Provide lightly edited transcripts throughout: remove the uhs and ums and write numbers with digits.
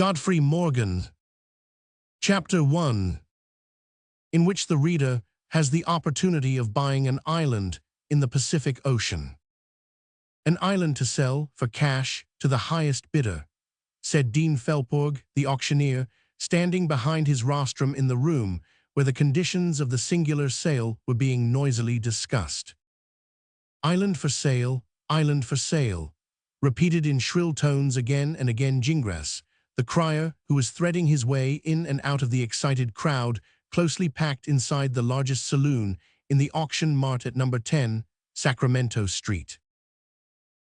Godfrey Morgan. Chapter 1, in which the reader has the opportunity of buying an island in the Pacific Ocean. An island to sell for cash to the highest bidder, said Dean Felporg, the auctioneer, standing behind his rostrum in the room where the conditions of the singular sale were being noisily discussed. Island for sale, repeated in shrill tones again and again. Gingras, the crier, who was threading his way in and out of the excited crowd, closely packed inside the largest saloon in the auction mart at number 10, Sacramento Street.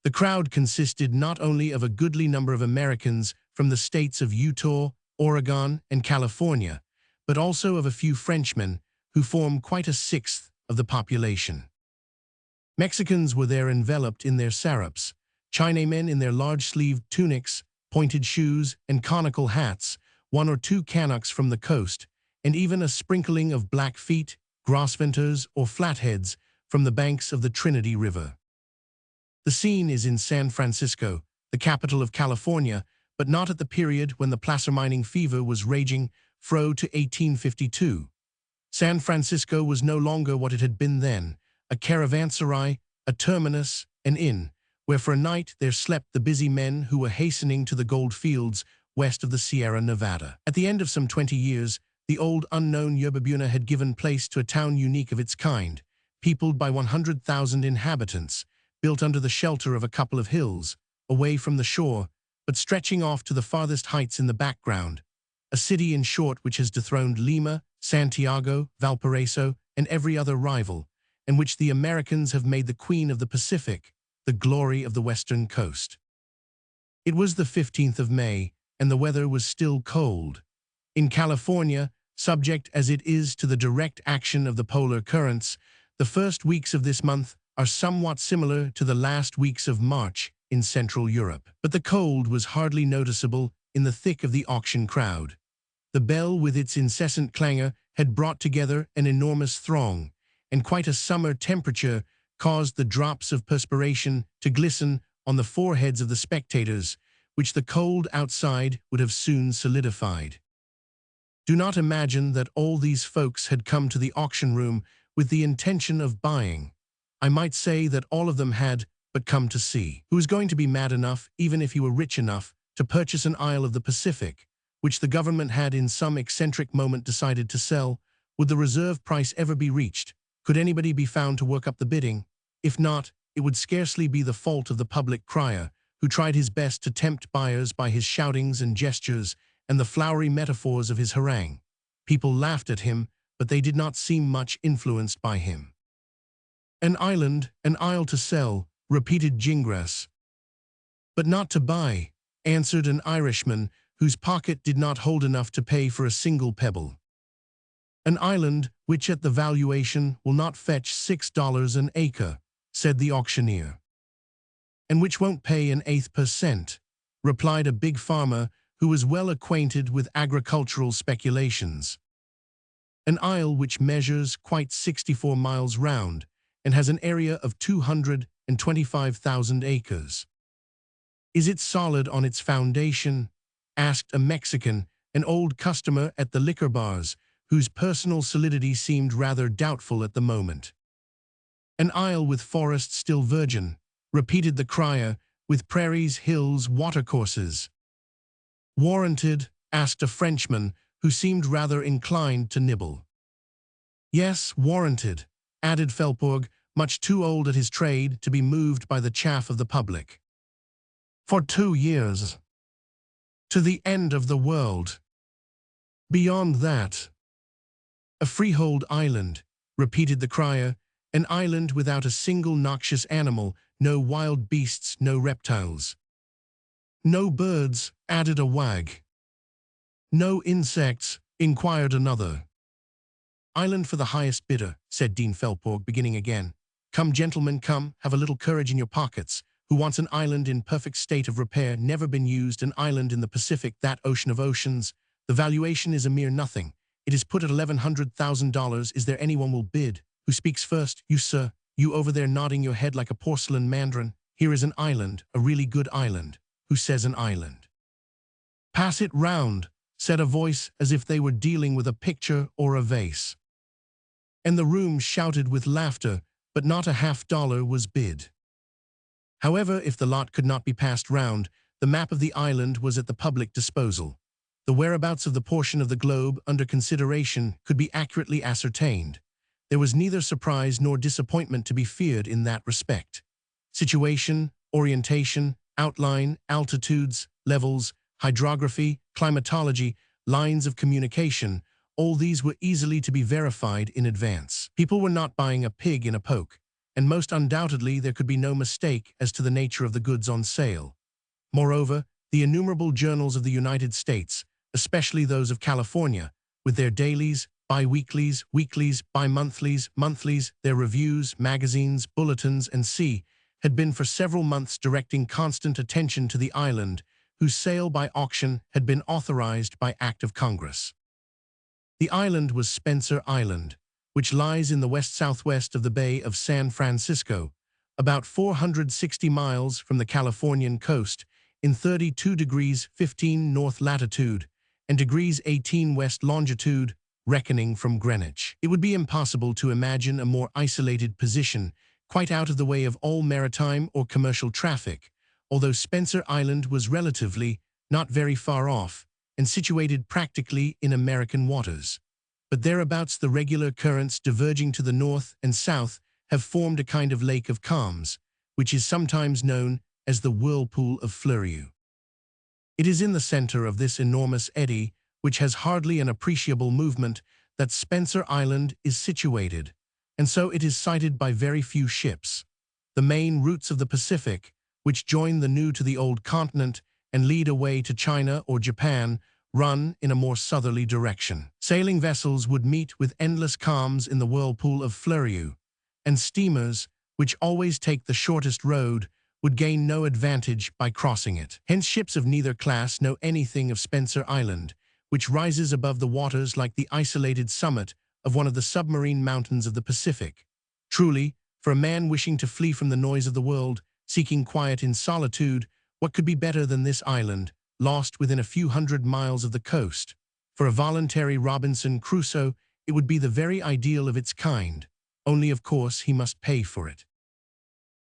The crowd consisted not only of a goodly number of Americans from the states of Utah, Oregon, and California, but also of a few Frenchmen, who form quite a sixth of the population. Mexicans were there enveloped in their sarapes, Chinamen in their large-sleeved tunics, pointed shoes, and conical hats, one or two Canucks from the coast, and even a sprinkling of Blackfeet, Grosventers, or Flatheads from the banks of the Trinity River. The scene is in San Francisco, the capital of California, but not at the period when the placer mining fever was raging, fro to 1852. San Francisco was no longer what it had been then, a caravanserai, a terminus, an inn, where for a night there slept the busy men who were hastening to the gold fields west of the Sierra Nevada. At the end of some 20 years, the old unknown Yerba Buena had given place to a town unique of its kind, peopled by 100,000 inhabitants, built under the shelter of a couple of hills, away from the shore, but stretching off to the farthest heights in the background. A city, in short, which has dethroned Lima, Santiago, Valparaiso, and every other rival, and which the Americans have made the queen of the Pacific, the glory of the western coast. It was the 15th of May, and the weather was still cold. In California, subject as it is to the direct action of the polar currents, the first weeks of this month are somewhat similar to the last weeks of March in Central Europe. But the cold was hardly noticeable in the thick of the auction crowd. The bell with its incessant clangor had brought together an enormous throng, and quite a summer temperature caused the drops of perspiration to glisten on the foreheads of the spectators, which the cold outside would have soon solidified. Do not imagine that all these folks had come to the auction room with the intention of buying. I might say that all of them had but come to see. Who was going to be mad enough, even if he were rich enough, to purchase an isle of the Pacific, which the government had in some eccentric moment decided to sell? Would the reserve price ever be reached? Could anybody be found to work up the bidding? If not, it would scarcely be the fault of the public crier, who tried his best to tempt buyers by his shoutings and gestures and the flowery metaphors of his harangue. People laughed at him, but they did not seem much influenced by him. An island, an isle to sell, repeated Gingras. But not to buy, answered an Irishman whose pocket did not hold enough to pay for a single pebble. An island which at the valuation will not fetch $6 an acre, said the auctioneer. And which won't pay an eighth per cent, replied a big farmer who was well acquainted with agricultural speculations. An isle which measures quite 64 miles round and has an area of 225,000 acres. Is it solid on its foundation? Asked a Mexican, an old customer at the liquor bars, whose personal solidity seemed rather doubtful at the moment. An isle with forests still virgin, repeated the crier, with prairies, hills, watercourses. Warranted? Asked a Frenchman, who seemed rather inclined to nibble. Yes, warranted, added Felporg, much too old at his trade to be moved by the chaff of the public. For 2 years. To the end of the world. Beyond that. A freehold island, repeated the crier, an island without a single noxious animal, no wild beasts, no reptiles. No birds, added a wag. No insects, inquired another. Island for the highest bidder, said Dean Felporg, beginning again. Come, gentlemen, come, have a little courage in your pockets. Who wants an island in perfect state of repair, never been used, an island in the Pacific, that ocean of oceans? The valuation is a mere nothing. It is put at $1,100,000. Is there anyone will bid? Who speaks first? You, sir. You over there nodding your head like a porcelain mandarin. Here is an island, a really good island. Who says an island? "Pass it round," said a voice as if they were dealing with a picture or a vase. And the room shouted with laughter, but not a $50 was bid. However, if the lot could not be passed round, the map of the island was at the public disposal. The whereabouts of the portion of the globe under consideration could be accurately ascertained. There was neither surprise nor disappointment to be feared in that respect. Situation, orientation, outline, altitudes, levels, hydrography, climatology, lines of communication, all these were easily to be verified in advance. People were not buying a pig in a poke, and most undoubtedly there could be no mistake as to the nature of the goods on sale. Moreover, the innumerable journals of the United States, especially those of California, with their dailies, bi-weeklies, weeklies, bi-monthlies, monthlies, their reviews, magazines, bulletins, and had been for several months directing constant attention to the island, whose sale by auction had been authorized by Act of Congress. The island was Spencer Island, which lies in the west-southwest of the Bay of San Francisco, about 460 miles from the Californian coast, in 32 degrees 15 north latitude and degrees 18 west longitude, reckoning from Greenwich. It would be impossible to imagine a more isolated position, quite out of the way of all maritime or commercial traffic, although Spencer Island was relatively not very far off and situated practically in American waters. But thereabouts the regular currents diverging to the north and south have formed a kind of lake of calms, which is sometimes known as the whirlpool of Fleurieu. It is in the center of this enormous eddy, which has hardly an appreciable movement, that Spencer Island is situated, and so it is sighted by very few ships. The main routes of the Pacific, which join the new to the old continent and lead away to China or Japan, run in a more southerly direction. Sailing vessels would meet with endless calms in the whirlpool of Fleurieu, and steamers, which always take the shortest road, would gain no advantage by crossing it. Hence ships of neither class know anything of Spencer Island, which rises above the waters like the isolated summit of one of the submarine mountains of the Pacific. Truly, for a man wishing to flee from the noise of the world, seeking quiet in solitude, what could be better than this island, lost within a few hundred miles of the coast? For a voluntary Robinson Crusoe, it would be the very ideal of its kind, only of course he must pay for it.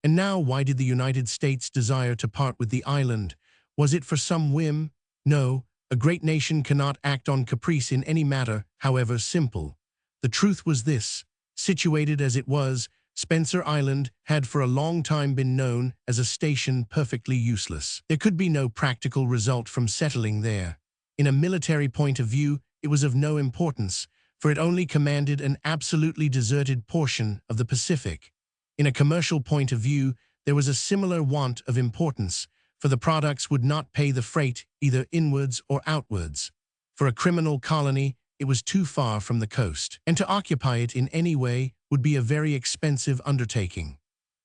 And now, why did the United States desire to part with the island? Was it for some whim? No, a great nation cannot act on caprice in any matter, however simple. The truth was this: situated as it was, Spencer Island had for a long time been known as a station perfectly useless. There could be no practical result from settling there. In a military point of view, it was of no importance, for it only commanded an absolutely deserted portion of the Pacific. In a commercial point of view, there was a similar want of importance, for the products would not pay the freight either inwards or outwards. For a criminal colony, it was too far from the coast, and to occupy it in any way would be a very expensive undertaking.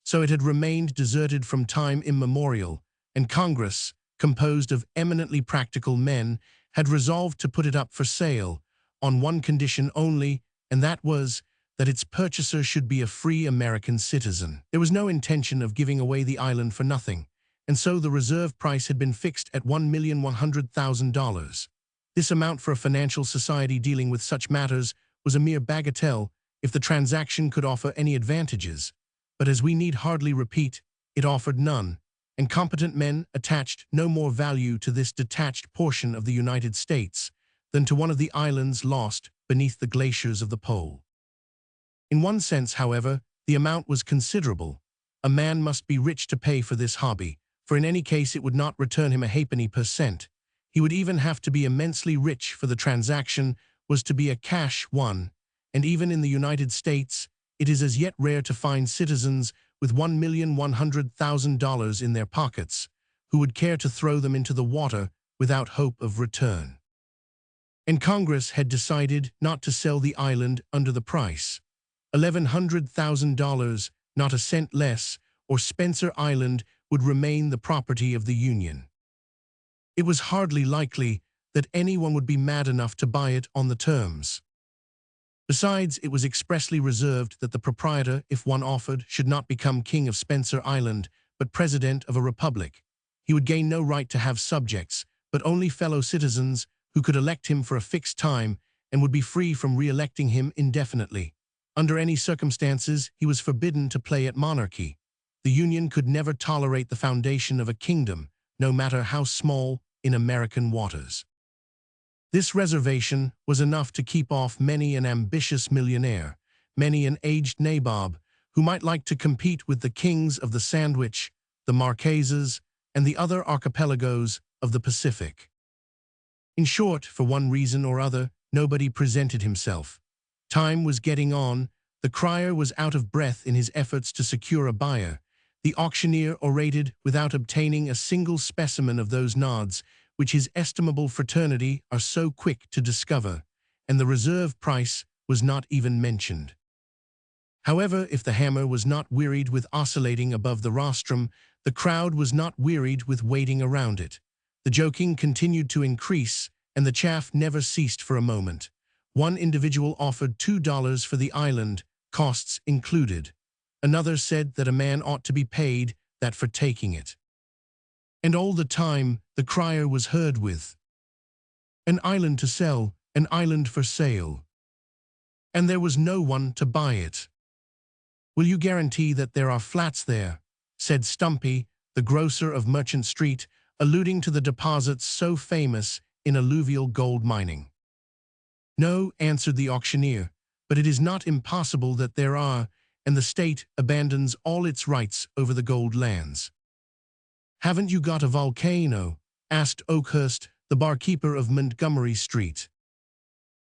So it had remained deserted from time immemorial, and Congress, composed of eminently practical men, had resolved to put it up for sale, on one condition only, and that was that its purchaser should be a free American citizen. There was no intention of giving away the island for nothing, and so the reserve price had been fixed at $1,100,000. This amount for a financial society dealing with such matters was a mere bagatelle if the transaction could offer any advantages, but as we need hardly repeat, it offered none, and competent men attached no more value to this detached portion of the United States than to one of the islands lost beneath the glaciers of the pole. In one sense, however, the amount was considerable. A man must be rich to pay for this hobby, for in any case it would not return him a halfpenny per cent. He would even have to be immensely rich, for the transaction was to be a cash one, and even in the United States, it is as yet rare to find citizens with $1,100,000 in their pockets who would care to throw them into the water without hope of return. And Congress had decided not to sell the island under the price. $1,100,000, not a cent less, or Spencer Island would remain the property of the Union. It was hardly likely that anyone would be mad enough to buy it on the terms. Besides, it was expressly reserved that the proprietor, if one offered, should not become king of Spencer Island, but president of a republic. He would gain no right to have subjects, but only fellow citizens who could elect him for a fixed time and would be free from re-electing him indefinitely. Under any circumstances, he was forbidden to play at monarchy. The Union could never tolerate the foundation of a kingdom, no matter how small, in American waters. This reservation was enough to keep off many an ambitious millionaire, many an aged nabob, who might like to compete with the kings of the Sandwich, the Marquesas, and the other archipelagos of the Pacific. In short, for one reason or other, nobody presented himself. Time was getting on, the crier was out of breath in his efforts to secure a buyer, the auctioneer orated without obtaining a single specimen of those nods which his estimable fraternity are so quick to discover, and the reserve price was not even mentioned. However, if the hammer was not wearied with oscillating above the rostrum, the crowd was not wearied with waiting around it. The joking continued to increase, and the chaff never ceased for a moment. One individual offered $2 for the island, costs included. Another said that a man ought to be paid that for taking it. And all the time, the crier was heard with, "An island to sell, an island for sale." And there was no one to buy it. "Will you guarantee that there are flats there?" said Stumpy, the grocer of Merchant Street, alluding to the deposits so famous in alluvial gold mining. "No," answered the auctioneer, "but it is not impossible that there are, and the state abandons all its rights over the gold lands." "Haven't you got a volcano?" asked Oakhurst, the barkeeper of Montgomery Street.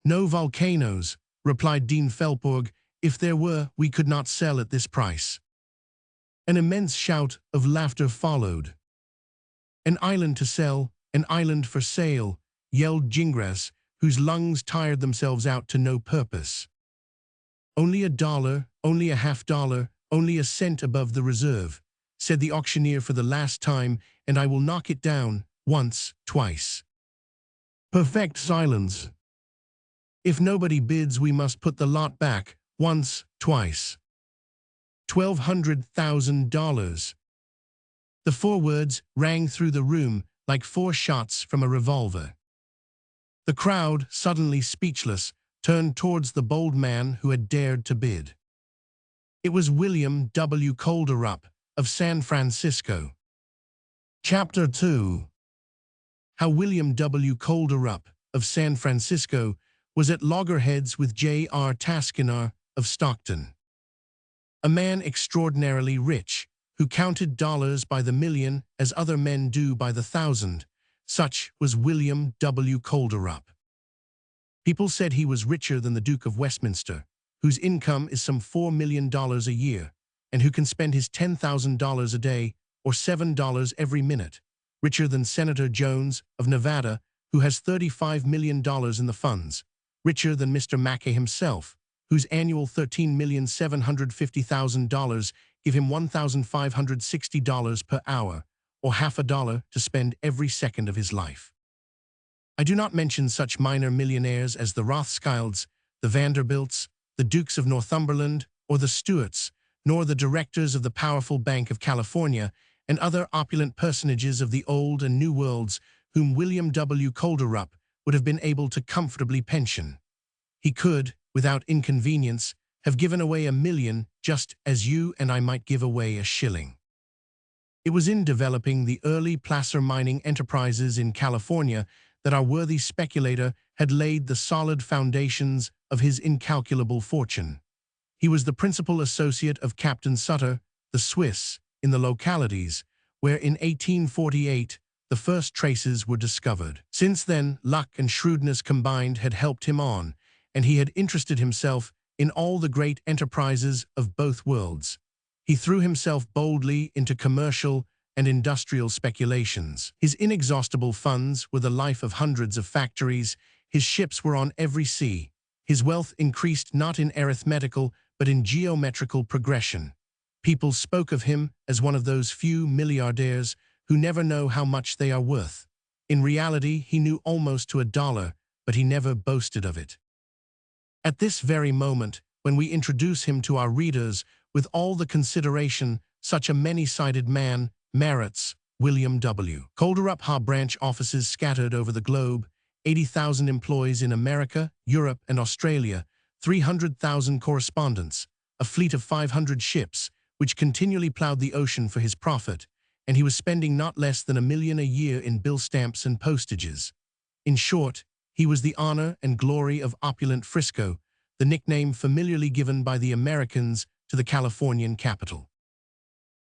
"No volcanoes," replied Dean Felporg. "If there were, we could not sell at this price." An immense shout of laughter followed. "An island to sell, an island for sale," yelled Gingras, whose lungs tired themselves out to no purpose. "Only $1, only a $half, only a cent above the reserve," said the auctioneer for the last time, "and I will knock it down, once, twice." Perfect silence. "If nobody bids, we must put the lot back, once, twice. $1,200,000. The four words rang through the room like 4 shots from a revolver. The crowd, suddenly speechless, turned towards the bold man who had dared to bid. It was William W. Calderup of San Francisco. Chapter 2. How William W. Calderup of San Francisco was at loggerheads with J.R. Taskinar of Stockton. A man extraordinarily rich, who counted dollars by the million as other men do by the thousand. Such was William W. Calderup. People said he was richer than the Duke of Westminster, whose income is some $4 million a year, and who can spend his $10,000 a day, or $7 every minute. Richer than Senator Jones of Nevada, who has $35 million in the funds. Richer than Mr. Mackay himself, whose annual $13,750,000 give him $1,560 per hour, or half a dollar to spend every second of his life. I do not mention such minor millionaires as the Rothschilds, the Vanderbilts, the Dukes of Northumberland, or the Stuarts, nor the directors of the powerful Bank of California and other opulent personages of the old and new worlds whom William W. Calderup would have been able to comfortably pension. He could, without inconvenience, have given away $1 million just as you and I might give away a shilling. It was in developing the early placer mining enterprises in California that our worthy speculator had laid the solid foundations of his incalculable fortune. He was the principal associate of Captain Sutter, the Swiss, in the localities, where in 1848 the first traces were discovered. Since then, luck and shrewdness combined had helped him on, and he had interested himself in all the great enterprises of both worlds. He threw himself boldly into commercial and industrial speculations. His inexhaustible funds were the life of hundreds of factories. His ships were on every sea. His wealth increased not in arithmetical but in geometrical progression. People spoke of him as one of those few milliardaires who never know how much they are worth. In reality, he knew almost to a dollar, but he never boasted of it. At this very moment, when we introduce him to our readers with all the consideration such a many-sided man merits, William W. Calderup branch offices scattered over the globe, 80,000 employees in America, Europe, and Australia, 300,000 correspondents, a fleet of 500 ships, which continually plowed the ocean for his profit, and he was spending not less than $1 million a year in bill stamps and postages. In short, he was the honor and glory of opulent Frisco, the nickname familiarly given by the Americans to the Californian capital.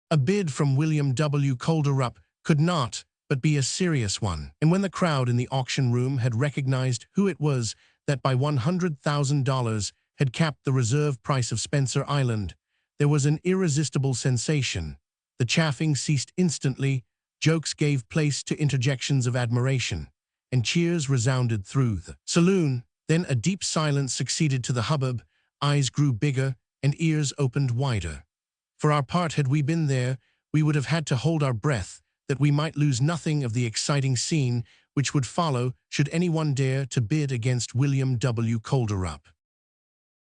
A bid from William W. Calderup could not but be a serious one, and when the crowd in the auction room had recognized who it was that by $100,000 had capped the reserve price of Spencer Island, there was an irresistible sensation. The chaffing ceased instantly, jokes gave place to interjections of admiration, and cheers resounded through the saloon. Then a deep silence succeeded to the hubbub, eyes grew bigger, and ears opened wider. For our part, had we been there, we would have had to hold our breath, that we might lose nothing of the exciting scene which would follow should anyone dare to bid against William W. Calderup.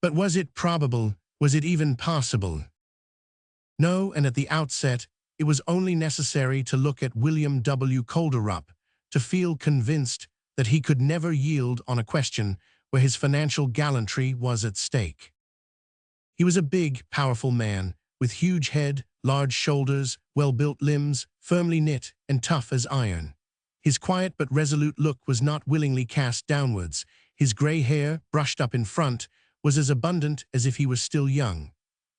But was it probable? Was it even possible? No, and at the outset, it was only necessary to look at William W. Calderup to feel convinced that he could never yield on a question where his financial gallantry was at stake. He was a big, powerful man, with huge head, large shoulders, well-built limbs, firmly knit and tough as iron. His quiet but resolute look was not willingly cast downwards. His gray hair, brushed up in front, was as abundant as if he were still young.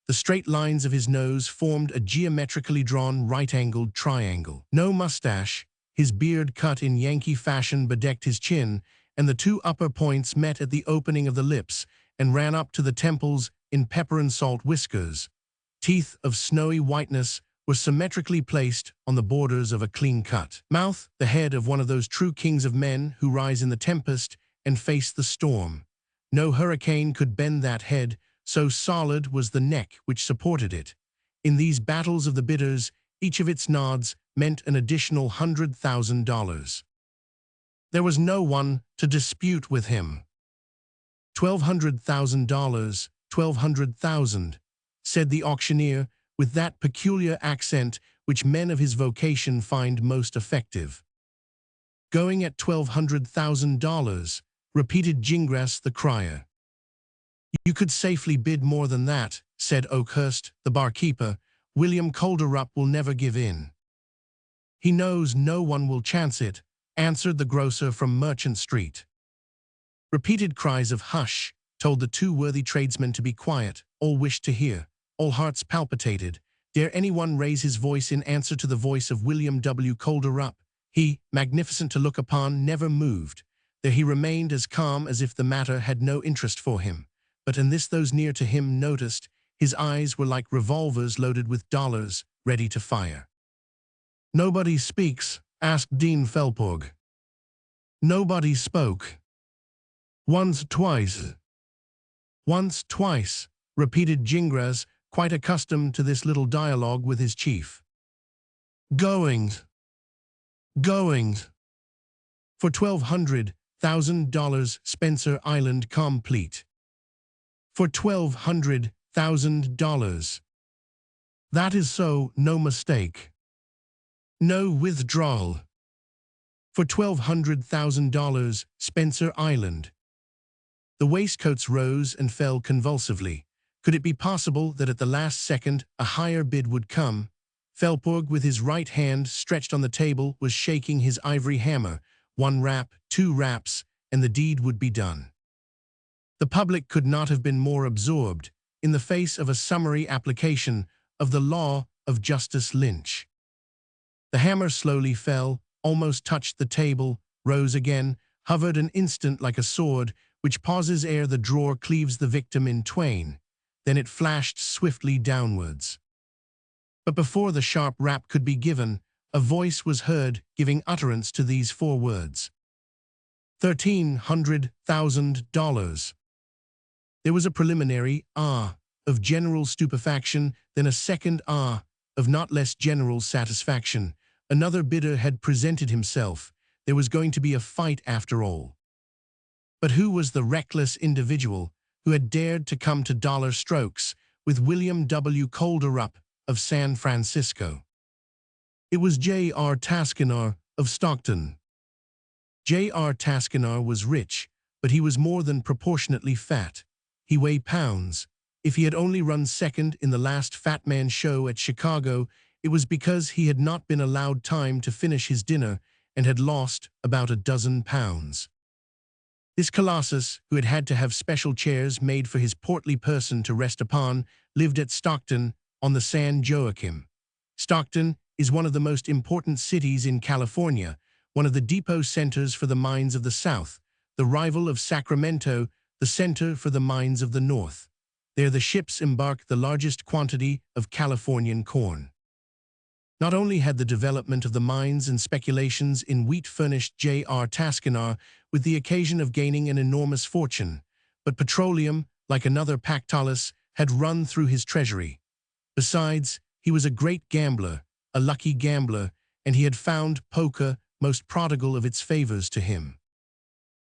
The straight lines of his nose formed a geometrically drawn right-angled triangle. No mustache, his beard cut in Yankee fashion bedecked his chin, and the two upper points met at the opening of the lips and ran up to the temples in pepper and salt whiskers. Teeth of snowy whiteness were symmetrically placed on the borders of a clean-cut mouth, the head of one of those true kings of men who rise in the tempest and face the storm. No hurricane could bend that head, so solid was the neck which supported it. In these battles of the bidders, each of its nods meant an additional $100,000. There was no one to dispute with him. $1,200,000, $1,200,000, said the auctioneer with that peculiar accent which men of his vocation find most effective. Going at $1,200,000, repeated Gingras the crier. You could safely bid more than that, said Oakhurst, the barkeeper. William Calderup will never give in. He knows no one will chance it, answered the grocer from Merchant Street. Repeated cries of hush told the two worthy tradesmen to be quiet. All wished to hear. All hearts palpitated. Dare anyone raise his voice in answer to the voice of William W. Calderup? He, magnificent to look upon, never moved. There he remained as calm as if the matter had no interest for him. But in this those near to him noticed, his eyes were like revolvers loaded with dollars, ready to fire. Nobody speaks, asked Dean Felporg. Nobody spoke. Once, twice. Once, twice, repeated Gingras, quite accustomed to this little dialogue with his chief. Goings. Goings. For $1,200,000 Spencer Island complete. For $1,200,000. That is so, no mistake. No withdrawal. For $1,200,000 Spencer Island. The waistcoats rose and fell convulsively. Could it be possible that at the last second a higher bid would come? Felporg, with his right hand stretched on the table, was shaking his ivory hammer. One rap, two raps, and the deed would be done. The public could not have been more absorbed in the face of a summary application of the law of Justice Lynch. The hammer slowly fell, almost touched the table, rose again, hovered an instant like a sword, which pauses ere the drawer cleaves the victim in twain. Then it flashed swiftly downwards. But before the sharp rap could be given, a voice was heard giving utterance to these four words. $1,300,000. There was a preliminary ah of general stupefaction, then a second ah of not less general satisfaction. Another bidder had presented himself. There was going to be a fight after all. But who was the reckless individual who had dared to come to dollar strokes with William W. Calderup of San Francisco? It was J.R. Taskinar of Stockton. J.R. Taskinar was rich, but he was more than proportionately fat. He weighed pounds. If he had only run second in the last Fat Man show at Chicago, it was because he had not been allowed time to finish his dinner and had lost about a dozen pounds. This colossus, who had had to have special chairs made for his portly person to rest upon, lived at Stockton on the San Joaquin. Stockton is one of the most important cities in California, one of the depot centers for the mines of the South, the rival of Sacramento, the center for the mines of the North. There the ships embark the largest quantity of Californian corn. Not only had the development of the mines and speculations in wheat furnished J.R. Taskinar with the occasion of gaining an enormous fortune, but petroleum, like another Pactolus, had run through his treasury. Besides, he was a great gambler, a lucky gambler, and he had found poker most prodigal of its favors to him.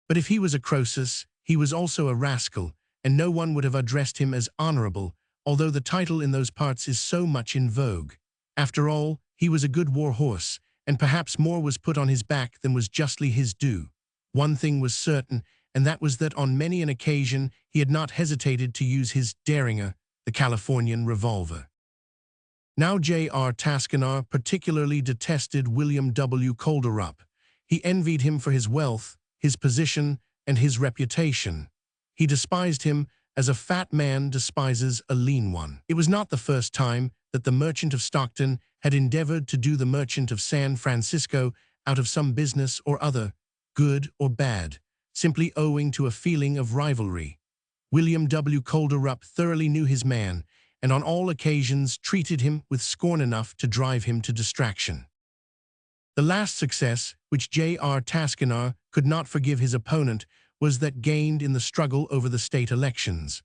But if he was a Croesus, he was also a rascal, and no one would have addressed him as honorable, although the title in those parts is so much in vogue. After all, he was a good war horse, and perhaps more was put on his back than was justly his due. One thing was certain, and that was that on many an occasion he had not hesitated to use his derringer, the Californian revolver. Now J.R. Taskinar particularly detested William W. Calderup. He envied him for his wealth, his position, and his reputation. He despised him as a fat man despises a lean one. It was not the first time that the merchant of Stockton had endeavored to do the merchant of San Francisco out of some business or other, good or bad, simply owing to a feeling of rivalry. William W. Calderup thoroughly knew his man, and on all occasions treated him with scorn enough to drive him to distraction. The last success, which J.R. Taskinar could not forgive his opponent, was that gained in the struggle over the state elections.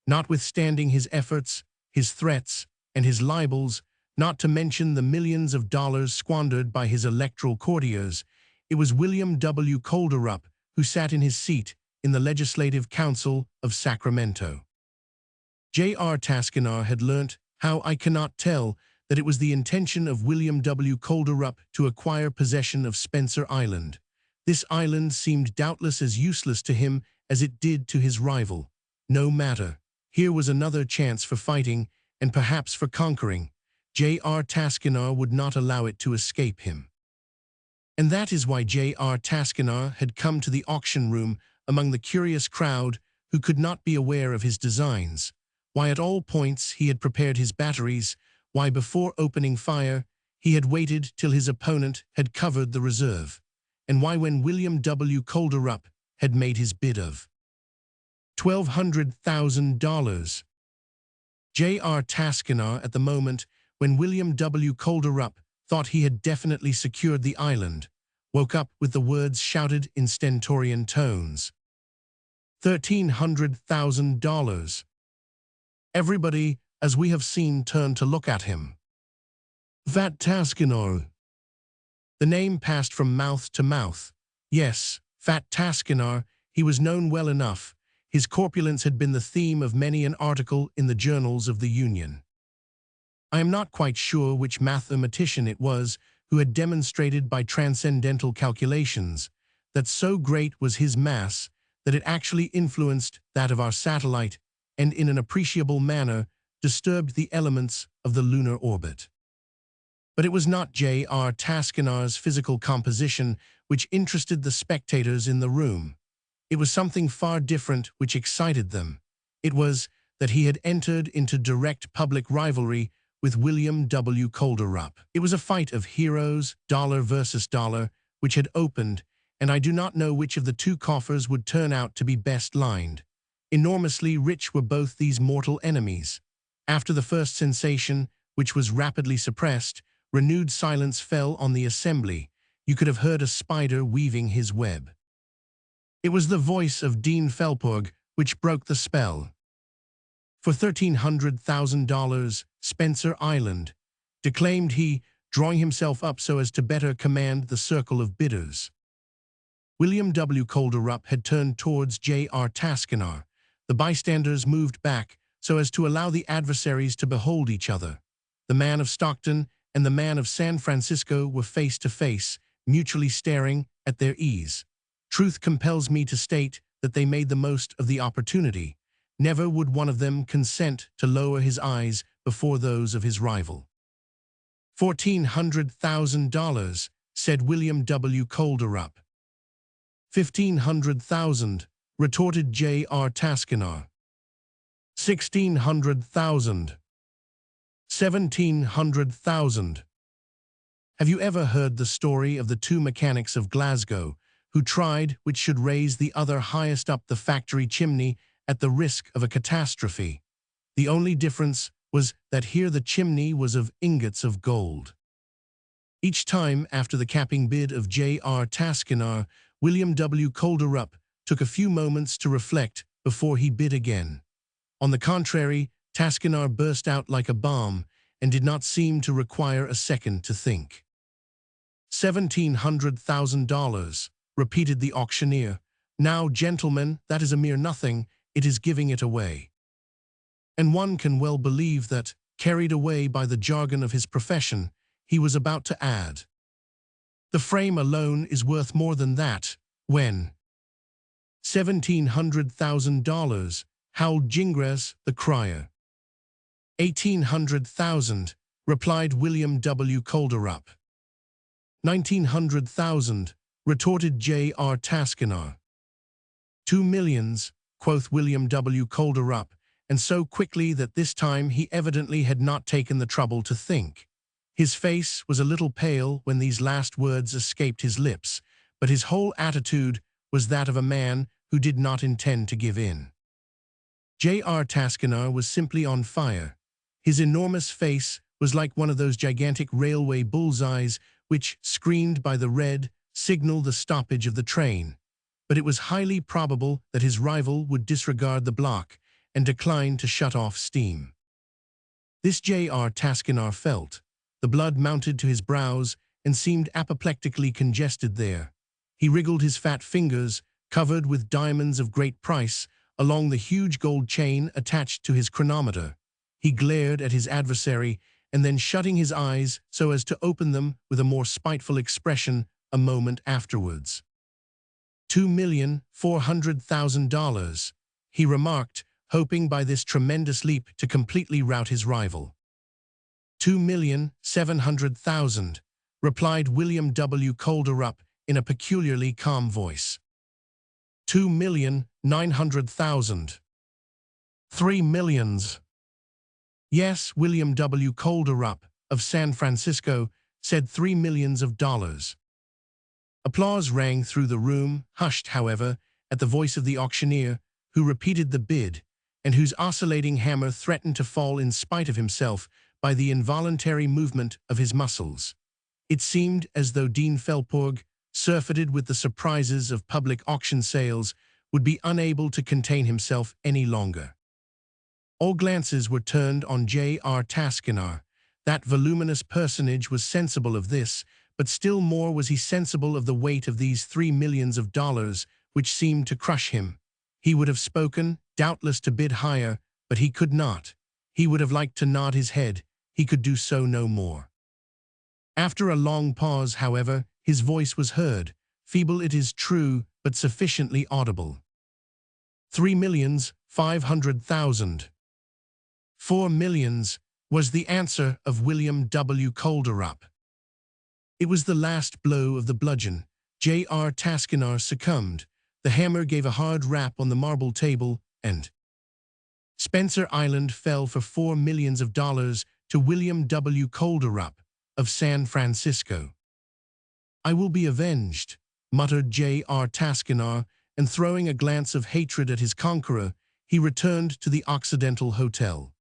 Notwithstanding his efforts, his threats, and his libels, not to mention the millions of dollars squandered by his electoral courtiers, it was William W. Calderup who sat in his seat in the Legislative Council of Sacramento. J.R. Taskinar had learnt, how I cannot tell, that it was the intention of William W. Calderup to acquire possession of Spencer Island. This island seemed doubtless as useless to him as it did to his rival. No matter. Here was another chance for fighting, and perhaps for conquering. J.R. Taskinar would not allow it to escape him. And that is why J.R. Taskinar had come to the auction room among the curious crowd who could not be aware of his designs, why at all points he had prepared his batteries, why before opening fire he had waited till his opponent had covered the reserve, and why when William W. Calderup had made his bid of $1,200,000, J.R. Taskinar, at the moment when William W. Calderup thought he had definitely secured the island, woke up with the words shouted in stentorian tones. $1,300,000. Everybody, as we have seen, turned to look at him. Fat Taskinar. The name passed from mouth to mouth. Yes, Fat Taskinar, he was known well enough. His corpulence had been the theme of many an article in the journals of the Union. I am not quite sure which mathematician it was who had demonstrated by transcendental calculations that so great was his mass that it actually influenced that of our satellite and in an appreciable manner disturbed the elements of the lunar orbit. But it was not J.R. Taskinar's physical composition which interested the spectators in the room. It was something far different which excited them. It was that he had entered into direct public rivalry with William W. Calderup. It was a fight of heroes, dollar versus dollar, which had opened, and I do not know which of the two coffers would turn out to be best lined. Enormously rich were both these mortal enemies. After the first sensation, which was rapidly suppressed, renewed silence fell on the assembly. You could have heard a spider weaving his web. It was the voice of Dean Felporg which broke the spell. For $1,300,000, Spencer Island, declaimed he, drawing himself up so as to better command the circle of bidders. William W. Calderup had turned towards J.R. Taskinar. The bystanders moved back so as to allow the adversaries to behold each other. The man of Stockton and the man of San Francisco were face to face, mutually staring at their ease. Truth compels me to state that they made the most of the opportunity. Never would one of them consent to lower his eyes before those of his rival. $1,400,000, said William W. Calderup. $1,500,000, retorted J.R. Taskinar. $1,600,000. $1,700,000. Have you ever heard the story of the two mechanics of Glasgow who tried which should raise the other highest up the factory chimney at the risk of a catastrophe? The only difference was that here the chimney was of ingots of gold. Each time after the capping bid of J.R. Taskinar, William W. Calderup took a few moments to reflect before he bid again. On the contrary, Taskinar burst out like a bomb and did not seem to require a second to think. $1,700,000, repeated the auctioneer. Now, gentlemen, that is a mere nothing, it is giving it away. And one can well believe that, carried away by the jargon of his profession, he was about to add, the frame alone is worth more than that, when $1,700,000, howled Jingres, the crier. $1,800,000, replied William W. Calderup. $1,900,000, retorted J.R. Taskinar. $2 millions, quoth William W. Calderup, and so quickly that this time he evidently had not taken the trouble to think. His face was a little pale when these last words escaped his lips, but his whole attitude was that of a man who did not intend to give in. J.R. Taskinar was simply on fire. His enormous face was like one of those gigantic railway bullseyes which, screened by the red, signal the stoppage of the train. But it was highly probable that his rival would disregard the block and decline to shut off steam. This J.R. Taskinar felt. The blood mounted to his brows and seemed apoplectically congested there. He wriggled his fat fingers, covered with diamonds of great price, along the huge gold chain attached to his chronometer. He glared at his adversary, and then shutting his eyes so as to open them with a more spiteful expression a moment afterwards. $2,400,000, he remarked, hoping by this tremendous leap to completely rout his rival. $2,700,000, replied William W. Calderup in a peculiarly calm voice. $2,900,000. $3 million. Yes, William W. Calderup, of San Francisco, said $3 million. Applause rang through the room, hushed, however, at the voice of the auctioneer, who repeated the bid, and whose oscillating hammer threatened to fall in spite of himself by the involuntary movement of his muscles. It seemed as though Dean Felporg, surfeited with the surprises of public auction sales, would be unable to contain himself any longer. All glances were turned on J.R. Taskinar. That voluminous personage was sensible of this, but still more was he sensible of the weight of these $3 million which seemed to crush him. He would have spoken, doubtless to bid higher, but he could not. He would have liked to nod his head. He could do so no more. After a long pause, however, his voice was heard, feeble it is true, but sufficiently audible. $3,500,000. $4 million, was the answer of William W. Calderup. It was the last blow of the bludgeon. J.R. Taskinar succumbed. The hammer gave a hard rap on the marble table, and Spencer Island fell for $4 million to William W. Calderup, of San Francisco. I will be avenged, muttered J.R. Taskinar, and throwing a glance of hatred at his conqueror, he returned to the Occidental Hotel.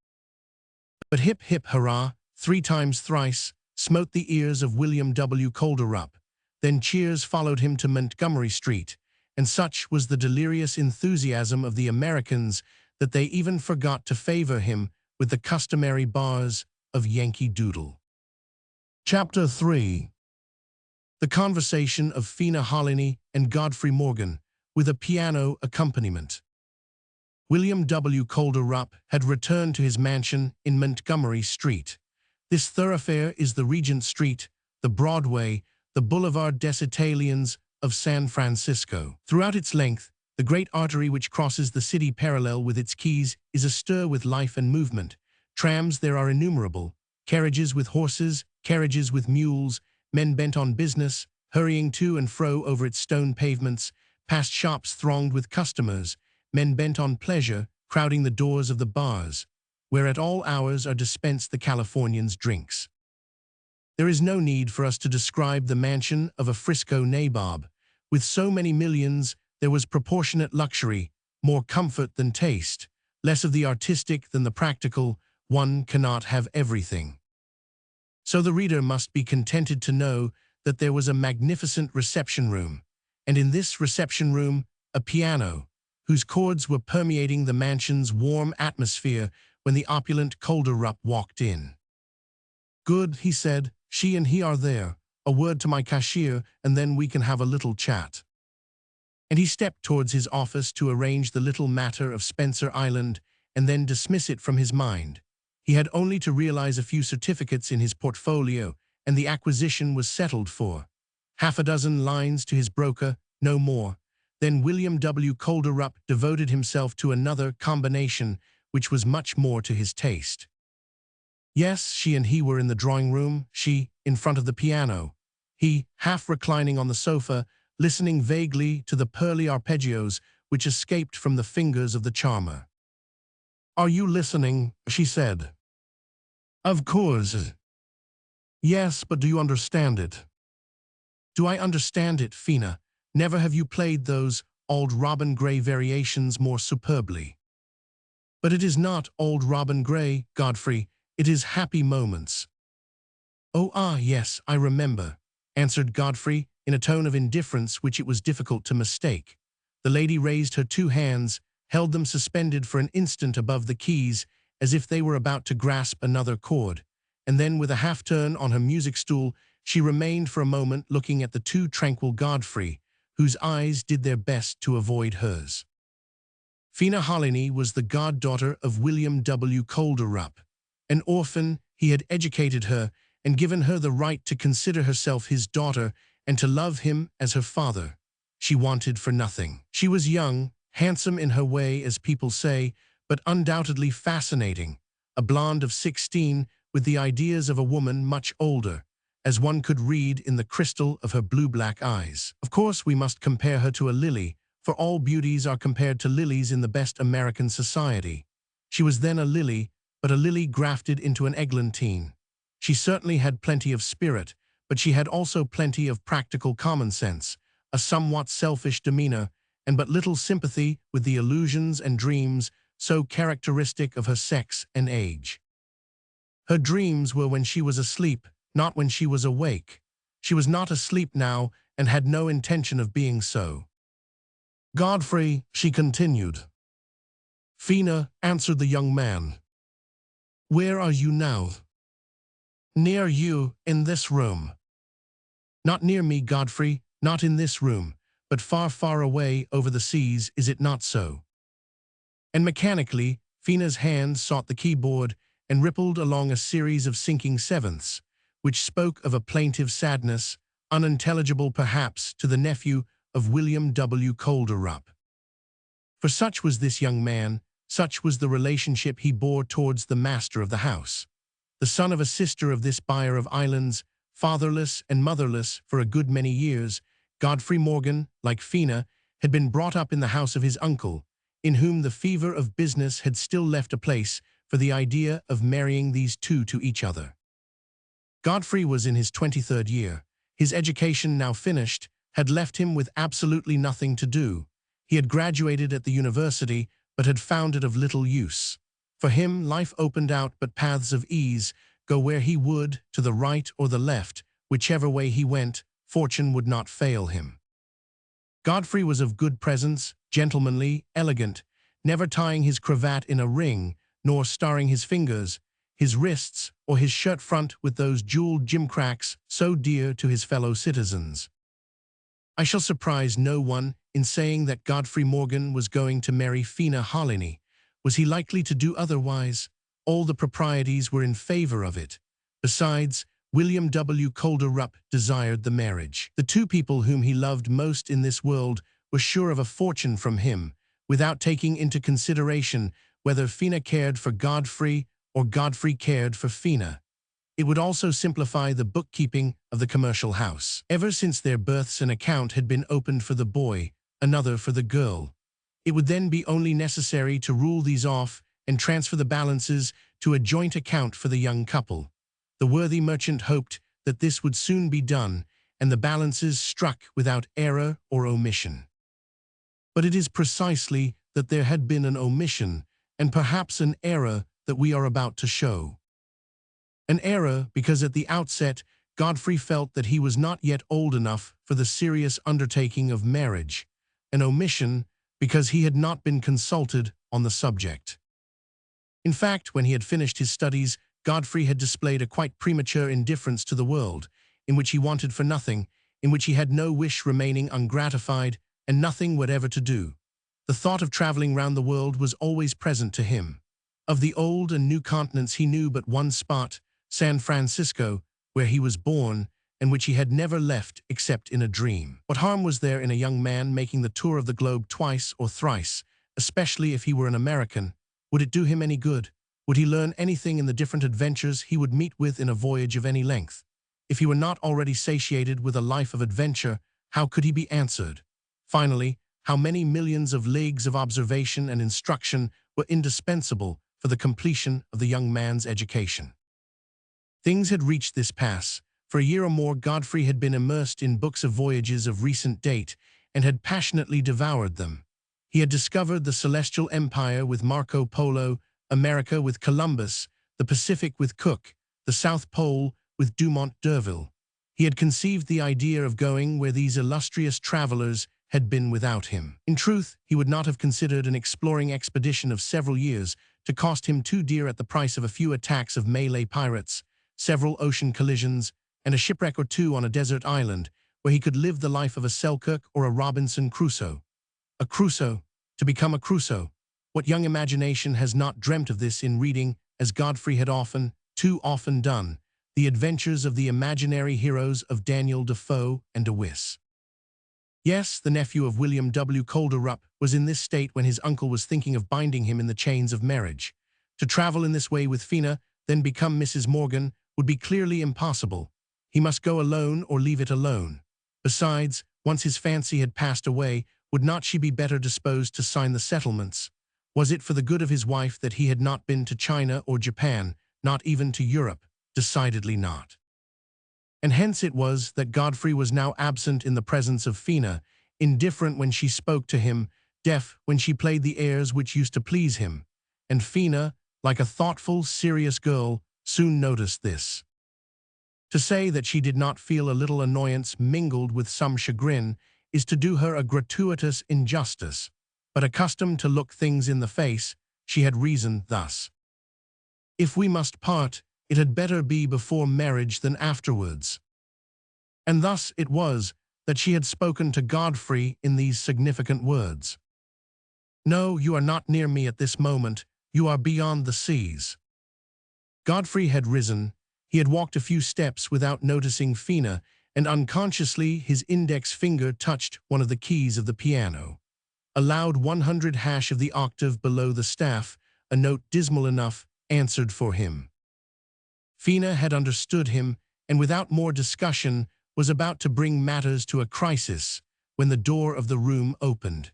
But hip hip hurrah, 3 times thrice, smote the ears of William W. Calderup. Then cheers followed him to Montgomery Street, and such was the delirious enthusiasm of the Americans that they even forgot to favor him with the customary bars of Yankee Doodle. Chapter 3. The conversation of Fina Holliday and Godfrey Morgan, with a piano accompaniment. William W. Calderup had returned to his mansion in Montgomery Street. This thoroughfare is the Regent Street, the Broadway, the Boulevard des Italiens of San Francisco. Throughout its length, the great artery which crosses the city parallel with its quays is astir with life and movement. Trams there are innumerable, carriages with horses, carriages with mules, men bent on business, hurrying to and fro over its stone pavements, past shops thronged with customers, men bent on pleasure, crowding the doors of the bars, where at all hours are dispensed the Californians' drinks. There is no need for us to describe the mansion of a Frisco nabob. With so many millions, there was proportionate luxury, more comfort than taste, less of the artistic than the practical. One cannot have everything. So the reader must be contented to know that there was a magnificent reception room, and in this reception room, a piano, whose chords were permeating the mansion's warm atmosphere when the opulent Kolderup walked in. "Good," he said, "she and he are there. A word to my cashier, and then we can have a little chat." And he stepped towards his office to arrange the little matter of Spencer Island and then dismiss it from his mind. He had only to realize a few certificates in his portfolio, and the acquisition was settled for. Half a dozen lines to his broker, no more. Then William W. Kolderup devoted himself to another combination which was much more to his taste. Yes, she and he were in the drawing-room, she in front of the piano, he half reclining on the sofa, listening vaguely to the pearly arpeggios which escaped from the fingers of the charmer. "Are you listening?" she said. "Of course." "Yes, but do you understand it?" "Do I understand it, Fina? Never have you played those old Robin Gray variations more superbly." "But it is not old Robin Gray, Godfrey. It is Happy Moments." "Oh, yes, I remember," answered Godfrey in a tone of indifference which it was difficult to mistake. The lady raised her two hands, held them suspended for an instant above the keys, as if they were about to grasp another chord, and then with a half-turn on her music stool, she remained for a moment looking at the too tranquil Godfrey, whose eyes did their best to avoid hers. Fina Holliday was the goddaughter of William W. Kolderup. An orphan, he had educated her and given her the right to consider herself his daughter and to love him as her father. She wanted for nothing. She was young, handsome in her way, as people say, but undoubtedly fascinating, a blonde of 16 with the ideas of a woman much older, as one could read in the crystal of her blue-black eyes. Of course, we must compare her to a lily, for all beauties are compared to lilies in the best American society. She was then a lily, but a lily grafted into an eglantine. She certainly had plenty of spirit, but she had also plenty of practical common sense, a somewhat selfish demeanor, and but little sympathy with the illusions and dreams so characteristic of her sex and age. Her dreams were when she was asleep, not when she was awake. She was not asleep now and had no intention of being so. "Godfrey," she continued. "Fina," answered the young man. "Where are you now?" "Near you, in this room." "Not near me, Godfrey, not in this room, but far, far away over the seas, is it not so?" And mechanically, Fina's hand sought the keyboard and rippled along a series of sinking sevenths, which spoke of a plaintive sadness, unintelligible perhaps to the nephew of William W. Kolderup. For such was this young man, such was the relationship he bore towards the master of the house. The son of a sister of this buyer of islands, fatherless and motherless for a good many years, Godfrey Morgan, like Fina, had been brought up in the house of his uncle, in whom the fever of business had still left a place for the idea of marrying these two to each other. Godfrey was in his 23rd year. His education, now finished, had left him with absolutely nothing to do. He had graduated at the university, but had found it of little use. For him, life opened out but paths of ease, go where he would, to the right or the left, whichever way he went, fortune would not fail him. Godfrey was of good presence, gentlemanly, elegant, never tying his cravat in a ring, nor starring his fingers, his wrists, or his shirt front with those jeweled gimcracks so dear to his fellow citizens. I shall surprise no one in saying that Godfrey Morgan was going to marry Fina Holliday. Was he likely to do otherwise? All the proprieties were in favor of it. Besides, William W. Calder Rupp desired the marriage. The two people whom he loved most in this world were sure of a fortune from him, without taking into consideration whether Fina cared for Godfrey or Godfrey cared for Fina. It would also simplify the bookkeeping of the commercial house. Ever since their births, an account had been opened for the boy, another for the girl. It would then be only necessary to rule these off and transfer the balances to a joint account for the young couple. The worthy merchant hoped that this would soon be done and the balances struck without error or omission. But it is precisely that there had been an omission and perhaps an error that we are about to show. An error because at the outset Godfrey felt that he was not yet old enough for the serious undertaking of marriage. An omission because he had not been consulted on the subject. In fact, when he had finished his studies, Godfrey had displayed a quite premature indifference to the world, in which he wanted for nothing, in which he had no wish remaining ungratified, and nothing whatever to do. The thought of traveling round the world was always present to him. Of the old and new continents he knew but one spot, San Francisco, where he was born, and which he had never left except in a dream. What harm was there in a young man making the tour of the globe twice or thrice, especially if he were an American? Would it do him any good? Would he learn anything in the different adventures he would meet with in a voyage of any length? If he were not already satiated with a life of adventure, how could he be answered? Finally, how many millions of leagues of observation and instruction were indispensable for the completion of the young man's education? Things had reached this pass. For a year or more, Godfrey had been immersed in books of voyages of recent date and had passionately devoured them. He had discovered the Celestial Empire with Marco Polo, America with Columbus, the Pacific with Cook, the South Pole with Dumont d'Urville. He had conceived the idea of going where these illustrious travelers had been without him. In truth, he would not have considered an exploring expedition of several years to cost him too dear at the price of a few attacks of Malay pirates, several ocean collisions, and a shipwreck or two on a desert island, where he could live the life of a Selkirk or a Robinson Crusoe. A Crusoe, to become a Crusoe. What young imagination has not dreamt of this in reading, as Godfrey had often, too often done, the adventures of the imaginary heroes of Daniel Defoe and De Wis? Yes, the nephew of William W. Calder Rupp was in this state when his uncle was thinking of binding him in the chains of marriage. To travel in this way with Fina, then become Mrs. Morgan, would be clearly impossible. He must go alone or leave it alone. Besides, once his fancy had passed away, would not she be better disposed to sign the settlements? Was it for the good of his wife that he had not been to China or Japan, not even to Europe? Decidedly not. And hence it was that Godfrey was now absent in the presence of Fina, indifferent when she spoke to him, deaf when she played the airs which used to please him. And Fina, like a thoughtful, serious girl, soon noticed this. To say that she did not feel a little annoyance mingled with some chagrin is to do her a gratuitous injustice. But accustomed to look things in the face, she had reasoned thus. If we must part, it had better be before marriage than afterwards. And thus it was that she had spoken to Godfrey in these significant words. No, you are not near me at this moment, you are beyond the seas. Godfrey had risen. He had walked a few steps without noticing Fina, and unconsciously his index finger touched one of the keys of the piano. A loud 100 hash of the octave below the staff, a note dismal enough, answered for him. Fina had understood him, and without more discussion was about to bring matters to a crisis when the door of the room opened.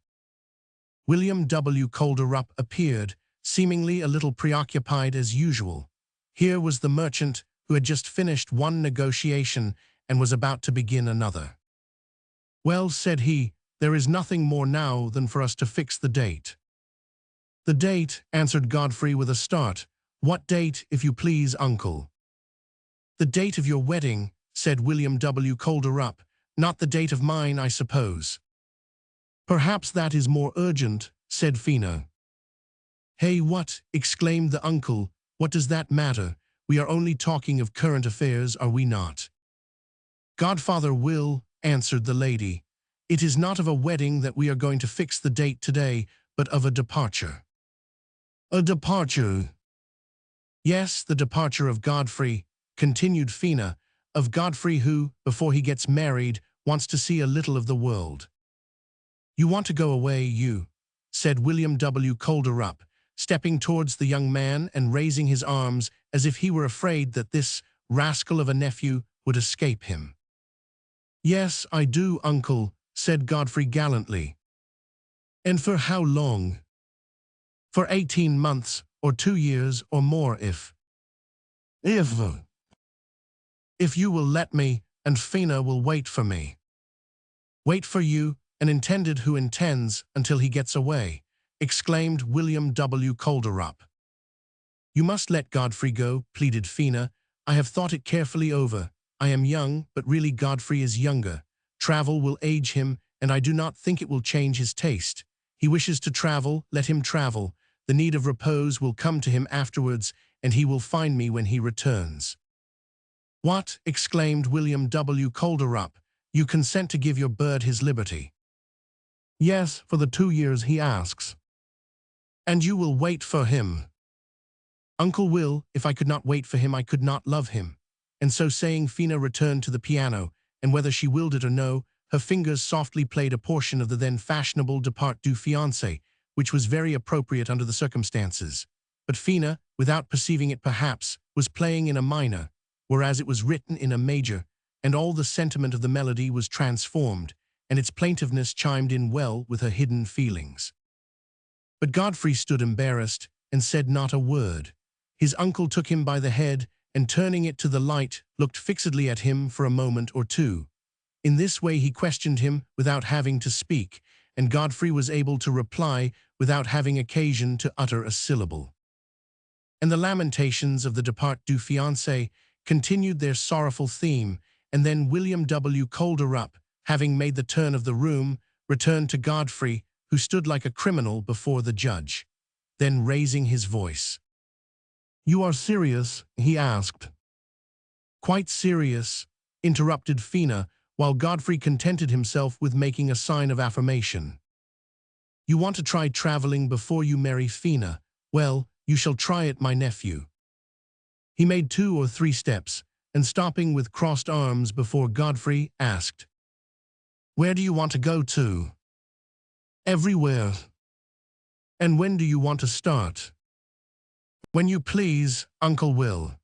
William W. Calder Rupp appeared, seemingly a little preoccupied as usual. Here was the merchant who had just finished one negotiation and was about to begin another. Well, said he, there is nothing more now than for us to fix the date. The date, answered Godfrey with a start. What date, if you please, uncle? The date of your wedding, said William W. Calder Rupp, not the date of mine, I suppose. Perhaps that is more urgent, said Fina. Hey, what? Exclaimed the uncle. What does that matter? We are only talking of current affairs, are we not? Godfather Will, answered the lady. It is not of a wedding that we are going to fix the date today, but of a departure. A departure? Yes, the departure of Godfrey, continued Fina, of Godfrey who, before he gets married, wants to see a little of the world. You want to go away, you, said William W. Colderup, stepping towards the young man and raising his arms as if he were afraid that this rascal of a nephew would escape him. Yes, I do, uncle, said Godfrey gallantly. And for how long? For 18 months, or 2 years, or more if you will let me, and Fina will wait for me. Wait for you, an intended who intends until he gets away, exclaimed William W. Colderup. You must let Godfrey go, pleaded Fina. I have thought it carefully over. I am young, but really Godfrey is younger. Travel will age him, and I do not think it will change his taste. He wishes to travel, let him travel. The need of repose will come to him afterwards, and he will find me when he returns. What? Exclaimed William W. Colderup. You consent to give your bird his liberty? Yes, for the 2 years he asks. And you will wait for him? Uncle Will, if I could not wait for him, I could not love him. And so saying, Fina returned to the piano, and whether she willed it or no, her fingers softly played a portion of the then fashionable Depart du Fiancé, which was very appropriate under the circumstances. But Fina, without perceiving it perhaps, was playing in a minor, whereas it was written in a major, and all the sentiment of the melody was transformed, and its plaintiveness chimed in well with her hidden feelings. But Godfrey stood embarrassed, and said not a word. His uncle took him by the head, and turning it to the light, looked fixedly at him for a moment or two. In this way he questioned him without having to speak, and Godfrey was able to reply without having occasion to utter a syllable. And the lamentations of the Depart du Fiancé continued their sorrowful theme, and then William W. Colderup, having made the turn of the room, returned to Godfrey, who stood like a criminal before the judge. Then raising his voice, "You are serious?" he asked. "Quite serious," interrupted Fina, while Godfrey contented himself with making a sign of affirmation. "You want to try traveling before you marry Fina? Well, you shall try it, my nephew." He made 2 or 3 steps, and stopping with crossed arms before Godfrey, asked, "Where do you want to go to?" "Everywhere." "And when do you want to start?" "When you please, Uncle Will."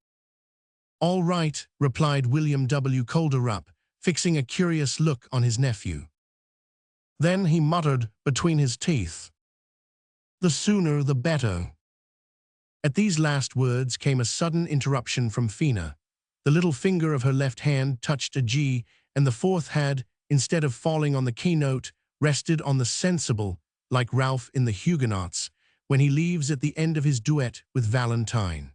"All right," replied William W. Colderup, fixing a curious look on his nephew. Then he muttered between his teeth, "The sooner the better." At these last words came a sudden interruption from Fina. The little finger of her left hand touched a G, and the fourth had, instead of falling on the keynote, rested on the sensible, like Ralph in the Huguenots, when he leaves at the end of his duet with Valentine.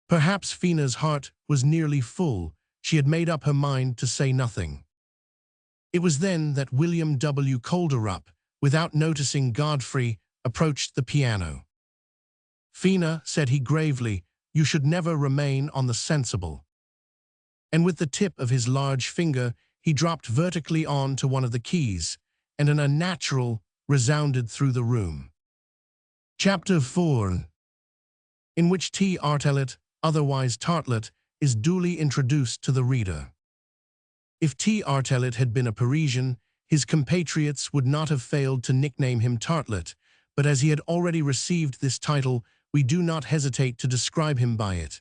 Perhaps Fina's heart was nearly full. She had made up her mind to say nothing. It was then that William W. Colderup, without noticing Godfrey, approached the piano. "Fina," said he gravely, "you should never remain on the sensible." And with the tip of his large finger, he dropped vertically on to one of the keys, and an unnatural resounded through the room. Chapter 4, in which T. Artelet, otherwise Tartlet, is duly introduced to the reader. If T. Artelet had been a Parisian, his compatriots would not have failed to nickname him Tartlet, but as he had already received this title, we do not hesitate to describe him by it.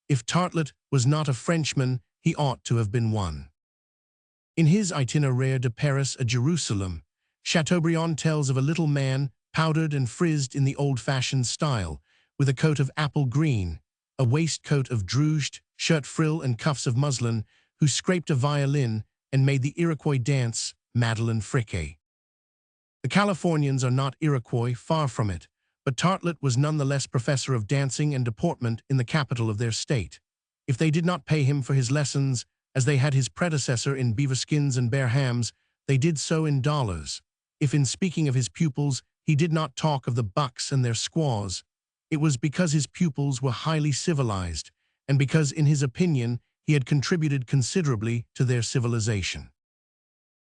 If Tartlet was not a Frenchman, he ought to have been one. In his Itinéraire de Paris à Jerusalem, Chateaubriand tells of a little man, powdered and frizzed in the old-fashioned style, with a coat of apple green, a waistcoat of drooged, shirt frill and cuffs of muslin, who scraped a violin and made the Iroquois dance, Madeleine Friquet. The Californians are not Iroquois, far from it, but Tartlet was nonetheless professor of dancing and deportment in the capital of their state. If they did not pay him for his lessons, as they had his predecessor in beaver skins and bare hams, they did so in dollars. If in speaking of his pupils, he did not talk of the bucks and their squaws, it was because his pupils were highly civilized, and because, in his opinion, he had contributed considerably to their civilization.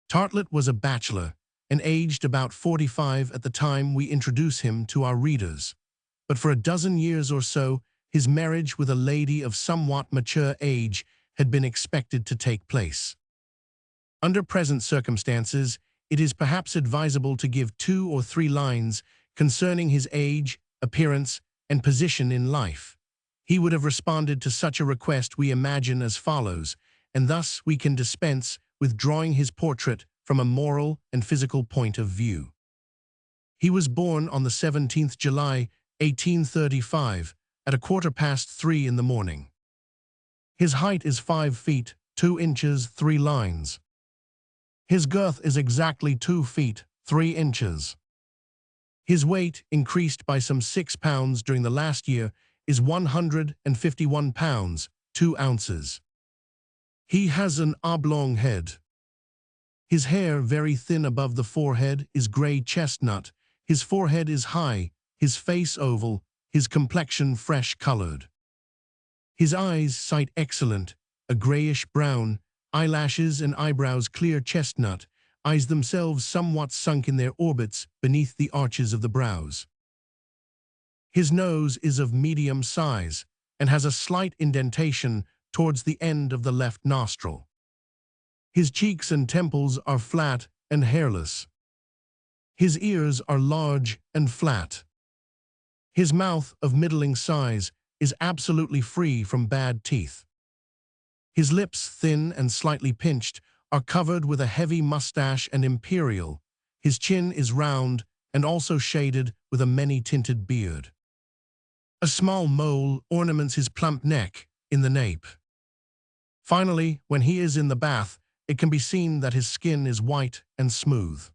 Tartlet was a bachelor, and aged about 45 at the time we introduce him to our readers. But for a dozen years or so, his marriage with a lady of somewhat mature age had been expected to take place. Under present circumstances, it is perhaps advisable to give 2 or 3 lines concerning his age, appearance, and position in life. He would have responded to such a request, we imagine, as follows, and thus we can dispense with drawing his portrait from a moral and physical point of view. He was born on the 17th July, 1835, at 3:15 in the morning. His height is 5 feet, 2 inches, 3 lines. His girth is exactly 2 feet, 3 inches. His weight, increased by some 6 pounds during the last year, is 151 pounds, 2 ounces. He has an oblong head. His hair, very thin above the forehead, is gray chestnut. His forehead is high, his face oval, his complexion fresh-colored. His eyes, sight excellent, a grayish-brown, eyelashes and eyebrows clear chestnut, eyes themselves somewhat sunk in their orbits beneath the arches of the brows. His nose is of medium size and has a slight indentation towards the end of the left nostril. His cheeks and temples are flat and hairless. His ears are large and flat. His mouth, of middling size, is absolutely free from bad teeth. His lips, thin and slightly pinched, are covered with a heavy mustache and imperial. His chin is round and also shaded with a many-tinted beard. A small mole ornaments his plump neck in the nape. Finally, when he is in the bath, it can be seen that his skin is white and smooth.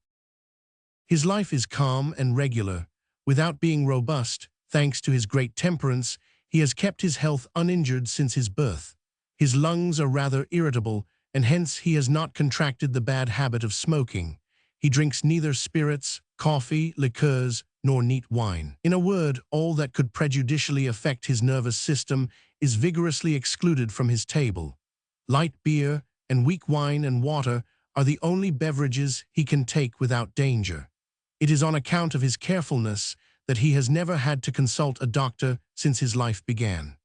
His life is calm and regular. Without being robust, thanks to his great temperance, he has kept his health uninjured since his birth. His lungs are rather irritable, and hence he has not contracted the bad habit of smoking. He drinks neither spirits, coffee, liqueurs, nor neat wine. In a word, all that could prejudicially affect his nervous system is vigorously excluded from his table. Light beer and weak wine and water are the only beverages he can take without danger. It is on account of his carefulness that he has never had to consult a doctor since his life began.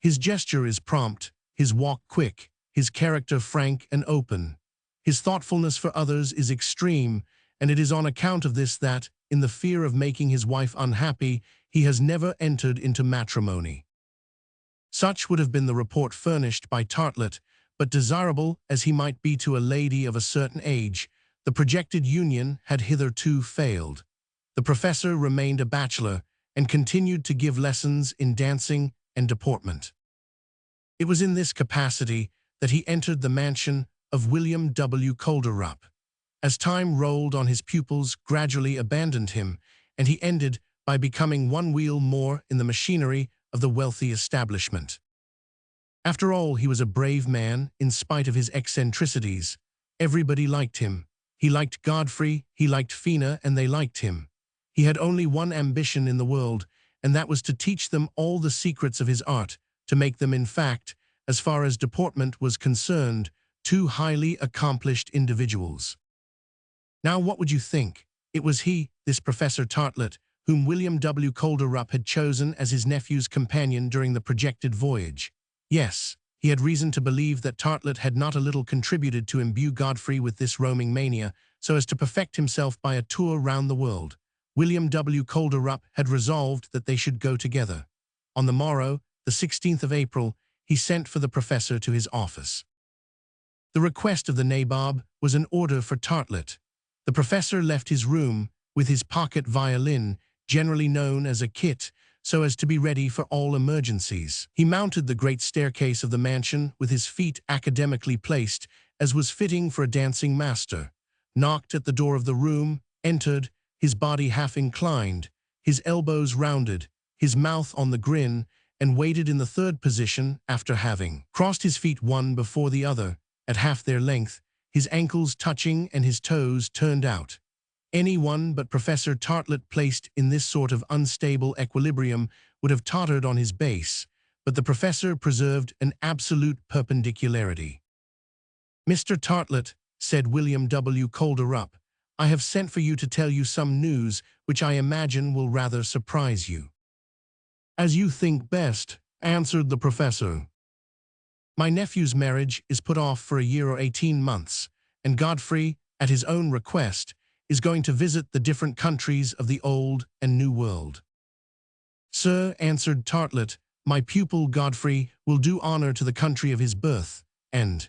His gesture is prompt, his walk quick, his character frank and open. His thoughtfulness for others is extreme, and it is on account of this that, in the fear of making his wife unhappy, he has never entered into matrimony. Such would have been the report furnished by Tartlett, but desirable as he might be to a lady of a certain age, the projected union had hitherto failed. The professor remained a bachelor and continued to give lessons in dancing and deportment. It was in this capacity that he entered the mansion of William W. Calderup. As time rolled on, his pupils gradually abandoned him, and he ended by becoming one wheel more in the machinery of the wealthy establishment. After all, he was a brave man, in spite of his eccentricities. Everybody liked him. He liked Godfrey, he liked Verne, and they liked him. He had only one ambition in the world, and that was to teach them all the secrets of his art, to make them, in fact, as far as deportment was concerned, 2 highly accomplished individuals. Now what would you think? It was he, this Professor Tartlett, whom William W. Calderup had chosen as his nephew's companion during the projected voyage. Yes, he had reason to believe that Tartlett had not a little contributed to imbue Godfrey with this roaming mania, so as to perfect himself by a tour round the world. William W. Calderup had resolved that they should go together. On the morrow, the 16th of April, he sent for the professor to his office. The request of the nabob was an order for Tartlett. The professor left his room with his pocket violin, generally known as a kit, so as to be ready for all emergencies. He mounted the great staircase of the mansion with his feet academically placed, as was fitting for a dancing master, knocked at the door of the room, entered, his body half inclined, his elbows rounded, his mouth on the grin, and waited in the third position after having crossed his feet one before the other, at half their length, his ankles touching and his toes turned out. Anyone but Professor Tartlett placed in this sort of unstable equilibrium would have tottered on his base, but the professor preserved an absolute perpendicularity. "Mr. Tartlett," said William W. Calderup, "I have sent for you to tell you some news which I imagine will rather surprise you." "As you think best," answered the professor. "My nephew's marriage is put off for a year or 18 months, and Godfrey, at his own request, is going to visit the different countries of the Old and New World." "Sir," answered Tartlet, "my pupil Godfrey will do honor to the country of his birth, and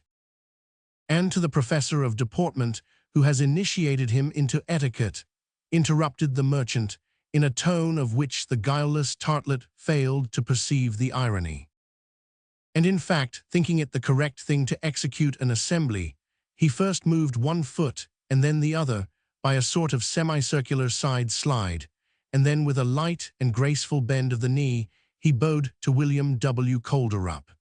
to the professor of deportment who has initiated him into etiquette," interrupted the merchant, in a tone of which the guileless Tartlet failed to perceive the irony. And in fact, thinking it the correct thing to execute an assembly, he first moved one foot and then the other by a sort of semicircular side slide, and then with a light and graceful bend of the knee, he bowed to William W. Colderup.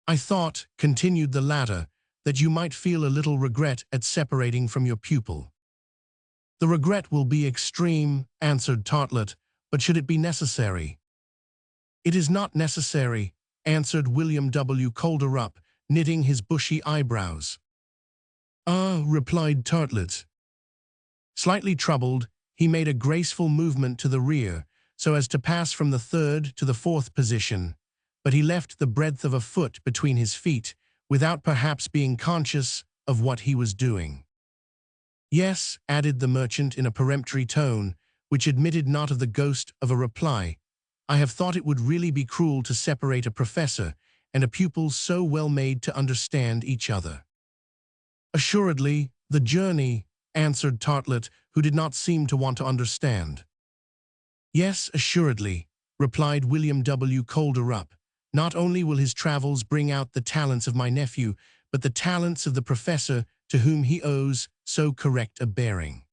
"I thought," continued the latter, "that you might feel a little regret at separating from your pupil." "The regret will be extreme," answered Tartlet, "but should it be necessary?" "It is not necessary," answered William W. Colderup, knitting his bushy eyebrows. "Ah," replied Tartlet. Slightly troubled, he made a graceful movement to the rear, so as to pass from the third to the fourth position, but he left the breadth of a foot between his feet, without perhaps being conscious of what he was doing. "Yes," added the merchant in a peremptory tone, which admitted not of the ghost of a reply, "I have thought it would really be cruel to separate a professor and a pupil so well made to understand each other." "Assuredly, the journey," answered Tartlet, who did not seem to want to understand. "Yes, assuredly," replied William W. Colderup. "Not only will his travels bring out the talents of my nephew, but the talents of the professor to whom he owes so correct a bearing."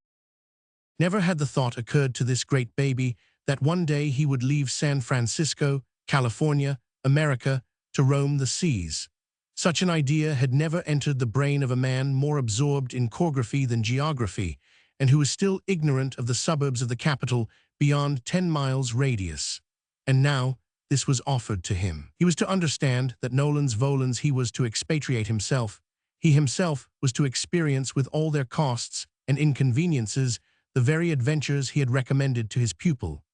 Never had the thought occurred to this great baby that one day he would leave San Francisco, California, America, to roam the seas. Such an idea had never entered the brain of a man more absorbed in chorography than geography, and who was still ignorant of the suburbs of the capital beyond 10 miles radius. And now this was offered to him. He was to understand that nolens volens he was to expatriate himself. He himself was to experience with all their costs and inconveniences the very adventures he had recommended to his pupil.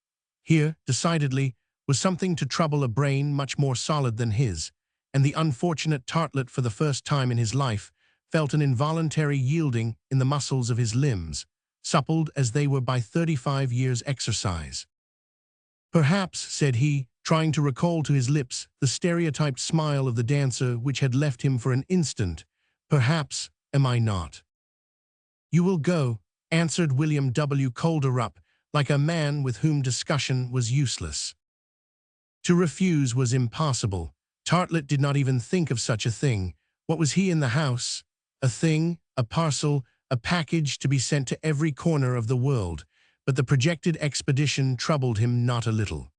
Here, decidedly, was something to trouble a brain much more solid than his, and the unfortunate Tartlet for the first time in his life felt an involuntary yielding in the muscles of his limbs, suppled as they were by 35 years' exercise. "Perhaps," said he, trying to recall to his lips the stereotyped smile of the dancer which had left him for an instant, "perhaps, am I not?" "You will go," answered William W. Colderup, like a man with whom discussion was useless. To refuse was impossible. Tartlet did not even think of such a thing. What was he in the house? A thing, a parcel, a package to be sent to every corner of the world, but the projected expedition troubled him not a little.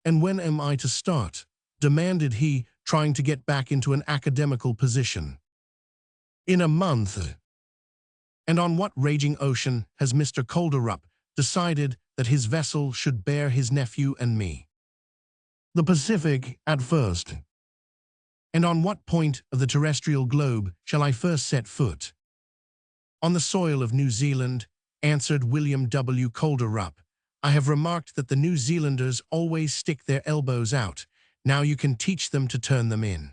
"And when am I to start?" demanded he, trying to get back into an academical position. "In a month." "And on what raging ocean has Mr. Colderup decided that his vessel should bear his nephew and me?" "The Pacific, at first." "And on what point of the terrestrial globe shall I first set foot?" "On the soil of New Zealand," answered William W. Colderup. "I have remarked that the New Zealanders always stick their elbows out. Now you can teach them to turn them in."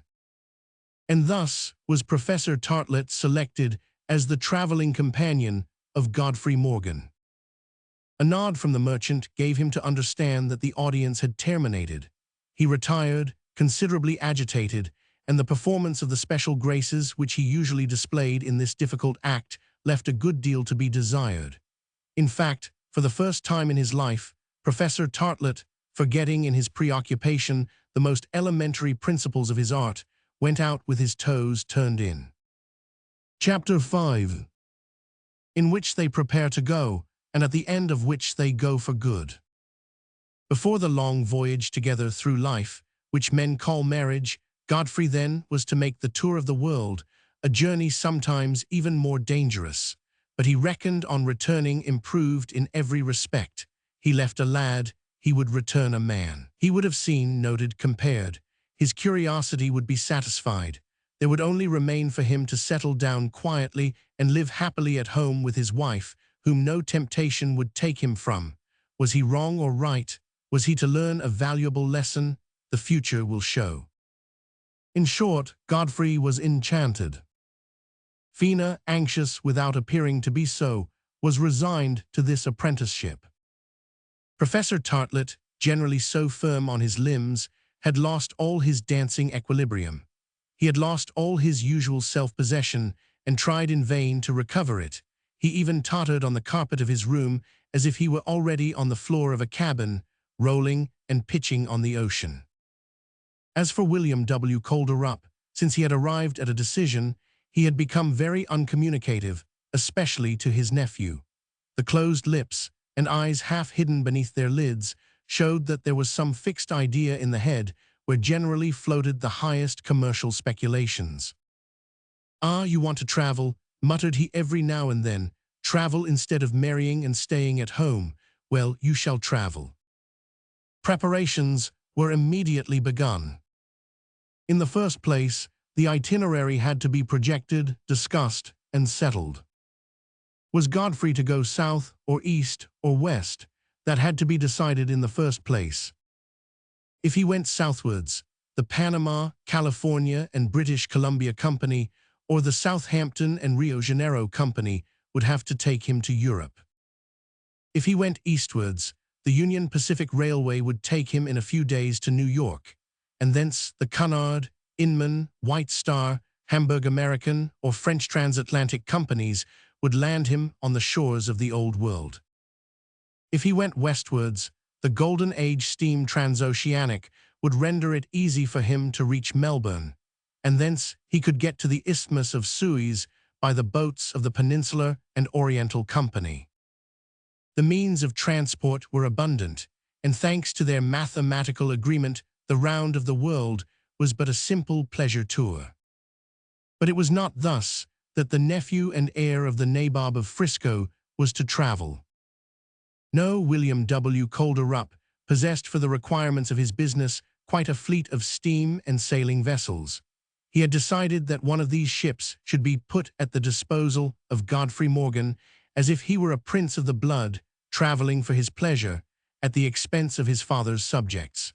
And thus was Professor Tartlet selected as the traveling companion of Godfrey Morgan. A nod from the merchant gave him to understand that the audience had terminated. He retired, considerably agitated, and the performance of the special graces which he usually displayed in this difficult act left a good deal to be desired. In fact, for the first time in his life, Professor Tartlet, forgetting in his preoccupation the most elementary principles of his art, went out with his toes turned in. Chapter 5. In which they prepare to go, and at the end of which they go for good. Before the long voyage together through life, which men call marriage, Godfrey then was to make the tour of the world, a journey sometimes even more dangerous. But he reckoned on returning improved in every respect. He left a lad, he would return a man. He would have seen, noted, compared. His curiosity would be satisfied. There would only remain for him to settle down quietly and live happily at home with his wife, whom no temptation would take him from. Was he wrong or right? Was he to learn a valuable lesson? The future will show. In short, Godfrey was enchanted. Verne, anxious without appearing to be so, was resigned to this apprenticeship. Professor Tartlet, generally so firm on his limbs, had lost all his dancing equilibrium. He had lost all his usual self-possession and tried in vain to recover it. He even tottered on the carpet of his room as if he were already on the floor of a cabin, rolling and pitching on the ocean. As for William W. Colderup, since he had arrived at a decision, he had become very uncommunicative, especially to his nephew. The closed lips and eyes half hidden beneath their lids showed that there was some fixed idea in the head where generally floated the highest commercial speculations. "Ah, you want to travel," muttered he every now and then. "Travel instead of marrying and staying at home. Well, you shall travel." Preparations were immediately begun. In the first place, the itinerary had to be projected, discussed, and settled. Was Godfrey to go south or east or west? That had to be decided in the first place. If he went southwards, the Panama, California, and British Columbia Company, or the Southampton and Rio Janeiro Company, would have to take him to Europe. If he went eastwards, the Union Pacific Railway would take him in a few days to New York, and thence the Cunard, Inman, White Star, Hamburg American, or French transatlantic companies would land him on the shores of the Old World. If he went westwards, the Golden Age steam transoceanic would render it easy for him to reach Melbourne, and thence he could get to the Isthmus of Suez by the boats of the Peninsular and Oriental Company. The means of transport were abundant, and thanks to their mathematical agreement, the round of the world was but a simple pleasure tour. But it was not thus that the nephew and heir of the Nabob of Frisco was to travel. No, William W. Colderup possessed for the requirements of his business quite a fleet of steam and sailing vessels. He had decided that one of these ships should be put at the disposal of Godfrey Morgan as if he were a prince of the blood traveling for his pleasure at the expense of his father's subjects.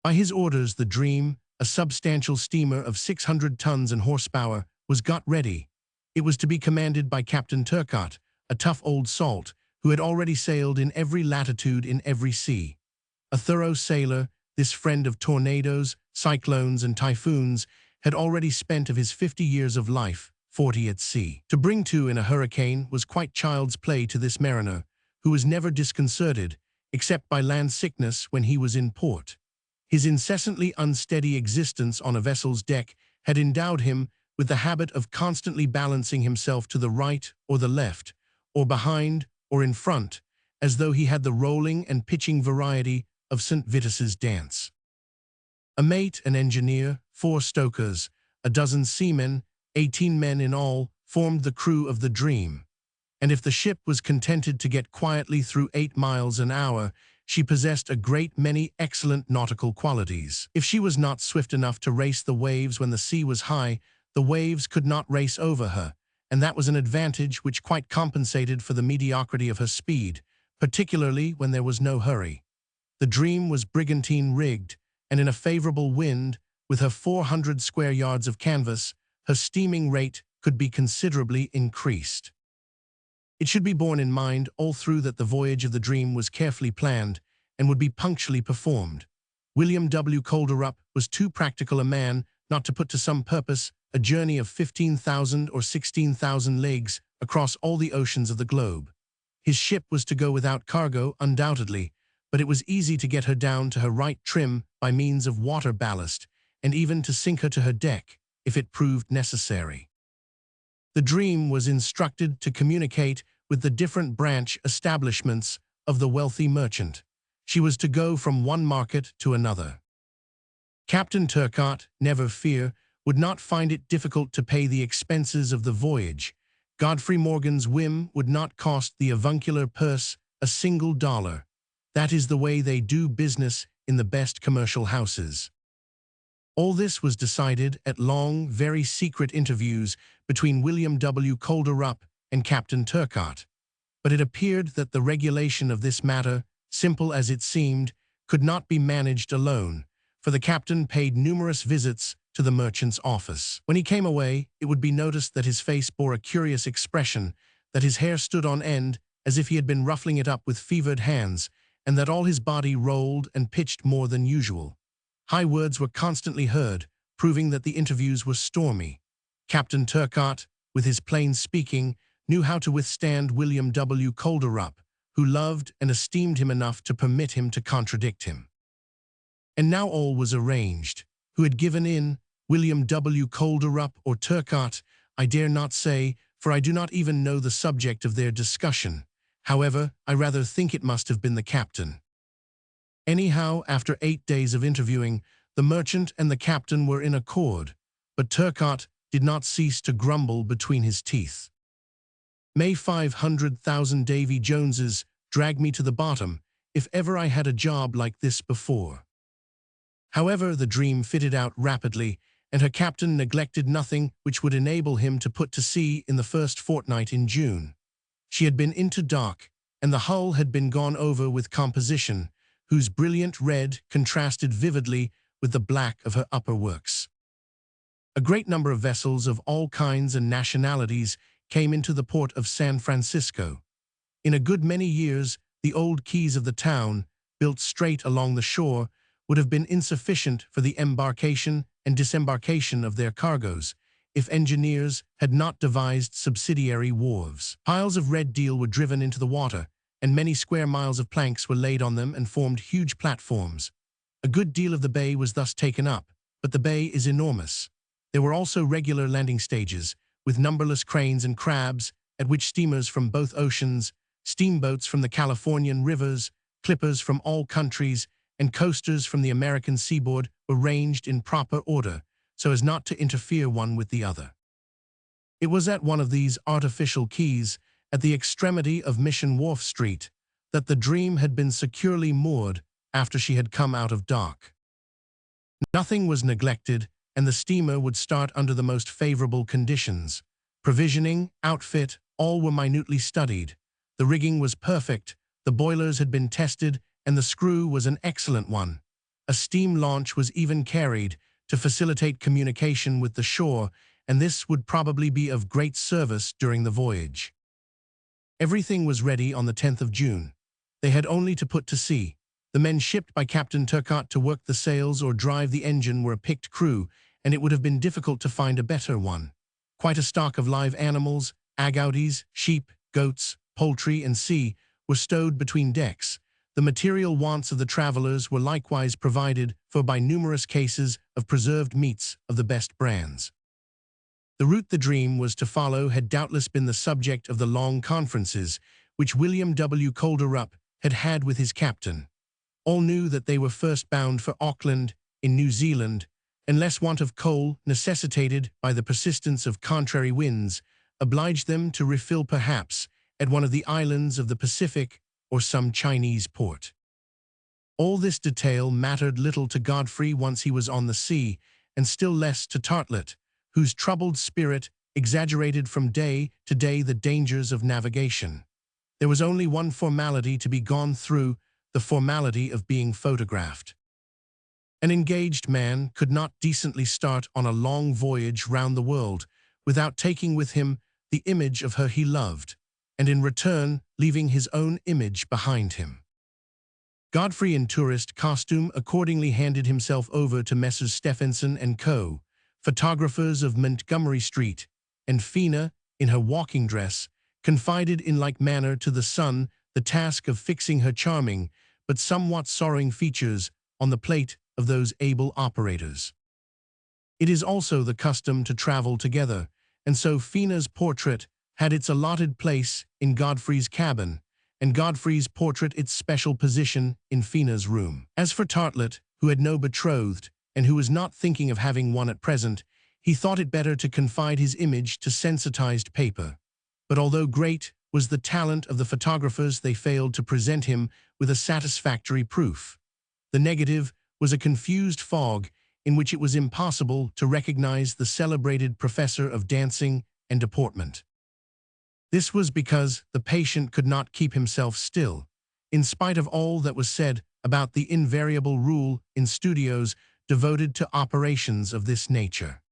By his orders, the Dream, a substantial steamer of 600 tons and horsepower, was got ready. It was to be commanded by Captain Turcotte, a tough old salt, who had already sailed in every latitude in every sea. A thorough sailor, this friend of tornadoes, cyclones, and typhoons, had already spent of his 50 years of life, 40 at sea. To bring to in a hurricane was quite child's play to this mariner, who was never disconcerted, except by land sickness when he was in port. His incessantly unsteady existence on a vessel's deck had endowed him with the habit of constantly balancing himself to the right or the left, or behind or in front, as though he had the rolling and pitching variety of St. Vitus's dance. A mate, an engineer, 4 stokers, a dozen seamen, 18 men in all, formed the crew of the Dream, and if the ship was contented to get quietly through 8 miles an hour, she possessed a great many excellent nautical qualities. If she was not swift enough to race the waves when the sea was high, the waves could not race over her, and that was an advantage which quite compensated for the mediocrity of her speed, particularly when there was no hurry. The Dream was brigantine-rigged, and in a favorable wind, with her 400 square yards of canvas, her steaming rate could be considerably increased. It should be borne in mind all through that the voyage of the Dream was carefully planned and would be punctually performed. William W. Colderup was too practical a man not to put to some purpose a journey of 15,000 or 16,000 leagues across all the oceans of the globe. His ship was to go without cargo, undoubtedly, but it was easy to get her down to her right trim by means of water ballast, and even to sink her to her deck, if it proved necessary. The Dream was instructed to communicate with the different branch establishments of the wealthy merchant. She was to go from one market to another. Captain Turcotte, never fear, would not find it difficult to pay the expenses of the voyage. Godfrey Morgan's whim would not cost the avuncular purse a single dollar. That is the way they do business in the best commercial houses. All this was decided at long, very secret interviews between William W. Colderup and Captain Turcotte, but it appeared that the regulation of this matter simple as it seemed, could not be managed alone, for the captain paid numerous visits to the merchant's office. When he came away, it would be noticed that his face bore a curious expression, that his hair stood on end as if he had been ruffling it up with fevered hands, and that all his body rolled and pitched more than usual. High words were constantly heard, proving that the interviews were stormy. Captain Turcotte, with his plain speaking, knew how to withstand William W. Calderup, who loved and esteemed him enough to permit him to contradict him. And now all was arranged. Who had given in, William W. Calderup or Turcotte, I dare not say, for I do not even know the subject of their discussion. However, I rather think it must have been the captain. Anyhow, after 8 days of interviewing, the merchant and the captain were in accord, but Turcotte did not cease to grumble between his teeth. May 500,000 Davy Joneses drag me to the bottom, if ever I had a job like this before. However, the dream fitted out rapidly, and her captain neglected nothing which would enable him to put to sea in the first fortnight in June. She had been into dark, and the hull had been gone over with composition, whose brilliant red contrasted vividly with the black of her upper works. A great number of vessels of all kinds and nationalities came into the port of San Francisco. In a good many years, the old quays of the town, built straight along the shore, would have been insufficient for the embarkation and disembarkation of their cargoes, if engineers had not devised subsidiary wharves. Piles of red deal were driven into the water, and many square miles of planks were laid on them and formed huge platforms. A good deal of the bay was thus taken up, but the bay is enormous. There were also regular landing stages, with numberless cranes and crabs, at which steamers from both oceans, steamboats from the Californian rivers, clippers from all countries, and coasters from the American seaboard were ranged in proper order, so as not to interfere one with the other. It was at one of these artificial quays, at the extremity of Mission Wharf Street, that the Dream had been securely moored after she had come out of dock. Nothing was neglected, and the steamer would start under the most favorable conditions. Provisioning, outfit, all were minutely studied. The rigging was perfect, the boilers had been tested, and the screw was an excellent one. A steam launch was even carried to facilitate communication with the shore, and this would probably be of great service during the voyage. Everything was ready on the 10th of June. They had only to put to sea. The men shipped by Captain Turcotte to work the sails or drive the engine were a picked crew, and it would have been difficult to find a better one. Quite a stock of live animals, agoutis, sheep, goats, poultry, and sea were stowed between decks. The material wants of the travelers were likewise provided for by numerous cases of preserved meats of the best brands. The route the Dream was to follow had doubtless been the subject of the long conferences which William W. Calderup had had with his captain. All knew that they were first bound for Auckland, in New Zealand, unless want of coal, necessitated by the persistence of contrary winds, obliged them to refill perhaps at one of the islands of the Pacific or some Chinese port. All this detail mattered little to Godfrey once he was on the sea, and still less to Tartlett, whose troubled spirit exaggerated from day to day the dangers of navigation. There was only one formality to be gone through, the formality of being photographed. An engaged man could not decently start on a long voyage round the world without taking with him the image of her he loved, and in return leaving his own image behind him. Godfrey in tourist costume accordingly handed himself over to Messrs. Stephenson and Co., photographers of Montgomery Street, and Fina, in her walking dress, confided in like manner to the Sun the task of fixing her charming but somewhat sorrowing features on the plate of those able operators. It is also the custom to travel together, and so Fina's portrait had its allotted place in Godfrey's cabin, and Godfrey's portrait its special position in Fina's room. As for Tartlett, who had no betrothed, and who was not thinking of having one at present, he thought it better to confide his image to sensitized paper. But although great was the talent of the photographers, they failed to present him with a satisfactory proof. The negative was a confused fog in which it was impossible to recognize the celebrated professor of dancing and deportment. This was because the patient could not keep himself still. in spite of all that was said about the invariable rule in studios devoted to operations of this nature.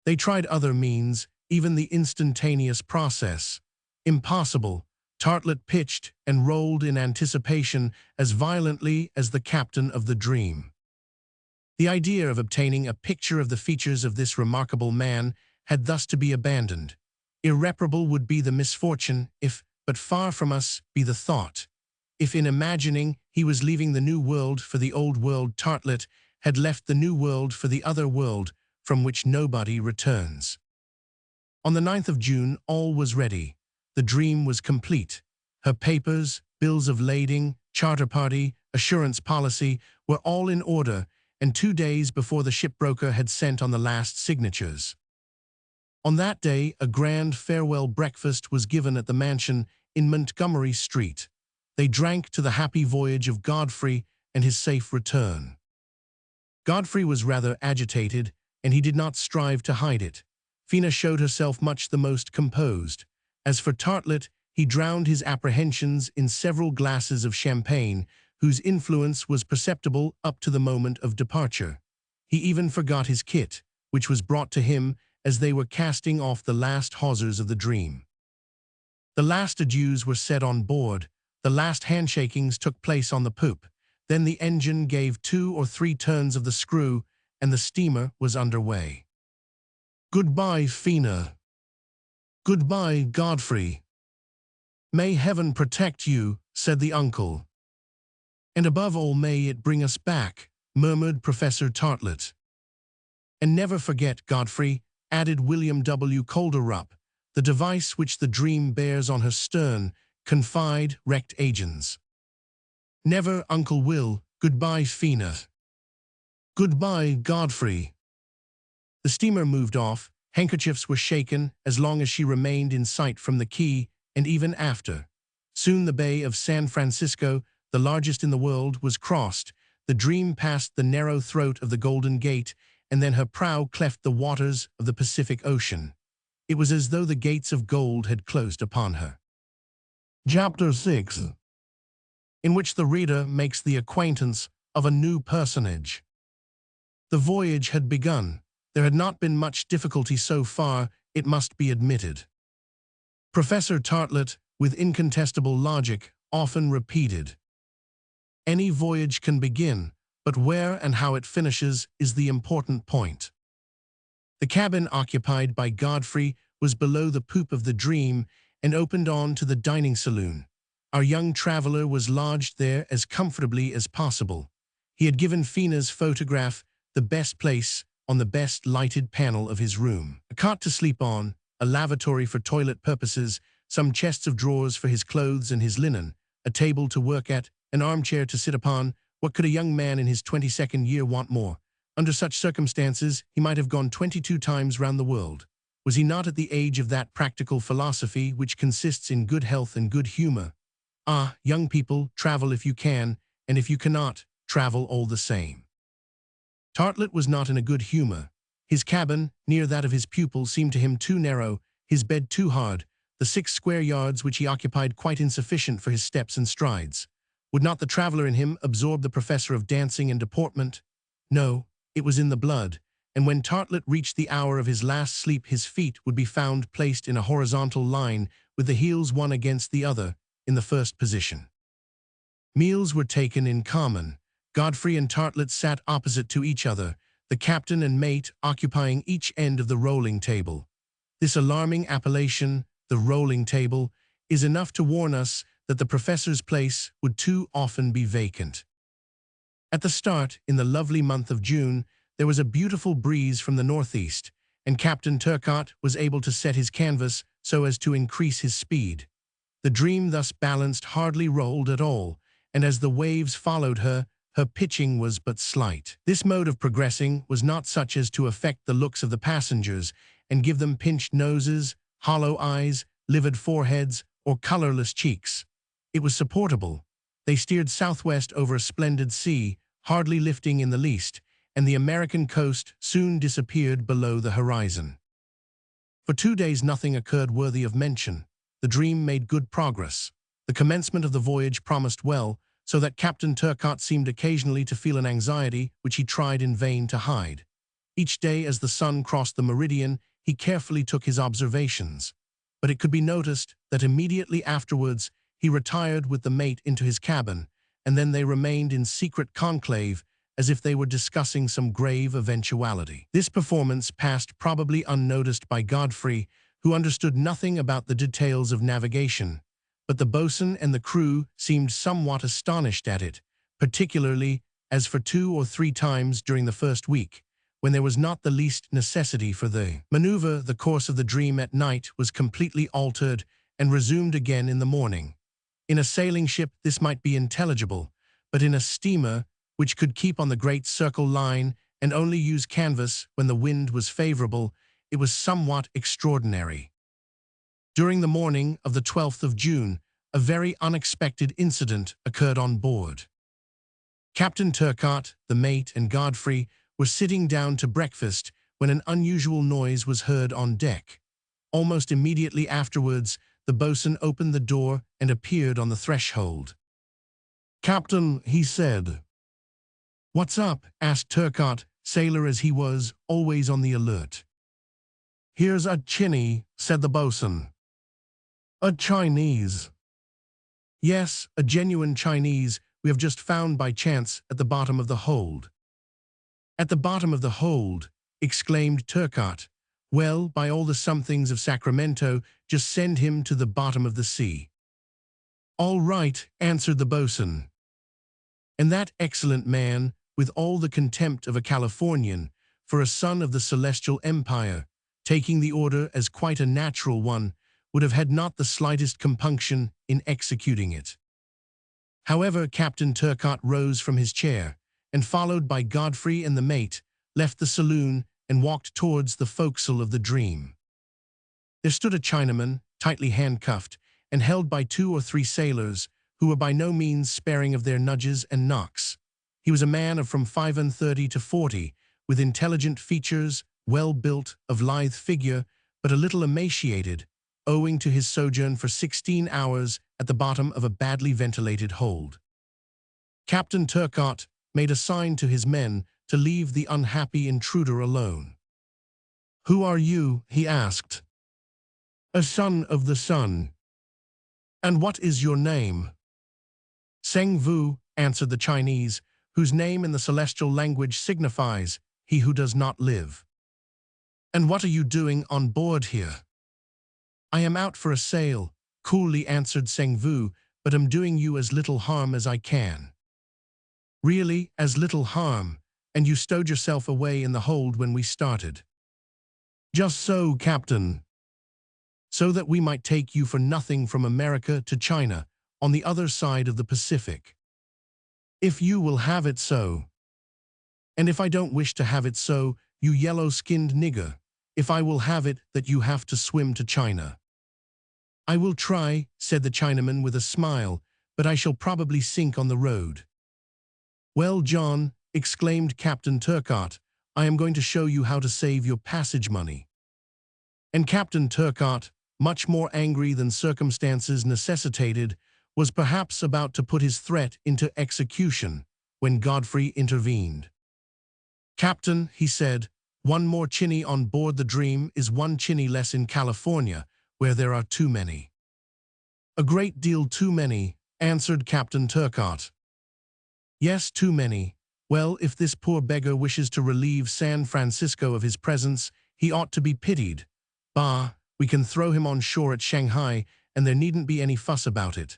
They tried other means, even the instantaneous process. Impossible. Tartlet pitched and rolled in anticipation as violently as the captain of the dream. The idea of obtaining a picture of the features of this remarkable man had thus to be abandoned. Irreparable would be the misfortune if, but far from us, be the thought. If in imagining he was leaving the new world for the old world, Tartlet had left the new world for the other world from which nobody returns. On the 9th of June, all was ready. The dream was complete. Her papers, bills of lading, charter party, assurance policy were all in order, and 2 days before the shipbroker had sent on the last signatures. On that day, a grand farewell breakfast was given at the mansion in Montgomery Street. They drank to the happy voyage of Godfrey and his safe return. Godfrey was rather agitated, and he did not strive to hide it. Verne showed herself much the most composed. As for Tartlet, he drowned his apprehensions in several glasses of champagne, whose influence was perceptible up to the moment of departure. He even forgot his kit, which was brought to him as they were casting off the last hawsers of the dream. The last adieus were said on board, the last handshakings took place on the poop, then the engine gave 2 or 3 turns of the screw, and the steamer was under way. "Goodbye, Verne. Goodbye, Godfrey. May heaven protect you," said the uncle. "And above all, may it bring us back," murmured Professor Tartlet. "And never forget, Godfrey," added William W. Calderup, "the device which the dream bears on her stern, confide wrecked agents." "Never, Uncle Will. Goodbye, Verne. Goodbye, Godfrey." The steamer moved off. Handkerchiefs were shaken as long as she remained in sight from the quay, and even after. Soon the Bay of San Francisco, the largest in the world, was crossed. The dream passed the narrow throat of the Golden Gate, and then her prow cleft the waters of the Pacific Ocean. It was as though the gates of gold had closed upon her. Chapter 6, in which the reader makes the acquaintance of a new personage. The voyage had begun. There had not been much difficulty so far, it must be admitted. Professor Tartlet, with incontestable logic, often repeated, "Any voyage can begin, but where and how it finishes is the important point." The cabin occupied by Godfrey was below the poop of the dream and opened on to the dining saloon. Our young traveler was lodged there as comfortably as possible. He had given Verne's photograph the best place on the best lighted panel of his room. A cot to sleep on, a lavatory for toilet purposes, some chests of drawers for his clothes and his linen, a table to work at, an armchair to sit upon. What could a young man in his 22nd year want more? Under such circumstances, he might have gone 22 times round the world. Was he not at the age of that practical philosophy which consists in good health and good humor? Ah, young people, travel if you can, and if you cannot, travel all the same. Tartlet was not in a good humor. His cabin, near that of his pupil, seemed to him too narrow, his bed too hard, the 6 square yards which he occupied quite insufficient for his steps and strides. Would not the traveler in him absorb the professor of dancing and deportment? No, it was in the blood, and when Tartlet reached the hour of his last sleep, his feet would be found placed in a horizontal line, with the heels one against the other, in the first position. Meals were taken in common. Godfrey and Tartlet sat opposite to each other, the captain and mate occupying each end of the rolling table. This alarming appellation, the rolling table, is enough to warn us that the professor's place would too often be vacant. At the start, in the lovely month of June, there was a beautiful breeze from the northeast, and Captain Turcotte was able to set his canvas so as to increase his speed. The dream thus balanced hardly rolled at all, and as the waves followed her, her pitching was but slight. This mode of progressing was not such as to affect the looks of the passengers and give them pinched noses, hollow eyes, livid foreheads, or colorless cheeks. It was supportable. They steered southwest over a splendid sea, hardly lifting in the least, and the American coast soon disappeared below the horizon. For 2 days nothing occurred worthy of mention. The dream made good progress. The commencement of the voyage promised well, so that Captain Turcotte seemed occasionally to feel an anxiety which he tried in vain to hide. Each day as the sun crossed the meridian, he carefully took his observations. But it could be noticed that immediately afterwards he retired with the mate into his cabin, and then they remained in secret conclave as if they were discussing some grave eventuality. This performance passed probably unnoticed by Godfrey, who understood nothing about the details of navigation, but the boatswain and the crew seemed somewhat astonished at it, particularly as for 2 or 3 times during the first week, when there was not the least necessity for the maneuver, the course of the dream at night was completely altered and resumed again in the morning. In a sailing ship this might be intelligible, but in a steamer, which could keep on the Great Circle line and only use canvas when the wind was favorable, it was somewhat extraordinary. During the morning of the 12th of June, a very unexpected incident occurred on board. Captain Turcotte, the mate, and Godfrey were sitting down to breakfast when an unusual noise was heard on deck. Almost immediately afterwards, the boatswain opened the door and appeared on the threshold. "Captain," he said. "What's up?" asked Turcotte, sailor as he was, always on the alert. "Here's a Chinny," said the boatswain. "A Chinese?" "Yes, a genuine Chinese we have just found by chance at the bottom of the hold." "At the bottom of the hold?" exclaimed Turcotte. "Well, by all the somethings of Sacramento, just send him to the bottom of the sea." "All right," answered the boatswain. And that excellent man, with all the contempt of a Californian, for a son of the Celestial Empire, taking the order as quite a natural one, would have had not the slightest compunction in executing it. However, Captain Turcotte rose from his chair, and followed by Godfrey and the mate, left the saloon and walked towards the forecastle of the Dream. There stood a Chinaman, tightly handcuffed, and held by 2 or 3 sailors, who were by no means sparing of their nudges and knocks. He was a man of from 35 to 40, with intelligent features, well built, of lithe figure, but a little emaciated, owing to his sojourn for 16 hours at the bottom of a badly ventilated hold. Captain Turcotte made a sign to his men to leave the unhappy intruder alone. "Who are you?" he asked. "A son of the sun." "And what is your name?" "Seng Vu," answered the Chinese, whose name in the celestial language signifies, "he who does not live." "And what are you doing on board here?" "I am out for a sail," coolly answered Seng Vu, "but am doing you as little harm as I can." "Really, as little harm? And you stowed yourself away in the hold when we started?" "Just so, Captain." "So that we might take you for nothing from America to China, on the other side of the Pacific." "If you will have it so." "And if I don't wish to have it so, you yellow-skinned nigger, if I will have it that you have to swim to China." "I will try," said the Chinaman with a smile, "but I shall probably sink on the road." "Well, John," exclaimed Captain Turcotte, "I am going to show you how to save your passage money." And Captain Turcotte, much more angry than circumstances necessitated, was perhaps about to put his threat into execution when Godfrey intervened. "Captain," he said, "one more Chinny on board the Dream is 1 Chinny less in California, where there are too many." "A great deal too many," answered Captain Turcotte. "Yes, too many. Well, if this poor beggar wishes to relieve San Francisco of his presence, he ought to be pitied. Bah, we can throw him on shore at Shanghai, and there needn't be any fuss about it."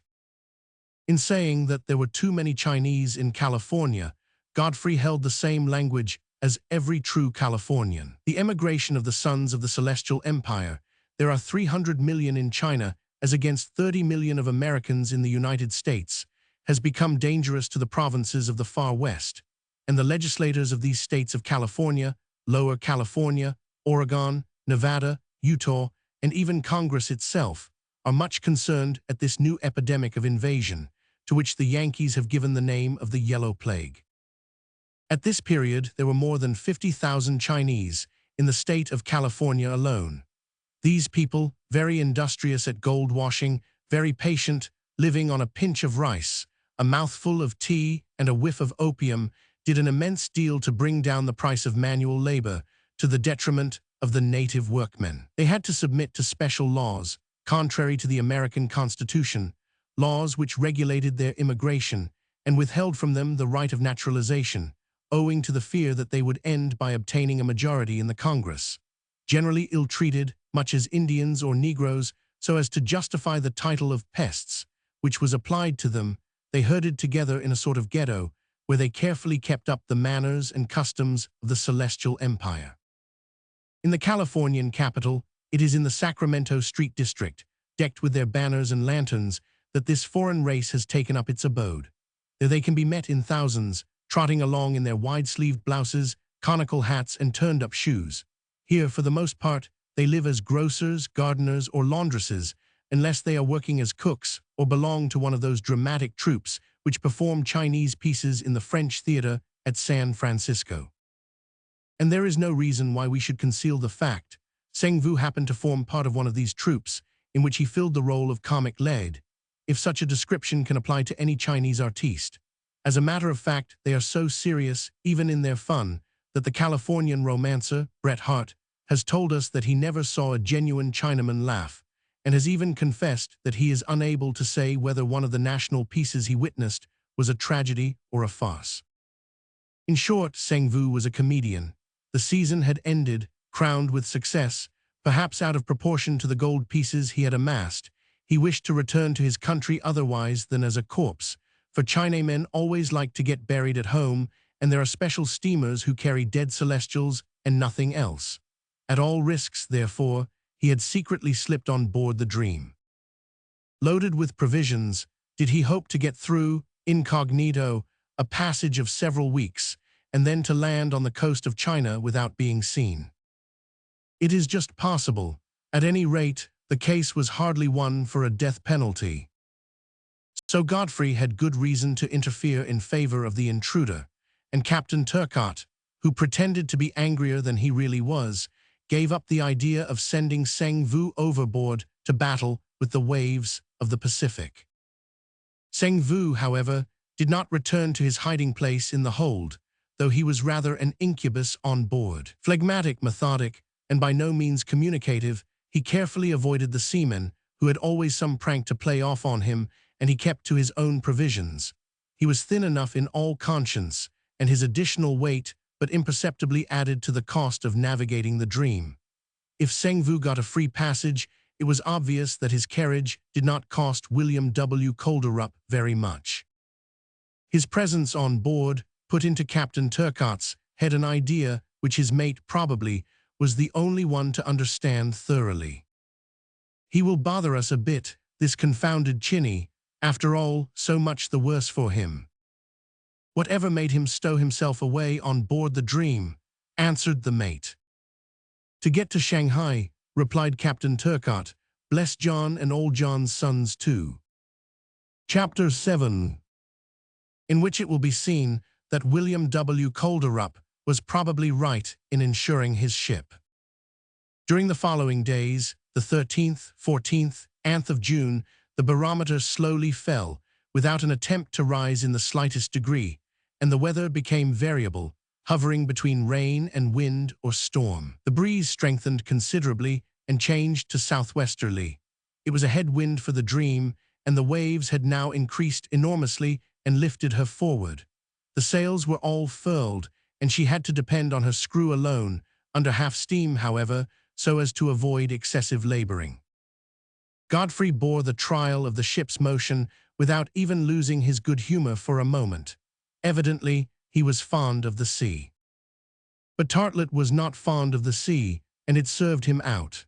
In saying that there were too many Chinese in California, Godfrey held the same language as every true Californian. The emigration of the sons of the Celestial Empire, there are 300 million in China as against 30 million of Americans in the United States, has become dangerous to the provinces of the far west, and the legislators of these states of California, Lower California, Oregon, Nevada, Utah, and even Congress itself, are much concerned at this new epidemic of invasion, to which the Yankees have given the name of the Yellow Plague. At this period, there were more than 50,000 Chinese in the state of California alone. These people, very industrious at gold washing, very patient, living on a pinch of rice, a mouthful of tea, and a whiff of opium, did an immense deal to bring down the price of manual labor, to the detriment of the native workmen. They had to submit to special laws, contrary to the American Constitution, laws which regulated their immigration and withheld from them the right of naturalization, owing to the fear that they would end by obtaining a majority in the Congress. Generally ill-treated, much as Indians or Negroes, so as to justify the title of pests, which was applied to them, they herded together in a sort of ghetto, where they carefully kept up the manners and customs of the Celestial Empire. In the Californian capital, it is in the Sacramento Street District, decked with their banners and lanterns, that this foreign race has taken up its abode. There they can be met in thousands, trotting along in their wide-sleeved blouses, conical hats, and turned-up shoes. Here, for the most part, they live as grocers, gardeners, or laundresses, unless they are working as cooks or belong to one of those dramatic troupes which perform Chinese pieces in the French Theater at San Francisco. And there is no reason why we should conceal the fact. Seng Vu happened to form part of one of these troupes, in which he filled the role of comic lead, if such a description can apply to any Chinese artiste. As a matter of fact, they are so serious, even in their fun, that the Californian romancer, Bret Harte, has told us that he never saw a genuine Chinaman laugh, and has even confessed that he is unable to say whether one of the national pieces he witnessed was a tragedy or a farce. In short, Seng Vu was a comedian. The season had ended, crowned with success, perhaps out of proportion to the gold pieces he had amassed. He wished to return to his country otherwise than as a corpse, for Chinamen always like to get buried at home, and there are special steamers who carry dead celestials and nothing else. At all risks, therefore, he had secretly slipped on board the Dream. Loaded with provisions, did he hope to get through, incognito, a passage of several weeks, and then to land on the coast of China without being seen. It is just possible. At any rate, the case was hardly one for a death penalty. So Godfrey had good reason to interfere in favor of the intruder, and Captain Turcotte, who pretended to be angrier than he really was, gave up the idea of sending Seng Vu overboard to battle with the waves of the Pacific. Seng Vu, however, did not return to his hiding place in the hold, though he was rather an incubus on board. Phlegmatic, methodic, and by no means communicative, he carefully avoided the seamen, who had always some prank to play off on him, and he kept to his own provisions. He was thin enough in all conscience, and his additional weight but imperceptibly added to the cost of navigating the Dream. If Seng Vu got a free passage, it was obvious that his carriage did not cost William W. Colderup very much. His presence on board put into Captain Turcotte's head an idea which his mate probably was the only one to understand thoroughly. He will bother us a bit, this confounded Chinny. After all, so much the worse for him. Whatever made him stow himself away on board the Dream, answered the mate. To get to Shanghai, replied Captain Turcotte, bless John and old John's sons too. Chapter 7, in which it will be seen that William W. Colderup was probably right in insuring his ship. During the following days, the 13th, 14th, and of June, the barometer slowly fell, without an attempt to rise in the slightest degree, and the weather became variable, hovering between rain and wind or storm. The breeze strengthened considerably and changed to southwesterly. It was a headwind for the Dream, and the waves had now increased enormously and lifted her forward. The sails were all furled, and she had to depend on her screw alone, under half steam, however, so as to avoid excessive laboring. Godfrey bore the trial of the ship's motion without even losing his good humor for a moment. Evidently, he was fond of the sea. But Tartlett was not fond of the sea, and it served him out.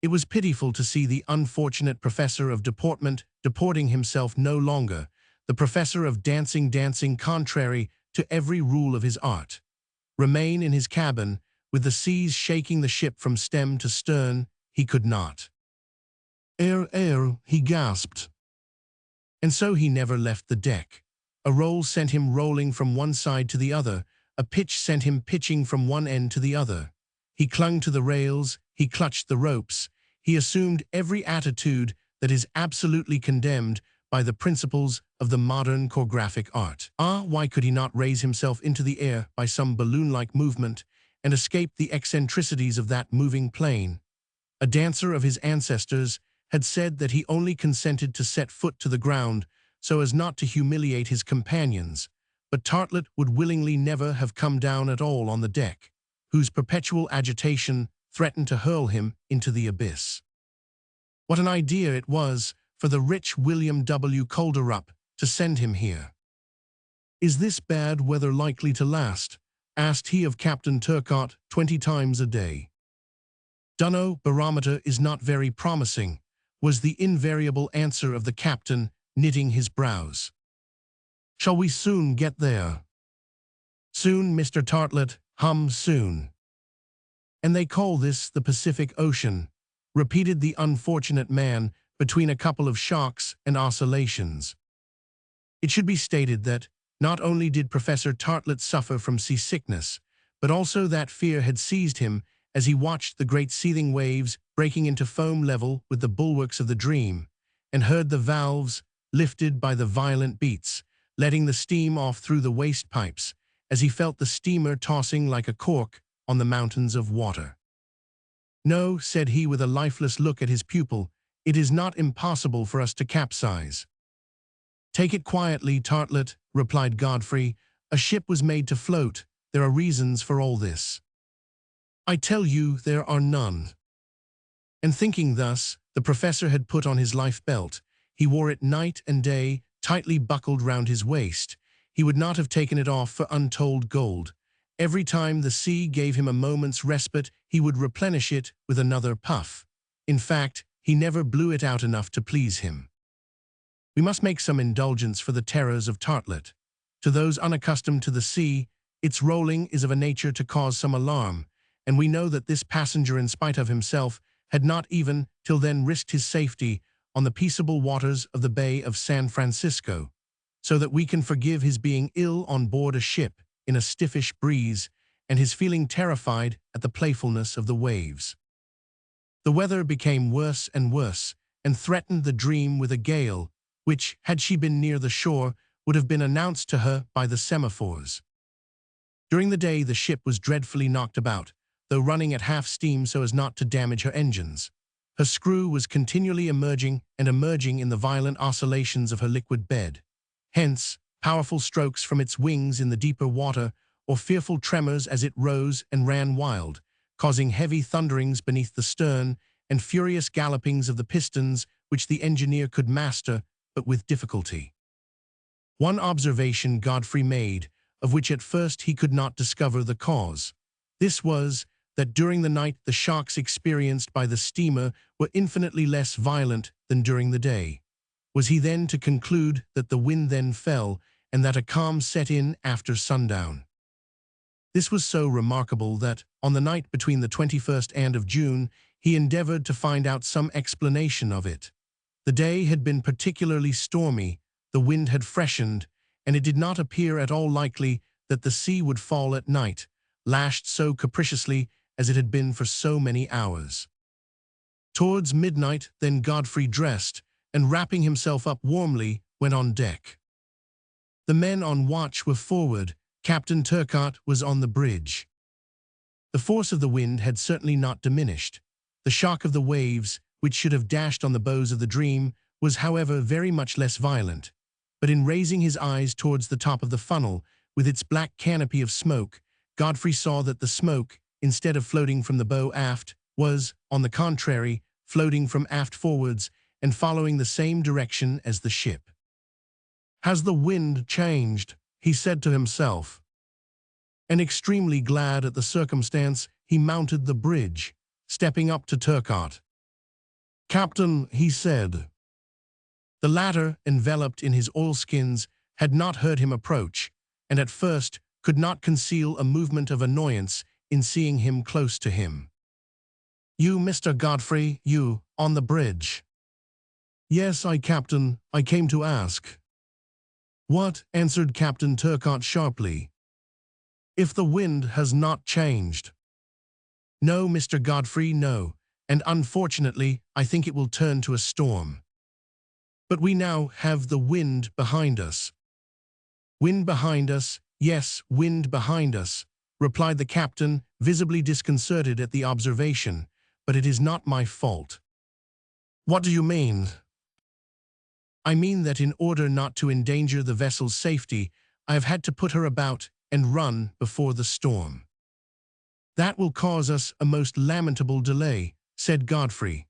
It was pitiful to see the unfortunate professor of deportment deporting himself no longer, the professor of dancing contrary to every rule of his art. Remain in his cabin, with the seas shaking the ship from stem to stern, he could not. Air, he gasped. And so he never left the deck. A roll sent him rolling from one side to the other, a pitch sent him pitching from one end to the other. He clung to the rails, he clutched the ropes, he assumed every attitude that is absolutely condemned by the principles of the modern choreographic art. Why could he not raise himself into the air by some balloon-like movement and escape the eccentricities of that moving plane? A dancer of his ancestors had said that he only consented to set foot to the ground so as not to humiliate his companions, but Tartlet would willingly never have come down at all on the deck, whose perpetual agitation threatened to hurl him into the abyss. What an idea it was for the rich William W. Calderup to send him here. "Is this bad weather likely to last?" asked he of Captain Turcotte 20 times a day. "Dunno, barometer is not very promising," was the invariable answer of the captain, knitting his brows. "Shall we soon get there?" "Soon, Mr. Tartlet, soon." "And they call this the Pacific Ocean," repeated the unfortunate man between a couple of shocks and oscillations. It should be stated that not only did Professor Tartlet suffer from seasickness, but also that fear had seized him as he watched the great seething waves breaking into foam level with the bulwarks of the Dream, and heard the valves lifted by the violent beats, letting the steam off through the waste pipes, as he felt the steamer tossing like a cork on the mountains of water. "No," said he with a lifeless look at his pupil, "it is not impossible for us to capsize." "Take it quietly, Tartlet," replied Godfrey. "A ship was made to float. There are reasons for all this." "I tell you there are none." And thinking thus, the professor had put on his life belt. He wore it night and day, tightly buckled round his waist. He would not have taken it off for untold gold. Every time the sea gave him a moment's respite, he would replenish it with another puff. In fact, he never blew it out enough to please him. We must make some indulgence for the terrors of Tartlet. To those unaccustomed to the sea, its rolling is of a nature to cause some alarm, and we know that this passenger, in spite of himself, had not even till then risked his safety on the peaceable waters of the Bay of San Francisco, so that we can forgive his being ill on board a ship in a stiffish breeze, and his feeling terrified at the playfulness of the waves. The weather became worse and worse, and threatened the Dream with a gale, which, had she been near the shore, would have been announced to her by the semaphores. During the day the ship was dreadfully knocked about, though running at half steam so as not to damage her engines. Her screw was continually emerging in the violent oscillations of her liquid bed. Hence, powerful strokes from its wings in the deeper water, or fearful tremors as it rose and ran wild, causing heavy thunderings beneath the stern and furious gallopings of the pistons which the engineer could master, but with difficulty. One observation Godfrey made, of which at first he could not discover the cause. This was, that during the night the shocks experienced by the steamer were infinitely less violent than during the day. Was he then to conclude that the wind then fell, and that a calm set in after sundown? This was so remarkable that, on the night between the 21st and of June, he endeavored to find out some explanation of it. The day had been particularly stormy, the wind had freshened, and it did not appear at all likely that the sea would fall at night, lashed so capriciously as it had been for so many hours. Towards midnight, then Godfrey dressed, and wrapping himself up warmly, went on deck. The men on watch were forward. Captain Turcotte was on the bridge. The force of the wind had certainly not diminished. The shock of the waves, which should have dashed on the bows of the Dream, was however very much less violent. But in raising his eyes towards the top of the funnel, with its black canopy of smoke, Godfrey saw that the smoke, instead of floating from the bow aft, was, on the contrary, floating from aft forwards and following the same direction as the ship. "Has the wind changed?" he said to himself. And extremely glad at the circumstance, he mounted the bridge, stepping up to Turcotte. "Captain," he said. The latter, enveloped in his oilskins, had not heard him approach, and at first could not conceal a movement of annoyance in seeing him close to him. "You, Mr. Godfrey, you, on the bridge?" "Yes, Captain, I came to ask." "What?" answered Captain Turcotte sharply. "If the wind has not changed." "No, Mr. Godfrey, no, and unfortunately I think it will turn to a storm." But we now have the wind behind us. Wind behind us, yes, wind behind us, replied the captain, visibly disconcerted at the observation, but it is not my fault. What do you mean? I mean that in order not to endanger the vessel's safety, I have had to put her about and run before the storm. That will cause us a most lamentable delay, said Godfrey.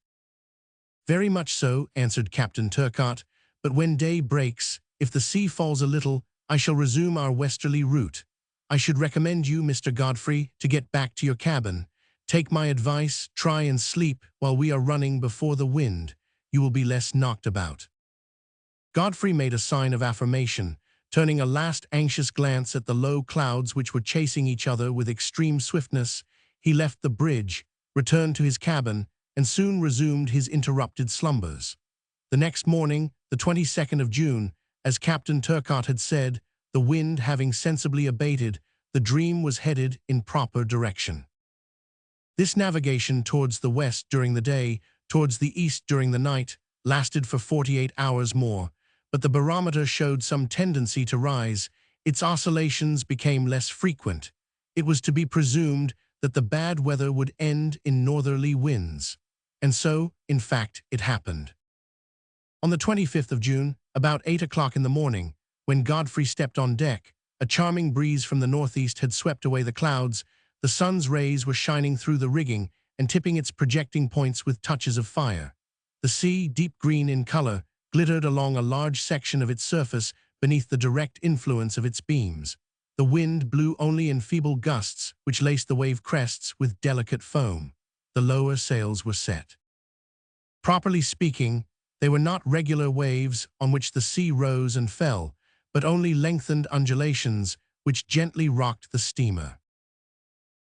Very much so, answered Captain Turcotte, but when day breaks, if the sea falls a little, I shall resume our westerly route. I should recommend you, Mr. Godfrey, to get back to your cabin. Take my advice, try and sleep while we are running before the wind. You will be less knocked about. Godfrey made a sign of affirmation, turning a last anxious glance at the low clouds which were chasing each other with extreme swiftness. He left the bridge, returned to his cabin, and soon resumed his interrupted slumbers. The next morning, the 22nd of June, as Captain Turcotte had said, the wind having sensibly abated, the Dream was headed in proper direction. This navigation towards the west during the day, towards the east during the night, lasted for 48 hours more, but the barometer showed some tendency to rise. Its oscillations became less frequent. It was to be presumed that the bad weather would end in northerly winds. And so, in fact, it happened. On the 25th of June, about 8 o'clock in the morning, when Godfrey stepped on deck, a charming breeze from the northeast had swept away the clouds. The sun's rays were shining through the rigging and tipping its projecting points with touches of fire. The sea, deep green in color, glittered along a large section of its surface beneath the direct influence of its beams. The wind blew only in feeble gusts, which laced the wave crests with delicate foam. The lower sails were set. Properly speaking, they were not regular waves on which the sea rose and fell, but only lengthened undulations which gently rocked the steamer.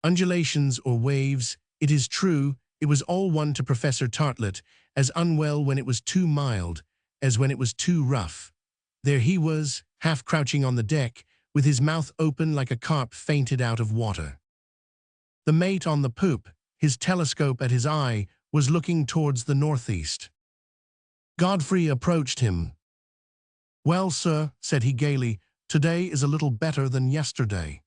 Undulations or waves, it is true, it was all one to Professor Tartlett, as unwell when it was too mild as when it was too rough. There he was, half crouching on the deck, with his mouth open like a carp fainted out of water. The mate on the poop, his telescope at his eye, was looking towards the northeast. Godfrey approached him. "Well, sir," said he gaily, "today is a little better than yesterday."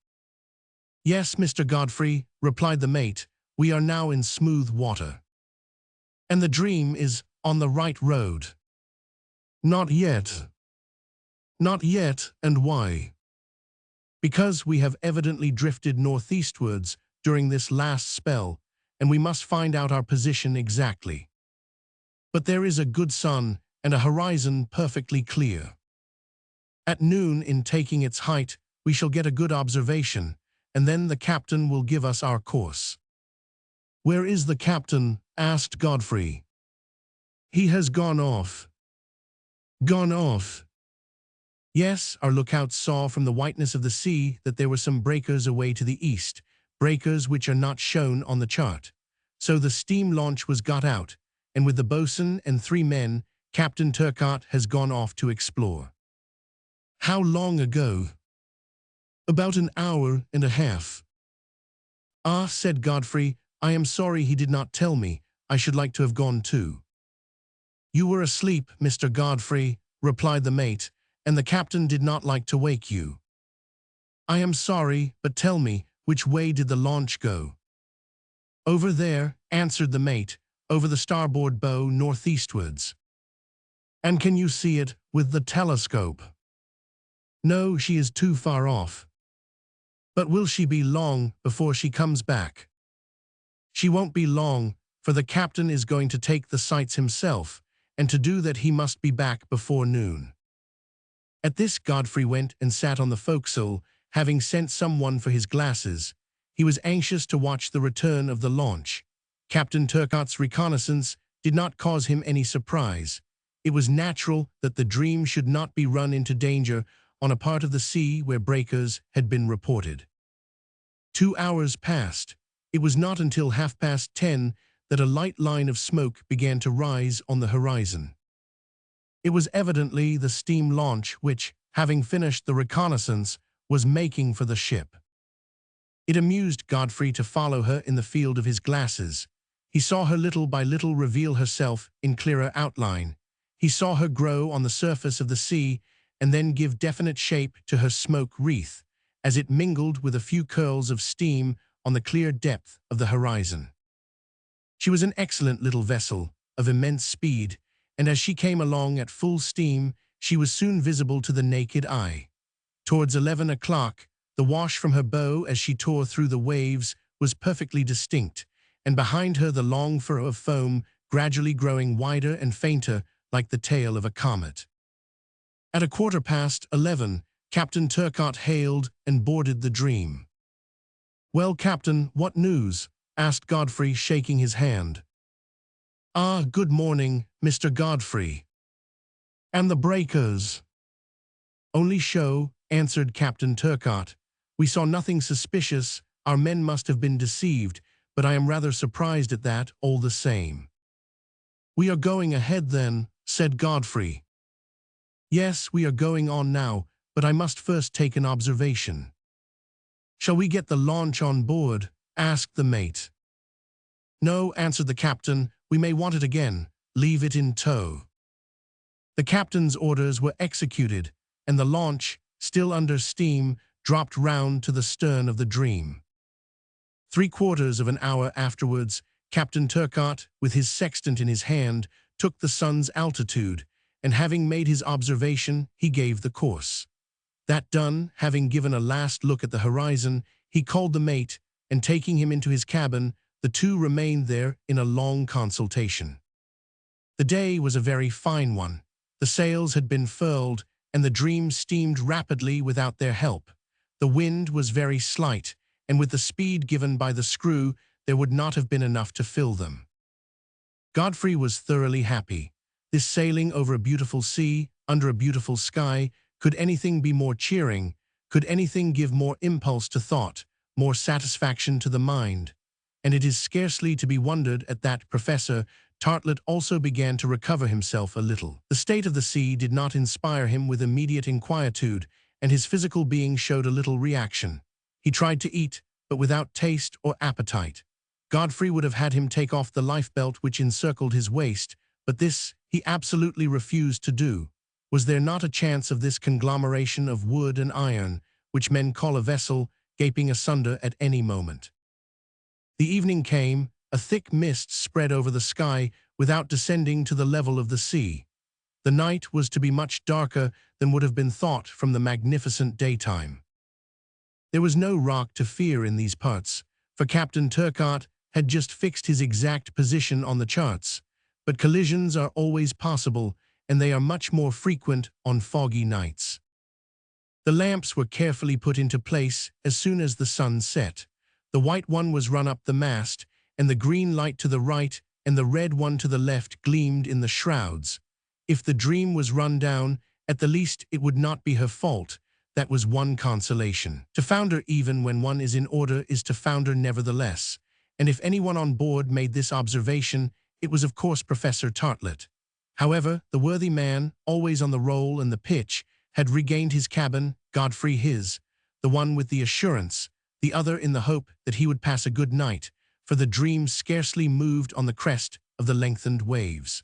"Yes, Mr. Godfrey," replied the mate, "we are now in smooth water." "And the Dream is on the right road." "Not yet." "Not yet, and why?" "Because we have evidently drifted northeastwards during this last spell, and we must find out our position exactly. But there is a good sun and a horizon perfectly clear. At noon, in taking its height, we shall get a good observation, and then the captain will give us our course." "Where is the captain?" asked Godfrey. "He has gone off." "Gone off?" "Yes, our lookouts saw from the whiteness of the sea that there were some breakers away to the east, breakers which are not shown on the chart. So the steam launch was got out, and with the boatswain and 3 men, Captain Turcotte has gone off to explore." "How long ago?" "About an hour and a half." "Ah," said Godfrey, "I am sorry he did not tell me. I should like to have gone too." "You were asleep, Mr. Godfrey," replied the mate, "and the captain did not like to wake you." "I am sorry, but tell me, which way did the launch go?" "Over there," answered the mate, "over the starboard bow northeastwards." "And can you see it with the telescope?" "No, she is too far off." "But will she be long before she comes back?" "She won't be long, for the captain is going to take the sights himself, and to do that he must be back before noon." At this Godfrey went and sat on the forecastle, having sent someone for his glasses. He was anxious to watch the return of the launch. Captain Turcotte's reconnaissance did not cause him any surprise. It was natural that the Dream should not be run into danger on a part of the sea where breakers had been reported. 2 hours passed. It was not until 10:30 that a light line of smoke began to rise on the horizon. It was evidently the steam launch which, having finished the reconnaissance, was making for the ship. It amused Godfrey to follow her in the field of his glasses. He saw her little by little reveal herself in clearer outline. He saw her grow on the surface of the sea and then give definite shape to her smoke wreath, as it mingled with a few curls of steam on the clear depth of the horizon. She was an excellent little vessel, of immense speed, and as she came along at full steam, she was soon visible to the naked eye. Towards 11 o'clock, the wash from her bow as she tore through the waves was perfectly distinct, and behind her the long furrow of foam gradually growing wider and fainter like the tail of a comet. At 11:15, Captain Turcotte hailed and boarded the Dream. "Well, Captain, what news?" asked Godfrey, shaking his hand. "Ah, good morning, Mr. Godfrey." "And the breakers?" "Only show," answered Captain Turcotte. "We saw nothing suspicious. Our men must have been deceived, but I am rather surprised at that, all the same." "We are going ahead then," said Godfrey. "Yes, we are going on now, but I must first take an observation." "Shall we get the launch on board?" asked the mate. "No," answered the captain, "we may want it again. Leave it in tow." The captain's orders were executed, and the launch, still under steam, dropped round to the stern of the Dream. 3/4 of an hour afterwards, Captain Turcotte, with his sextant in his hand, took the sun's altitude, and having made his observation, he gave the course. That done, having given a last look at the horizon, he called the mate, and taking him into his cabin, the two remained there in a long consultation. The day was a very fine one. The sails had been furled, and the Dream steamed rapidly without their help. The wind was very slight, and with the speed given by the screw, there would not have been enough to fill them. Godfrey was thoroughly happy. This sailing over a beautiful sea, under a beautiful sky, could anything be more cheering? Could anything give more impulse to thought, more satisfaction to the mind? And it is scarcely to be wondered at that Professor Tartlett also began to recover himself a little. The state of the sea did not inspire him with immediate inquietude, and his physical being showed a little reaction. He tried to eat, but without taste or appetite. Godfrey would have had him take off the lifebelt which encircled his waist, but this he absolutely refused to do. Was there not a chance of this conglomeration of wood and iron, which men call a vessel, gaping asunder at any moment? The evening came. A thick mist spread over the sky without descending to the level of the sea. The night was to be much darker than would have been thought from the magnificent daytime. There was no rock to fear in these parts, for Captain Turcotte had just fixed his exact position on the charts, but collisions are always possible, and they are much more frequent on foggy nights. The lamps were carefully put into place as soon as the sun set. The white one was run up the mast, and the green light to the right and the red one to the left gleamed in the shrouds. If the Dream was run down, at the least it would not be her fault. That was one consolation. To founder even when one is in order is to founder nevertheless, and if anyone on board made this observation, it was of course Professor Tartlett. However, the worthy man, always on the roll and the pitch, had regained his cabin, Godfrey his, the one with the assurance, the other in the hope that he would pass a good night, for the Dream scarcely moved on the crest of the lengthened waves.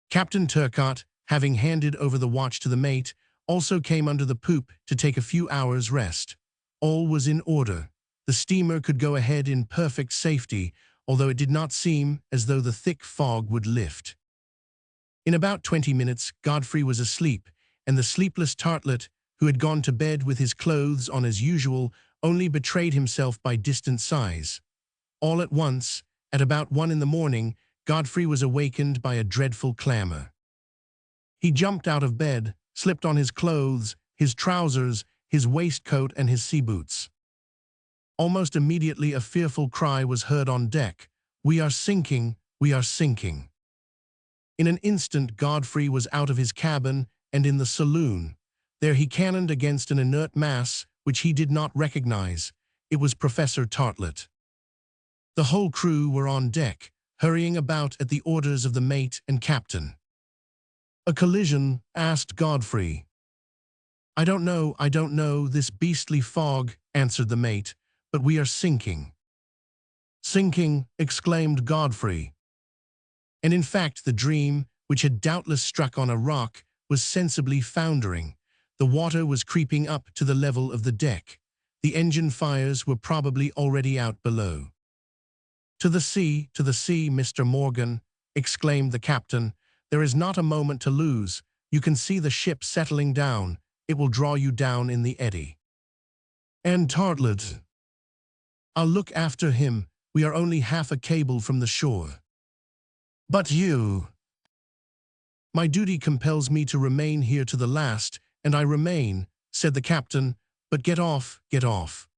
Captain Turcotte, having handed over the watch to the mate, also came under the poop to take a few hours' rest. All was in order. The steamer could go ahead in perfect safety, although it did not seem as though the thick fog would lift. In about 20 minutes, Godfrey was asleep, and the sleepless Tartlett, who had gone to bed with his clothes on as usual, only betrayed himself by distant sighs. All at once, at about 1 in the morning, Godfrey was awakened by a dreadful clamor. He jumped out of bed, slipped on his clothes, his trousers, his waistcoat, and his sea boots. Almost immediately a fearful cry was heard on deck. "We are sinking! We are sinking!" In an instant Godfrey was out of his cabin and in the saloon. There he cannoned against an inert mass which he did not recognize. It was Professor Tartlett. The whole crew were on deck, hurrying about at the orders of the mate and captain. "A collision?" asked Godfrey. I don't know, this beastly fog," answered the mate, "but we are sinking." "Sinking!" exclaimed Godfrey. And in fact the Dream, which had doubtless struck on a rock, was sensibly foundering. The water was creeping up to the level of the deck. The engine fires were probably already out below. To the sea, Mr. Morgan," exclaimed the captain. "There is not a moment to lose. You can see the ship settling down. It will draw you down in the eddy." "And Tartlet?" "I'll look after him. We are only half a cable from the shore." "But you—" "My duty compels me to remain here to the last, and I remain," said the captain. "But get off, get off."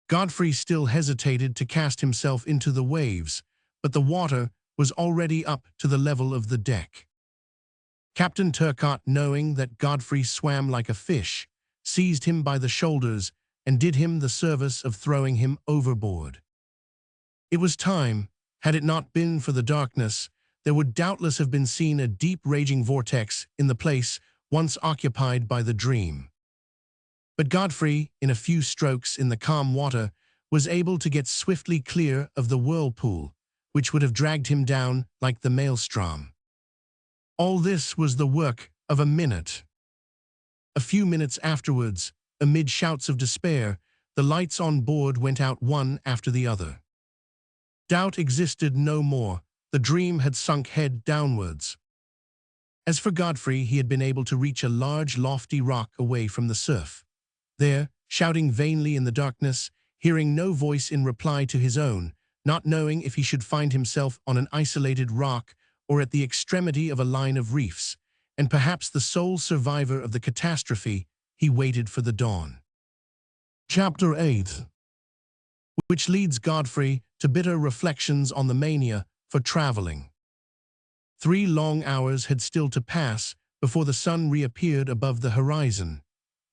Godfrey still hesitated to cast himself into the waves, but the water was already up to the level of the deck. Captain Turcotte, knowing that Godfrey swam like a fish, seized him by the shoulders and did him the service of throwing him overboard. It was time. Had it not been for the darkness, there would doubtless have been seen a deep raging vortex in the place once occupied by the Dream. But Godfrey, in a few strokes in the calm water, was able to get swiftly clear of the whirlpool, which would have dragged him down like the maelstrom. All this was the work of a minute. A few minutes afterwards, amid shouts of despair, the lights on board went out one after the other. Doubt existed no more. The Dream had sunk head downwards. As for Godfrey, he had been able to reach a large, lofty rock away from the surf. There, shouting vainly in the darkness, hearing no voice in reply to his own, not knowing if he should find himself on an isolated rock or at the extremity of a line of reefs, and perhaps the sole survivor of the catastrophe, he waited for the dawn. Chapter 8, which leads Godfrey to bitter reflections on the mania for traveling. 3 long hours had still to pass before the sun reappeared above the horizon.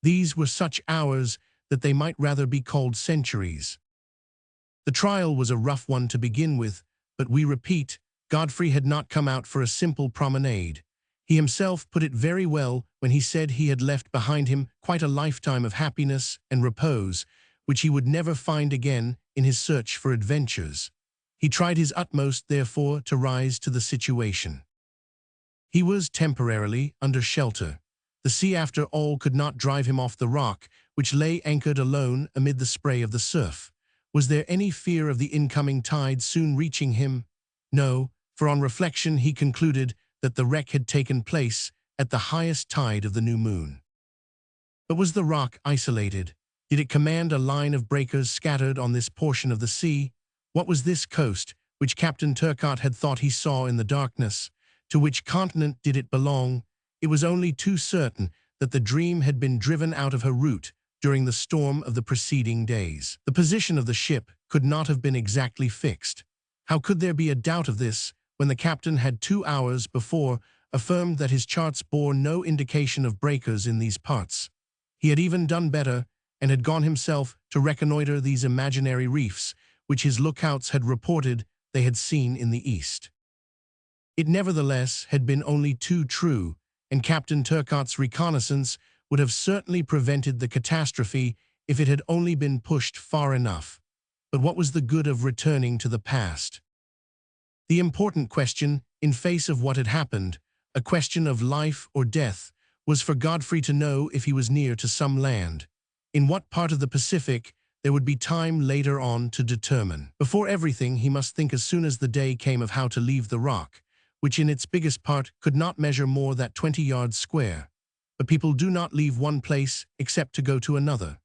These were such hours that they might rather be called centuries. The trial was a rough one to begin with, but we repeat, Godfrey had not come out for a simple promenade. He himself put it very well when he said he had left behind him quite a lifetime of happiness and repose, which he would never find again in his search for adventures. He tried his utmost, therefore, to rise to the situation. He was temporarily under shelter. The sea, after all, could not drive him off the rock, which lay anchored alone amid the spray of the surf. Was there any fear of the incoming tide soon reaching him? No, for on reflection he concluded that the wreck had taken place at the highest tide of the new moon. But was the rock isolated? Did it command a line of breakers scattered on this portion of the sea? What was this coast, which Captain Turcotte had thought he saw in the darkness? To which continent did it belong? It was only too certain that the Dream had been driven out of her route during the storm of the preceding days. The position of the ship could not have been exactly fixed. How could there be a doubt of this when the captain had 2 hours before affirmed that his charts bore no indication of breakers in these parts? He had even done better and had gone himself to reconnoiter these imaginary reefs, which his lookouts had reported they had seen in the east. It nevertheless had been only too true, and Captain Turcotte's reconnaissance would have certainly prevented the catastrophe if it had only been pushed far enough. But what was the good of returning to the past? The important question, in face of what had happened, a question of life or death, was for Godfrey to know if he was near to some land. In what part of the Pacific, there would be time later on to determine. Before everything, he must think as soon as the day came of how to leave the rock, which in its biggest part could not measure more than 20 yards square. But people do not leave one place except to go to another.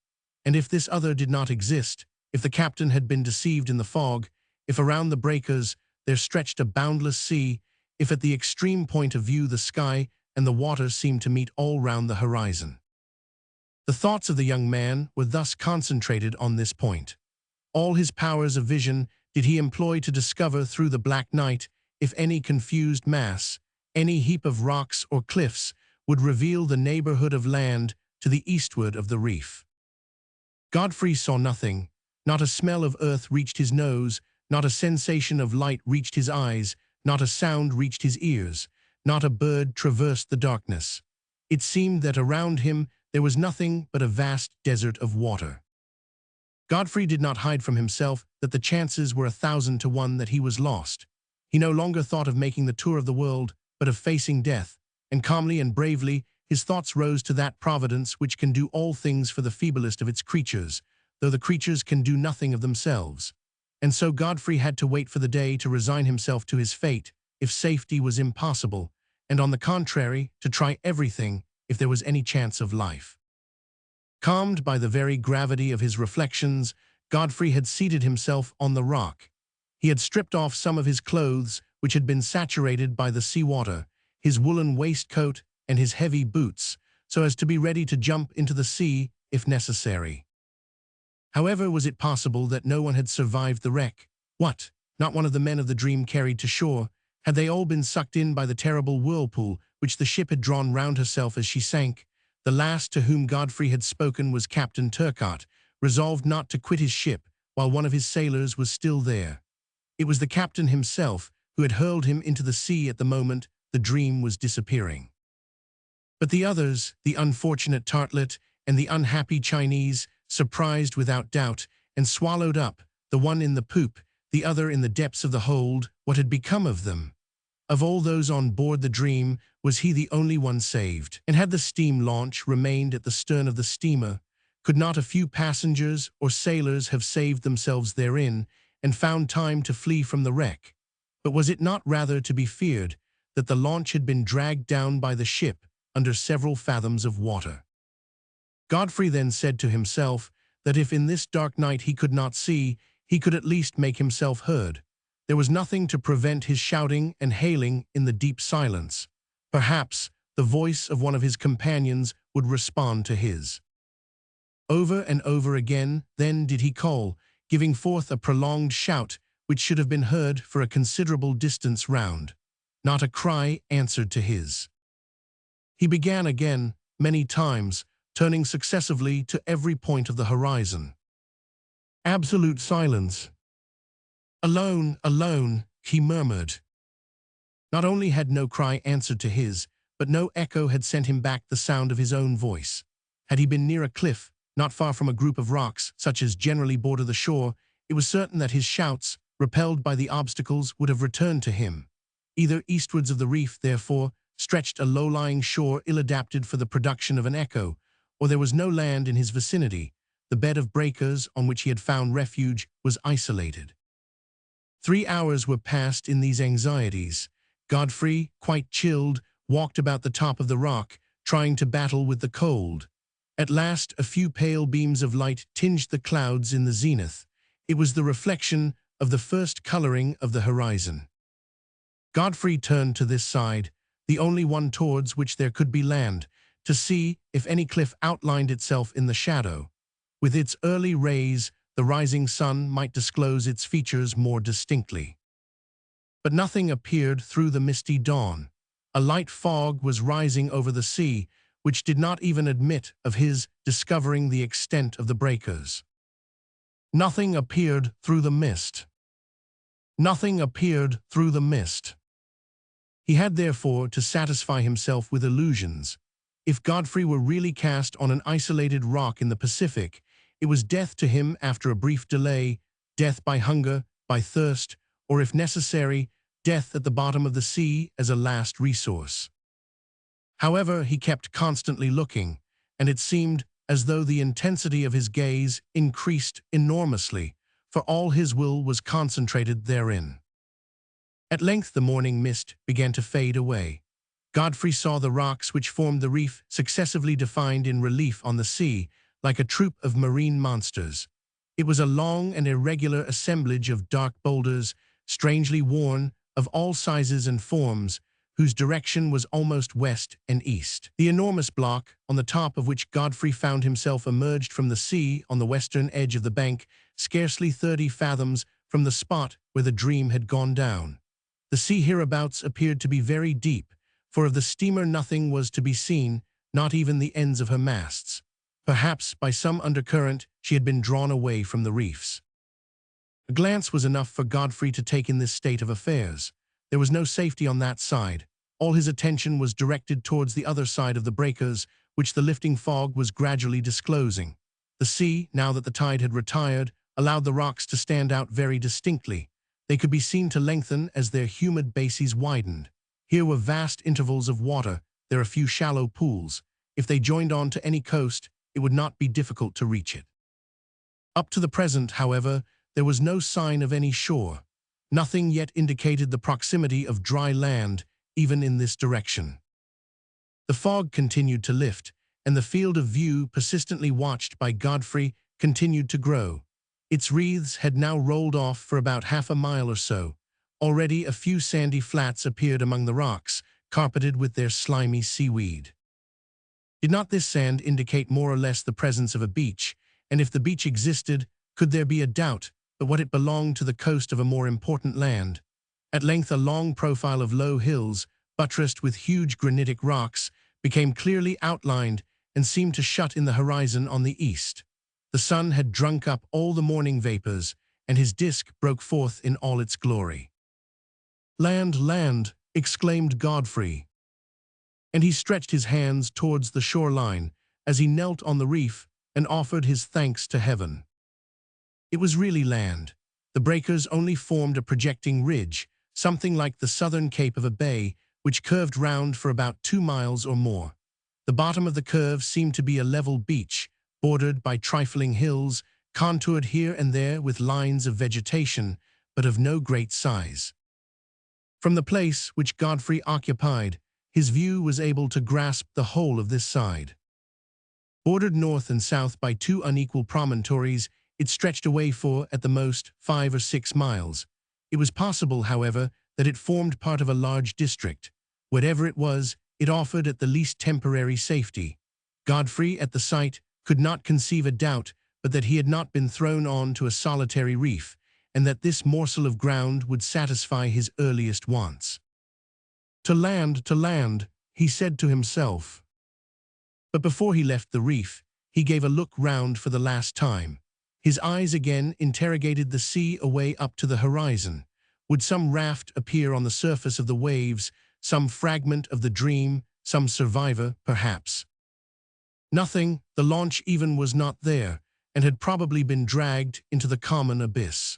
And if this other did not exist, if the captain had been deceived in the fog, if around the breakers there stretched a boundless sea, if at the extreme point of view the sky and the water seemed to meet all round the horizon. The thoughts of the young man were thus concentrated on this point. All his powers of vision did he employ to discover through the black night if any confused mass, any heap of rocks or cliffs, would reveal the neighborhood of land to the eastward of the reef. Godfrey saw nothing. Not a smell of earth reached his nose, not a sensation of light reached his eyes, not a sound reached his ears, not a bird traversed the darkness. It seemed that around him there was nothing but a vast desert of water. Godfrey did not hide from himself that the chances were 1,000 to 1 that he was lost. He no longer thought of making the tour of the world, but of facing death, and calmly and bravely his thoughts rose to that providence which can do all things for the feeblest of its creatures, though the creatures can do nothing of themselves. And so Godfrey had to wait for the day to resign himself to his fate, if safety was impossible, and on the contrary, to try everything if there was any chance of life. Calmed by the very gravity of his reflections, Godfrey had seated himself on the rock. He had stripped off some of his clothes, which had been saturated by the seawater, his woolen waistcoat and his heavy boots, so as to be ready to jump into the sea if necessary. However, was it possible that no one had survived the wreck? What? Not one of the men of the dream carried to shore? Had they all been sucked in by the terrible whirlpool which the ship had drawn round herself as she sank? The last to whom Godfrey had spoken was Captain Turcotte, resolved not to quit his ship while one of his sailors was still there. It was the captain himself who had hurled him into the sea at the moment the dream was disappearing. But the others, the unfortunate Tartlet and the unhappy Chinese, surprised without doubt, and swallowed up, the one in the poop, the other in the depths of the hold, what had become of them? Of all those on board the Dream, was he the only one saved? And had the steam launch remained at the stern of the steamer, could not a few passengers or sailors have saved themselves therein, and found time to flee from the wreck? But was it not rather to be feared that the launch had been dragged down by the ship under several fathoms of water? Godfrey then said to himself that if in this dark night he could not see, he could at least make himself heard. There was nothing to prevent his shouting and hailing in the deep silence. Perhaps the voice of one of his companions would respond to his. Over and over again, then did he call, giving forth a prolonged shout which should have been heard for a considerable distance round. Not a cry answered to his. He began again, many times, turning successively to every point of the horizon. Absolute silence. Alone, alone, he murmured. Not only had no cry answered to his, but no echo had sent him back the sound of his own voice. Had he been near a cliff, not far from a group of rocks, such as generally border the shore, it was certain that his shouts, repelled by the obstacles, would have returned to him. Either eastwards of the reef, therefore, stretched a low-lying shore ill-adapted for the production of an echo, or there was no land in his vicinity. The bed of breakers on which he had found refuge was isolated. 3 hours were passed in these anxieties. Godfrey, quite chilled, walked about the top of the rock, trying to battle with the cold. At last, a few pale beams of light tinged the clouds in the zenith. It was the reflection of the first coloring of the horizon. Godfrey turned to this side, the only one towards which there could be land, to see if any cliff outlined itself in the shadow. With its early rays, the rising sun might disclose its features more distinctly. But nothing appeared through the misty dawn. A light fog was rising over the sea, which did not even admit of his discovering the extent of the breakers. Nothing appeared through the mist. Nothing appeared through the mist. He had therefore to satisfy himself with illusions. If Godfrey were really cast on an isolated rock in the Pacific, it was death to him after a brief delay, death by hunger, by thirst, or if necessary, death at the bottom of the sea as a last resource. However, he kept constantly looking, and it seemed as though the intensity of his gaze increased enormously, for all his will was concentrated therein. At length the morning mist began to fade away. Godfrey saw the rocks which formed the reef successively defined in relief on the sea, like a troop of marine monsters. It was a long and irregular assemblage of dark boulders, strangely worn, of all sizes and forms, whose direction was almost west and east. The enormous block, on the top of which Godfrey found himself emerged from the sea on the western edge of the bank, scarcely 30 fathoms from the spot where the Dream had gone down. The sea hereabouts appeared to be very deep, for of the steamer nothing was to be seen, not even the ends of her masts. Perhaps, by some undercurrent, she had been drawn away from the reefs. A glance was enough for Godfrey to take in this state of affairs. There was no safety on that side. All his attention was directed towards the other side of the breakers, which the lifting fog was gradually disclosing. The sea, now that the tide had retired, allowed the rocks to stand out very distinctly. They could be seen to lengthen as their humid bases widened. Here were vast intervals of water, there a few shallow pools. If they joined on to any coast, it would not be difficult to reach it. Up to the present, however, there was no sign of any shore. Nothing yet indicated the proximity of dry land, even in this direction. The fog continued to lift, and the field of view persistently watched by Godfrey continued to grow. Its wreaths had now rolled off for about half a mile or so. Already a few sandy flats appeared among the rocks, carpeted with their slimy seaweed. Did not this sand indicate more or less the presence of a beach? And if the beach existed, could there be a doubt but what it belonged to the coast of a more important land? At length a long profile of low hills, buttressed with huge granitic rocks, became clearly outlined and seemed to shut in the horizon on the east. The sun had drunk up all the morning vapors, and his disk broke forth in all its glory. "Land, land!" exclaimed Godfrey. And he stretched his hands towards the shoreline as he knelt on the reef and offered his thanks to heaven. It was really land. The breakers only formed a projecting ridge, something like the southern cape of a bay, which curved round for about 2 miles or more. The bottom of the curve seemed to be a level beach, bordered by trifling hills, contoured here and there with lines of vegetation, but of no great size. From the place which Godfrey occupied, his view was able to grasp the whole of this side. Bordered north and south by 2 unequal promontories, it stretched away for, at the most, 5 or 6 miles. It was possible, however, that it formed part of a large district. Whatever it was, it offered at the least temporary safety. Godfrey, at the sight, could not conceive a doubt but that he had not been thrown on to a solitary reef, and that this morsel of ground would satisfy his earliest wants. To land, he said to himself. But before he left the reef, he gave a look round for the last time. His eyes again interrogated the sea away up to the horizon. Would some raft appear on the surface of the waves, some fragment of the dream, some survivor, perhaps? Nothing, the launch even was not there, and had probably been dragged into the common abyss.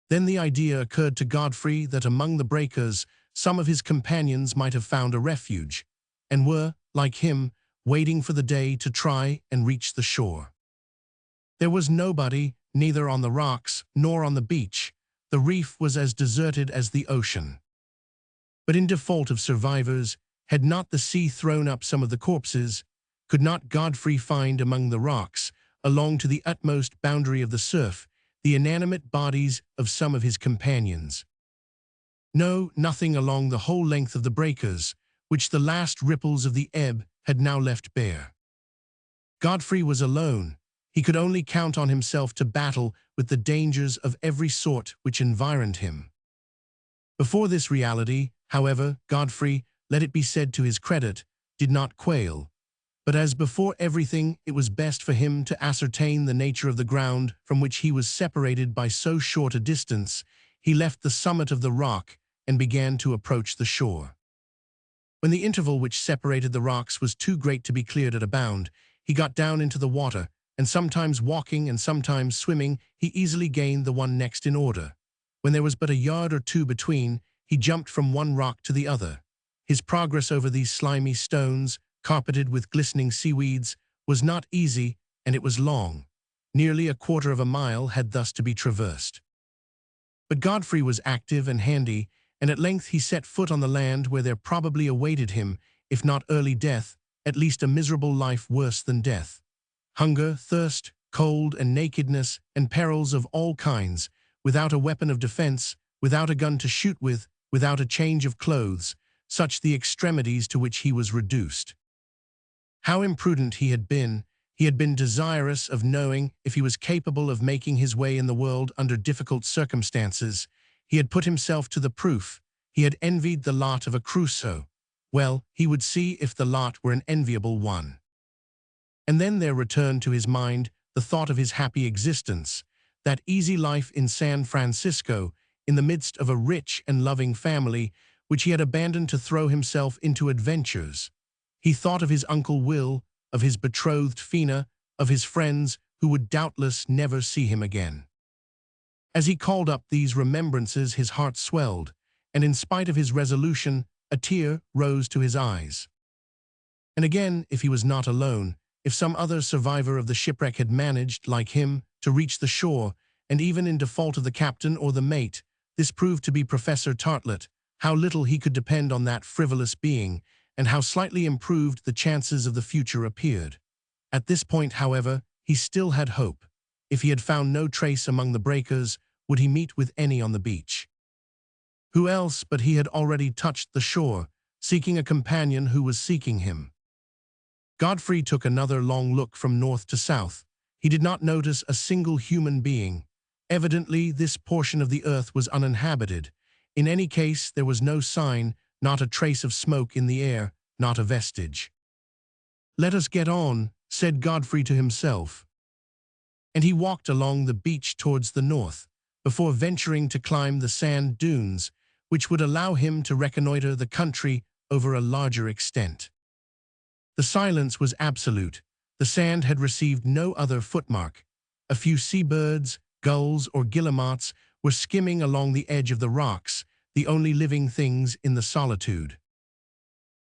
Then the idea occurred to Godfrey that among the breakers, some of his companions might have found a refuge, and were, like him, waiting for the day to try and reach the shore. There was nobody, neither on the rocks nor on the beach. The reef was as deserted as the ocean. But in default of survivors, had not the sea thrown up some of the corpses? Could not Godfrey find among the rocks, along to the utmost boundary of the surf, the inanimate bodies of some of his companions? No, nothing along the whole length of the breakers, which the last ripples of the ebb had now left bare. Godfrey was alone. He could only count on himself to battle with the dangers of every sort which environed him. Before this reality, however, Godfrey, let it be said to his credit, did not quail. But as before everything, it was best for him to ascertain the nature of the ground from which he was separated by so short a distance. He left the summit of the rock and began to approach the shore. When the interval which separated the rocks was too great to be cleared at a bound, he got down into the water, and sometimes walking and sometimes swimming, he easily gained the one next in order. When there was but a yard or two between, he jumped from one rock to the other. His progress over these slimy stones, carpeted with glistening seaweeds, was not easy, and it was long. Nearly a quarter of a mile had thus to be traversed. But Godfrey was active and handy, and at length he set foot on the land where there probably awaited him, if not early death, at least a miserable life worse than death. Hunger, thirst, cold and nakedness, and perils of all kinds, without a weapon of defense, without a gun to shoot with, without a change of clothes, such the extremities to which he was reduced. How imprudent he had been desirous of knowing if he was capable of making his way in the world under difficult circumstances. He had put himself to the proof. He had envied the lot of a Crusoe. Well, he would see if the lot were an enviable one. And then there returned to his mind the thought of his happy existence, that easy life in San Francisco, in the midst of a rich and loving family, which he had abandoned to throw himself into adventures. He thought of his Uncle Will, of his betrothed Fina, of his friends who would doubtless never see him again. As he called up these remembrances, his heart swelled, and in spite of his resolution, a tear rose to his eyes. And again, if he was not alone, if some other survivor of the shipwreck had managed, like him, to reach the shore, and even in default of the captain or the mate, this proved to be Professor Tartlet, how little he could depend on that frivolous being, and how slightly improved the chances of the future appeared. At this point, however, he still had hope. If he had found no trace among the breakers, would he meet with any on the beach? Who else but he had already touched the shore, seeking a companion who was seeking him? Godfrey took another long look from north to south. He did not notice a single human being. Evidently, this portion of the earth was uninhabited. In any case, there was no sign, not a trace of smoke in the air, not a vestige. "Let us get on," said Godfrey to himself. And he walked along the beach towards the north, before venturing to climb the sand dunes, which would allow him to reconnoiter the country over a larger extent. The silence was absolute. The sand had received no other footmark. A few seabirds, gulls, or guillemots were skimming along the edge of the rocks, the only living things in the solitude.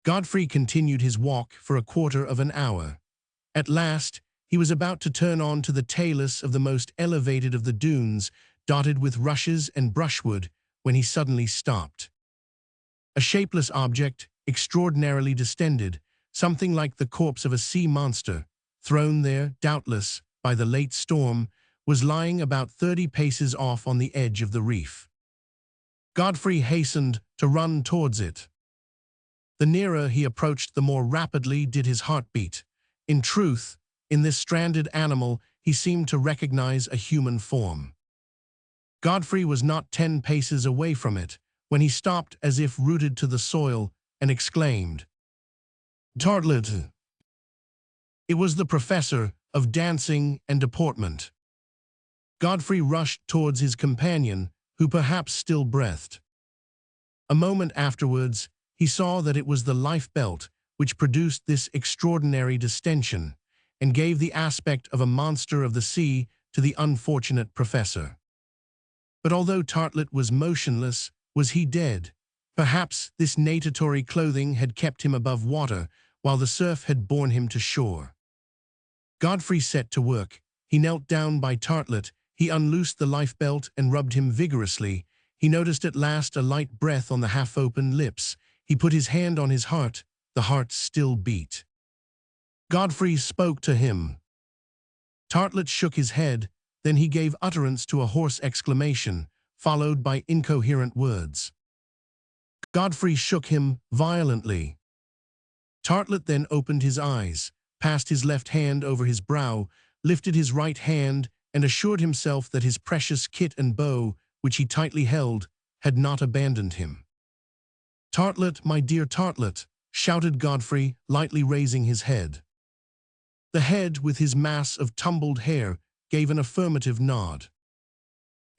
Godfrey continued his walk for a quarter of an hour. At last, he was about to turn on to the talus of the most elevated of the dunes, dotted with rushes and brushwood, when he suddenly stopped. A shapeless object, extraordinarily distended, something like the corpse of a sea monster, thrown there, doubtless, by the late storm, was lying about 30 paces off on the edge of the reef. Godfrey hastened to run towards it. The nearer he approached, the more rapidly did his heart beat. In truth, in this stranded animal, he seemed to recognize a human form. Godfrey was not 10 paces away from it, when he stopped as if rooted to the soil, and exclaimed, "Tartlet!" It was the professor of dancing and deportment. Godfrey rushed towards his companion, who perhaps still breathed. A moment afterwards, he saw that it was the life-belt which produced this extraordinary distension, and gave the aspect of a monster of the sea to the unfortunate professor. But although Tartlet was motionless, was he dead? Perhaps this natatory clothing had kept him above water, while the surf had borne him to shore. Godfrey set to work. He knelt down by Tartlet. He unloosed the lifebelt and rubbed him vigorously. He noticed at last a light breath on the half-open lips. He put his hand on his heart. The heart still beat. Godfrey spoke to him. Tartlet shook his head. Then he gave utterance to a hoarse exclamation, followed by incoherent words. Godfrey shook him violently. Tartlet then opened his eyes, passed his left hand over his brow, lifted his right hand, and assured himself that his precious kit and bow, which he tightly held, had not abandoned him. "Tartlet, my dear Tartlet," shouted Godfrey, lightly raising his head. The head, with his mass of tumbled hair, gave an affirmative nod.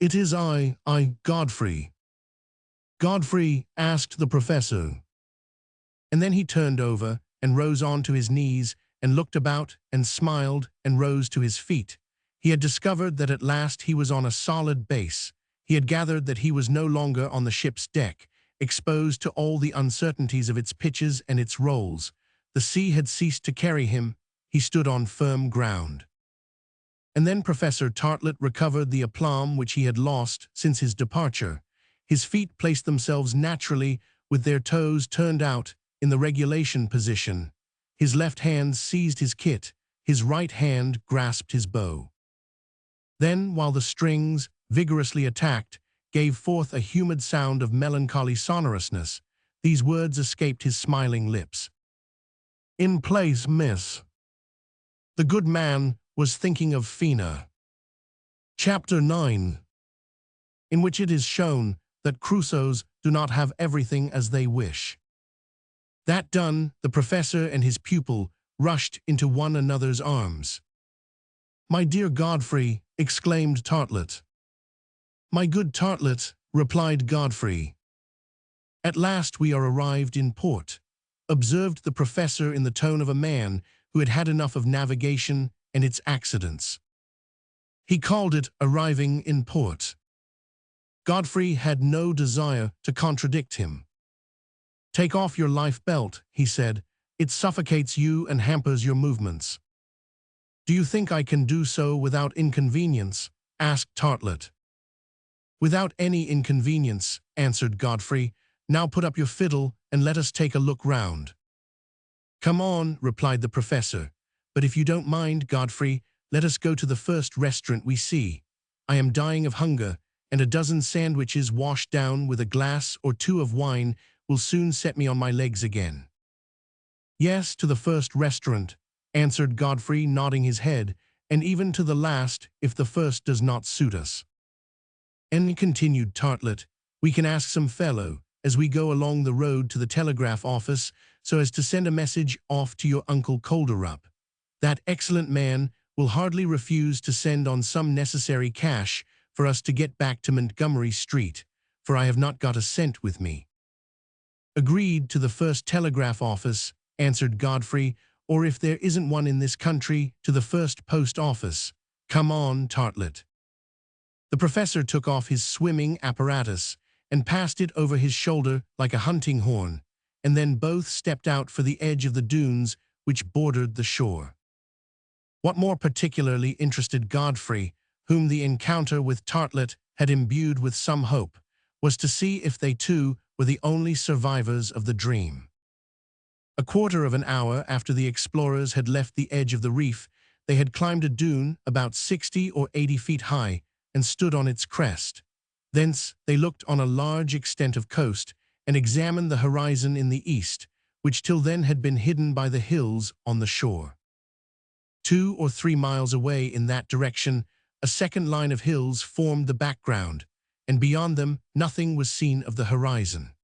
"It is I, Godfrey." "Godfrey?" asked the professor. And then he turned over and rose on to his knees and looked about and smiled and rose to his feet. He had discovered that at last he was on a solid base. He had gathered that he was no longer on the ship's deck, exposed to all the uncertainties of its pitches and its rolls. The sea had ceased to carry him. He stood on firm ground. And then Professor Tartlet recovered the aplomb which he had lost since his departure. His feet placed themselves naturally, with their toes turned out, in the regulation position. His left hand seized his kit. His right hand grasped his bow. Then, while the strings, vigorously attacked, gave forth a humid sound of melancholy sonorousness, these words escaped his smiling lips. "In place, miss." The good man was thinking of Fina. Chapter 9, in which it is shown that Crusoes do not have everything as they wish. That done, the professor and his pupil rushed into one another's arms. "My dear Godfrey," exclaimed Tartlet. "My good Tartlet," replied Godfrey. "At last we are arrived in port," observed the professor in the tone of a man who had had enough of navigation and its accidents. He called it arriving in port. Godfrey had no desire to contradict him. "Take off your life belt," he said. "It suffocates you and hampers your movements." "Do you think I can do so without inconvenience?" asked Tartlet. "Without any inconvenience," answered Godfrey. "Now put up your fiddle and let us take a look round." "Come on," replied the professor. "But if you don't mind, Godfrey, let us go to the first restaurant we see. I am dying of hunger, and a dozen sandwiches washed down with a glass or two of wine will soon set me on my legs again." "Yes, to the first restaurant," answered Godfrey, nodding his head, "and even to the last if the first does not suit us." "And," continued Tartlet, "we can ask some fellow, as we go along the road to the telegraph office, so as to send a message off to your Uncle Colderup. That excellent man will hardly refuse to send on some necessary cash for us to get back to Montgomery Street, for I have not got a cent with me." "Agreed, to the first telegraph office," answered Godfrey, "or if there isn't one in this country, to the first post office. Come on, Tartlet." The professor took off his swimming apparatus and passed it over his shoulder like a hunting horn, and then both stepped out for the edge of the dunes which bordered the shore. What more particularly interested Godfrey, whom the encounter with Tartlet had imbued with some hope, was to see if they too were the only survivors of the dream. A quarter of an hour after the explorers had left the edge of the reef, they had climbed a dune about 60 or 80 feet high and stood on its crest. Thence they looked on a large extent of coast and examined the horizon in the east, which till then had been hidden by the hills on the shore. 2 or 3 miles away in that direction, a second line of hills formed the background, and beyond them nothing was seen of the horizon.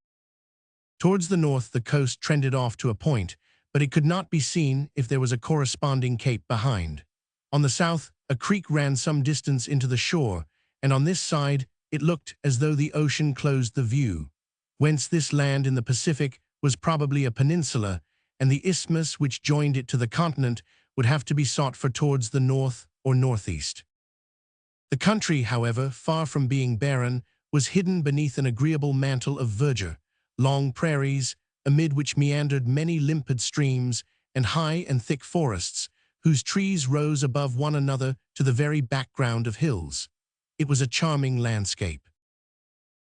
Towards the north the coast trended off to a point, but it could not be seen if there was a corresponding cape behind. On the south, a creek ran some distance into the shore, and on this side it looked as though the ocean closed the view. Whence this land in the Pacific was probably a peninsula, and the isthmus which joined it to the continent would have to be sought for towards the north or northeast. The country, however, far from being barren, was hidden beneath an agreeable mantle of verdure, long prairies, amid which meandered many limpid streams, and high and thick forests, whose trees rose above one another to the very background of hills. It was a charming landscape.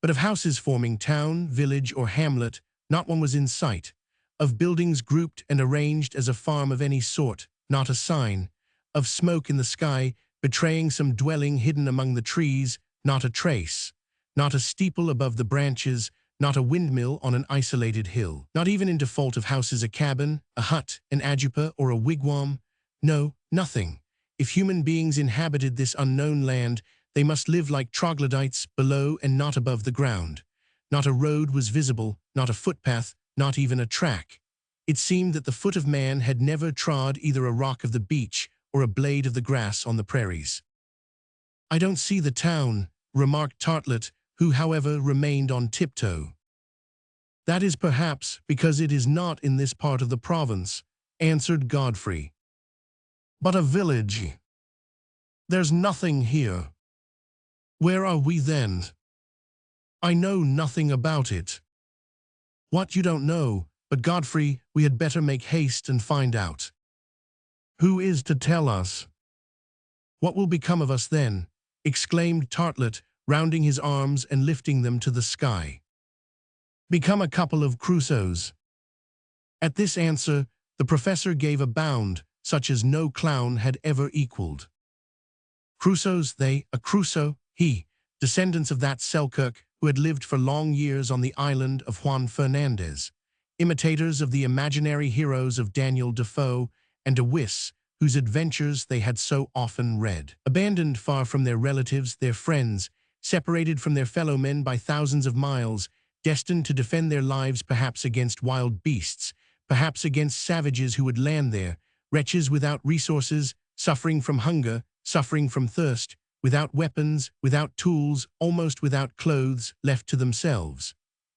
But of houses forming town, village, or hamlet, not one was in sight. Of buildings grouped and arranged as a farm of any sort, not a sign. Of smoke in the sky, betraying some dwelling hidden among the trees, not a trace. Not a steeple above the branches, not a windmill on an isolated hill. Not even in default of houses a cabin, a hut, an ajupa, or a wigwam. No, nothing. If human beings inhabited this unknown land, they must live like troglodytes, below and not above the ground. Not a road was visible, not a footpath, not even a track. It seemed that the foot of man had never trod either a rock of the beach or a blade of the grass on the prairies. "I don't see the town," remarked Tartlet, who, however, remained on tiptoe. "That is perhaps because it is not in this part of the province," answered Godfrey. "But a village. There's nothing here. Where are we then?" "I know nothing about it." "What, you don't know? But Godfrey, we had better make haste and find out." "Who is to tell us?" "What will become of us then?" exclaimed Tartlet, rounding his arms and lifting them to the sky. "Become a couple of Crusoes." At this answer, the professor gave a bound, such as no clown had ever equaled. Crusoes, they, a Crusoe, he, descendants of that Selkirk who had lived for long years on the island of Juan Fernandez, imitators of the imaginary heroes of Daniel Defoe and De Wis, whose adventures they had so often read. Abandoned far from their relatives, their friends, separated from their fellow men by thousands of miles, destined to defend their lives perhaps against wild beasts, perhaps against savages who would land there, wretches without resources, suffering from hunger, suffering from thirst, without weapons, without tools, almost without clothes, left to themselves.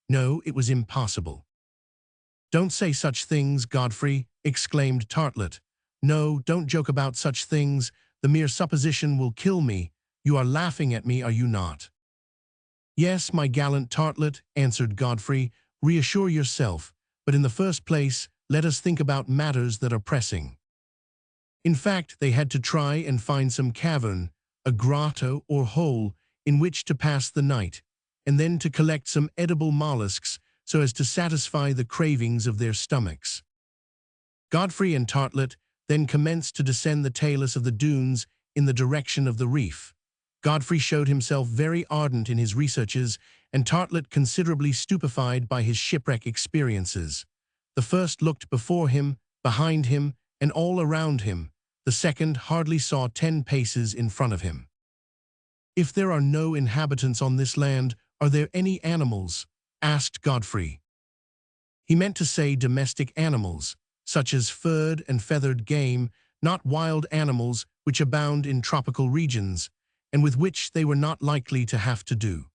No, it was impossible. "Don't say such things, Godfrey," exclaimed Tartlet. "No, don't joke about such things. The mere supposition will kill me. You are laughing at me, are you not?" "Yes, my gallant Tartlet," answered Godfrey, reassure yourself, but in the first place, let us think about matters that are pressing. In fact, they had to try and find some cavern, a grotto or hole, in which to pass the night, and then to collect some edible mollusks so as to satisfy the cravings of their stomachs. Godfrey and Tartlet then commenced to descend the talus of the dunes in the direction of the reef. Godfrey showed himself very ardent in his researches, and Tartlet considerably stupefied by his shipwreck experiences. The first looked before him, behind him, and all around him. The second hardly saw 10 paces in front of him. "If there are no inhabitants on this land, are there any animals?" asked Godfrey. He meant to say domestic animals, such as furred and feathered game, not wild animals which abound in tropical regions, and with which they were not likely to have to do.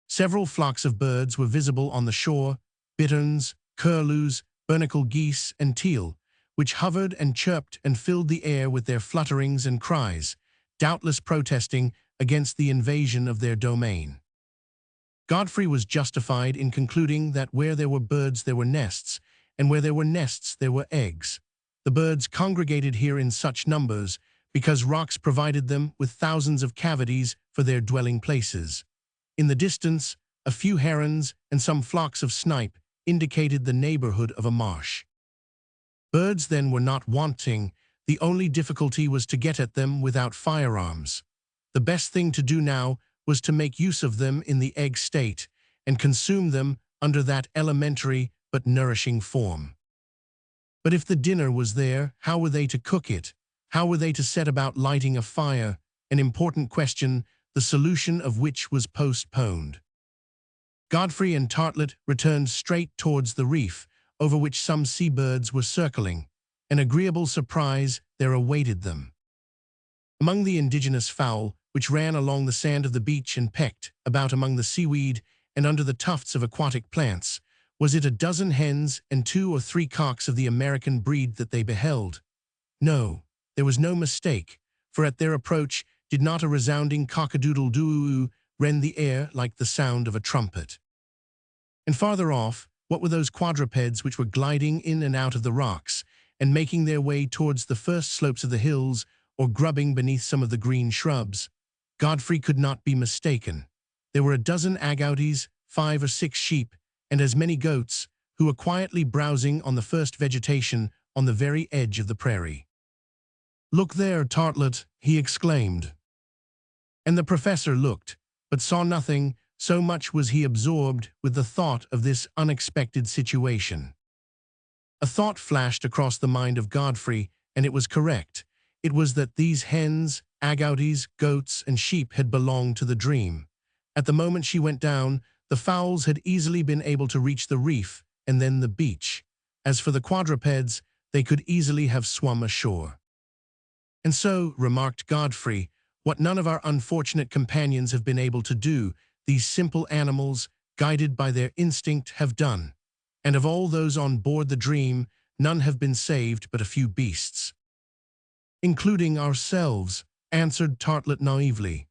Several flocks of birds were visible on the shore: bitterns, curlews, bernacle geese, and teal, which hovered and chirped and filled the air with their flutterings and cries, doubtless protesting against the invasion of their domain. Godfrey was justified in concluding that where there were birds there were nests, and where there were nests there were eggs. The birds congregated here in such numbers because rocks provided them with thousands of cavities for their dwelling places. In the distance, a few herons and some flocks of snipe indicated the neighborhood of a marsh. Birds then were not wanting. The only difficulty was to get at them without firearms. The best thing to do now was to make use of them in the egg state and consume them under that elementary but nourishing form. But if the dinner was there, how were they to cook it? How were they to set about lighting a fire? An important question, the solution of which was postponed. Godfrey and Tartlet returned straight towards the reef, over which some seabirds were circling. An agreeable surprise there awaited them. Among the indigenous fowl, which ran along the sand of the beach and pecked about among the seaweed and under the tufts of aquatic plants, was it a dozen hens and 2 or 3 cocks of the American breed that they beheld? No, there was no mistake, for at their approach did not a resounding cock-a-doodle-doo rend the air like the sound of a trumpet. And farther off, what were those quadrupeds which were gliding in and out of the rocks and making their way towards the first slopes of the hills or grubbing beneath some of the green shrubs? Godfrey could not be mistaken. There were a dozen agouties, 5 or 6 sheep, and as many goats, who were quietly browsing on the first vegetation on the very edge of the prairie. "Look there, Tartlet," he exclaimed. And the professor looked, but saw nothing, so much was he absorbed with the thought of this unexpected situation. A thought flashed across the mind of Godfrey, and it was correct. It was that these hens, agouties, goats, and sheep had belonged to the dream. At the moment she went down, the fowls had easily been able to reach the reef and then the beach. As for the quadrupeds, they could easily have swum ashore. "And so," remarked Godfrey, "what none of our unfortunate companions have been able to do, these simple animals, guided by their instinct, have done. And of all those on board the Dream, none have been saved but a few beasts." "Including ourselves," answered Tartlet naively.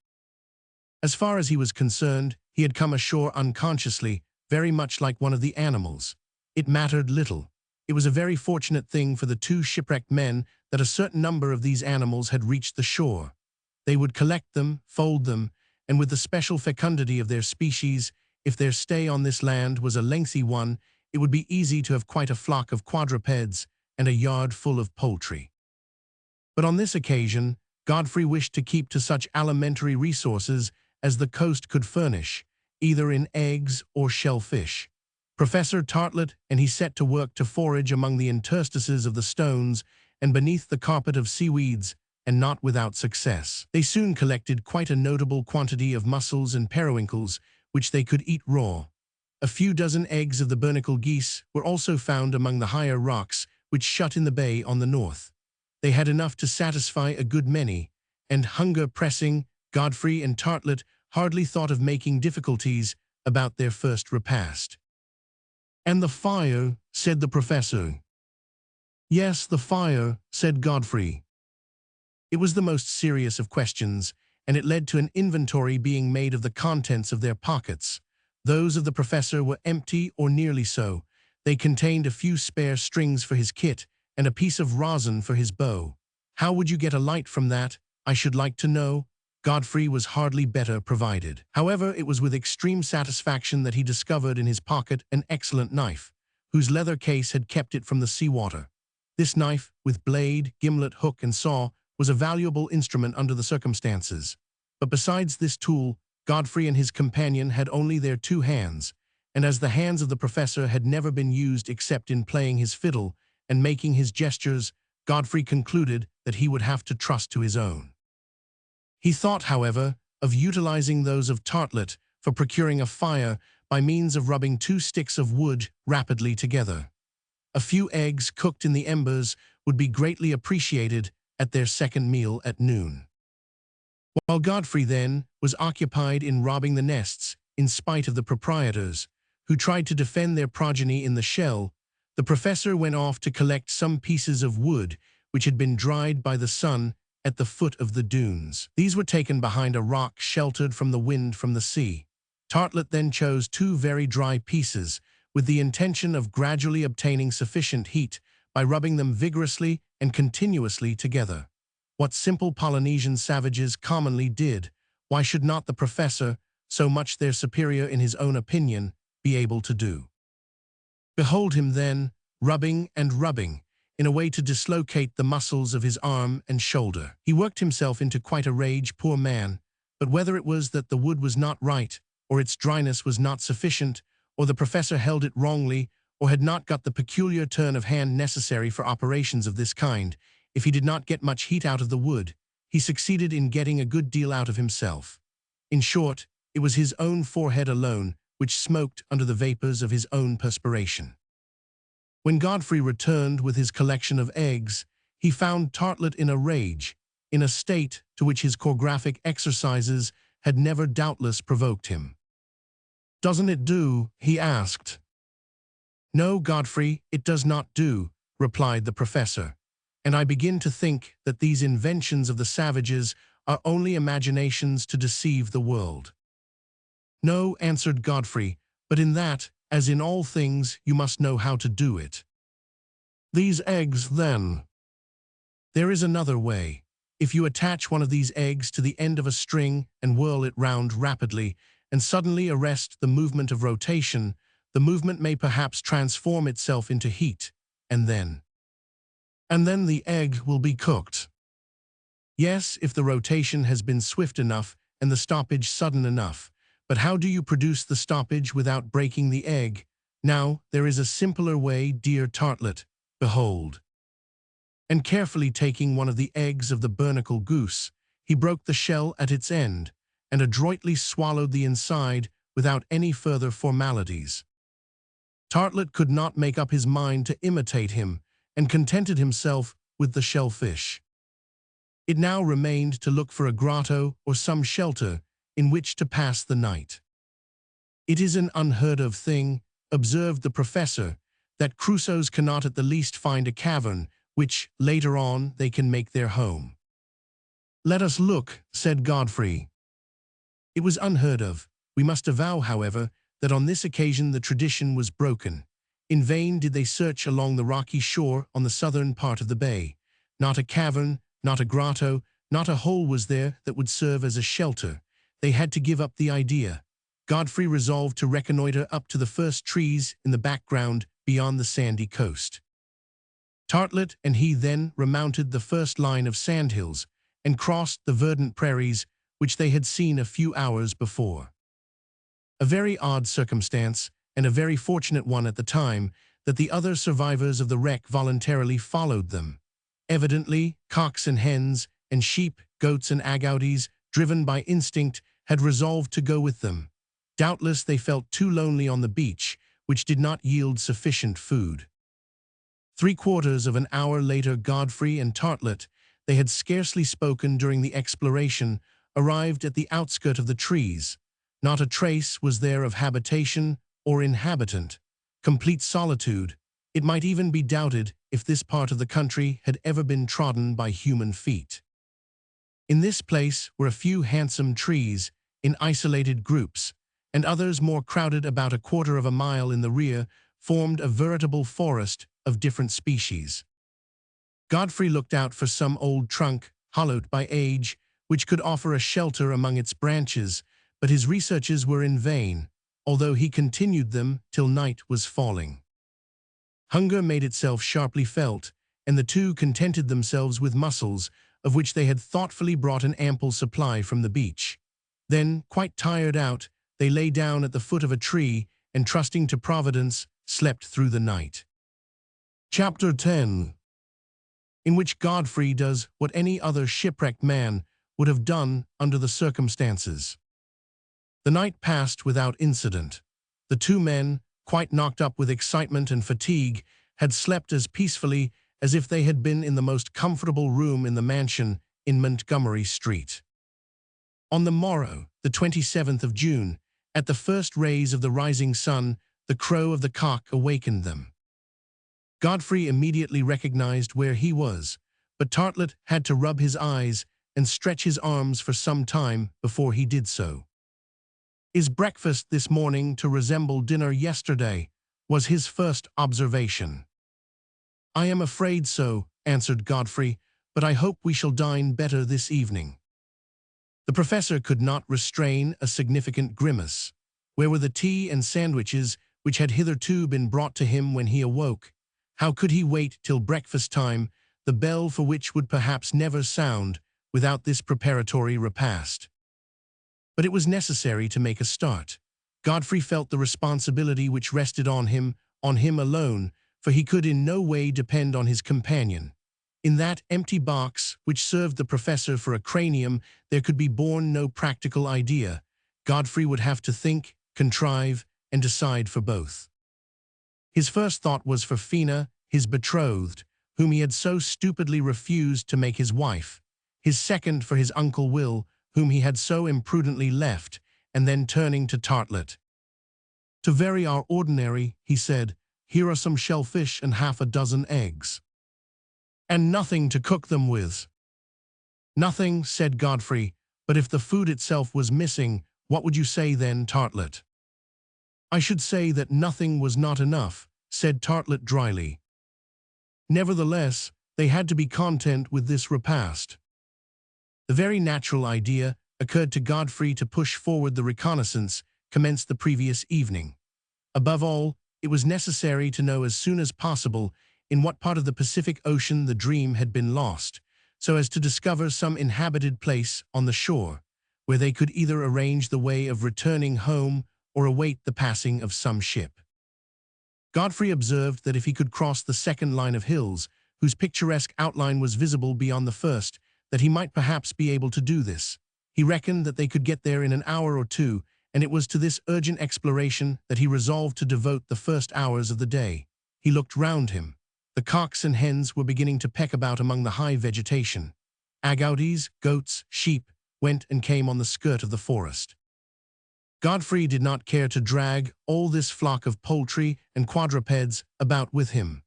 As far as he was concerned, he had come ashore unconsciously, very much like one of the animals. It mattered little. It was a very fortunate thing for the 2 shipwrecked men that a certain number of these animals had reached the shore. They would collect them, fold them, and with the special fecundity of their species, if their stay on this land was a lengthy one, it would be easy to have quite a flock of quadrupeds and a yard full of poultry. But on this occasion, Godfrey wished to keep to such alimentary resources as the coast could furnish, either in eggs or shellfish. Professor Tartlet and he set to work to forage among the interstices of the stones and beneath the carpet of seaweeds, and not without success. They soon collected quite a notable quantity of mussels and periwinkles, which they could eat raw. A few dozen eggs of the bernacle geese were also found among the higher rocks which shut in the bay on the north. They had enough to satisfy a good many, and hunger pressing, Godfrey and Tartlet hardly thought of making difficulties about their first repast. "And the fire," said the professor. "Yes, the fire," said Godfrey. It was the most serious of questions, and it led to an inventory being made of the contents of their pockets. Those of the professor were empty or nearly so. They contained a few spare strings for his kit and a piece of rosin for his bow. How would you get a light from that, I should like to know? Godfrey was hardly better provided. However, it was with extreme satisfaction that he discovered in his pocket an excellent knife, whose leather case had kept it from the seawater. This knife, with blade, gimlet, hook, and saw, was a valuable instrument under the circumstances. But besides this tool, Godfrey and his companion had only their 2 hands, and as the hands of the professor had never been used except in playing his fiddle and making his gestures, Godfrey concluded that he would have to trust to his own. He thought, however, of utilizing those of Tartlet for procuring a fire by means of rubbing 2 sticks of wood rapidly together. A few eggs cooked in the embers would be greatly appreciated at their second meal at noon. While Godfrey, then, was occupied in robbing the nests, in spite of the proprietors, who tried to defend their progeny in the shell, the professor went off to collect some pieces of wood which had been dried by the sun at the foot of the dunes. These were taken behind a rock sheltered from the wind from the sea. Tartlet then chose 2 very dry pieces, with the intention of gradually obtaining sufficient heat by rubbing them vigorously and continuously together. What simple Polynesian savages commonly did, why should not the professor, so much their superior in his own opinion, be able to do? Behold him then, rubbing and rubbing, in a way to dislocate the muscles of his arm and shoulder. He worked himself into quite a rage, poor man, but whether it was that the wood was not right, or its dryness was not sufficient, or the professor held it wrongly, or had not got the peculiar turn of hand necessary for operations of this kind, if he did not get much heat out of the wood, he succeeded in getting a good deal out of himself. In short, it was his own forehead alone which smoked under the vapors of his own perspiration. When Godfrey returned with his collection of eggs, he found Tartlet in a rage, in a state to which his choregraphic exercises had never doubtless provoked him. "Doesn't it do?" he asked. "No, Godfrey, it does not do," replied the professor, "and I begin to think that these inventions of the savages are only imaginations to deceive the world." "No," answered Godfrey, "but in that, as in all things, you must know how to do it." "These eggs, then?" "There is another way. If you attach one of these eggs to the end of a string and whirl it round rapidly, and suddenly arrest the movement of rotation, the movement may perhaps transform itself into heat, and then the egg will be cooked." "Yes, if the rotation has been swift enough and the stoppage sudden enough. But how do you produce the stoppage without breaking the egg? Now, there is a simpler way, dear Tartlet. Behold." And carefully taking one of the eggs of the bernacle goose, he broke the shell at its end, and adroitly swallowed the inside without any further formalities. Tartlet could not make up his mind to imitate him, and contented himself with the shellfish. It now remained to look for a grotto or some shelter in which to pass the night. "It is an unheard-of thing," observed the professor, "that Crusoes cannot at the least find a cavern, which, later on, they can make their home." "Let us look," said Godfrey. It was unheard of. We must avow, however, that on this occasion the tradition was broken. In vain did they search along the rocky shore on the southern part of the bay. Not a cavern, not a grotto, not a hole was there that would serve as a shelter. They had to give up the idea. Godfrey resolved to reconnoiter up to the first trees in the background beyond the sandy coast. Tartlet and he then remounted the first line of sandhills and crossed the verdant prairies which they had seen a few hours before. A very odd circumstance, and a very fortunate one at the time, that the other survivors of the wreck voluntarily followed them. Evidently, cocks and hens, and sheep, goats and agouties, driven by instinct, had resolved to go with them. Doubtless they felt too lonely on the beach, which did not yield sufficient food. 3/4 of an hour later, Godfrey and Tartlet, they had scarcely spoken during the exploration, arrived at the outskirt of the trees. Not a trace was there of habitation or inhabitant. Complete solitude. It might even be doubted if this part of the country had ever been trodden by human feet. In this place were a few handsome trees, in isolated groups, and others more crowded about a quarter of a mile in the rear, formed a veritable forest of different species. Godfrey looked out for some old trunk, hollowed by age, which could offer a shelter among its branches, but his researches were in vain, although he continued them till night was falling. Hunger made itself sharply felt, and the two contented themselves with mussels, of which they had thoughtfully brought an ample supply from the beach. Then, quite tired out, they lay down at the foot of a tree, and trusting to Providence, slept through the night. Chapter 10, in which Godfrey does what any other shipwrecked man would have done under the circumstances. The night passed without incident. The two men, quite knocked up with excitement and fatigue, had slept as peacefully as if they had been in the most comfortable room in the mansion in Montgomery Street. On the morrow, the 27th of June, at the first rays of the rising sun, the crow of the cock awakened them. Godfrey immediately recognized where he was, but Tartlet had to rub his eyes and stretch his arms for some time before he did so. "Is breakfast this morning to resemble dinner yesterday?" was his first observation. "I am afraid so," answered Godfrey, "but I hope we shall dine better this evening." The professor could not restrain a significant grimace. Where were the tea and sandwiches which had hitherto been brought to him when he awoke? How could he wait till breakfast time, the bell for which would perhaps never sound, without this preparatory repast? But it was necessary to make a start. Godfrey felt the responsibility which rested on him alone, for he could in no way depend on his companion. In that empty box, which served the professor for a cranium, there could be born no practical idea. Godfrey would have to think, contrive, and decide for both. His first thought was for Fina, his betrothed, whom he had so stupidly refused to make his wife. His second for his Uncle Will, whom he had so imprudently left, and then turning to Tartlet. "To vary our ordinary," he said, "here are some shellfish and half a dozen eggs." "And nothing to cook them with." "Nothing," said Godfrey, "but if the food itself was missing, what would you say then, Tartlet?" "I should say that nothing was not enough," said Tartlet dryly. Nevertheless, they had to be content with this repast. The very natural idea occurred to Godfrey to push forward the reconnaissance commenced the previous evening. Above all, it was necessary to know as soon as possible in what part of the Pacific Ocean the Dream had been lost, so as to discover some inhabited place on the shore, where they could either arrange the way of returning home or await the passing of some ship. Godfrey observed that if he could cross the second line of hills, whose picturesque outline was visible beyond the first, that he might perhaps be able to do this. He reckoned that they could get there in an hour or two, and it was to this urgent exploration that he resolved to devote the first hours of the day. He looked round him. The cocks and hens were beginning to peck about among the high vegetation. Agoutis, goats, sheep, went and came on the skirt of the forest. Godfrey did not care to drag all this flock of poultry and quadrupeds about with him.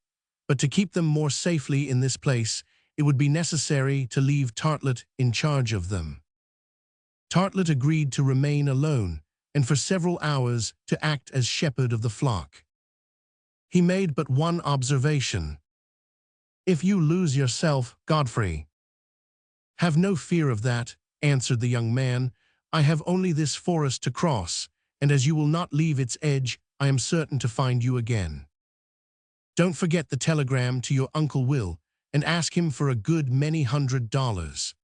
But to keep them more safely in this place, it would be necessary to leave Tartlet in charge of them. Tartlet agreed to remain alone, and for several hours to act as shepherd of the flock. He made but one observation. "If you lose yourself, Godfrey." "Have no fear of that," answered the young man. "I have only this forest to cross, and as you will not leave its edge, I am certain to find you again. Don't forget the telegram to your Uncle Will, and ask him for a good many $100.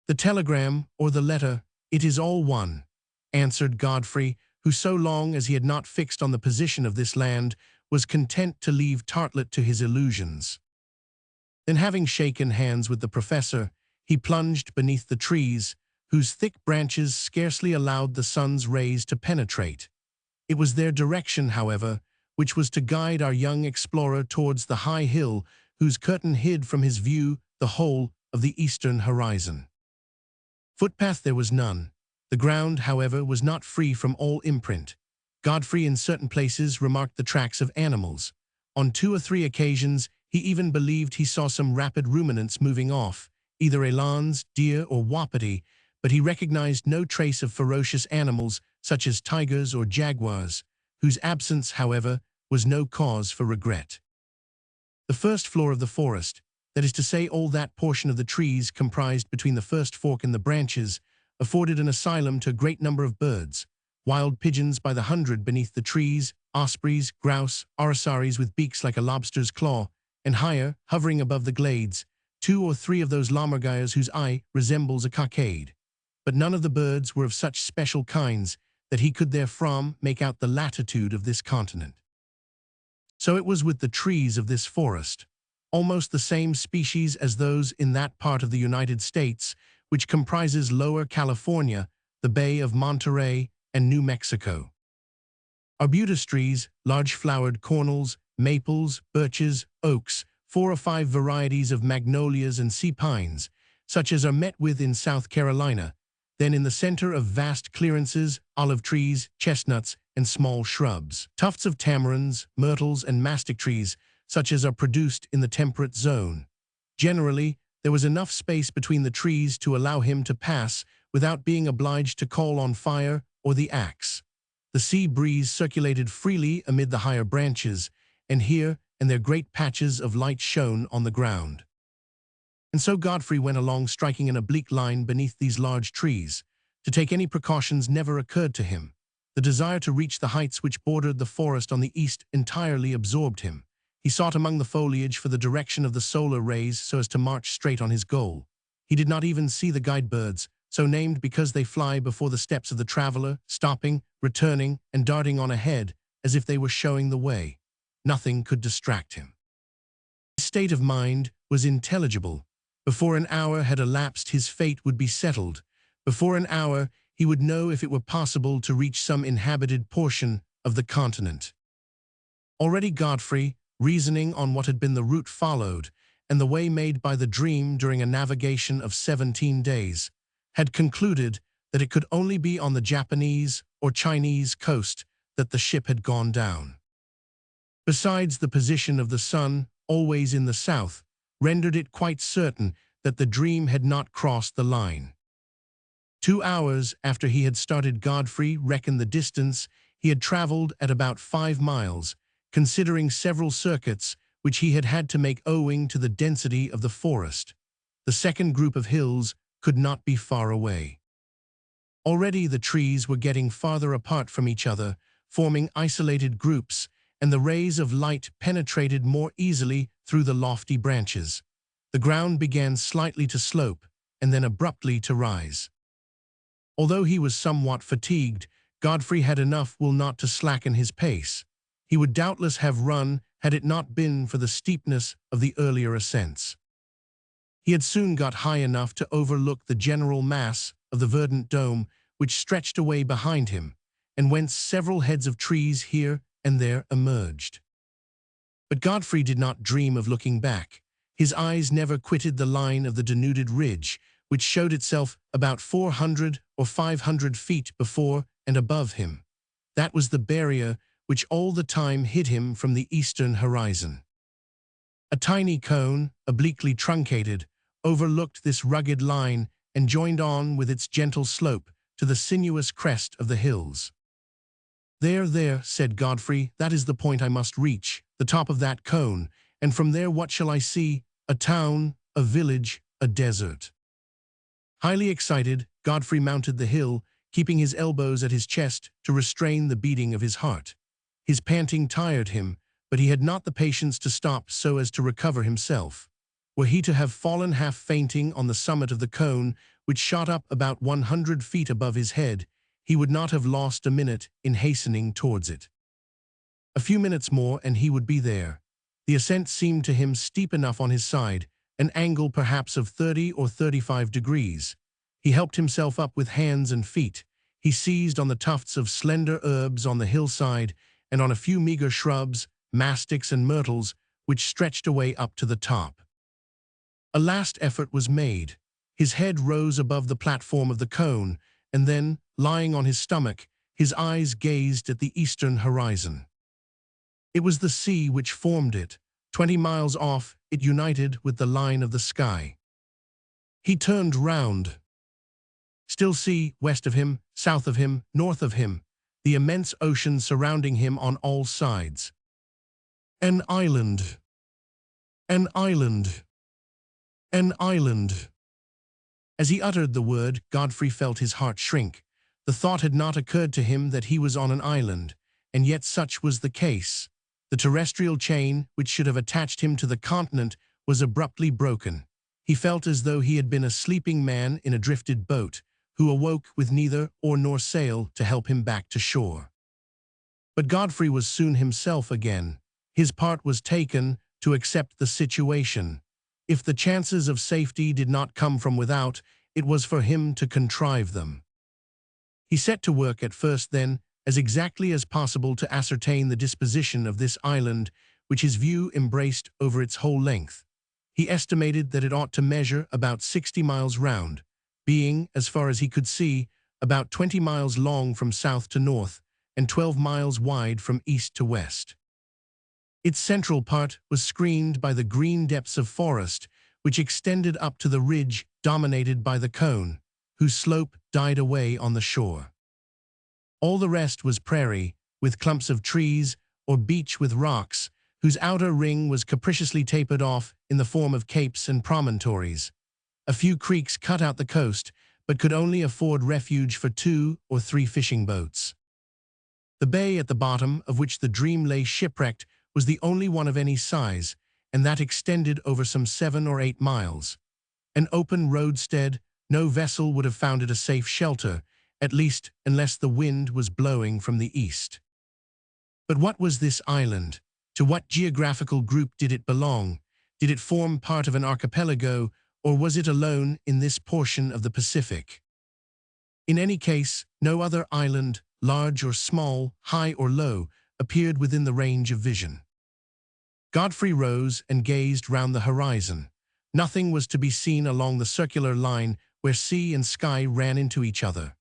"The telegram or the letter, it is all one," answered Godfrey, who so long as he had not fixed on the position of this land, was content to leave Tartlet to his illusions. Then, having shaken hands with the professor, he plunged beneath the trees, whose thick branches scarcely allowed the sun's rays to penetrate. It was their direction, however, which was to guide our young explorer towards the high hill whose curtain hid from his view the whole of the eastern horizon. Footpath there was none. The ground, however, was not free from all imprint. Godfrey in certain places remarked the tracks of animals. On 2 or 3 occasions he even believed he saw some rapid ruminants moving off, either elands, deer, or wapiti, but he recognized no trace of ferocious animals such as tigers or jaguars, whose absence, however, was no cause for regret. The first floor of the forest, that is to say all that portion of the trees comprised between the first fork and the branches, afforded an asylum to a great number of birds, wild pigeons by the hundred beneath the trees, ospreys, grouse, orisaries with beaks like a lobster's claw, and higher, hovering above the glades, 2 or 3 of those lammergeiers whose eye resembles a cockade. But none of the birds were of such special kinds that he could therefrom make out the latitude of this continent. So it was with the trees of this forest, almost the same species as those in that part of the United States which comprises Lower California, the Bay of Monterey, and New Mexico. Arbutus trees, large-flowered cornels, maples, birches, oaks, 4 or 5 varieties of magnolias and sea pines, such as are met with in South Carolina, then in the center of vast clearances, olive trees, chestnuts, and small shrubs. Tufts of tamarinds, myrtles, and mastic trees, such as are produced in the temperate zone. Generally, there was enough space between the trees to allow him to pass without being obliged to call on fire or the axe. The sea breeze circulated freely amid the higher branches, and here and there great patches of light shone on the ground. And so Godfrey went along striking an oblique line beneath these large trees. To take any precautions never occurred to him. The desire to reach the heights which bordered the forest on the east entirely absorbed him. He sought among the foliage for the direction of the solar rays so as to march straight on his goal. He did not even see the guide birds, so named because they fly before the steps of the traveler, stopping, returning, and darting on ahead as if they were showing the way. Nothing could distract him. His state of mind was intelligible. Before an hour had elapsed, his fate would be settled. Before an hour, he would know if it were possible to reach some inhabited portion of the continent. Already Godfrey, reasoning on what had been the route followed and the way made by the dream during a navigation of 17 days, had concluded that it could only be on the Japanese or Chinese coast that the ship had gone down. Besides, the position of the sun, always in the south, rendered it quite certain that the dream had not crossed the line. 2 hours after he had started, Godfrey reckoned the distance he had traveled at about 5 miles, considering several circuits which he had had to make owing to the density of the forest. The second group of hills could not be far away. Already the trees were getting farther apart from each other, forming isolated groups, and the rays of light penetrated more easily through the lofty branches. The ground began slightly to slope, and then abruptly to rise. Although he was somewhat fatigued, Godfrey had enough will not to slacken his pace. He would doubtless have run had it not been for the steepness of the earlier ascents. He had soon got high enough to overlook the general mass of the verdant dome which stretched away behind him, and whence several heads of trees here and there emerged. But Godfrey did not dream of looking back. His eyes never quitted the line of the denuded ridge, which showed itself about 400 or 500 feet before and above him. That was the barrier which all the time hid him from the eastern horizon. A tiny cone, obliquely truncated, overlooked this rugged line and joined on with its gentle slope to the sinuous crest of the hills. There, said Godfrey, that is the point I must reach, the top of that cone, and from there what shall I see? A town, a village, a desert. Highly excited, Godfrey mounted the hill, keeping his elbows at his chest to restrain the beating of his heart. His panting tired him, but he had not the patience to stop so as to recover himself. Were he to have fallen half fainting on the summit of the cone, which shot up about 100 feet above his head, he would not have lost a minute in hastening towards it. A few minutes more and he would be there. The ascent seemed to him steep enough on his side, an angle perhaps of 30 or 35 degrees. He helped himself up with hands and feet. He seized on the tufts of slender herbs on the hillside and on a few meager shrubs, mastics and myrtles, which stretched away up to the top. A last effort was made. His head rose above the platform of the cone, and then, lying on his stomach, his eyes gazed at the eastern horizon. It was the sea which formed it. 20 miles off, it united with the line of the sky. He turned round. Still sea, west of him, south of him, north of him, the immense ocean surrounding him on all sides. An island. An island. An island. As he uttered the word, Godfrey felt his heart shrink. The thought had not occurred to him that he was on an island, and yet such was the case. The terrestrial chain, which should have attached him to the continent, was abruptly broken. He felt as though he had been a sleeping man in a drifted boat, who awoke with neither oar nor sail to help him back to shore. But Godfrey was soon himself again. His part was taken to accept the situation. If the chances of safety did not come from without, it was for him to contrive them. He set to work at first then, as exactly as possible to ascertain the disposition of this island, which his view embraced over its whole length. He estimated that it ought to measure about 60 miles round, being, as far as he could see, about 20 miles long from south to north, and 12 miles wide from east to west. Its central part was screened by the green depths of forest, which extended up to the ridge dominated by the cone, whose slope died away on the shore. All the rest was prairie, with clumps of trees, or beach with rocks, whose outer ring was capriciously tapered off in the form of capes and promontories. A few creeks cut out the coast, but could only afford refuge for 2 or 3 fishing boats. The bay at the bottom of which the Dream lay shipwrecked was the only one of any size, and that extended over some 7 or 8 miles. An open roadstead, no vessel would have found it a safe shelter, at least unless the wind was blowing from the east. But what was this island? To what geographical group did it belong? Did it form part of an archipelago, or was it alone in this portion of the Pacific? In any case, no other island, large or small, high or low, appeared within the range of vision. Godfrey rose and gazed round the horizon. Nothing was to be seen along the circular line where sea and sky ran into each other.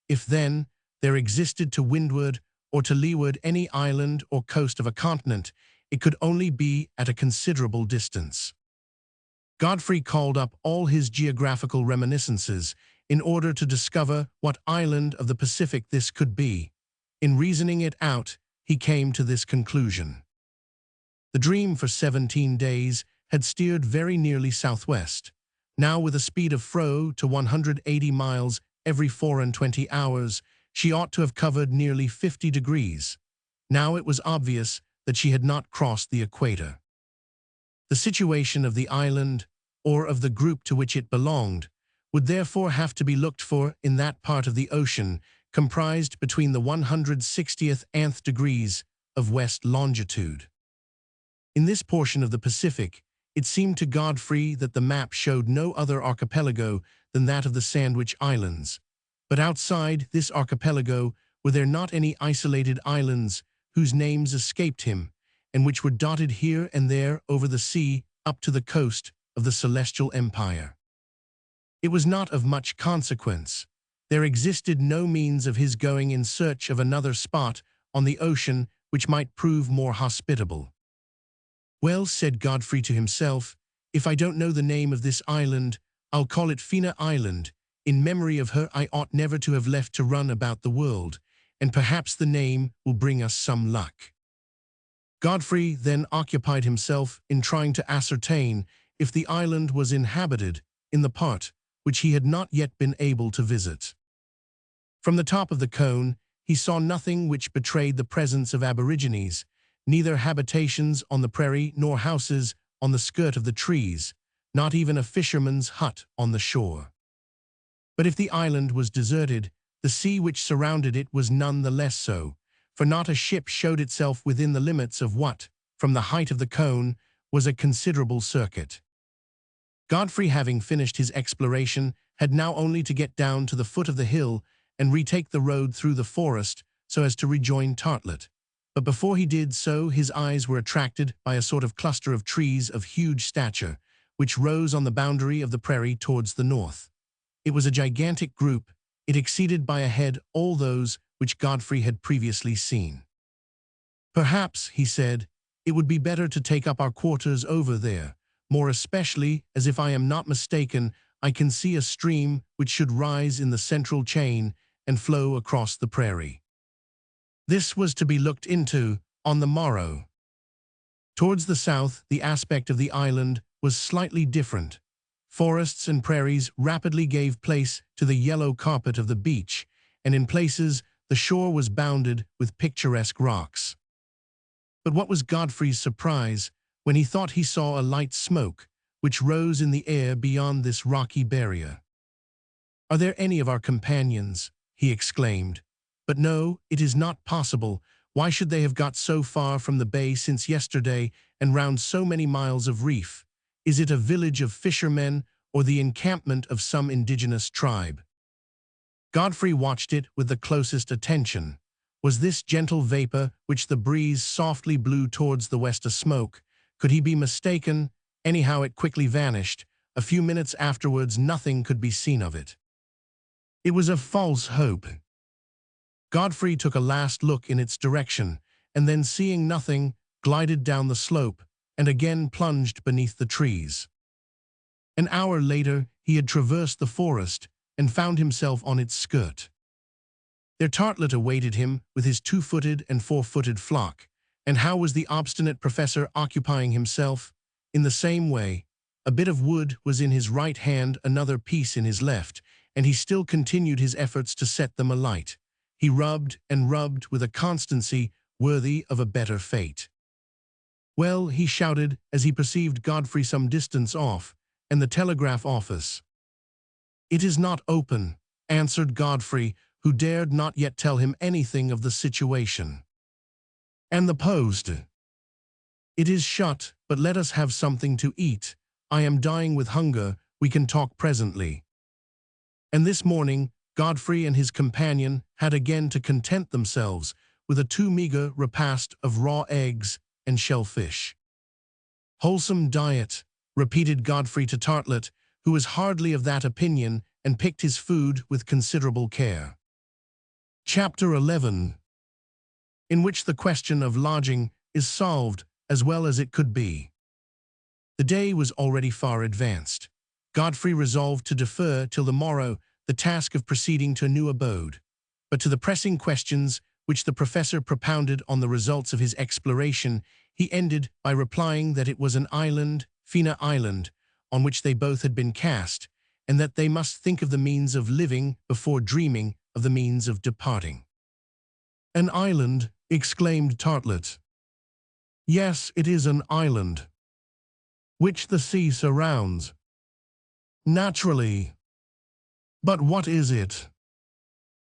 If, then, there existed to windward or to leeward any island or coast of a continent, it could only be at a considerable distance. Godfrey called up all his geographical reminiscences in order to discover what island of the Pacific this could be. In reasoning it out, he came to this conclusion. The Dream for 17 days had steered very nearly southwest. Now, with a speed of to 180 miles every 24 hours, she ought to have covered nearly 50 degrees. Now it was obvious that she had not crossed the equator. The situation of the island, or of the group to which it belonged, would therefore have to be looked for in that part of the ocean comprised between the 160th nth degrees of west longitude. In this portion of the Pacific, it seemed to Godfrey that the map showed no other archipelago than that of the Sandwich Islands. But outside this archipelago were there not any isolated islands whose names escaped him, and which were dotted here and there over the sea up to the coast of the Celestial Empire. It was not of much consequence. There existed no means of his going in search of another spot on the ocean which might prove more hospitable. "Well," said Godfrey to himself, "if I don't know the name of this island, I'll call it Fina Island. In memory of her I ought never to have left to run about the world, and perhaps the name will bring us some luck." Godfrey then occupied himself in trying to ascertain if the island was inhabited in the part which he had not yet been able to visit. From the top of the cone, he saw nothing which betrayed the presence of aborigines, neither habitations on the prairie nor houses on the skirt of the trees, not even a fisherman's hut on the shore. But if the island was deserted, the sea which surrounded it was none the less so, for not a ship showed itself within the limits of what, from the height of the cone, was a considerable circuit. Godfrey, having finished his exploration, had now only to get down to the foot of the hill and retake the road through the forest so as to rejoin Tartlet. But before he did so, his eyes were attracted by a sort of cluster of trees of huge stature, which rose on the boundary of the prairie towards the north. It was a gigantic group. It exceeded by a head all those which Godfrey had previously seen. "Perhaps," he said, "it would be better to take up our quarters over there, more especially as, if I am not mistaken, I can see a stream which should rise in the central chain and flow across the prairie." This was to be looked into on the morrow. Towards the south, the aspect of the island was slightly different. Forests and prairies rapidly gave place to the yellow carpet of the beach, and in places the shore was bounded with picturesque rocks. But what was Godfrey's surprise when he thought he saw a light smoke which rose in the air beyond this rocky barrier. "Are there any of our companions?" he exclaimed. "But no, it is not possible. Why should they have got so far from the bay since yesterday and round so many miles of reef? Is it a village of fishermen or the encampment of some indigenous tribe?" Godfrey watched it with the closest attention. Was this gentle vapor which the breeze softly blew towards the west a smoke? Could he be mistaken? Anyhow, it quickly vanished. A few minutes afterwards, nothing could be seen of it. It was a false hope. Godfrey took a last look in its direction, and then, seeing nothing, glided down the slope and again plunged beneath the trees. An hour later, he had traversed the forest and found himself on its skirt. Their tartlet awaited him with his 2-footed and 4-footed flock, and how was the obstinate professor occupying himself? In the same way. A bit of wood was in his right hand, another piece in his left, and he still continued his efforts to set them alight. He rubbed and rubbed with a constancy worthy of a better fate. "Well," he shouted as he perceived Godfrey some distance off, "and the telegraph office?" "It is not open," answered Godfrey, who dared not yet tell him anything of the situation. "And the post?" "It is shut, but let us have something to eat. I am dying with hunger. We can talk presently." And this morning, Godfrey and his companion had again to content themselves with a too meager repast of raw eggs and shellfish. "Wholesome diet," repeated Godfrey to Tartlet, who was hardly of that opinion and picked his food with considerable care. Chapter 11, in which the question of lodging is solved as well as it could be. The day was already far advanced. Godfrey resolved to defer till the morrow the task of proceeding to a new abode. But to the pressing questions which the professor propounded on the results of his exploration, he ended by replying that it was an island, Fina Island, on which they both had been cast, and that they must think of the means of living before dreaming of the means of departing. "An island?" exclaimed Tartlet. "Yes, it is an island." "Which the sea surrounds?" "Naturally." "But what is it?"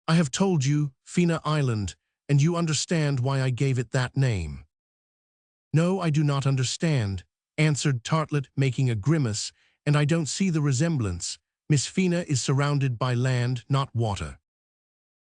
"I have told you, Fina Island, and you understand why I gave it that name." "No, I do not understand," answered Tartlet, making a grimace, "and I don't see the resemblance. Miss Fina is surrounded by land, not water."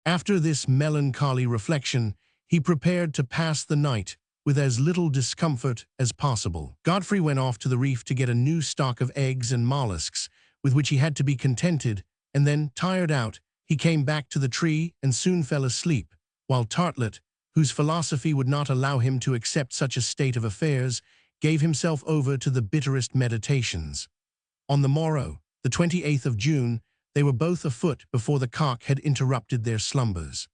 After this melancholy reflection, he prepared to pass the night with as little discomfort as possible. Godfrey went off to the reef to get a new stock of eggs and mollusks, with which he had to be contented, and then, tired out, he came back to the tree and soon fell asleep, while Tartlet, whose philosophy would not allow him to accept such a state of affairs, gave himself over to the bitterest meditations. On the morrow, the 28th of June, they were both afoot before the cock had interrupted their slumbers.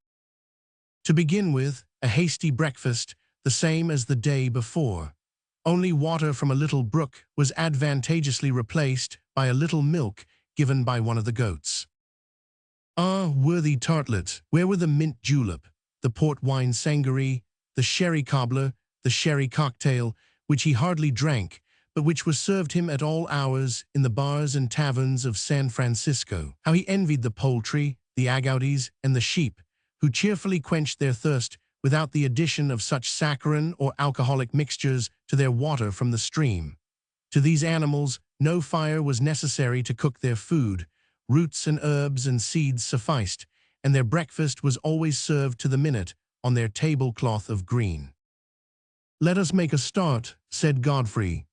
To begin with, a hasty breakfast, the same as the day before. Only water from a little brook was advantageously replaced by a little milk given by one of the goats. Ah, worthy Tartlet, where were the mint julep, the port wine sangaree, the sherry cobbler, the sherry cocktail, which he hardly drank, but which was served him at all hours in the bars and taverns of San Francisco? How he envied the poultry, the agoutis, and the sheep, who cheerfully quenched their thirst without the addition of such saccharine or alcoholic mixtures to their water from the stream. To these animals, no fire was necessary to cook their food. Roots and herbs and seeds sufficed, and their breakfast was always served to the minute on their tablecloth of green. "Let us make a start," said Godfrey.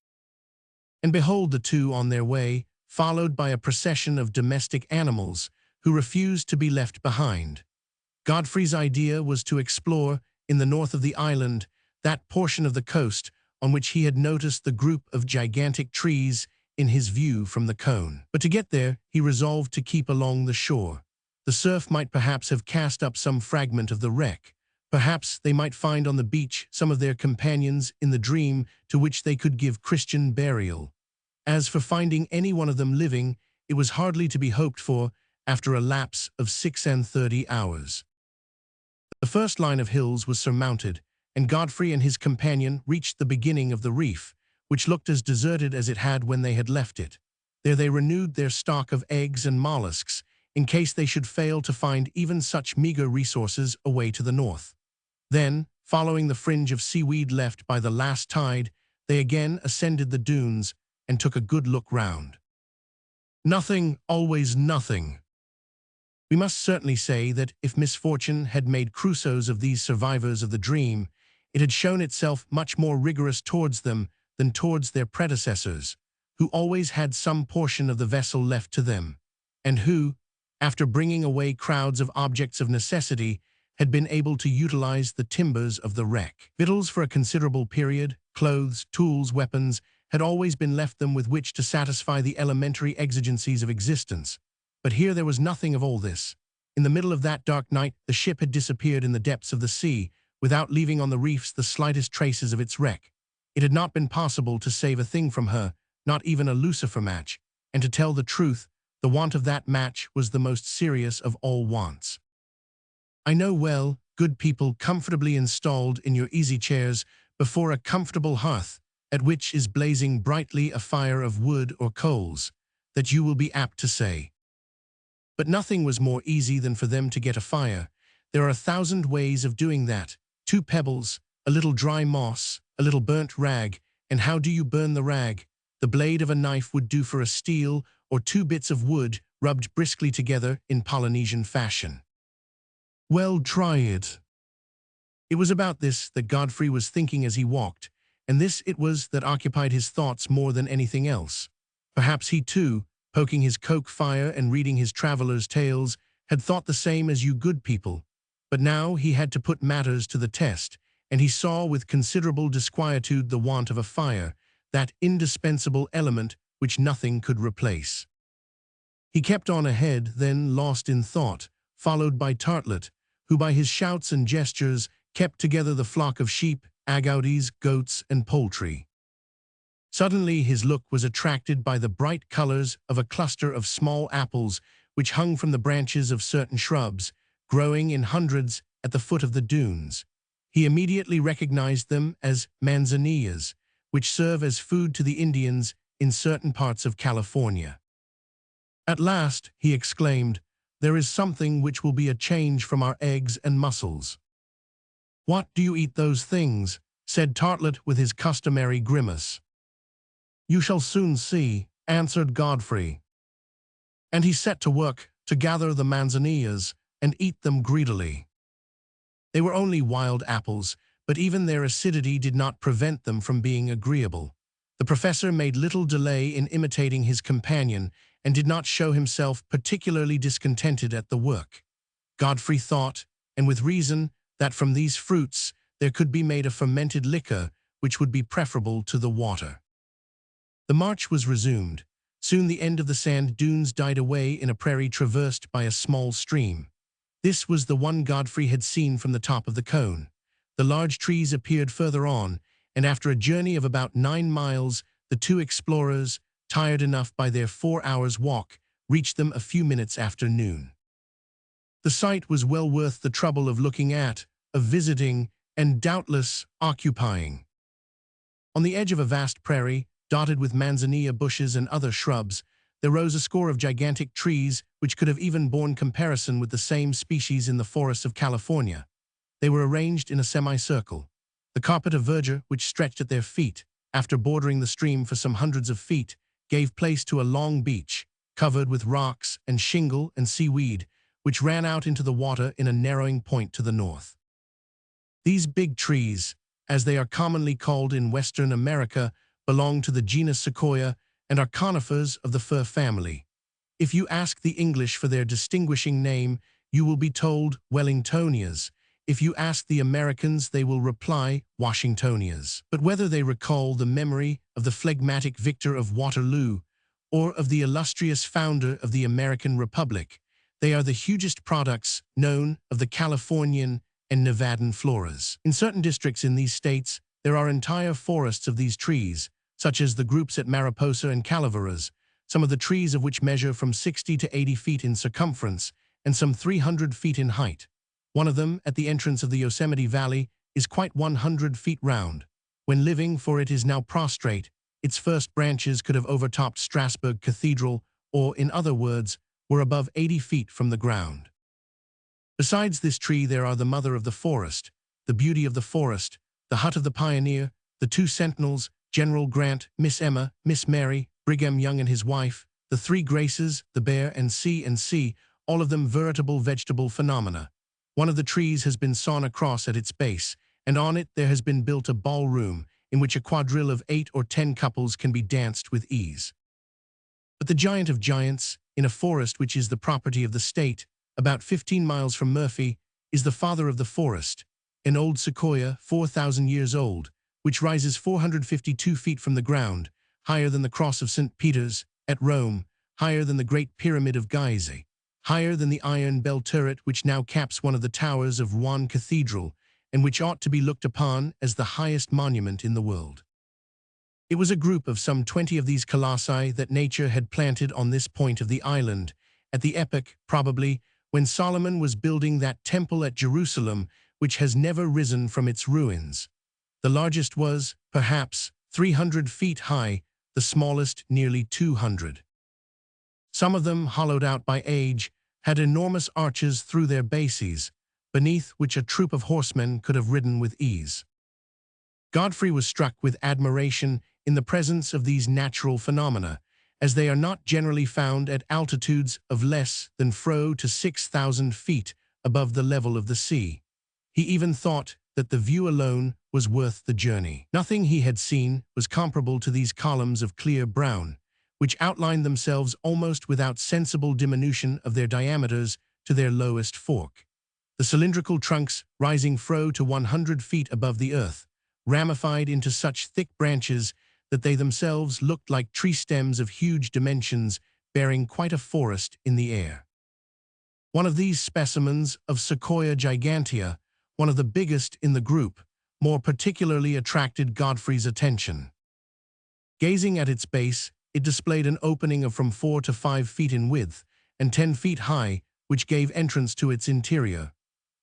And behold the two on their way, followed by a procession of domestic animals who refused to be left behind. Godfrey's idea was to explore, in the north of the island, that portion of the coast on which he had noticed the group of gigantic trees in his view from the cone. But to get there, he resolved to keep along the shore. The surf might perhaps have cast up some fragment of the wreck. Perhaps they might find on the beach some of their companions in the dream to which they could give Christian burial. As for finding any one of them living, it was hardly to be hoped for after a lapse of 36 hours. The first line of hills was surmounted, and Godfrey and his companion reached the beginning of the reef, which looked as deserted as it had when they had left it. There they renewed their stock of eggs and mollusks, in case they should fail to find even such meager resources away to the north. Then, following the fringe of seaweed left by the last tide, they again ascended the dunes and took a good look round. Nothing, always nothing. We must certainly say that if misfortune had made Crusoes of these survivors of the dream, it had shown itself much more rigorous towards them than towards their predecessors, who always had some portion of the vessel left to them, and who, after bringing away crowds of objects of necessity, had been able to utilize the timbers of the wreck. Victuals for a considerable period, clothes, tools, weapons, had always been left them with which to satisfy the elementary exigencies of existence. But here there was nothing of all this. In the middle of that dark night, the ship had disappeared in the depths of the sea, without leaving on the reefs the slightest traces of its wreck. It had not been possible to save a thing from her, not even a lucifer match, and to tell the truth, the want of that match was the most serious of all wants. I know well, good people comfortably installed in your easy chairs before a comfortable hearth, at which is blazing brightly a fire of wood or coals, that you will be apt to say. But nothing was more easy than for them to get a fire. There are 1,000 ways of doing that. 2 pebbles, a little dry moss, a little burnt rag, and how do you burn the rag? The blade of a knife would do for a steel, or 2 bits of wood rubbed briskly together in Polynesian fashion. Well, try it. It was about this that Godfrey was thinking as he walked, and this it was that occupied his thoughts more than anything else. Perhaps he too, poking his coke fire and reading his traveller's tales, had thought the same as you good people. But now he had to put matters to the test, and he saw with considerable disquietude the want of a fire, that indispensable element which nothing could replace. He kept on ahead, then lost in thought, followed by Tartlet, who by his shouts and gestures kept together the flock of sheep, agouties, goats, and poultry. Suddenly his look was attracted by the bright colors of a cluster of small apples which hung from the branches of certain shrubs, growing in hundreds at the foot of the dunes. He immediately recognized them as manzanillas, which serve as food to the Indians in certain parts of California. At last, he exclaimed, there is something which will be a change from our eggs and mussels. What, do you eat those things? Said Tartlet with his customary grimace. You shall soon see, answered Godfrey. And he set to work to gather the manzanillas and eat them greedily. They were only wild apples, but even their acidity did not prevent them from being agreeable. The professor made little delay in imitating his companion and did not show himself particularly discontented at the work. Godfrey thought, and with reason, that from these fruits there could be made a fermented liquor which would be preferable to the water. The march was resumed. Soon the end of the sand dunes died away in a prairie traversed by a small stream. This was the one Godfrey had seen from the top of the cone. The large trees appeared further on, and after a journey of about 9 miles, the 2 explorers, tired enough by their 4 hours' walk, reached them a few minutes after noon. The sight was well worth the trouble of looking at, of visiting, and doubtless occupying. On the edge of a vast prairie, dotted with manzanilla bushes and other shrubs, there rose a score of gigantic trees which could have even borne comparison with the same species in the forests of California. They were arranged in a semicircle. The carpet of verdure which stretched at their feet, after bordering the stream for some hundreds of feet, gave place to a long beach, covered with rocks and shingle and seaweed, which ran out into the water in a narrowing point to the north. These big trees, as they are commonly called in Western America, belong to the genus Sequoia and are conifers of the fir family. If you ask the English for their distinguishing name, you will be told Wellingtonias. If you ask the Americans, they will reply Washingtonias. But whether they recall the memory of the phlegmatic victor of Waterloo or of the illustrious founder of the American Republic, they are the hugest products known of the Californian and Nevadan floras. In certain districts in these states, there are entire forests of these trees, such as the groups at Mariposa and Calaveras, some of the trees of which measure from 60 to 80 feet in circumference and some 300 feet in height. One of them, at the entrance of the Yosemite Valley, is quite 100 feet round. When living, for it is now prostrate, its first branches could have overtopped Strasbourg Cathedral, or, in other words, were above 80 feet from the ground. Besides this tree there are the mother of the forest, the beauty of the forest, the hut of the pioneer, the two sentinels, General Grant, Miss Emma, Miss Mary, Brigham Young and his wife, the three Graces, the bear and C, all of them veritable vegetable phenomena. One of the trees has been sawn across at its base, and on it there has been built a ballroom in which a quadrille of 8 or 10 couples can be danced with ease. But the giant of giants, in a forest which is the property of the state, about 15 miles from Murphy, is the father of the forest, an old sequoia 4,000 years old, which rises 452 feet from the ground, higher than the cross of St. Peter's, at Rome, higher than the Great Pyramid of Gizeh, higher than the iron bell turret which now caps one of the towers of Rouen Cathedral, and which ought to be looked upon as the highest monument in the world. It was a group of some 20 of these colossi that nature had planted on this point of the island, at the epoch, probably, when Solomon was building that temple at Jerusalem which has never risen from its ruins. The largest was, perhaps, 300 feet high, the smallest nearly 200. Some of them, hollowed out by age, had enormous arches through their bases, beneath which a troop of horsemen could have ridden with ease. Godfrey was struck with admiration in the presence of these natural phenomena, as they are not generally found at altitudes of less than 4 to 6,000 feet above the level of the sea. He even thought that the view alone was worth the journey. Nothing he had seen was comparable to these columns of clear brown, which outlined themselves almost without sensible diminution of their diameters to their lowest fork. The cylindrical trunks, rising 4 to 100 feet above the earth, ramified into such thick branches that they themselves looked like tree stems of huge dimensions bearing quite a forest in the air. One of these specimens of Sequoia gigantea, one of the biggest in the group, more particularly attracted Godfrey's attention. Gazing at its base, it displayed an opening of from 4 to 5 feet in width and 10 feet high, which gave entrance to its interior.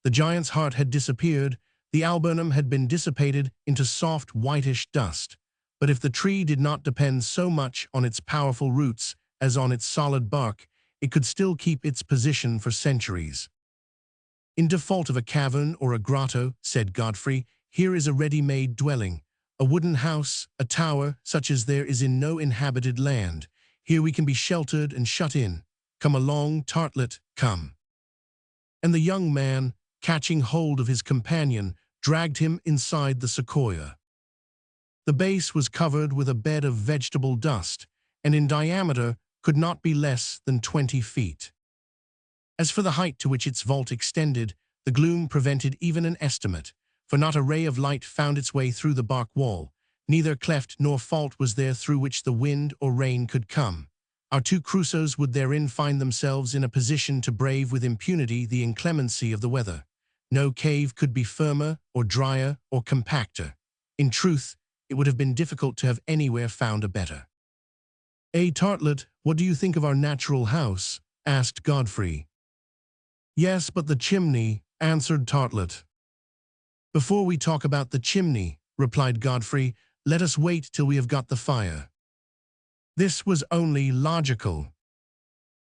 The giant's heart had disappeared, the alburnum had been dissipated into soft whitish dust. But if the tree did not depend so much on its powerful roots as on its solid bark, it could still keep its position for centuries. In default of a cavern or a grotto, said Godfrey, here is a ready-made dwelling, a wooden house, a tower, such as there is in no inhabited land. Here we can be sheltered and shut in. Come along, Tartlet, come. And the young man, catching hold of his companion, dragged him inside the sequoia. The base was covered with a bed of vegetable dust, and in diameter could not be less than 20 feet. As for the height to which its vault extended, the gloom prevented even an estimate, for not a ray of light found its way through the bark wall. Neither cleft nor fault was there through which the wind or rain could come. Our two Crusoes would therein find themselves in a position to brave with impunity the inclemency of the weather. No cave could be firmer or drier or compacter. In truth, it would have been difficult to have anywhere found a better. Tartlet, what do you think of our natural house? Asked Godfrey. Yes, but the chimney, answered Tartlet. Before we talk about the chimney, replied Godfrey, let us wait till we have got the fire. This was only logical.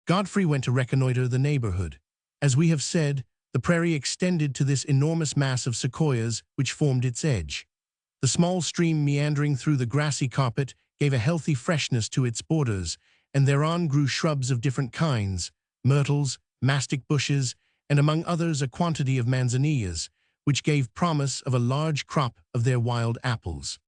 Godfrey went to reconnoiter the neighborhood. As we have said, the prairie extended to this enormous mass of sequoias which formed its edge. The small stream meandering through the grassy carpet gave a healthy freshness to its borders, and thereon grew shrubs of different kinds, myrtles, mastic bushes, and among others a quantity of manzanillas, which gave promise of a large crop of their wild apples.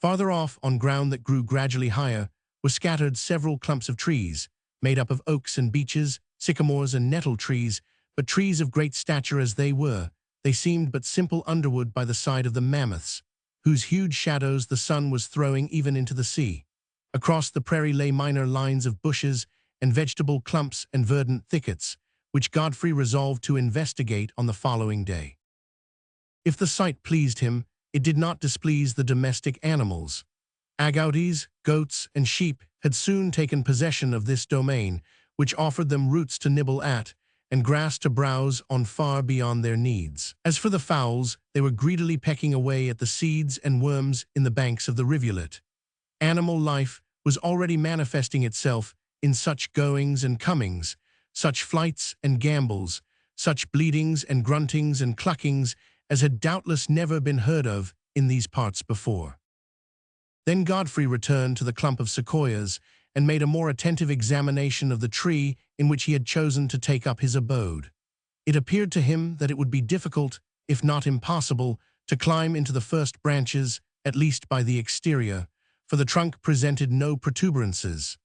Farther off, on ground that grew gradually higher, were scattered several clumps of trees, made up of oaks and beeches, sycamores and nettle trees, but trees of great stature as they were, they seemed but simple underwood by the side of the mammoths, whose huge shadows the sun was throwing even into the sea. Across the prairie lay minor lines of bushes and vegetable clumps and verdant thickets, which Godfrey resolved to investigate on the following day. If the sight pleased him, it did not displease the domestic animals. Agoutis, goats, and sheep had soon taken possession of this domain, which offered them roots to nibble at and grass to browse on far beyond their needs. As for the fowls, they were greedily pecking away at the seeds and worms in the banks of the rivulet. Animal life was already manifesting itself in such goings and comings, such flights and gambols, such bleatings and gruntings and cluckings as had doubtless never been heard of in these parts before. Then Godfrey returned to the clump of sequoias and made a more attentive examination of the tree in which he had chosen to take up his abode. It appeared to him that it would be difficult, if not impossible, to climb into the first branches, at least by the exterior, for the trunk presented no protuberances.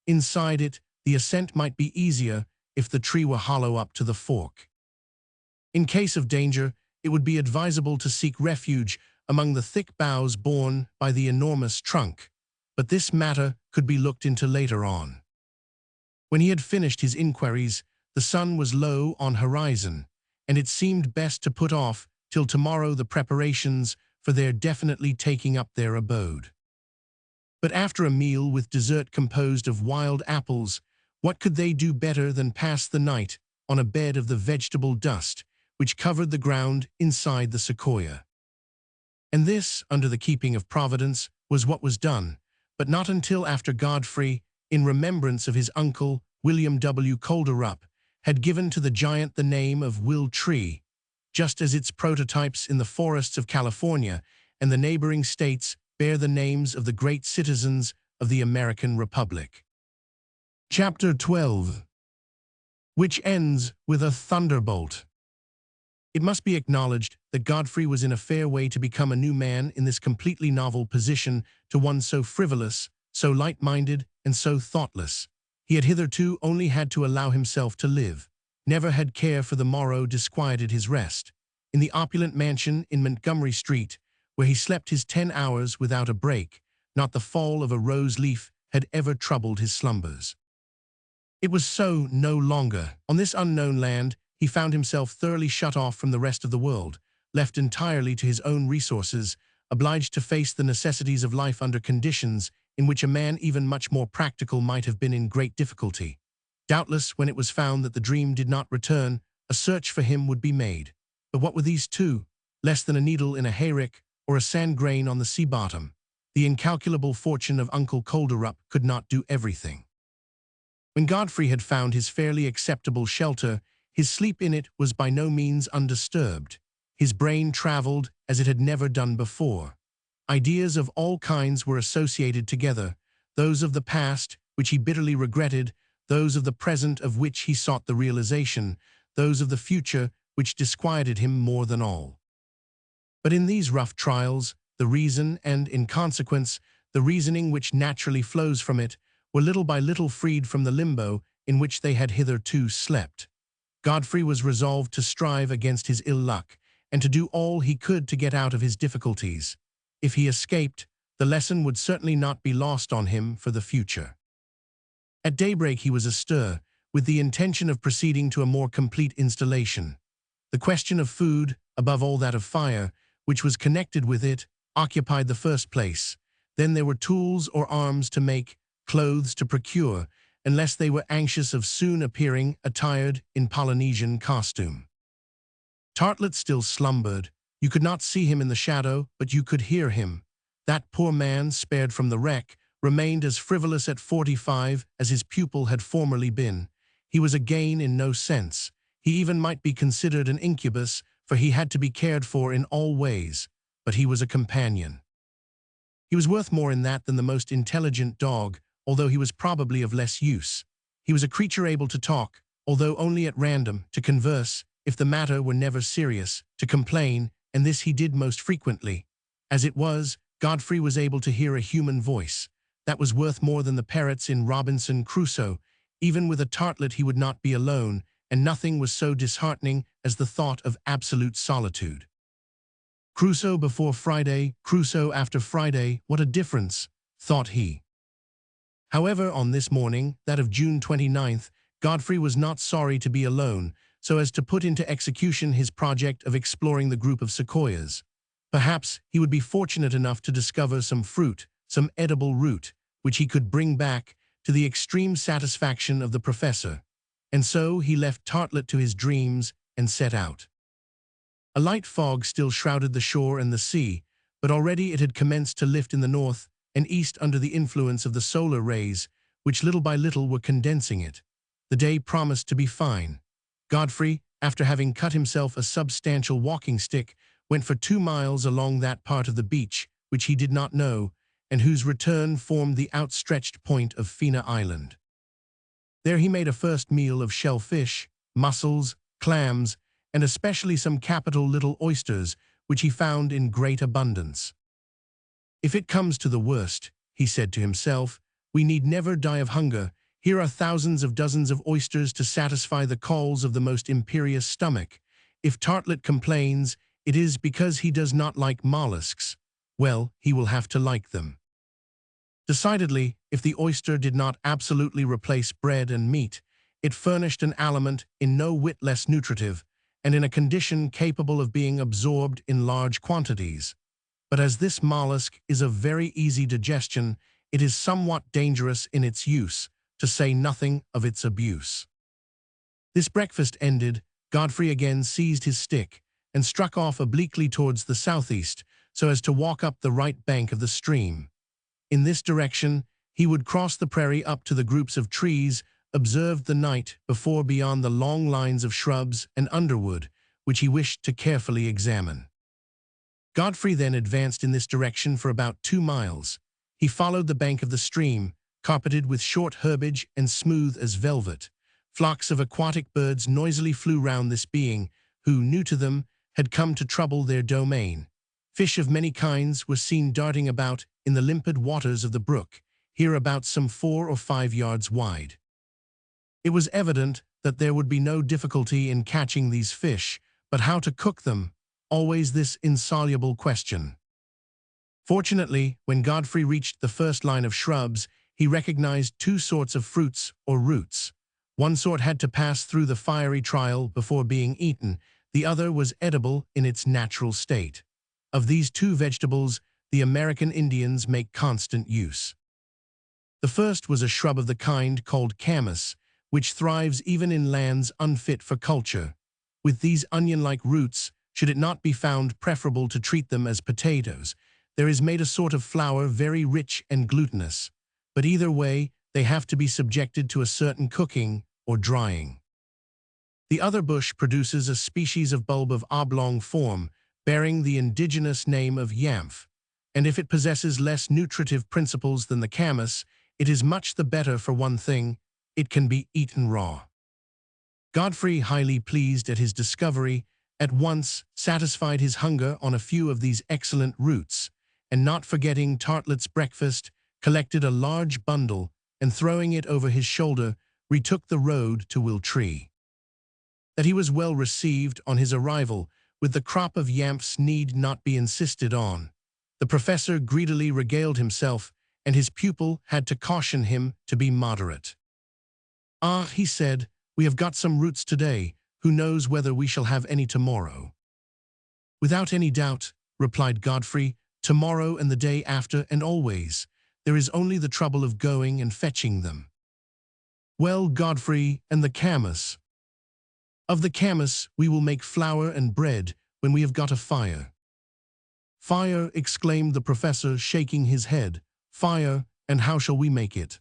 Inside it, the ascent might be easier if the tree were hollow up to the fork. In case of danger, it would be advisable to seek refuge among the thick boughs borne by the enormous trunk, but this matter could be looked into later on. When he had finished his inquiries, the sun was low on horizon, and it seemed best to put off till tomorrow the preparations for their definitely taking up their abode. But after a meal with dessert composed of wild apples, what could they do better than pass the night on a bed of the vegetable dust which covered the ground inside the sequoia? And this, under the keeping of Providence, was what was done, but not until after Godfrey, in remembrance of his uncle, William W. Colderup, had given to the giant the name of Will Tree, just as its prototypes in the forests of California and the neighboring states bear the names of the great citizens of the American Republic. Chapter 12, which ends with a thunderbolt. It must be acknowledged that Godfrey was in a fair way to become a new man in this completely novel position to one so frivolous, so light-minded, and so thoughtless. He had hitherto only had to allow himself to live. Never had care for the morrow disquieted his rest. In the opulent mansion in Montgomery Street, where he slept his 10 hours without a break, not the fall of a rose leaf had ever troubled his slumbers. It was so no longer. On this unknown land, he found himself thoroughly shut off from the rest of the world, left entirely to his own resources, obliged to face the necessities of life under conditions in which a man even much more practical might have been in great difficulty. Doubtless, when it was found that the dream did not return, a search for him would be made. But what were these two? Less than a needle in a hayrick or a sand grain on the sea bottom. The incalculable fortune of Uncle Colderup could not do everything. When Godfrey had found his fairly acceptable shelter, his sleep in it was by no means undisturbed. His brain traveled as it had never done before. Ideas of all kinds were associated together, those of the past, which he bitterly regretted, those of the present of which he sought the realization, those of the future which disquieted him more than all. But in these rough trials, the reason and, in consequence, the reasoning which naturally flows from it, were little by little freed from the limbo in which they had hitherto slept. Godfrey was resolved to strive against his ill luck, and to do all he could to get out of his difficulties. If he escaped, the lesson would certainly not be lost on him for the future. At daybreak he was astir, with the intention of proceeding to a more complete installation. The question of food, above all that of fire, which was connected with it, occupied the first place. Then there were tools or arms to make, clothes to procure, unless they were anxious of soon appearing attired in Polynesian costume. Tartlet still slumbered. You could not see him in the shadow, but you could hear him. That poor man, spared from the wreck, remained as frivolous at 45 as his pupil had formerly been. He was a gain in no sense. He even might be considered an incubus, for he had to be cared for in all ways, but he was a companion. He was worth more in that than the most intelligent dog, although he was probably of less use. He was a creature able to talk, although only at random, to converse, if the matter were never serious, to complain, and this he did most frequently. As it was, Godfrey was able to hear a human voice. That was worth more than the parrots in Robinson Crusoe. Even with a tartlet he would not be alone, and nothing was so disheartening as the thought of absolute solitude. Crusoe before Friday, Crusoe after Friday, what a difference, thought he. However, on this morning, that of June 29th, Godfrey was not sorry to be alone, so as to put into execution his project of exploring the group of sequoias. Perhaps he would be fortunate enough to discover some fruit, some edible root, which he could bring back, to the extreme satisfaction of the professor. And so he left Tartlet to his dreams and set out. A light fog still shrouded the shore and the sea, but already it had commenced to lift in the north and east under the influence of the solar rays, which little by little were condensing it. The day promised to be fine. Godfrey, after having cut himself a substantial walking stick, went for 2 miles along that part of the beach which he did not know, and whose return formed the outstretched point of Fina Island. There he made a first meal of shellfish, mussels, clams, and especially some capital little oysters, which he found in great abundance. "If it comes to the worst," he said to himself, "we need never die of hunger. Here are thousands of dozens of oysters to satisfy the calls of the most imperious stomach. If Tartlet complains, it is because he does not like mollusks. Well, he will have to like them." Decidedly, if the oyster did not absolutely replace bread and meat, it furnished an aliment in no whit less nutritive, and in a condition capable of being absorbed in large quantities. But as this mollusk is of very easy digestion, it is somewhat dangerous in its use, to say nothing of its abuse. This breakfast ended, Godfrey again seized his stick and struck off obliquely towards the southeast, so as to walk up the right bank of the stream. In this direction, he would cross the prairie up to the groups of trees observed the night before beyond the long lines of shrubs and underwood, which he wished to carefully examine. Godfrey then advanced in this direction for about 2 miles. He followed the bank of the stream, carpeted with short herbage and smooth as velvet. Flocks of aquatic birds noisily flew round this being, who, new to them, had come to trouble their domain. Fish of many kinds were seen darting about in the limpid waters of the brook, here about some 4 or 5 yards wide. It was evident that there would be no difficulty in catching these fish, but how to cook them, always this insoluble question. Fortunately, when Godfrey reached the first line of shrubs, he recognized 2 sorts of fruits or roots. One sort had to pass through the fiery trial before being eaten, the other was edible in its natural state. Of these 2 vegetables, the American Indians make constant use. The first was a shrub of the kind called camas, which thrives even in lands unfit for culture. With these onion-like roots, should it not be found preferable to treat them as potatoes, there is made a sort of flour very rich and glutinous. But either way, they have to be subjected to a certain cooking or drying. The other bush produces a species of bulb of oblong form, bearing the indigenous name of yamph, and if it possesses less nutritive principles than the camas, it is much the better for one thing: it can be eaten raw. Godfrey, highly pleased at his discovery, at once satisfied his hunger on a few of these excellent roots, and not forgetting Tartlet's breakfast, collected a large bundle, and throwing it over his shoulder, retook the road to Wiltree. That he was well received on his arrival, with the crop of yamps need not be insisted on. The professor greedily regaled himself, and his pupil had to caution him to be moderate. "Ah," he said, "we have got some roots today. Who knows whether we shall have any tomorrow?" "Without any doubt," replied Godfrey, "tomorrow and the day after and always. There is only the trouble of going and fetching them." "Well, Godfrey, and the camas?" "Of the camas we will make flour and bread when we have got a fire." "Fire!" exclaimed the professor, shaking his head. "Fire, and how shall we make it?"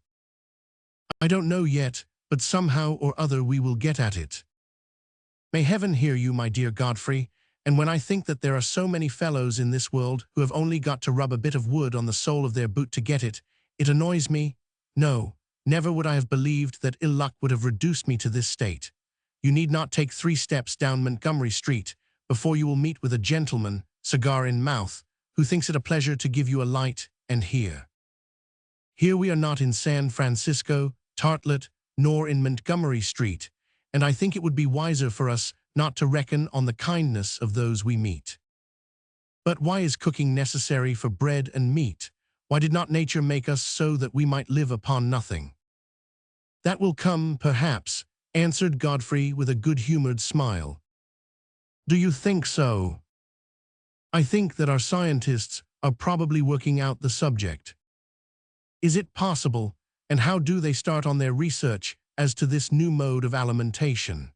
"I don't know yet, but somehow or other we will get at it." "May heaven hear you, my dear Godfrey, and when I think that there are so many fellows in this world who have only got to rub a bit of wood on the sole of their boot to get it, it annoys me. No, never would I have believed that ill luck would have reduced me to this state. You need not take 3 steps down Montgomery Street before you will meet with a gentleman, cigar in mouth, who thinks it a pleasure to give you a light, and here. Here we are not in San Francisco, Tartlet, nor in Montgomery Street, and I think it would be wiser for us not to reckon on the kindness of those we meet. But why is cooking necessary for bread and meat? Why did not nature make us so that we might live upon nothing? "That will come, perhaps," answered Godfrey with a good-humored smile. "Do you think so?" "I think that our scientists are probably working out the subject." "Is it possible, and how do they start on their research as to this new mode of alimentation?"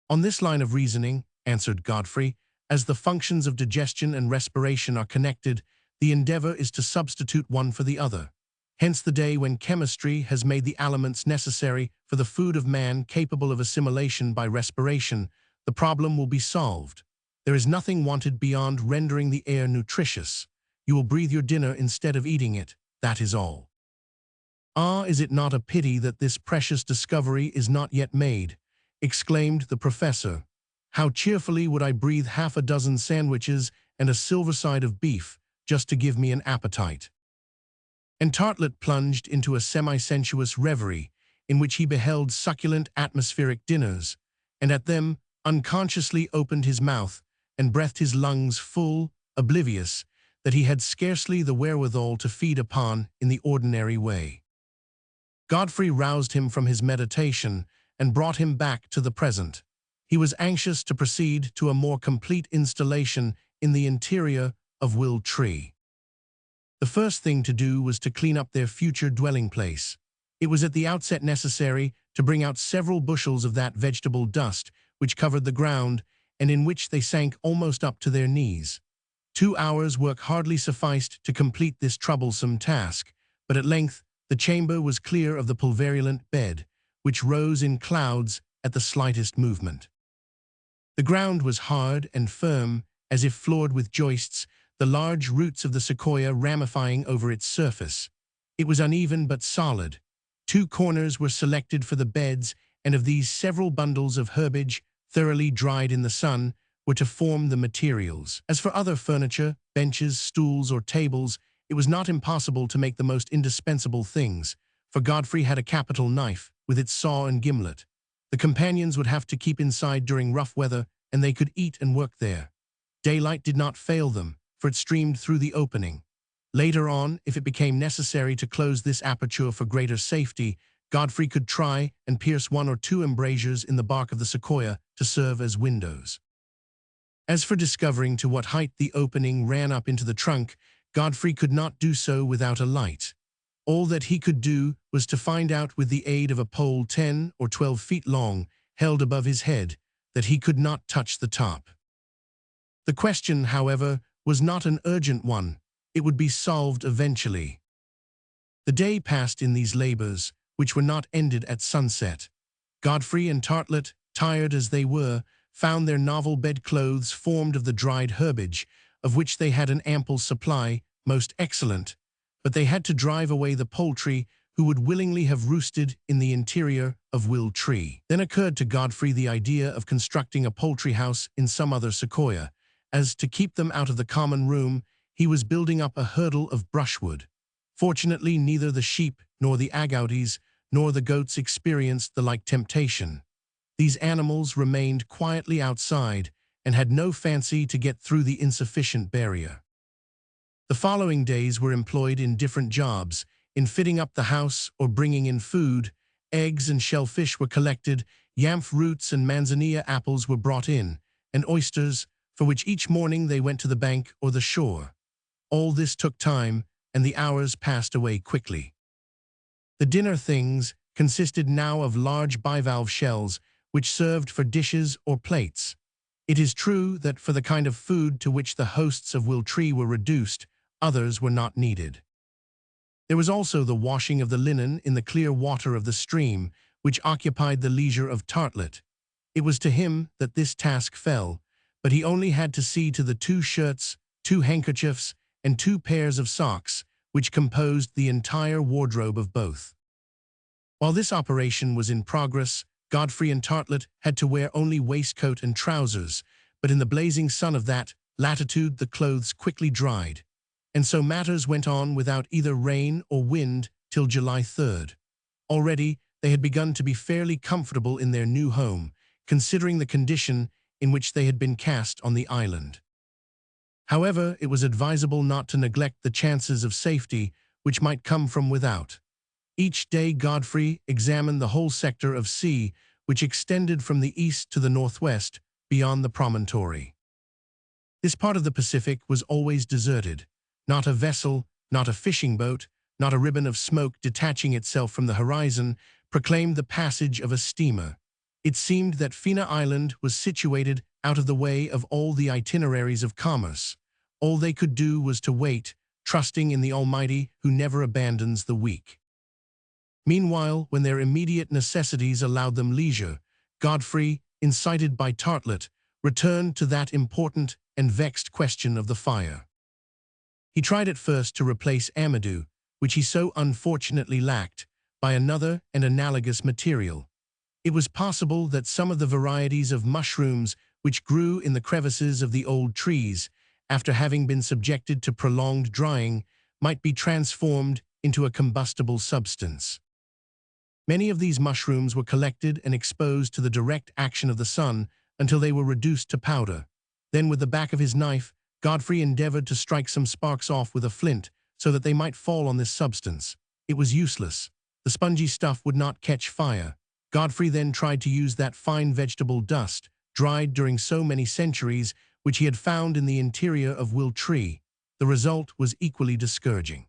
"On this line of reasoning," answered Godfrey, "as the functions of digestion and respiration are connected, the endeavor is to substitute one for the other. Hence the day when chemistry has made the aliments necessary for the food of man capable of assimilation by respiration, the problem will be solved. There is nothing wanted beyond rendering the air nutritious. You will breathe your dinner instead of eating it, that is all." "Ah, is it not a pity that this precious discovery is not yet made?" exclaimed the professor. "How cheerfully would I breathe half a dozen sandwiches and a silver side of beef, just to give me an appetite." And Tartlet plunged into a semi-sensuous reverie, in which he beheld succulent atmospheric dinners, and at them unconsciously opened his mouth and breathed his lungs full, oblivious that he had scarcely the wherewithal to feed upon in the ordinary way. Godfrey roused him from his meditation and brought him back to the present. He was anxious to proceed to a more complete installation in the interior of Will Tree. The first thing to do was to clean up their future dwelling place. It was at the outset necessary to bring out several bushels of that vegetable dust which covered the ground and in which they sank almost up to their knees. 2 hours' work hardly sufficed to complete this troublesome task, but at length the chamber was clear of the pulverulent bed, which rose in clouds at the slightest movement. The ground was hard and firm, as if floored with joists, the large roots of the sequoia ramifying over its surface. It was uneven but solid. 2 corners were selected for the beds, and of these several bundles of herbage, thoroughly dried in the sun, were to form the materials. As for other furniture, benches, stools, or tables, it was not impossible to make the most indispensable things, for Godfrey had a capital knife, with its saw and gimlet. The companions would have to keep inside during rough weather, and they could eat and work there. Daylight did not fail them, for it streamed through the opening. Later on, if it became necessary to close this aperture for greater safety, Godfrey could try and pierce 1 or 2 embrasures in the bark of the sequoia to serve as windows. As for discovering to what height the opening ran up into the trunk, Godfrey could not do so without a light. All that he could do was to find out with the aid of a pole 10 or 12 feet long, held above his head, that he could not touch the top. The question, however, was not an urgent one. It would be solved eventually. The day passed in these labors, which were not ended at sunset. Godfrey and Tartlet, tired as they were, found their novel bedclothes formed of the dried herbage, of which they had an ample supply, most excellent, but they had to drive away the poultry who would willingly have roosted in the interior of Will Tree. Then occurred to Godfrey the idea of constructing a poultry house in some other sequoia. As to keep them out of the common room, he was building up a hurdle of brushwood. Fortunately, neither the sheep nor the agouties nor the goats experienced the like temptation. These animals remained quietly outside and had no fancy to get through the insufficient barrier. The following days were employed in different jobs, in fitting up the house or bringing in food. Eggs and shellfish were collected, yamf roots and manzanilla apples were brought in, and oysters, for which each morning they went to the bank or the shore. All this took time, and the hours passed away quickly. The dinner things consisted now of large bivalve shells, which served for dishes or plates. It is true that for the kind of food to which the hosts of Will Tree were reduced, others were not needed. There was also the washing of the linen in the clear water of the stream, which occupied the leisure of Tartlet. It was to him that this task fell, but he only had to see to the 2 shirts, 2 handkerchiefs, and 2 pairs of socks, which composed the entire wardrobe of both. While this operation was in progress, Godfrey and Tartlet had to wear only waistcoat and trousers, but in the blazing sun of that latitude the clothes quickly dried, and so matters went on without either rain or wind till July 3rd. Already they had begun to be fairly comfortable in their new home, considering the condition in which they had been cast on the island. However, it was advisable not to neglect the chances of safety which might come from without. Each day Godfrey examined the whole sector of sea, which extended from the east to the northwest, beyond the promontory. This part of the Pacific was always deserted. Not a vessel, not a fishing boat, not a ribbon of smoke detaching itself from the horizon proclaimed the passage of a steamer. It seemed that Fina Island was situated out of the way of all the itineraries of commerce. All they could do was to wait, trusting in the Almighty who never abandons the weak. Meanwhile, when their immediate necessities allowed them leisure, Godfrey, incited by Tartlet, returned to that important and vexed question of the fire. He tried at first to replace Amadou, which he so unfortunately lacked, by another and analogous material. It was possible that some of the varieties of mushrooms which grew in the crevices of the old trees, after having been subjected to prolonged drying, might be transformed into a combustible substance. Many of these mushrooms were collected and exposed to the direct action of the sun until they were reduced to powder. Then, with the back of his knife, Godfrey endeavored to strike some sparks off with a flint so that they might fall on this substance. It was useless. The spongy stuff would not catch fire. Godfrey then tried to use that fine vegetable dust, dried during so many centuries, which he had found in the interior of Will Tree. The result was equally discouraging.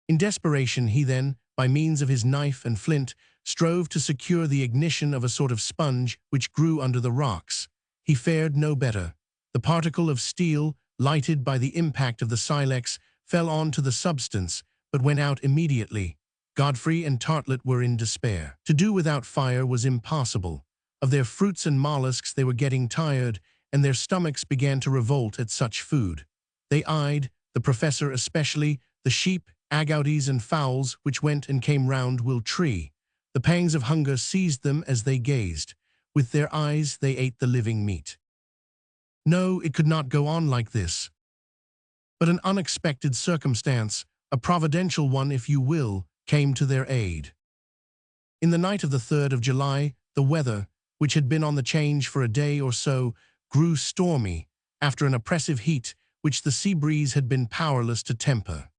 In desperation, he then, by means of his knife and flint, strove to secure the ignition of a sort of sponge which grew under the rocks. He fared no better. The particle of steel, lighted by the impact of the silex, fell on to the substance, but went out immediately. Godfrey and Tartlet were in despair. To do without fire was impossible. Of their fruits and mollusks they were getting tired, and their stomachs began to revolt at such food. They eyed, the professor especially, the sheep, agouties and fowls which went and came round Will Tree. The pangs of hunger seized them as they gazed. With their eyes they ate the living meat. No, it could not go on like this. But an unexpected circumstance, a providential one if you will, came to their aid. In the night of the 3rd of July, the weather, which had been on the change for a day or so, grew stormy, after an oppressive heat which the sea breeze had been powerless to temper.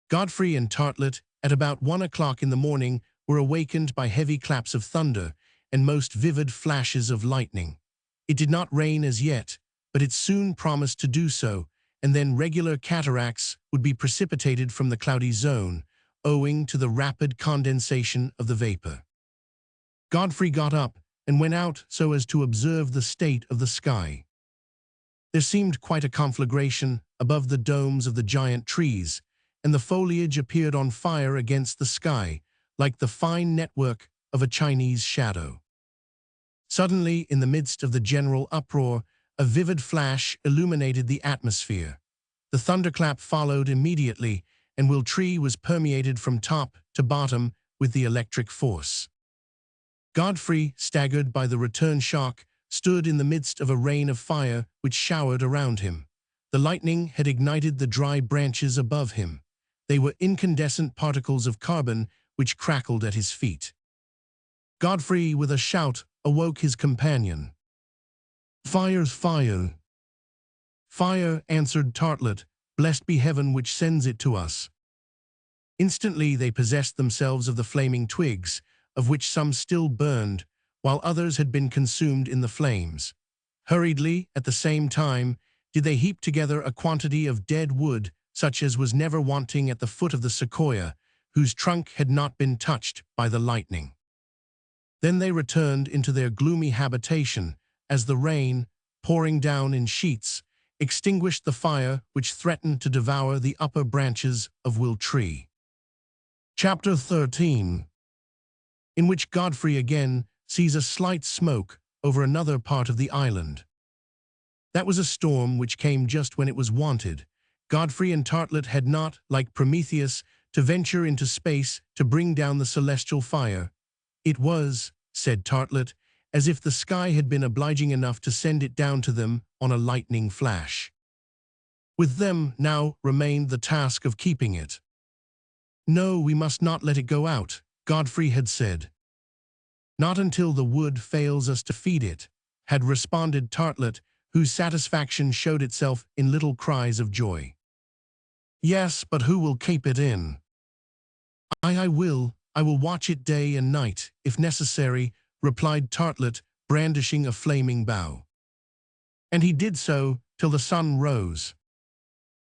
Godfrey and Tartlet, at about 1 o'clock in the morning, were awakened by heavy claps of thunder and most vivid flashes of lightning. It did not rain as yet, but it soon promised to do so, and then regular cataracts would be precipitated from the cloudy zone, owing to the rapid condensation of the vapor. Godfrey got up and went out so as to observe the state of the sky. There seemed quite a conflagration above the domes of the giant trees, and the foliage appeared on fire against the sky, like the fine network of a Chinese shadow. Suddenly, in the midst of the general uproar, a vivid flash illuminated the atmosphere. The thunderclap followed immediately, and Will Tree was permeated from top to bottom with the electric force. Godfrey, staggered by the return shock, stood in the midst of a rain of fire which showered around him. The lightning had ignited the dry branches above him. They were incandescent particles of carbon which crackled at his feet. Godfrey, with a shout, awoke his companion. "Fire, fire!" "Fire," answered Tartlet, "blessed be heaven which sends it to us." Instantly they possessed themselves of the flaming twigs, of which some still burned, while others had been consumed in the flames. Hurriedly, at the same time, did they heap together a quantity of dead wood, such as was never wanting at the foot of the sequoia, whose trunk had not been touched by the lightning. Then they returned into their gloomy habitation, as the rain, pouring down in sheets, extinguished the fire which threatened to devour the upper branches of Will Tree. Chapter 13, in which Godfrey again sees a slight smoke over another part of the island. That was a storm which came just when it was wanted. Godfrey and Tartlet had not, like Prometheus, to venture into space to bring down the celestial fire. It was, said Tartlet, as if the sky had been obliging enough to send it down to them on a lightning flash. With them now remained the task of keeping it. "No, we must not let it go out," Godfrey had said. "Not until the wood fails us to feed it," had responded Tartlet, whose satisfaction showed itself in little cries of joy. "Yes, but who will keep it in?" I will. I will watch it day and night, if necessary," replied Tartlet, brandishing a flaming bough. And he did so till the sun rose.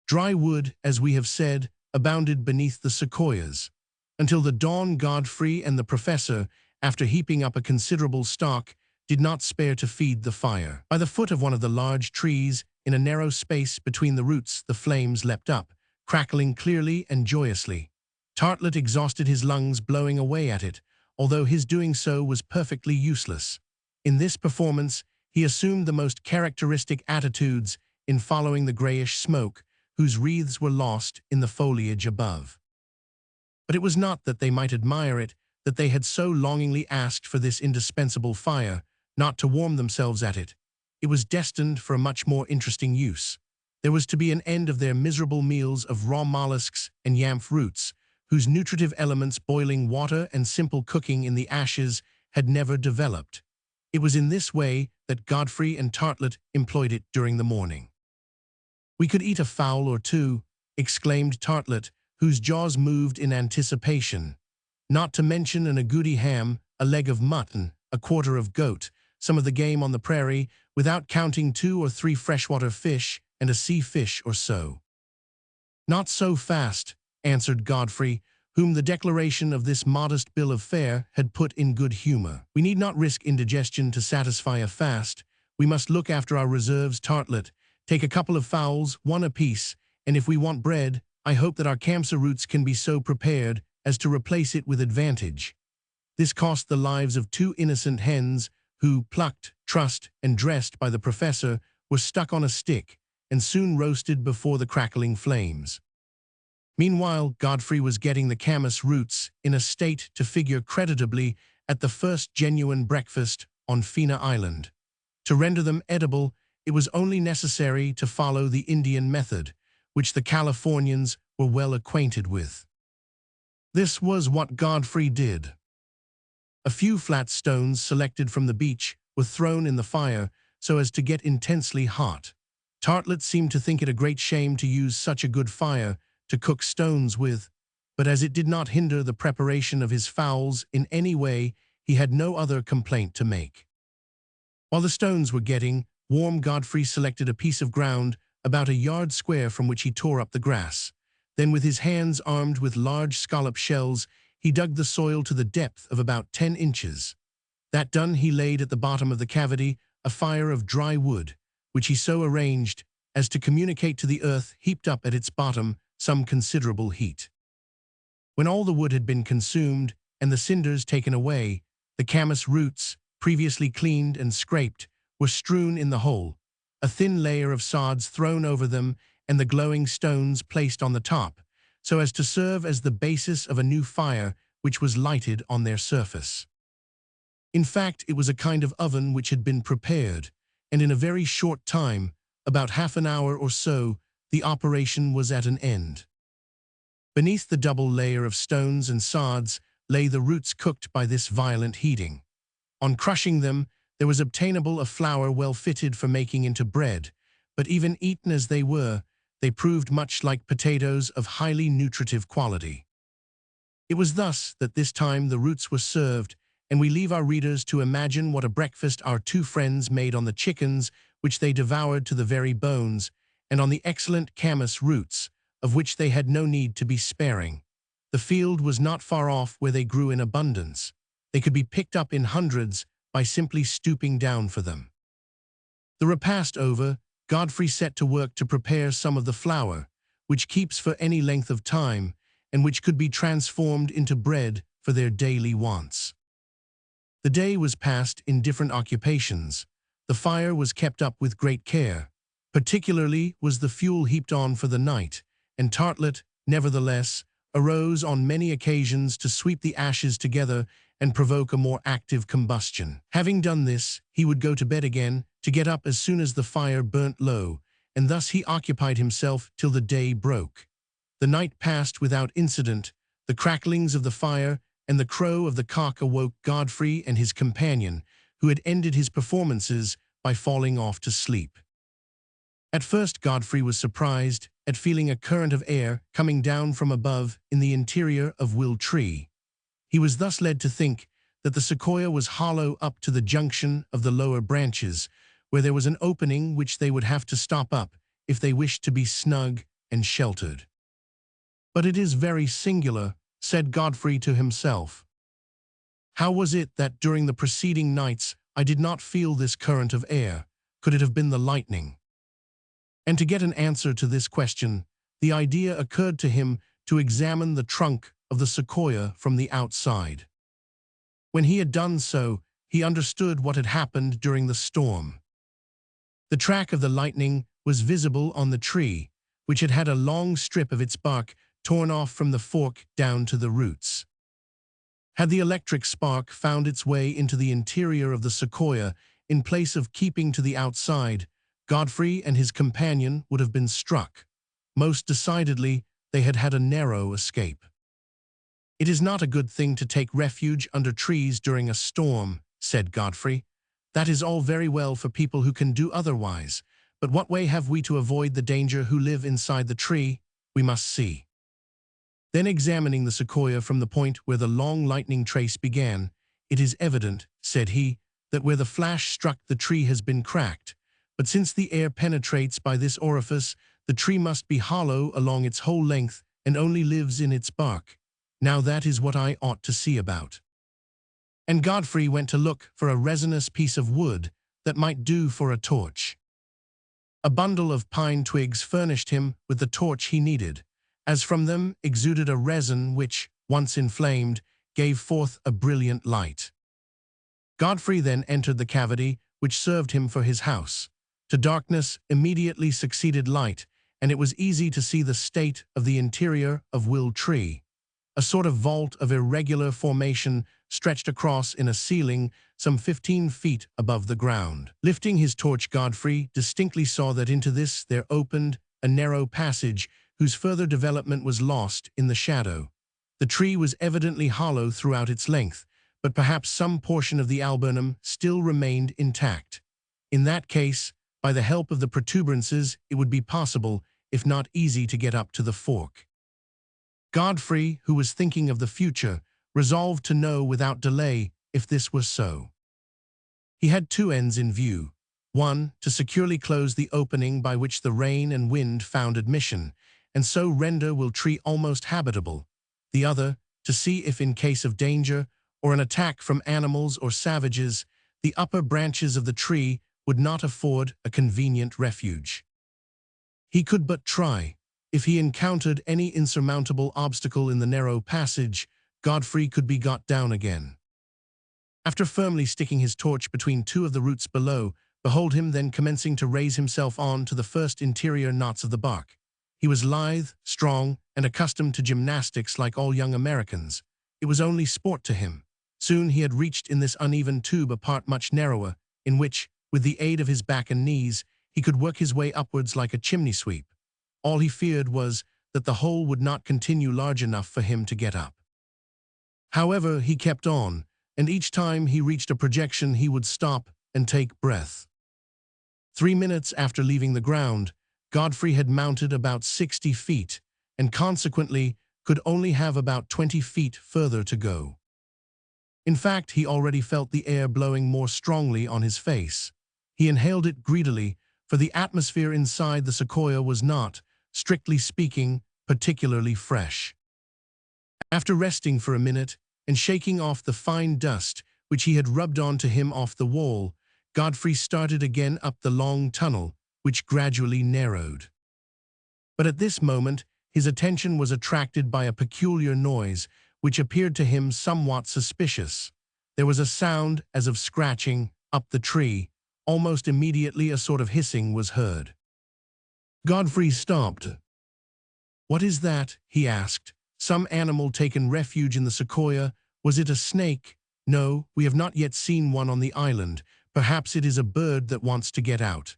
Dry wood, as we have said, abounded beneath the sequoias. Until the dawn, Godfrey and the professor, after heaping up a considerable stock, did not spare to feed the fire. By the foot of one of the large trees, in a narrow space between the roots, the flames leapt up, crackling clearly and joyously. Tartlet exhausted his lungs blowing away at it, although his doing so was perfectly useless. In this performance, he assumed the most characteristic attitudes in following the grayish smoke, whose wreaths were lost in the foliage above. But it was not that they might admire it, that they had so longingly asked for this indispensable fire, not to warm themselves at it. It was destined for a much more interesting use. There was to be an end of their miserable meals of raw mollusks and yamf roots, whose nutritive elements, boiling water and simple cooking in the ashes, had never developed. It was in this way that Godfrey and Tartlet employed it during the morning. "We could eat a fowl or two," exclaimed Tartlet, whose jaws moved in anticipation. "Not to mention an agouti ham, a leg of mutton, a quarter of goat, some of the game on the prairie, without counting 2 or 3 freshwater fish and a sea fish or so." "Not so fast," answered Godfrey, whom the declaration of this modest bill of fare had put in good humor. "We need not risk indigestion to satisfy a fast. We must look after our reserves, Tartlet. Take a couple of fowls, 1 apiece, and if we want bread, I hope that our camsa roots can be so prepared as to replace it with advantage." This cost the lives of 2 innocent hens, who, plucked, trussed, and dressed by the professor, were stuck on a stick, and soon roasted before the crackling flames. Meanwhile, Godfrey was getting the camas roots in a state to figure creditably at the first genuine breakfast on Fina Island. To render them edible, it was only necessary to follow the Indian method, which the Californians were well acquainted with. This was what Godfrey did. A few flat stones selected from the beach were thrown in the fire so as to get intensely hot. Tartlet seemed to think it a great shame to use such a good fire to cook stones with, but as it did not hinder the preparation of his fowls in any way, he had no other complaint to make. While the stones were getting warm, Godfrey selected a piece of ground about a yard square from which he tore up the grass. Then, with his hands armed with large scallop shells, he dug the soil to the depth of about 10 inches. That done, he laid at the bottom of the cavity a fire of dry wood, which he so arranged as to communicate to the earth heaped up at its bottom some considerable heat. When all the wood had been consumed and the cinders taken away, the camas roots, previously cleaned and scraped, were strewn in the hole, a thin layer of sods thrown over them, and the glowing stones placed on the top, so as to serve as the basis of a new fire which was lighted on their surface. In fact, it was a kind of oven which had been prepared, and in a very short time, about half an hour or so, the operation was at an end. Beneath the double layer of stones and sods lay the roots cooked by this violent heating. On crushing them, there was obtainable a flour well fitted for making into bread, but even eaten as they were, they proved much like potatoes of highly nutritive quality. It was thus that this time the roots were served, and we leave our readers to imagine what a breakfast our 2 friends made on the chickens, which they devoured to the very bones, and on the excellent camas roots, of which they had no need to be sparing. The field was not far off where they grew in abundance. They could be picked up in hundreds by simply stooping down for them. The repast over, Godfrey set to work to prepare some of the flour, which keeps for any length of time, and which could be transformed into bread for their daily wants. The day was passed in different occupations. The fire was kept up with great care. Particularly was the fuel heaped on for the night, and Tartlet, nevertheless, arose on many occasions to sweep the ashes together and provoke a more active combustion. Having done this, he would go to bed again, to get up as soon as the fire burnt low, and thus he occupied himself till the day broke. The night passed without incident. The cracklings of the fire and the crow of the cock awoke Godfrey and his companion, who had ended his performances by falling off to sleep. At first Godfrey was surprised at feeling a current of air coming down from above in the interior of Will Tree. He was thus led to think that the sequoia was hollow up to the junction of the lower branches, where there was an opening which they would have to stop up if they wished to be snug and sheltered. "But it is very singular," said Godfrey to himself. "How was it that during the preceding nights I did not feel this current of air? Could it have been the lightning?" And to get an answer to this question, the idea occurred to him to examine the trunk of the sequoia from the outside. When he had done so, he understood what had happened during the storm. The track of the lightning was visible on the tree, which had had a long strip of its bark torn off from the fork down to the roots. Had the electric spark found its way into the interior of the sequoia, in place of keeping to the outside, Godfrey and his companion would have been struck. Most decidedly, they had had a narrow escape. "It is not a good thing to take refuge under trees during a storm," said Godfrey. "That is all very well for people who can do otherwise, but what way have we to avoid the danger who live inside the tree? We must see." Then examining the sequoia from the point where the long lightning trace began, "It is evident," said he, "that where the flash struck the tree has been cracked, but since the air penetrates by this orifice, the tree must be hollow along its whole length and only lives in its bark. Now that is what I ought to see about." And Godfrey went to look for a resinous piece of wood that might do for a torch. A bundle of pine twigs furnished him with the torch he needed, as from them exuded a resin which, once inflamed, gave forth a brilliant light. Godfrey then entered the cavity which served him for his house. To darkness immediately succeeded light, and it was easy to see the state of the interior of Will Tree. A sort of vault of irregular formation stretched across in a ceiling some 15 feet above the ground. Lifting his torch, Godfrey distinctly saw that into this there opened a narrow passage whose further development was lost in the shadow. The tree was evidently hollow throughout its length, but perhaps some portion of the alburnum still remained intact. In that case, by the help of the protuberances, it would be possible, if not easy, to get up to the fork. Godfrey, who was thinking of the future, resolved to know without delay if this were so. He had two ends in view. One, to securely close the opening by which the rain and wind found admission, and so render Will Tree almost habitable. The other, to see if in case of danger, or an attack from animals or savages, the upper branches of the tree would not afford a convenient refuge. He could but try. If he encountered any insurmountable obstacle in the narrow passage, Godfrey could be got down again. After firmly sticking his torch between two of the roots below, behold him then commencing to raise himself on to the first interior knots of the bark. He was lithe, strong, and accustomed to gymnastics like all young Americans. It was only sport to him. Soon he had reached in this uneven tube a part much narrower, in which, with the aid of his back and knees, he could work his way upwards like a chimney sweep. All he feared was that the hole would not continue large enough for him to get up. However, he kept on, and each time he reached a projection he would stop and take breath. 3 minutes after leaving the ground, Godfrey had mounted about 60 feet, and consequently could only have about 20 feet further to go. In fact, he already felt the air blowing more strongly on his face. He inhaled it greedily, for the atmosphere inside the sequoia was not, strictly speaking, particularly fresh. After resting for a minute and shaking off the fine dust which he had rubbed onto him off the wall, Godfrey started again up the long tunnel, which gradually narrowed. But at this moment, his attention was attracted by a peculiar noise, which appeared to him somewhat suspicious. There was a sound as of scratching up the tree. Almost immediately a sort of hissing was heard. Godfrey stopped. "What is that?" he asked. "Some animal taken refuge in the sequoia? Was it a snake? No, we have not yet seen one on the island. Perhaps it is a bird that wants to get out."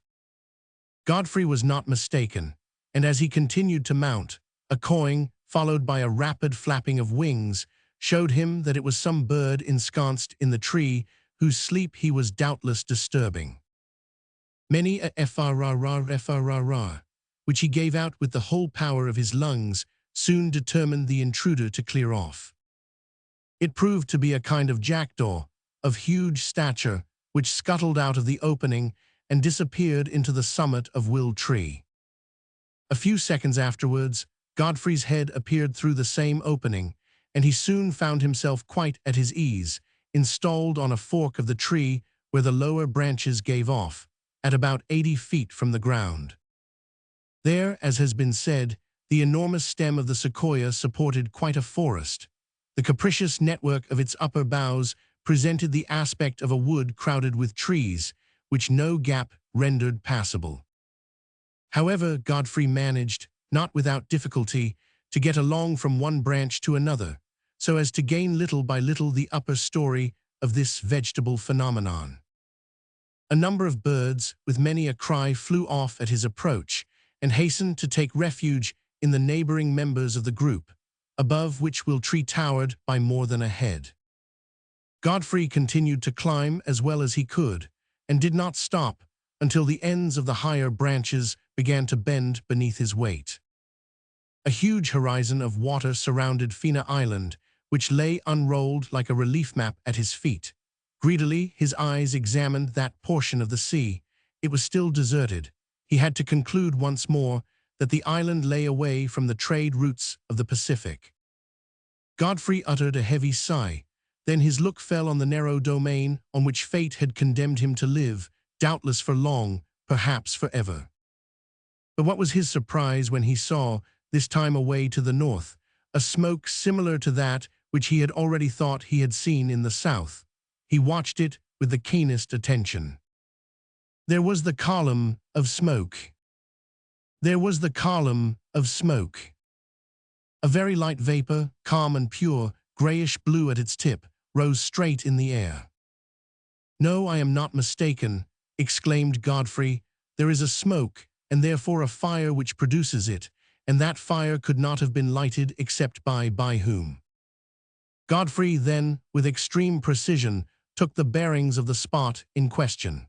Godfrey was not mistaken, and as he continued to mount, a cawing, followed by a rapid flapping of wings, showed him that it was some bird ensconced in the tree whose sleep he was doubtless disturbing. Many a FRRR, which he gave out with the whole power of his lungs, soon determined the intruder to clear off. It proved to be a kind of jackdaw, of huge stature, which scuttled out of the opening and disappeared into the summit of Will Tree. A few seconds afterwards, Godfrey's head appeared through the same opening, and he soon found himself quite at his ease, installed on a fork of the tree where the lower branches gave off, at about 80 feet from the ground. There, as has been said, the enormous stem of the sequoia supported quite a forest. The capricious network of its upper boughs presented the aspect of a wood crowded with trees, which no gap rendered passable. However, Godfrey managed, not without difficulty, to get along from one branch to another, so as to gain little by little the upper story of this vegetable phenomenon. A number of birds, with many a cry, flew off at his approach, and hastened to take refuge in the neighboring members of the group, above which Will Tree towered by more than a head. Godfrey continued to climb as well as he could, and did not stop until the ends of the higher branches began to bend beneath his weight. A huge horizon of water surrounded Fina Island, which lay unrolled like a relief map at his feet. Greedily, his eyes examined that portion of the sea. It was still deserted. He had to conclude once more that the island lay away from the trade routes of the Pacific. Godfrey uttered a heavy sigh. Then his look fell on the narrow domain on which fate had condemned him to live, doubtless for long, perhaps forever. But what was his surprise when he saw, this time away to the north, a smoke similar to that which he had already thought he had seen in the south. He watched it with the keenest attention. There was the column of smoke. There was the column of smoke. A very light vapor, calm and pure, grayish-blue at its tip, rose straight in the air. "No, I am not mistaken," exclaimed Godfrey. "There is a smoke, and therefore a fire which produces it, and that fire could not have been lighted except by whom?" Godfrey then, with extreme precision, took the bearings of the spot in question.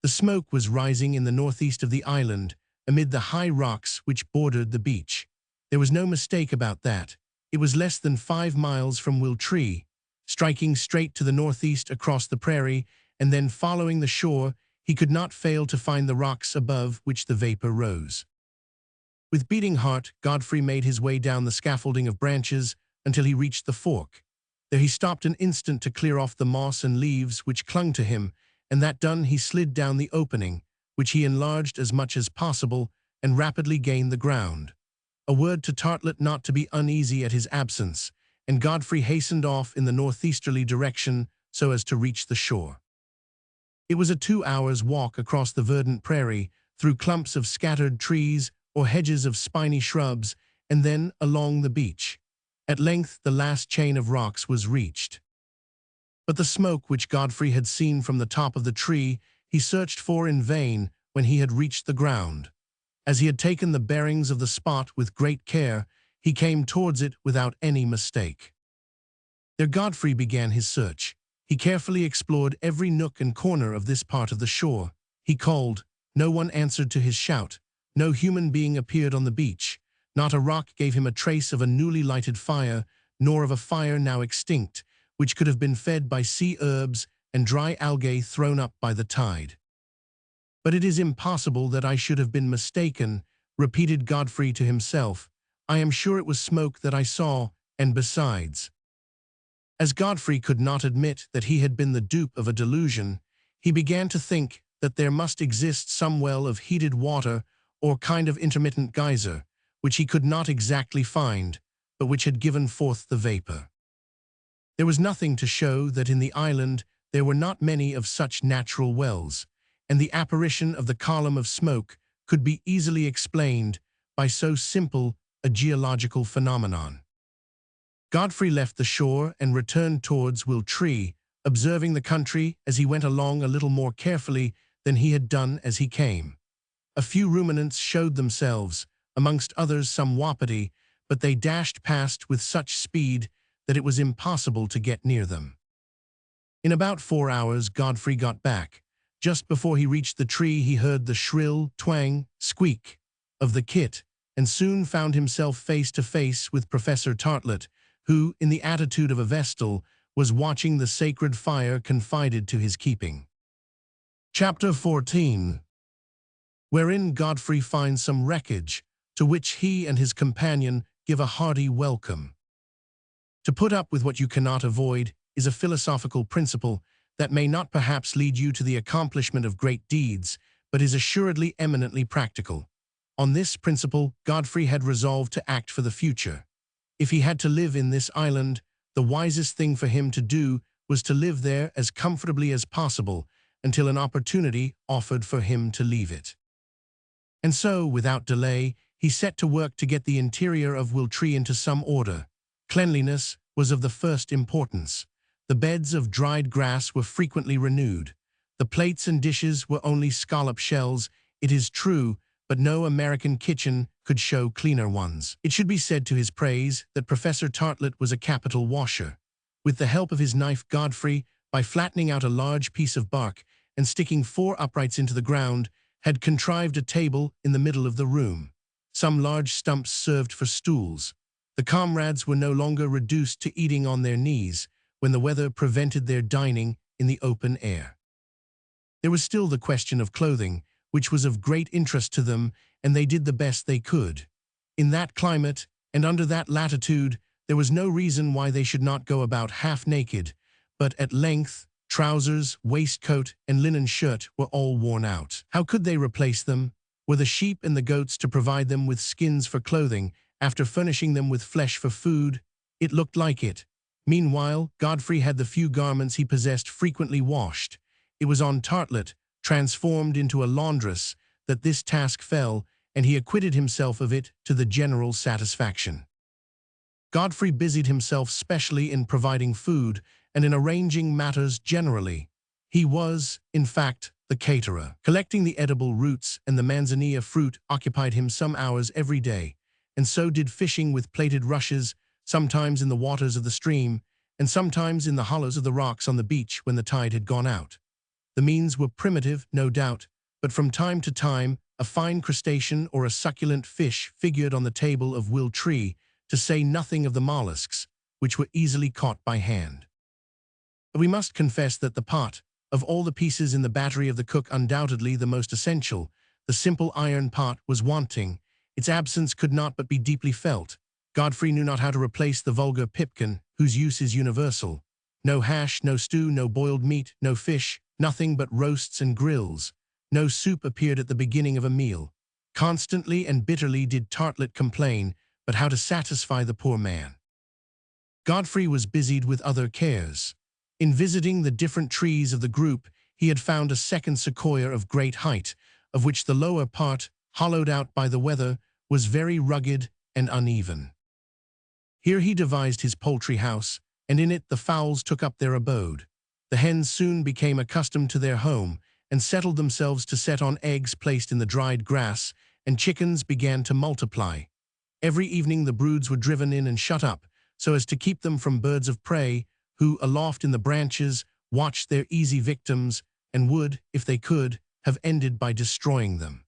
The smoke was rising in the northeast of the island, amid the high rocks which bordered the beach. There was no mistake about that. It was less than 5 miles from Will Tree, striking straight to the northeast across the prairie, and then following the shore, he could not fail to find the rocks above which the vapor rose. With beating heart, Godfrey made his way down the scaffolding of branches until he reached the fork. There he stopped an instant to clear off the moss and leaves which clung to him, and that done he slid down the opening, which he enlarged as much as possible, and rapidly gained the ground. A word to Tartlet not to be uneasy at his absence, and Godfrey hastened off in the northeasterly direction so as to reach the shore. It was a 2 hours' walk across the verdant prairie, through clumps of scattered trees or hedges of spiny shrubs, and then along the beach. At length the last chain of rocks was reached. But the smoke which Godfrey had seen from the top of the tree he searched for in vain when he had reached the ground. As he had taken the bearings of the spot with great care, he came towards it without any mistake. There Godfrey began his search. He carefully explored every nook and corner of this part of the shore. He called. No one answered to his shout. No human being appeared on the beach. Not a rock gave him a trace of a newly lighted fire, nor of a fire now extinct, which could have been fed by sea herbs and dry algae thrown up by the tide. "But it is impossible that I should have been mistaken," repeated Godfrey to himself. "I am sure it was smoke that I saw, and besides—" As Godfrey could not admit that he had been the dupe of a delusion, he began to think that there must exist some well of heated water or kind of intermittent geyser, which he could not exactly find, but which had given forth the vapor. There was nothing to show that in the island there were not many of such natural wells, and the apparition of the column of smoke could be easily explained by so simple a geological phenomenon. Godfrey left the shore and returned towards Will Tree, observing the country as he went along a little more carefully than he had done as he came. A few ruminants showed themselves, amongst others some wapiti, but they dashed past with such speed that it was impossible to get near them. In about 4 hours Godfrey got back. Just before he reached the tree he heard the shrill twang, squeak of the kit, and soon found himself face to face with Professor Tartlet, who, in the attitude of a vestal, was watching the sacred fire confided to his keeping. Chapter 14, wherein Godfrey finds some wreckage, to which he and his companion give a hearty welcome. To put up with what you cannot avoid is a philosophical principle that may not perhaps lead you to the accomplishment of great deeds, but is assuredly eminently practical. On this principle, Godfrey had resolved to act for the future. If he had to live in this island, the wisest thing for him to do was to live there as comfortably as possible until an opportunity offered for him to leave it. And so, without delay, he set to work to get the interior of Wiltree into some order. Cleanliness was of the first importance. The beds of dried grass were frequently renewed. The plates and dishes were only scallop shells, it is true, but no American kitchen could show cleaner ones. It should be said to his praise that Professor Tartlet was a capital washer. With the help of his knife, Godfrey, by flattening out a large piece of bark and sticking 4 uprights into the ground, had contrived a table in the middle of the room. Some large stumps served for stools. The comrades were no longer reduced to eating on their knees when the weather prevented their dining in the open air. There was still the question of clothing, which was of great interest to them, and they did the best they could. In that climate, and under that latitude, there was no reason why they should not go about half-naked, but at length, trousers, waistcoat, and linen shirt were all worn out. How could they replace them? Were the sheep and the goats to provide them with skins for clothing, after furnishing them with flesh for food? It looked like it. Meanwhile, Godfrey had the few garments he possessed frequently washed. It was on Tartlet, transformed into a laundress, that this task fell, and he acquitted himself of it to the general satisfaction. Godfrey busied himself specially in providing food and in arranging matters generally. He was, in fact, the caterer. Collecting the edible roots and the manzanilla fruit occupied him some hours every day, and so did fishing with plated rushes, sometimes in the waters of the stream, and sometimes in the hollows of the rocks on the beach when the tide had gone out. The means were primitive, no doubt, but from time to time a fine crustacean or a succulent fish figured on the table of Wiltree, to say nothing of the mollusks, which were easily caught by hand. We must confess that the pot, of all the pieces in the battery of the cook undoubtedly the most essential, the simple iron pot, was wanting. Its absence could not but be deeply felt. Godfrey knew not how to replace the vulgar pipkin, whose use is universal. No hash, no stew, no boiled meat, no fish, nothing but roasts and grills. No soup appeared at the beginning of a meal. Constantly and bitterly did Tartlet complain, but how to satisfy the poor man? Godfrey was busied with other cares. In visiting the different trees of the group, he had found a second sequoia of great height, of which the lower part, hollowed out by the weather, was very rugged and uneven. Here he devised his poultry house, and in it the fowls took up their abode. The hens soon became accustomed to their home, and settled themselves to set on eggs placed in the dried grass, and chickens began to multiply. Every evening the broods were driven in and shut up, so as to keep them from birds of prey, who, aloft in the branches, watched their easy victims, and would, if they could, have ended by destroying them.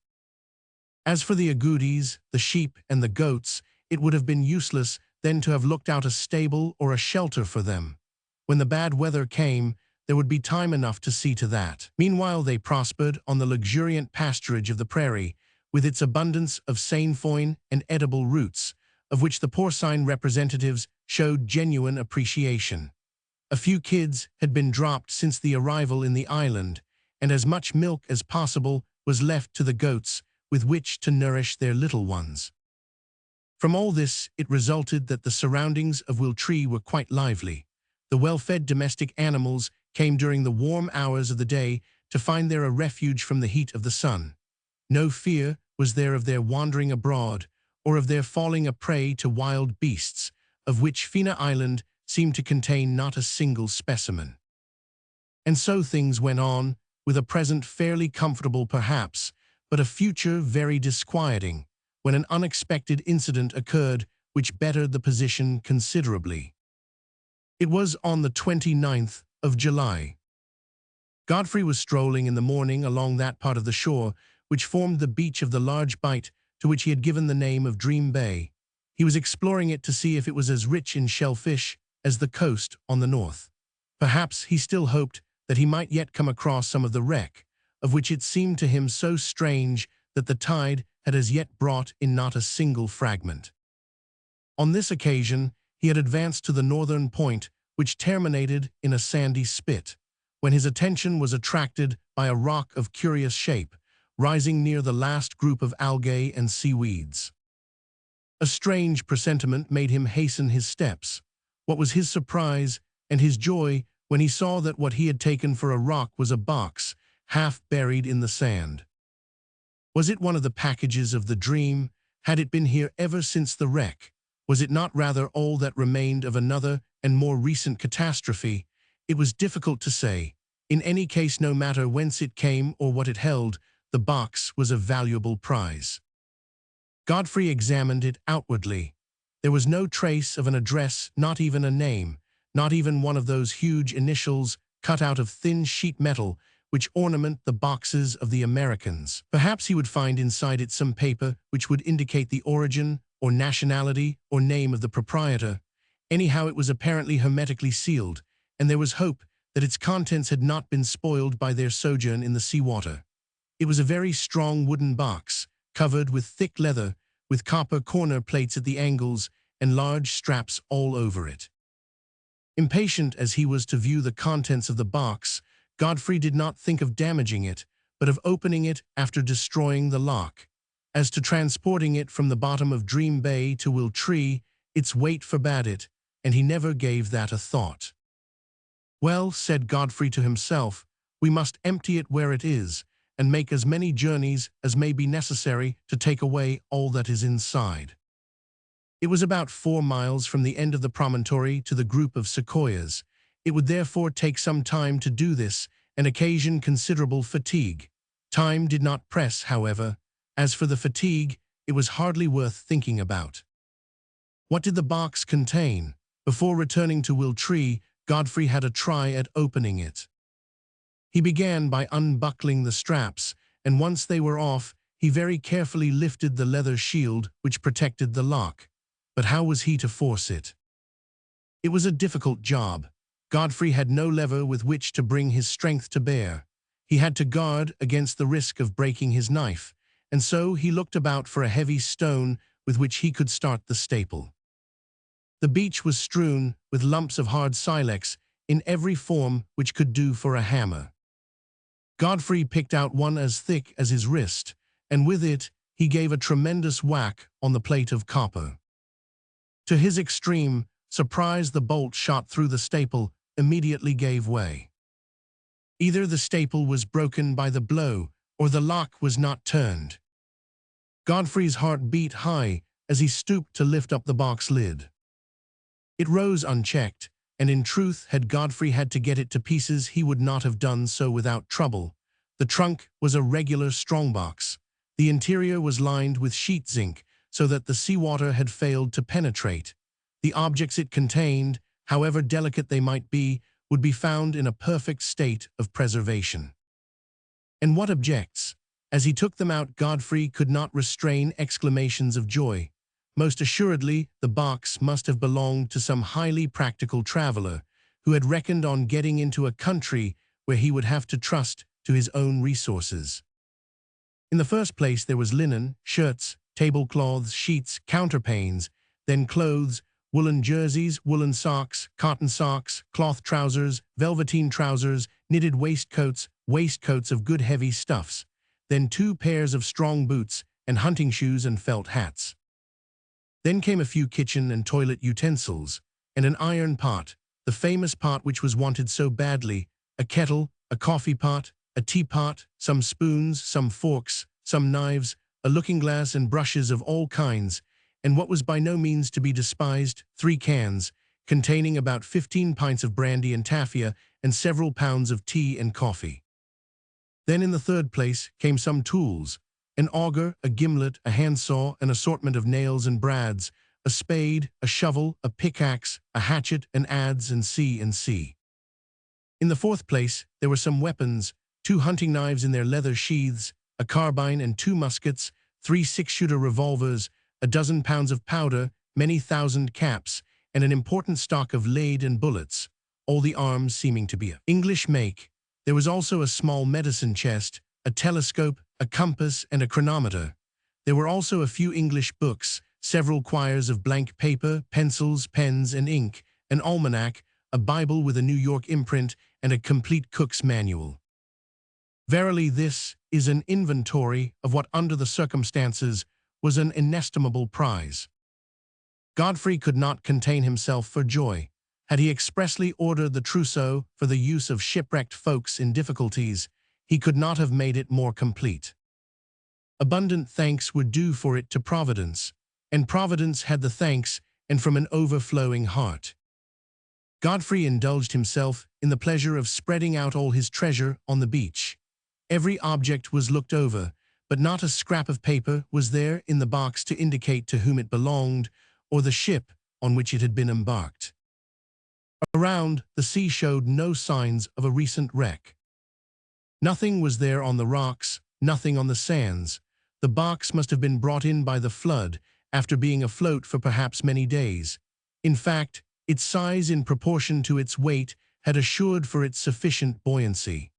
As for the agoutis, the sheep, and the goats, it would have been useless then to have looked out a stable or a shelter for them. When the bad weather came, there would be time enough to see to that. Meanwhile they prospered on the luxuriant pasturage of the prairie, with its abundance of sainfoin and edible roots, of which the porcine representatives showed genuine appreciation. A few kids had been dropped since the arrival in the island, and as much milk as possible was left to the goats, with which to nourish their little ones. From all this it resulted that the surroundings of Wiltree were quite lively. The well-fed domestic animals came during the warm hours of the day to find there a refuge from the heat of the sun. No fear was there of their wandering abroad, or of their falling a prey to wild beasts, of which Fina Island seemed to contain not a single specimen. And so things went on, with a present fairly comfortable perhaps, but a future very disquieting, when an unexpected incident occurred which bettered the position considerably. It was on the 29th of July. Godfrey was strolling in the morning along that part of the shore which formed the beach of the large bight to which he had given the name of Dream Bay. He was exploring it to see if it was as rich in shellfish as the coast on the north. Perhaps he still hoped that he might yet come across some of the wreck, of which it seemed to him so strange that the tide had as yet brought in not a single fragment. On this occasion, he had advanced to the northern point, which terminated in a sandy spit, when his attention was attracted by a rock of curious shape, rising near the last group of algae and seaweeds. A strange presentiment made him hasten his steps. What was his surprise and his joy when he saw that what he had taken for a rock was a box, half buried in the sand. Was it one of the packages of the dream? Had it been here ever since the wreck? Was it not rather all that remained of another and more recent catastrophe? It was difficult to say. In any case, no matter whence it came or what it held, the box was a valuable prize. Godfrey examined it outwardly. There was no trace of an address, not even a name, not even one of those huge initials cut out of thin sheet metal which ornament the boxes of the Americans. Perhaps he would find inside it some paper which would indicate the origin or nationality or name of the proprietor. Anyhow, it was apparently hermetically sealed, and there was hope that its contents had not been spoiled by their sojourn in the seawater. It was a very strong wooden box, covered with thick leather, with copper corner plates at the angles and large straps all over it. Impatient as he was to view the contents of the box, Godfrey did not think of damaging it, but of opening it after destroying the lock. As to transporting it from the bottom of Dream Bay to Will Tree, its weight forbade it, and he never gave that a thought. "Well," said Godfrey to himself, "we must empty it where it is, and make as many journeys as may be necessary to take away all that is inside." It was about 4 miles from the end of the promontory to the group of sequoias. It would therefore take some time to do this and occasion considerable fatigue. Time did not press, however. As for the fatigue, it was hardly worth thinking about. What did the box contain? Before returning to Will Tree, Godfrey had a try at opening it. He began by unbuckling the straps, and once they were off, he very carefully lifted the leather shield which protected the lock. But how was he to force it? It was a difficult job. Godfrey had no lever with which to bring his strength to bear. He had to guard against the risk of breaking his knife, and so he looked about for a heavy stone with which he could start the staple. The beach was strewn with lumps of hard silex in every form which could do for a hammer. Godfrey picked out one as thick as his wrist, and with it he gave a tremendous whack on the plate of copper. To his extreme surprise, the bolt shot through the staple immediately gave way. Either the staple was broken by the blow, or the lock was not turned. Godfrey's heart beat high as he stooped to lift up the box lid. It rose unchecked, and in truth, had Godfrey had to get it to pieces, he would not have done so without trouble. The trunk was a regular strongbox. The interior was lined with sheet zinc, so that the seawater had failed to penetrate. The objects it contained, however delicate they might be, would be found in a perfect state of preservation. And what objects? As he took them out, Godfrey could not restrain exclamations of joy. Most assuredly, the box must have belonged to some highly practical traveler who had reckoned on getting into a country where he would have to trust to his own resources. In the first place, there was linen, shirts, tablecloths, sheets, counterpanes, then clothes, woolen jerseys, woolen socks, cotton socks, cloth trousers, velveteen trousers, knitted waistcoats, waistcoats of good heavy stuffs, then 2 pairs of strong boots, and hunting shoes and felt hats. Then came a few kitchen and toilet utensils, and an iron pot, the famous pot which was wanted so badly, a kettle, a coffee pot, a teapot, some spoons, some forks, some knives, a looking-glass and brushes of all kinds, and what was by no means to be despised, 3 cans, containing about 15 pints of brandy and tafia, and several pounds of tea and coffee. Then in the third place came some tools, an auger, a gimlet, a handsaw, an assortment of nails and brads, a spade, a shovel, a pickaxe, a hatchet, an adze, and C&C. In the fourth place, there were some weapons, 2 hunting knives in their leather sheaths, a carbine and 2 muskets, 3 six-shooter revolvers, a dozen pounds of powder, many thousand caps, and an important stock of lead and bullets, all the arms seeming to be of English make. There was also a small medicine chest, a telescope, a compass, and a chronometer. There were also a few English books, several quires of blank paper, pencils, pens, and ink, an almanac, a Bible with a New York imprint, and a complete cook's manual. Verily, this is an inventory of what, under the circumstances, was an inestimable prize. Godfrey could not contain himself for joy. Had he expressly ordered the trousseau for the use of shipwrecked folks in difficulties, he could not have made it more complete. Abundant thanks were due for it to Providence, and Providence had the thanks, and from an overflowing heart. Godfrey indulged himself in the pleasure of spreading out all his treasure on the beach. Every object was looked over, but not a scrap of paper was there in the box to indicate to whom it belonged, or the ship on which it had been embarked. Around, the sea showed no signs of a recent wreck. Nothing was there on the rocks, nothing on the sands. The box must have been brought in by the flood, after being afloat for perhaps many days. In fact, its size in proportion to its weight had assured for its sufficient buoyancy.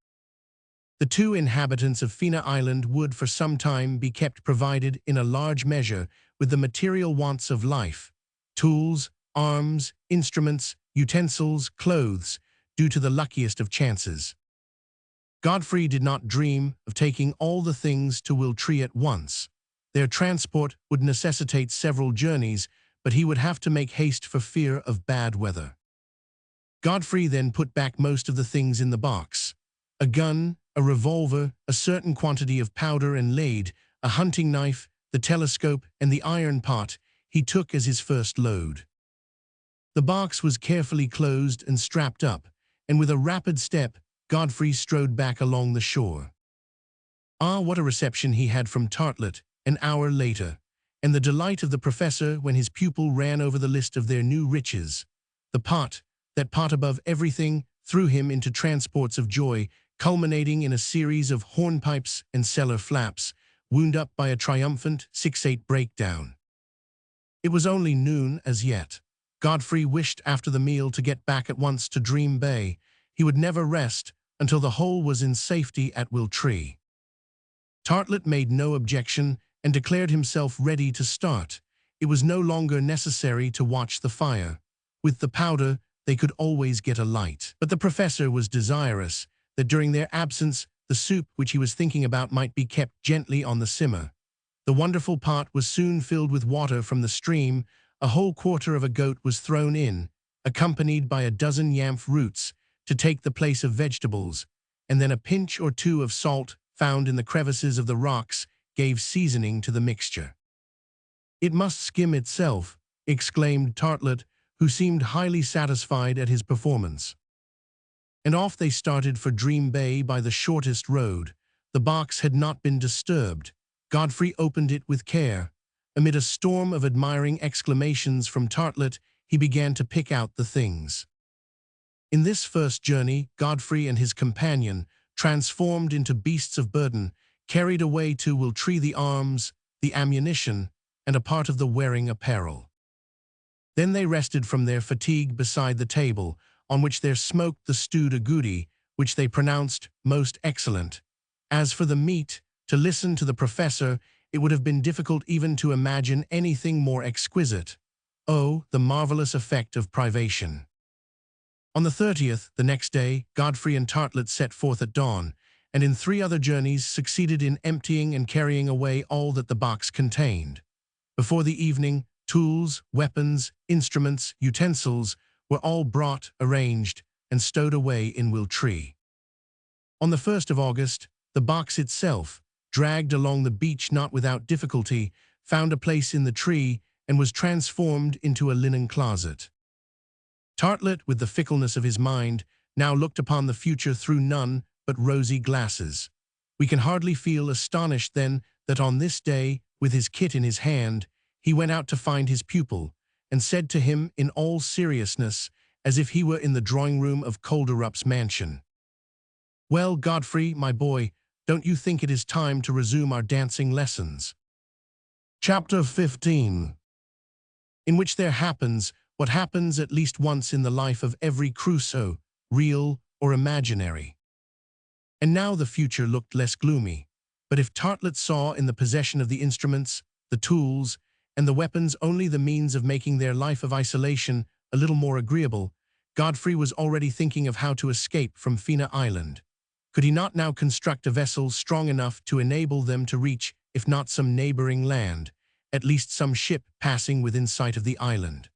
The 2 inhabitants of Fina Island would for some time be kept provided in a large measure with the material wants of life: tools, arms, instruments, utensils, clothes, due to the luckiest of chances. Godfrey did not dream of taking all the things to Wiltshire at once. Their transport would necessitate several journeys, but he would have to make haste for fear of bad weather. Godfrey then put back most of the things in the box: a gun, a revolver, a certain quantity of powder and lead, a hunting knife, the telescope, and the iron pot he took as his first load. The box was carefully closed and strapped up, and with a rapid step, Godfrey strode back along the shore. Ah, what a reception he had from Tartlett an hour later, and the delight of the professor when his pupil ran over the list of their new riches. The pot, that pot above everything, threw him into transports of joy, culminating in a series of hornpipes and cellar flaps, wound up by a triumphant 6/8 breakdown. It was only noon as yet. Godfrey wished after the meal to get back at once to Dream Bay. He would never rest until the whole was in safety at Wiltshire. Tartlett made no objection and declared himself ready to start. It was no longer necessary to watch the fire. With the powder, they could always get a light. But the professor was desirous that during their absence, the soup which he was thinking about might be kept gently on the simmer. The wonderful pot was soon filled with water from the stream. A whole quarter of a goat was thrown in, accompanied by a dozen yamf roots, to take the place of vegetables, and then a pinch or 2 of salt found in the crevices of the rocks gave seasoning to the mixture. "It must skim itself," exclaimed Tartlett, who seemed highly satisfied at his performance. And off they started for Dream Bay by the shortest road. The box had not been disturbed. Godfrey opened it with care. Amid a storm of admiring exclamations from Tartlett, he began to pick out the things. In this first journey, Godfrey and his companion, transformed into beasts of burden, carried away to Wiltshire the arms, the ammunition, and a part of the wearing apparel. Then they rested from their fatigue beside the table, on which there smoked the stewed agouti, which they pronounced most excellent. As for the meat, to listen to the professor, it would have been difficult even to imagine anything more exquisite. Oh, the marvelous effect of privation! On the 30th, the next day, Godfrey and Tartlett set forth at dawn, and in 3 other journeys succeeded in emptying and carrying away all that the box contained. Before the evening, tools, weapons, instruments, utensils were all brought, arranged, and stowed away in Wiltshire. On the 1st of August, the box itself, dragged along the beach not without difficulty, found a place in the tree and was transformed into a linen closet. Tartlett, with the fickleness of his mind, now looked upon the future through none but rosy glasses. We can hardly feel astonished then that on this day, with his kit in his hand, he went out to find his pupil, and said to him in all seriousness, as if he were in the drawing-room of Calderup's mansion, "Well, Godfrey, my boy, don't you think it is time to resume our dancing lessons?" Chapter 15, in which there happens what happens at least once in the life of every Crusoe, real or imaginary. And now the future looked less gloomy, but if Tartlet saw in the possession of the instruments, the tools, and the weapons only the means of making their life of isolation a little more agreeable, Godfrey was already thinking of how to escape from Fina Island. Could he not now construct a vessel strong enough to enable them to reach, if not some neighboring land, at least some ship passing within sight of the island?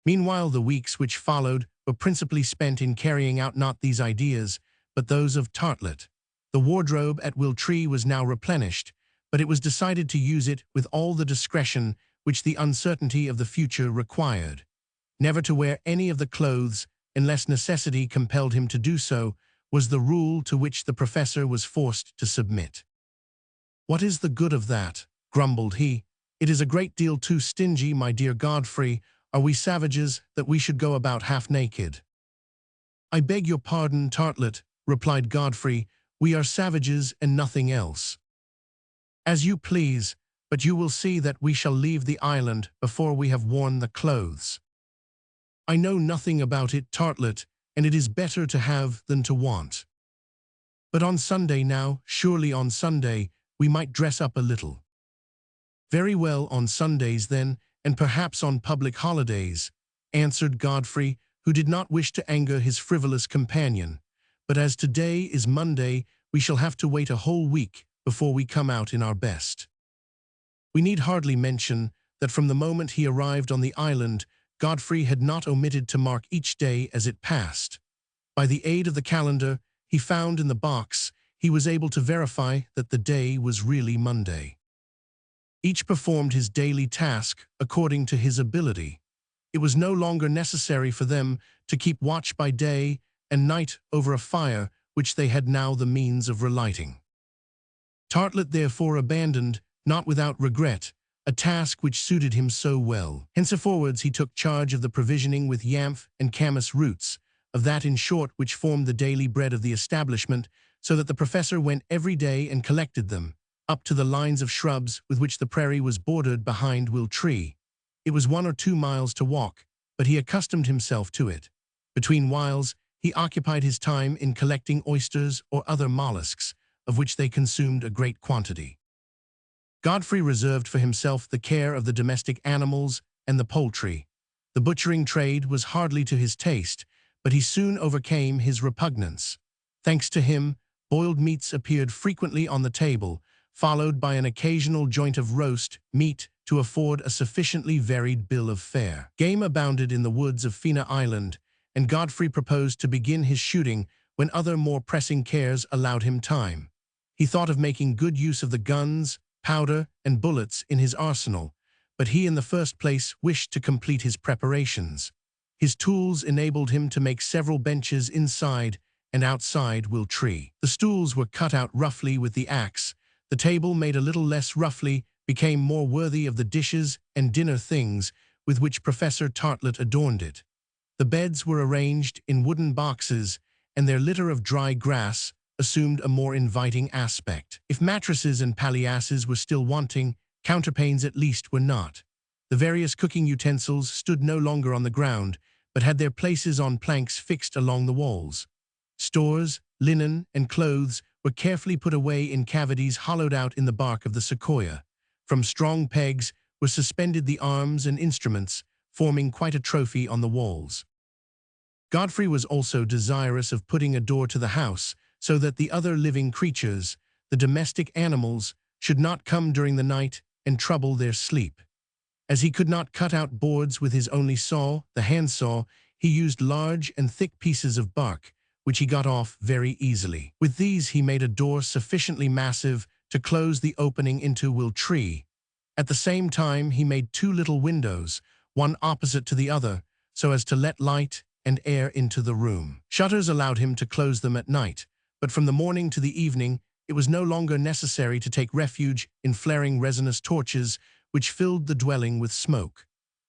Meanwhile, the weeks which followed were principally spent in carrying out not these ideas, but those of Tartlet. The wardrobe at Wiltree was now replenished, but it was decided to use it with all the discretion which the uncertainty of the future required. Never to wear any of the clothes unless necessity compelled him to do so was the rule to which the professor was forced to submit. "What is the good of that?" grumbled he. "It is a great deal too stingy, my dear Godfrey. Are we savages that we should go about half naked?" "I beg your pardon, Tartlet," replied Godfrey. "We are savages and nothing else." "As you please, but you will see that we shall leave the island before we have worn the clothes." "I know nothing about it, Tartlet, and it is better to have than to want. But on Sunday now, surely on Sunday, we might dress up a little." "Very well, on Sundays then, and perhaps on public holidays," answered Godfrey, who did not wish to anger his frivolous companion. "But as today is Monday, we shall have to wait a whole week before we come out in our best." We need hardly mention that from the moment he arrived on the island, Godfrey had not omitted to mark each day as it passed. By the aid of the calendar he found in the box, he was able to verify that the day was really Monday. Each performed his daily task according to his ability. It was no longer necessary for them to keep watch by day and night over a fire which they had now the means of relighting. Tartlet therefore abandoned, not without regret, a task which suited him so well. Henceforwards he took charge of the provisioning with yamf and camas roots, of that in short which formed the daily bread of the establishment, so that the professor went every day and collected them, up to the lines of shrubs with which the prairie was bordered behind Wiltree. It was 1 or 2 miles to walk, but he accustomed himself to it. Between whiles, he occupied his time in collecting oysters or other mollusks, of which they consumed a great quantity. Godfrey reserved for himself the care of the domestic animals and the poultry. The butchering trade was hardly to his taste, but he soon overcame his repugnance. Thanks to him, boiled meats appeared frequently on the table, followed by an occasional joint of roast meat to afford a sufficiently varied bill of fare. Game abounded in the woods of Fina Island, and Godfrey proposed to begin his shooting when other more pressing cares allowed him time. He thought of making good use of the guns, powder, and bullets in his arsenal, but he in the first place wished to complete his preparations. His tools enabled him to make several benches inside and outside Wiltree. The stools were cut out roughly with the axe. The table, made a little less roughly, became more worthy of the dishes and dinner things with which Professor Tartlet adorned it. The beds were arranged in wooden boxes, and their litter of dry grass assumed a more inviting aspect. If mattresses and palliasses were still wanting, counterpanes at least were not. The various cooking utensils stood no longer on the ground, but had their places on planks fixed along the walls. Stores, linen, and clothes were carefully put away in cavities hollowed out in the bark of the sequoia. From strong pegs were suspended the arms and instruments, forming quite a trophy on the walls. Godfrey was also desirous of putting a door to the house, so that the other living creatures, the domestic animals, should not come during the night and trouble their sleep. As he could not cut out boards with his only saw, the handsaw, he used large and thick pieces of bark, which he got off very easily. With these he made a door sufficiently massive to close the opening into Wiltree. At the same time he made 2 little windows, one opposite to the other, so as to let light and air into the room. Shutters allowed him to close them at night, but from the morning to the evening it was no longer necessary to take refuge in flaring resinous torches which filled the dwelling with smoke.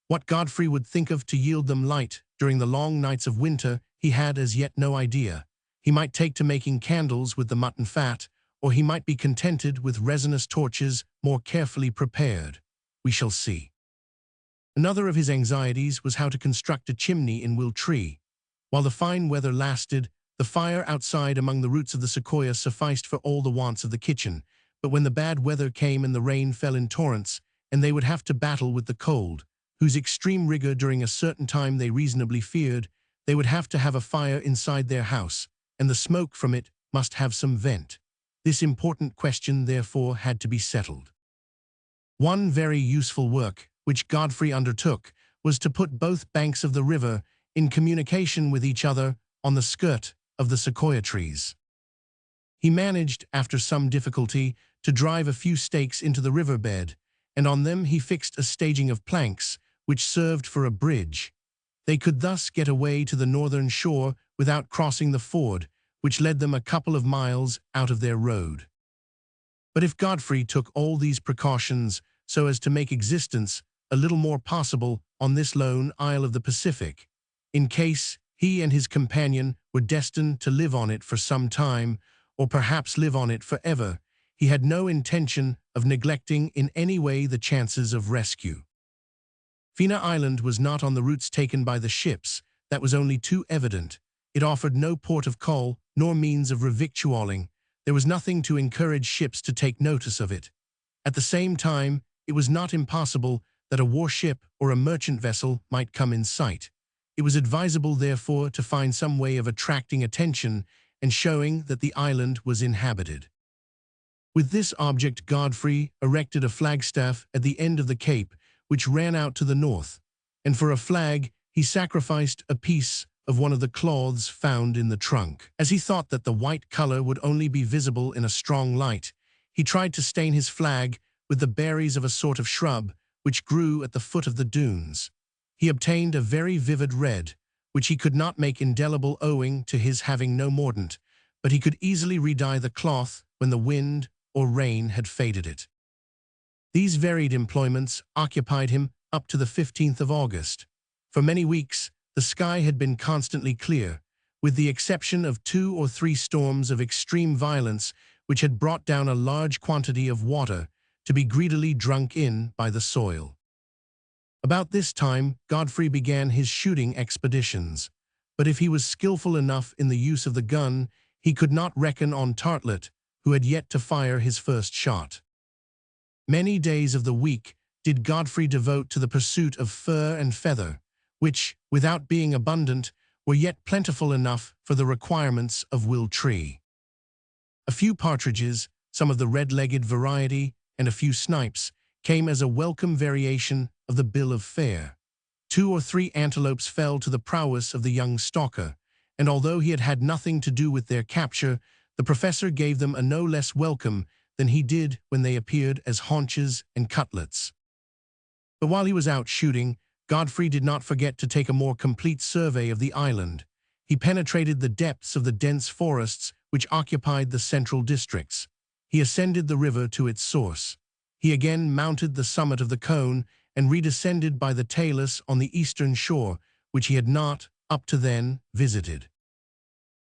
What Godfrey would think of to yield them light during the long nights of winter he had as yet no idea. He might take to making candles with the mutton fat, or he might be contented with resinous torches more carefully prepared. We shall see. Another of his anxieties was how to construct a chimney in Will Tree. While the fine weather lasted, the fire outside among the roots of the sequoia sufficed for all the wants of the kitchen, but when the bad weather came and the rain fell in torrents, and they would have to battle with the cold, whose extreme rigor during a certain time they reasonably feared, they would have to have a fire inside their house, and the smoke from it must have some vent. This important question, therefore, had to be settled. One very useful work, which Godfrey undertook, was to put both banks of the river in communication with each other on the skirt of the sequoia trees. He managed, after some difficulty, to drive a few stakes into the riverbed, and on them he fixed a staging of planks, which served for a bridge. They could thus get away to the northern shore without crossing the ford, which led them a couple of miles out of their road. But if Godfrey took all these precautions so as to make existence a little more possible on this lone isle of the Pacific, in case he and his companion were destined to live on it for some time, or perhaps live on it forever, he had no intention of neglecting in any way the chances of rescue. Fina Island was not on the routes taken by the ships. That was only too evident. It offered no port of call, nor means of revictualling. There was nothing to encourage ships to take notice of it. At the same time, it was not impossible that a warship or a merchant vessel might come in sight. It was advisable, therefore, to find some way of attracting attention and showing that the island was inhabited. With this object, Godfrey erected a flagstaff at the end of the cape, which ran out to the north, and for a flag he sacrificed a piece of one of the cloths found in the trunk. As he thought that the white color would only be visible in a strong light, he tried to stain his flag with the berries of a sort of shrub which grew at the foot of the dunes. He obtained a very vivid red, which he could not make indelible owing to his having no mordant, but he could easily re-dye the cloth when the wind or rain had faded it. These varied employments occupied him up to the 15th of August. For many weeks, the sky had been constantly clear, with the exception of 2 or 3 storms of extreme violence which had brought down a large quantity of water to be greedily drunk in by the soil. About this time, Godfrey began his shooting expeditions, but if he was skillful enough in the use of the gun, he could not reckon on Tartlet, who had yet to fire his first shot. Many days of the week did Godfrey devote to the pursuit of fur and feather, which, without being abundant, were yet plentiful enough for the requirements of Will Tree. A few partridges, some of the red-legged variety, and a few snipes came as a welcome variation of the bill of fare. 2 or 3 antelopes fell to the prowess of the young stalker, and although he had had nothing to do with their capture, the professor gave them a no less welcome than he did when they appeared as haunches and cutlets. But while he was out shooting, Godfrey did not forget to take a more complete survey of the island. He penetrated the depths of the dense forests which occupied the central districts. He ascended the river to its source. He again mounted the summit of the cone and redescended by the talus on the eastern shore, which he had not, up to then, visited.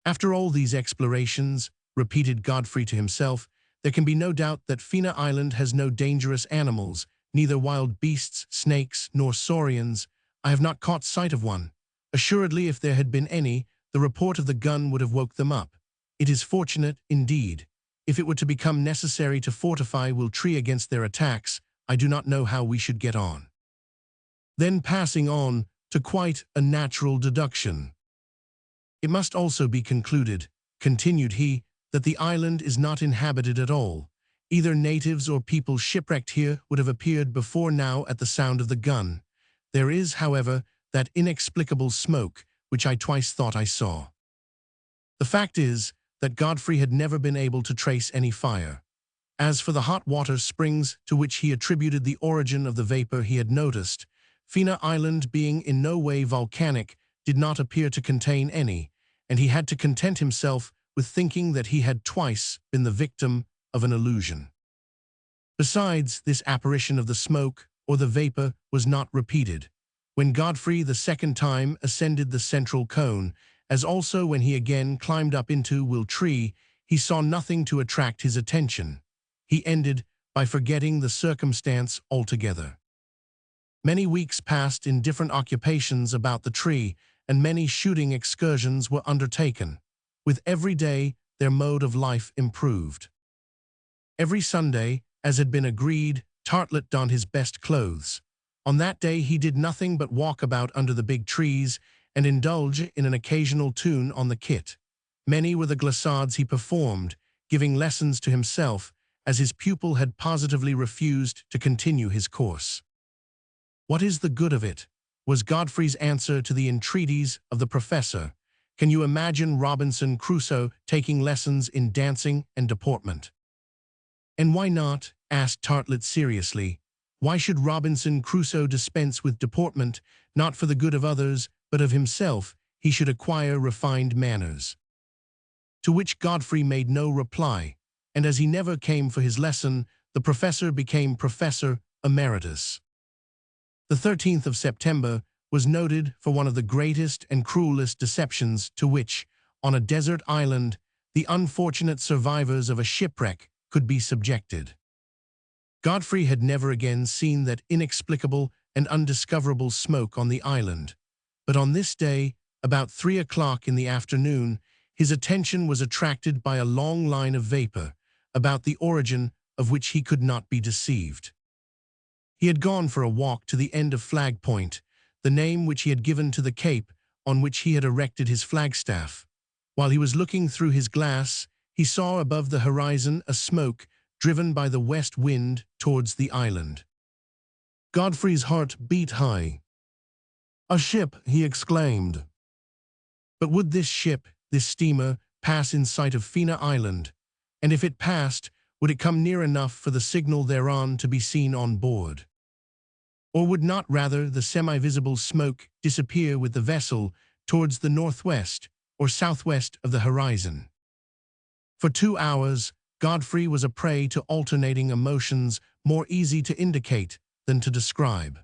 After all these explorations, repeated Godfrey to himself, there can be no doubt that Fina Island has no dangerous animals, neither wild beasts, snakes, nor saurians. I have not caught sight of one. Assuredly, if there had been any, the report of the gun would have woke them up. It is fortunate, indeed. If it were to become necessary to fortify Will Tree against their attacks, I do not know how we should get on. Then passing on to quite a natural deduction. It must also be concluded, continued he, that the island is not inhabited at all. Either natives or people shipwrecked here would have appeared before now at the sound of the gun. There is, however, that inexplicable smoke which I twice thought I saw. The fact is that Godfrey had never been able to trace any fire. As for the hot water springs to which he attributed the origin of the vapor he had noticed, Fina Island, being in no way volcanic, did not appear to contain any, and he had to content himself with thinking that he had twice been the victim of an illusion. Besides, this apparition of the smoke or the vapor was not repeated. When Godfrey the second time ascended the central cone, as also when he again climbed up into Will Tree, he saw nothing to attract his attention. He ended by forgetting the circumstance altogether. Many weeks passed in different occupations about the tree, and many shooting excursions were undertaken. With every day, their mode of life improved. Every Sunday, as had been agreed, Tartlet donned his best clothes. On that day he did nothing but walk about under the big trees and indulge in an occasional tune on the kit. Many were the glissades he performed, giving lessons to himself, as his pupil had positively refused to continue his course. "What is the good of it?" was Godfrey's answer to the entreaties of the professor. "Can you imagine Robinson Crusoe taking lessons in dancing and deportment?" "And why not?" asked Tartlet seriously. "Why should Robinson Crusoe dispense with deportment? Not for the good of others, but of himself, he should acquire refined manners." To which Godfrey made no reply, and as he never came for his lesson, the professor became Professor Emeritus. The 13th of September was noted for one of the greatest and cruelest deceptions to which, on a desert island, the unfortunate survivors of a shipwreck could be subjected. Godfrey had never again seen that inexplicable and undiscoverable smoke on the island, but on this day, about 3 o'clock in the afternoon, his attention was attracted by a long line of vapor, about the origin of which he could not be deceived. He had gone for a walk to the end of Flag Point, the name which he had given to the cape on which he had erected his flagstaff. While he was looking through his glass, he saw above the horizon a smoke driven by the west wind towards the island. Godfrey's heart beat high. "A ship!" he exclaimed. But would this ship, this steamer, pass in sight of Fina Island? And if it passed, would it come near enough for the signal thereon to be seen on board? Or would not rather the semi-visible smoke disappear with the vessel towards the northwest or southwest of the horizon? For 2 hours, Godfrey was a prey to alternating emotions more easy to indicate than to describe.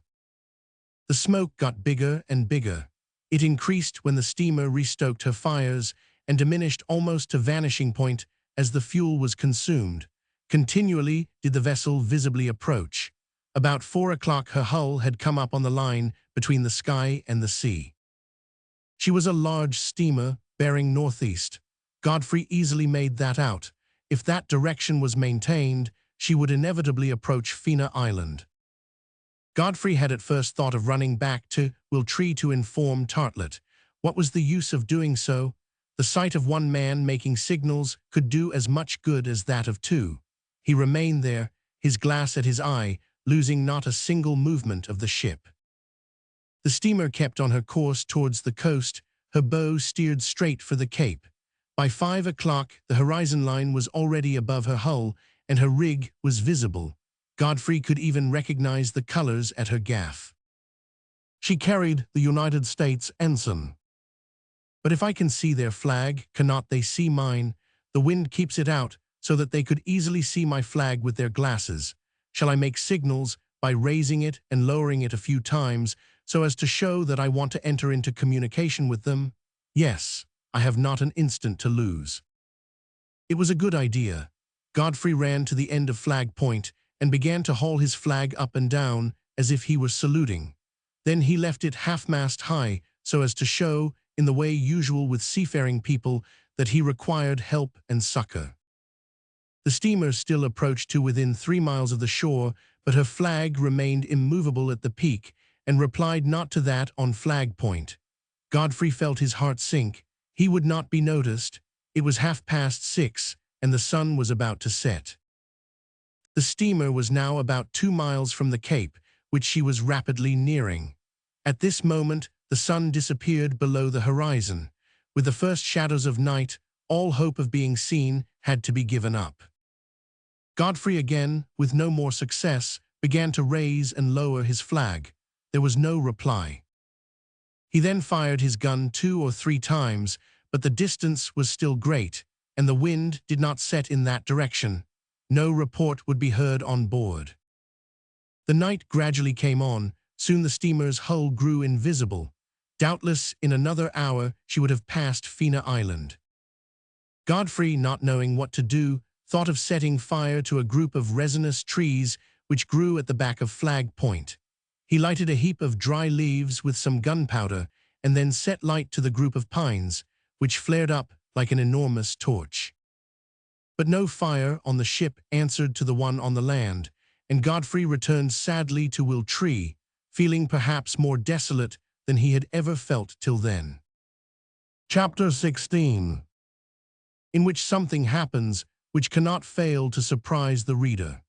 The smoke got bigger and bigger. It increased when the steamer restoked her fires and diminished almost to vanishing point as the fuel was consumed. Continually did the vessel visibly approach. About 4 o'clock her hull had come up on the line between the sky and the sea. She was a large steamer bearing northeast. Godfrey easily made that out. If that direction was maintained, she would inevitably approach Fina Island. Godfrey had at first thought of running back to Wiltree to inform Tartlet. What was the use of doing so? The sight of one man making signals could do as much good as that of two. He remained there, his glass at his eye, losing not a single movement of the ship. The steamer kept on her course towards the coast, her bow steered straight for the Cape. By 5 o'clock, the horizon line was already above her hull, and her rig was visible. Godfrey could even recognize the colors at her gaff. She carried the United States ensign. "But if I can see their flag, cannot they see mine? The wind keeps it out, so that they could easily see my flag with their glasses. Shall I make signals by raising it and lowering it a few times, so as to show that I want to enter into communication with them? Yes, I have not an instant to lose." It was a good idea. Godfrey ran to the end of Flag Point and began to haul his flag up and down as if he were saluting. Then he left it half-mast high so as to show, in the way usual with seafaring people, that he required help and succor. The steamer still approached to within 3 miles of the shore, but her flag remained immovable at the peak and replied not to that on Flag Point. Godfrey felt his heart sink. He would not be noticed. It was 6:30, and the sun was about to set. The steamer was now about 2 miles from the Cape, which she was rapidly nearing. At this moment, the sun disappeared below the horizon. With the first shadows of night, all hope of being seen had to be given up. Godfrey again, with no more success, began to raise and lower his flag. There was no reply. He then fired his gun 2 or 3 times, but the distance was still great, and the wind did not set in that direction. No report would be heard on board. The night gradually came on. Soon the steamer's hull grew invisible. Doubtless, in another hour, she would have passed Fina Island. Godfrey, not knowing what to do, thought of setting fire to a group of resinous trees which grew at the back of Flag Point. He lighted a heap of dry leaves with some gunpowder and then set light to the group of pines, which flared up like an enormous torch. But no fire on the ship answered to the one on the land, and Godfrey returned sadly to Will Tree, feeling perhaps more desolate than he had ever felt till then. Chapter 16, in which something happens which cannot fail to surprise the reader.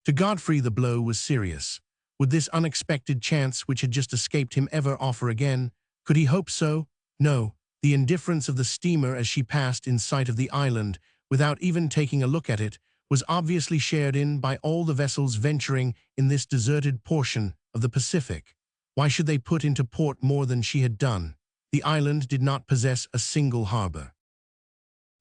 To Godfrey the blow was serious. Would this unexpected chance which had just escaped him ever offer again? Could he hope so? No. The indifference of the steamer as she passed in sight of the island, without even taking a look at it, was obviously shared in by all the vessels venturing in this deserted portion of the Pacific. Why should they put into port more than she had done? The island did not possess a single harbor.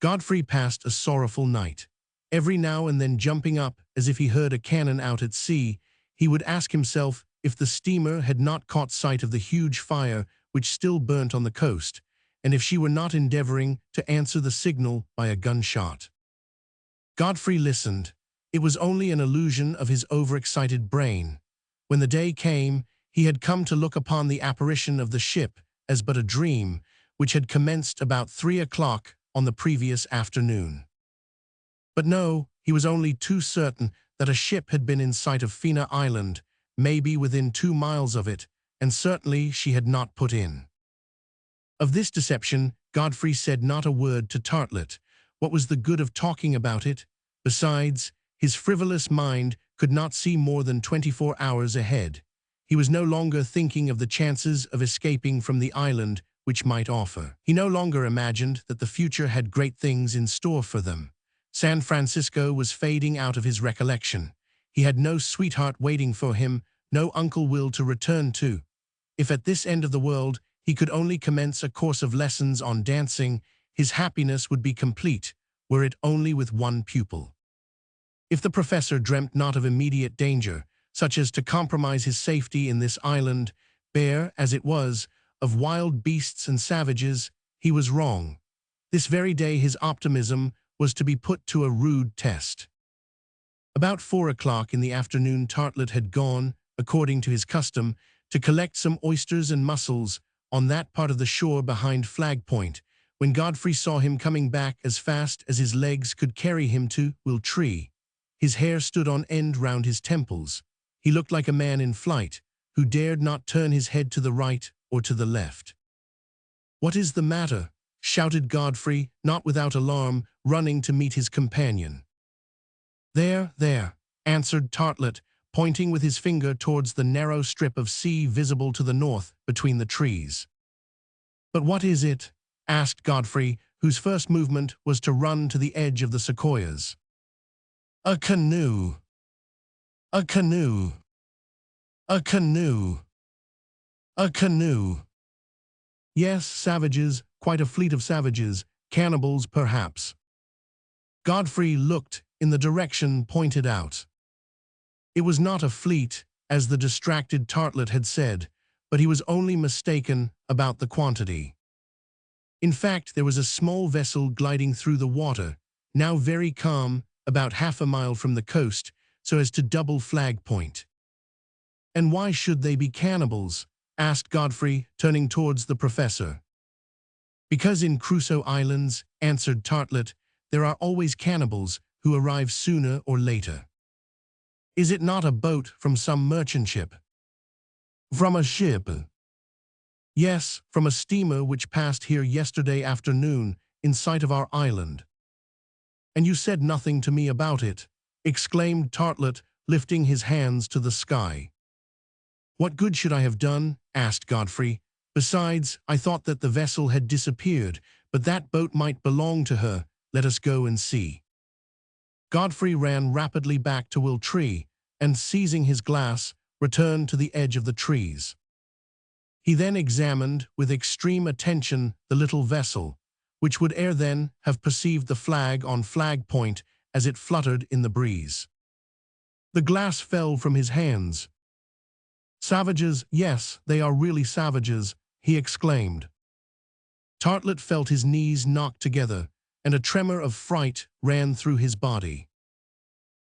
Godfrey passed a sorrowful night. Every now and then jumping up as if he heard a cannon out at sea, he would ask himself if the steamer had not caught sight of the huge fire which still burnt on the coast, and if she were not endeavoring to answer the signal by a gunshot. Godfrey listened. It was only an illusion of his overexcited brain. When the day came, he had come to look upon the apparition of the ship as but a dream, which had commenced about 3 o'clock on the previous afternoon. But no, he was only too certain that a ship had been in sight of Fina Island, maybe within 2 miles of it, and certainly she had not put in. Of this deception, Godfrey said not a word to Tartlet. What was the good of talking about it? Besides, his frivolous mind could not see more than 24 hours ahead. He was no longer thinking of the chances of escaping from the island which might offer. He no longer imagined that the future had great things in store for them. San Francisco was fading out of his recollection. He had no sweetheart waiting for him, no Uncle Will to return to. If at this end of the world he could only commence a course of lessons on dancing, his happiness would be complete, were it only with one pupil. If the professor dreamt not of immediate danger, such as to compromise his safety in this island, bare as it was, of wild beasts and savages, he was wrong. This very day his optimism was to be put to a rude test. About 4 o'clock in the afternoon Tartlet had gone, according to his custom, to collect some oysters and mussels on that part of the shore behind Flag Point, when Godfrey saw him coming back as fast as his legs could carry him to Will Tree. His hair stood on end round his temples. He looked like a man in flight, who dared not turn his head to the right or to the left. "What is the matter?" shouted Godfrey, not without alarm, running to meet his companion. "There, there," answered Tartlet, pointing with his finger towards the narrow strip of sea visible to the north between the trees. "But what is it?" asked Godfrey, whose first movement was to run to the edge of the sequoias. "A canoe! A canoe! A canoe! A canoe!" "Yes, savages, quite a fleet of savages, cannibals perhaps." Godfrey looked in the direction pointed out. It was not a fleet, as the distracted Tartlet had said, but he was only mistaken about the quantity. In fact, there was a small vessel gliding through the water, now very calm, about half a mile from the coast, so as to double Flag Point. "And why should they be cannibals?" asked Godfrey, turning towards the professor. "Because in Crusoe Islands," answered Tartlet, "there are always cannibals who arrive sooner or later." "Is it not a boat from some merchant ship?" "From a ship?" "Yes, from a steamer which passed here yesterday afternoon in sight of our island." "And you said nothing to me about it," exclaimed Tartlet, lifting his hands to the sky. "What good should I have done?" asked Godfrey. "Besides, I thought that the vessel had disappeared, but that boat might belong to her. Let us go and see." Godfrey ran rapidly back to Will Tree, and seizing his glass, returned to the edge of the trees. He then examined with extreme attention the little vessel, which would ere then have perceived the flag on Flag Point as it fluttered in the breeze. The glass fell from his hands. "Savages, yes, they are really savages," he exclaimed. Tartlet felt his knees knock together. and a tremor of fright ran through his body.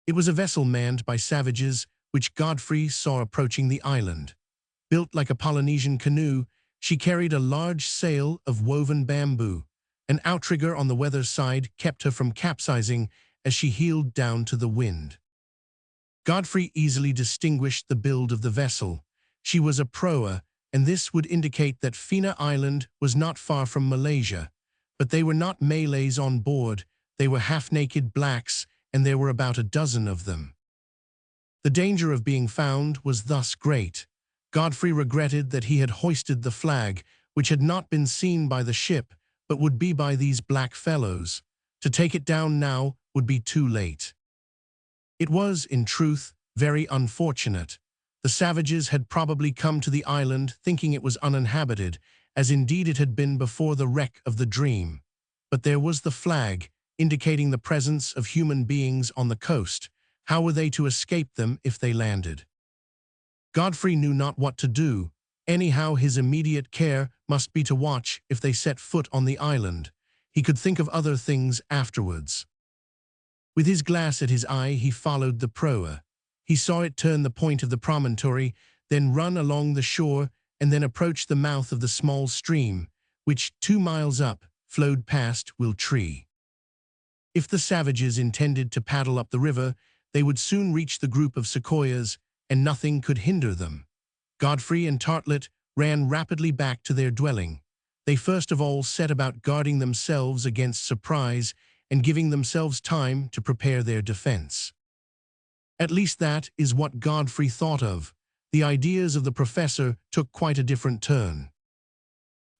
It was a vessel manned by savages which Godfrey saw approaching the island. Built like a Polynesian canoe, she carried a large sail of woven bamboo. An outrigger on the weather side kept her from capsizing as she heeled down to the wind. Godfrey easily distinguished the build of the vessel. She was a proa, and this would indicate that Fina Island was not far from Malaysia. But they were not Malays on board, they were half-naked blacks, and there were about a dozen of them. The danger of being found was thus great. Godfrey regretted that he had hoisted the flag, which had not been seen by the ship, but would be by these black fellows. To take it down now would be too late. It was, in truth, very unfortunate. The savages had probably come to the island thinking it was uninhabited, as indeed it had been before the wreck of the Dream. But there was the flag, indicating the presence of human beings on the coast. How were they to escape them if they landed? Godfrey knew not what to do. Anyhow, his immediate care must be to watch if they set foot on the island. He could think of other things afterwards. With his glass at his eye, he followed the proa. He saw it turn the point of the promontory, then run along the shore, and then approach the mouth of the small stream, which, 2 miles up, flowed past Will Tree. If the savages intended to paddle up the river, they would soon reach the group of sequoias, and nothing could hinder them. Godfrey and Tartlet ran rapidly back to their dwelling. They first of all set about guarding themselves against surprise and giving themselves time to prepare their defense. At least that is what Godfrey thought of. The ideas of the professor took quite a different turn.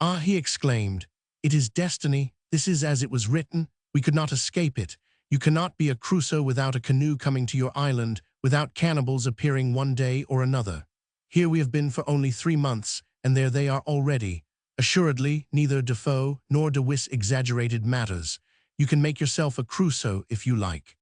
"Ah," he exclaimed, "it is destiny. This is as it was written. We could not escape it. You cannot be a Crusoe without a canoe coming to your island, without cannibals appearing one day or another. Here we have been for only 3 months, and there they are already. Assuredly, neither Defoe nor De Wis exaggerated matters. You can make yourself a Crusoe if you like."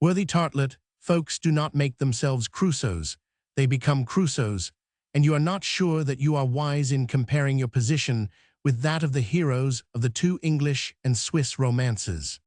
Worthy Tartlet, folks do not make themselves Crusoes. They become Crusoes, and you are not sure that you are wise in comparing your position with that of the heroes of the 2 English and Swiss romances.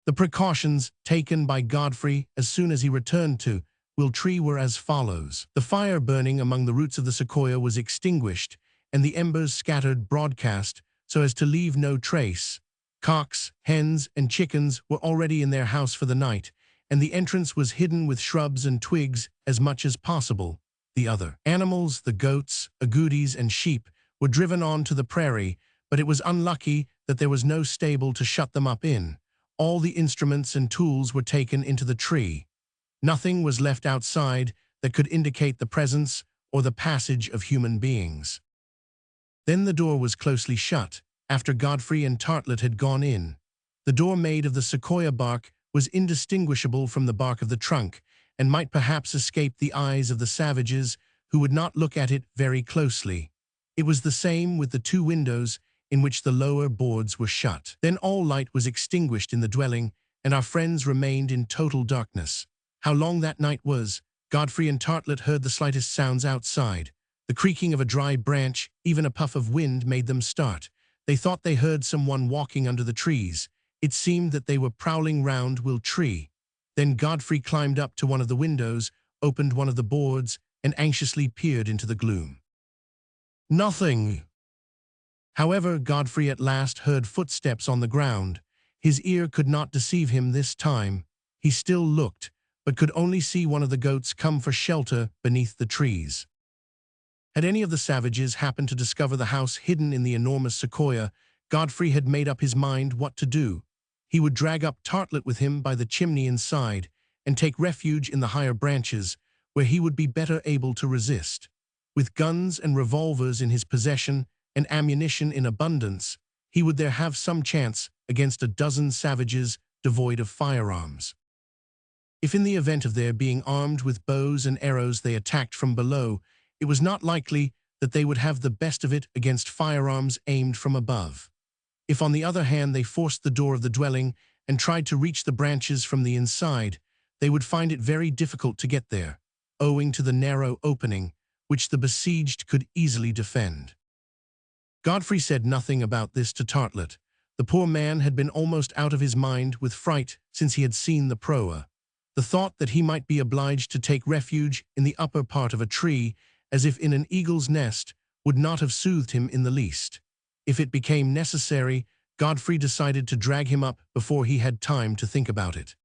The precautions taken by Godfrey as soon as he returned to Will Tree were as follows. The fire burning among the roots of the sequoia was extinguished, and the embers scattered broadcast so as to leave no trace. Cocks, hens, and chickens were already in their house for the night, and the entrance was hidden with shrubs and twigs as much as possible. The other animals, the goats, agoutis, and sheep, were driven on to the prairie, but it was unlucky that there was no stable to shut them up in. All the instruments and tools were taken into the tree. Nothing was left outside that could indicate the presence or the passage of human beings. Then the door was closely shut, after Godfrey and Tartlet had gone in. The door, made of the sequoia bark, was indistinguishable from the bark of the trunk, and might perhaps escape the eyes of the savages, who would not look at it very closely. It was the same with the 2 windows, in which the lower boards were shut. Then all light was extinguished in the dwelling, and our friends remained in total darkness. How long that night was, Godfrey and Tartlet heard the slightest sounds outside. The creaking of a dry branch, even a puff of wind, made them start. They thought they heard someone walking under the trees. It seemed that they were prowling round Will Tree. Then Godfrey climbed up to one of the windows, opened one of the boards, and anxiously peered into the gloom. Nothing. However, Godfrey at last heard footsteps on the ground. His ear could not deceive him this time. He still looked, but could only see one of the goats come for shelter beneath the trees. Had any of the savages happened to discover the house hidden in the enormous sequoia, Godfrey had made up his mind what to do. He would drag up Tartlet with him by the chimney inside, and take refuge in the higher branches, where he would be better able to resist. With guns and revolvers in his possession, and ammunition in abundance, he would there have some chance against a dozen savages devoid of firearms. If in the event of their being armed with bows and arrows they attacked from below, it was not likely that they would have the best of it against firearms aimed from above. If on the other hand they forced the door of the dwelling and tried to reach the branches from the inside, they would find it very difficult to get there, owing to the narrow opening, which the besieged could easily defend. Godfrey said nothing about this to Tartlet. The poor man had been almost out of his mind with fright since he had seen the proa. The thought that he might be obliged to take refuge in the upper part of a tree, as if in an eagle's nest, would not have soothed him in the least. If it became necessary, Godfrey decided to drag him up before he had time to think about it.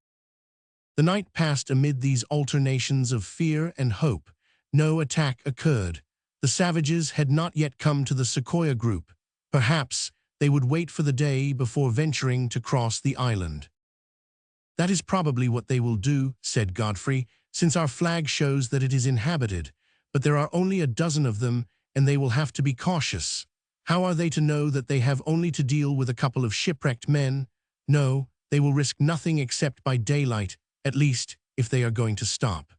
The night passed amid these alternations of fear and hope. No attack occurred. The savages had not yet come to the sequoia group. Perhaps they would wait for the day before venturing to cross the island. "That is probably what they will do," said Godfrey, "since our flag shows that it is inhabited. But there are only a dozen of them, and they will have to be cautious. How are they to know that they have only to deal with a couple of shipwrecked men? No, they will risk nothing except by daylight, at least if they are going to stop."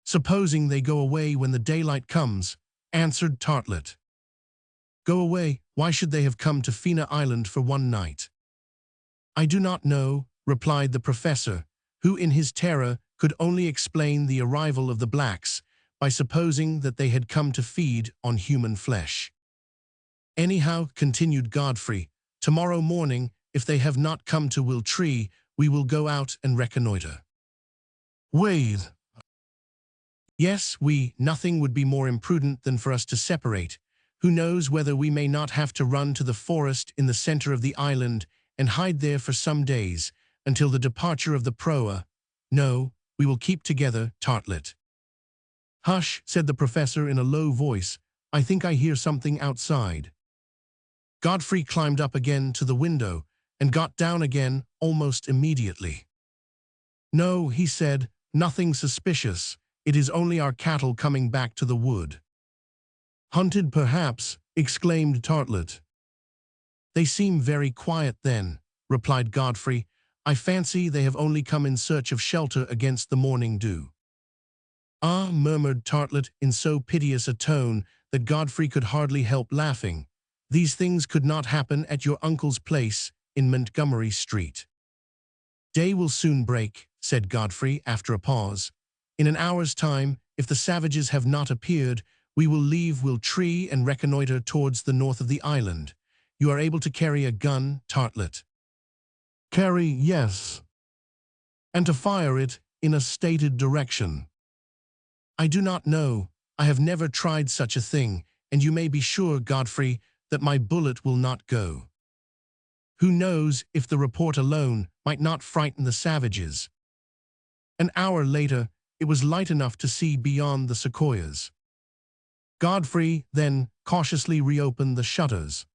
"Supposing they go away when the daylight comes," answered Tartlet. "Go away? Why should they have come to Fina Island for one night?" "I do not know," replied the professor, who in his terror could only explain the arrival of the blacks by supposing that they had come to feed on human flesh. "Anyhow," continued Godfrey, "tomorrow morning, if they have not come to Will Tree, we will go out and reconnoiter." "Wait." "Yes, nothing would be more imprudent than for us to separate. Who knows whether we may not have to run to the forest in the center of the island and hide there for some days, until the departure of the proa. No, we will keep together, Tartlet." "Hush," said the professor in a low voice. "I think I hear something outside." Godfrey climbed up again to the window and got down again almost immediately. "No," he said, "nothing suspicious. It is only our cattle coming back to the wood." "Hunted, perhaps," exclaimed Tartlet. "They seem very quiet then," replied Godfrey. "I fancy they have only come in search of shelter against the morning dew." "Ah," murmured Tartlet in so piteous a tone that Godfrey could hardly help laughing. "These things could not happen at your uncle's place in Montgomery Street." "Day will soon break," said Godfrey after a pause. "In an hour's time, if the savages have not appeared, we will leave Will Tree and reconnoiter towards the north of the island. You are able to carry a gun, Tartlet?" "Carry, yes. And to fire it in a stated direction." "I do not know. I have never tried such a thing, and you may be sure, Godfrey, that my bullet will not go. Who knows if the report alone might not frighten the savages?" An hour later, it was light enough to see beyond the sequoias. Godfrey then cautiously reopened the shutters.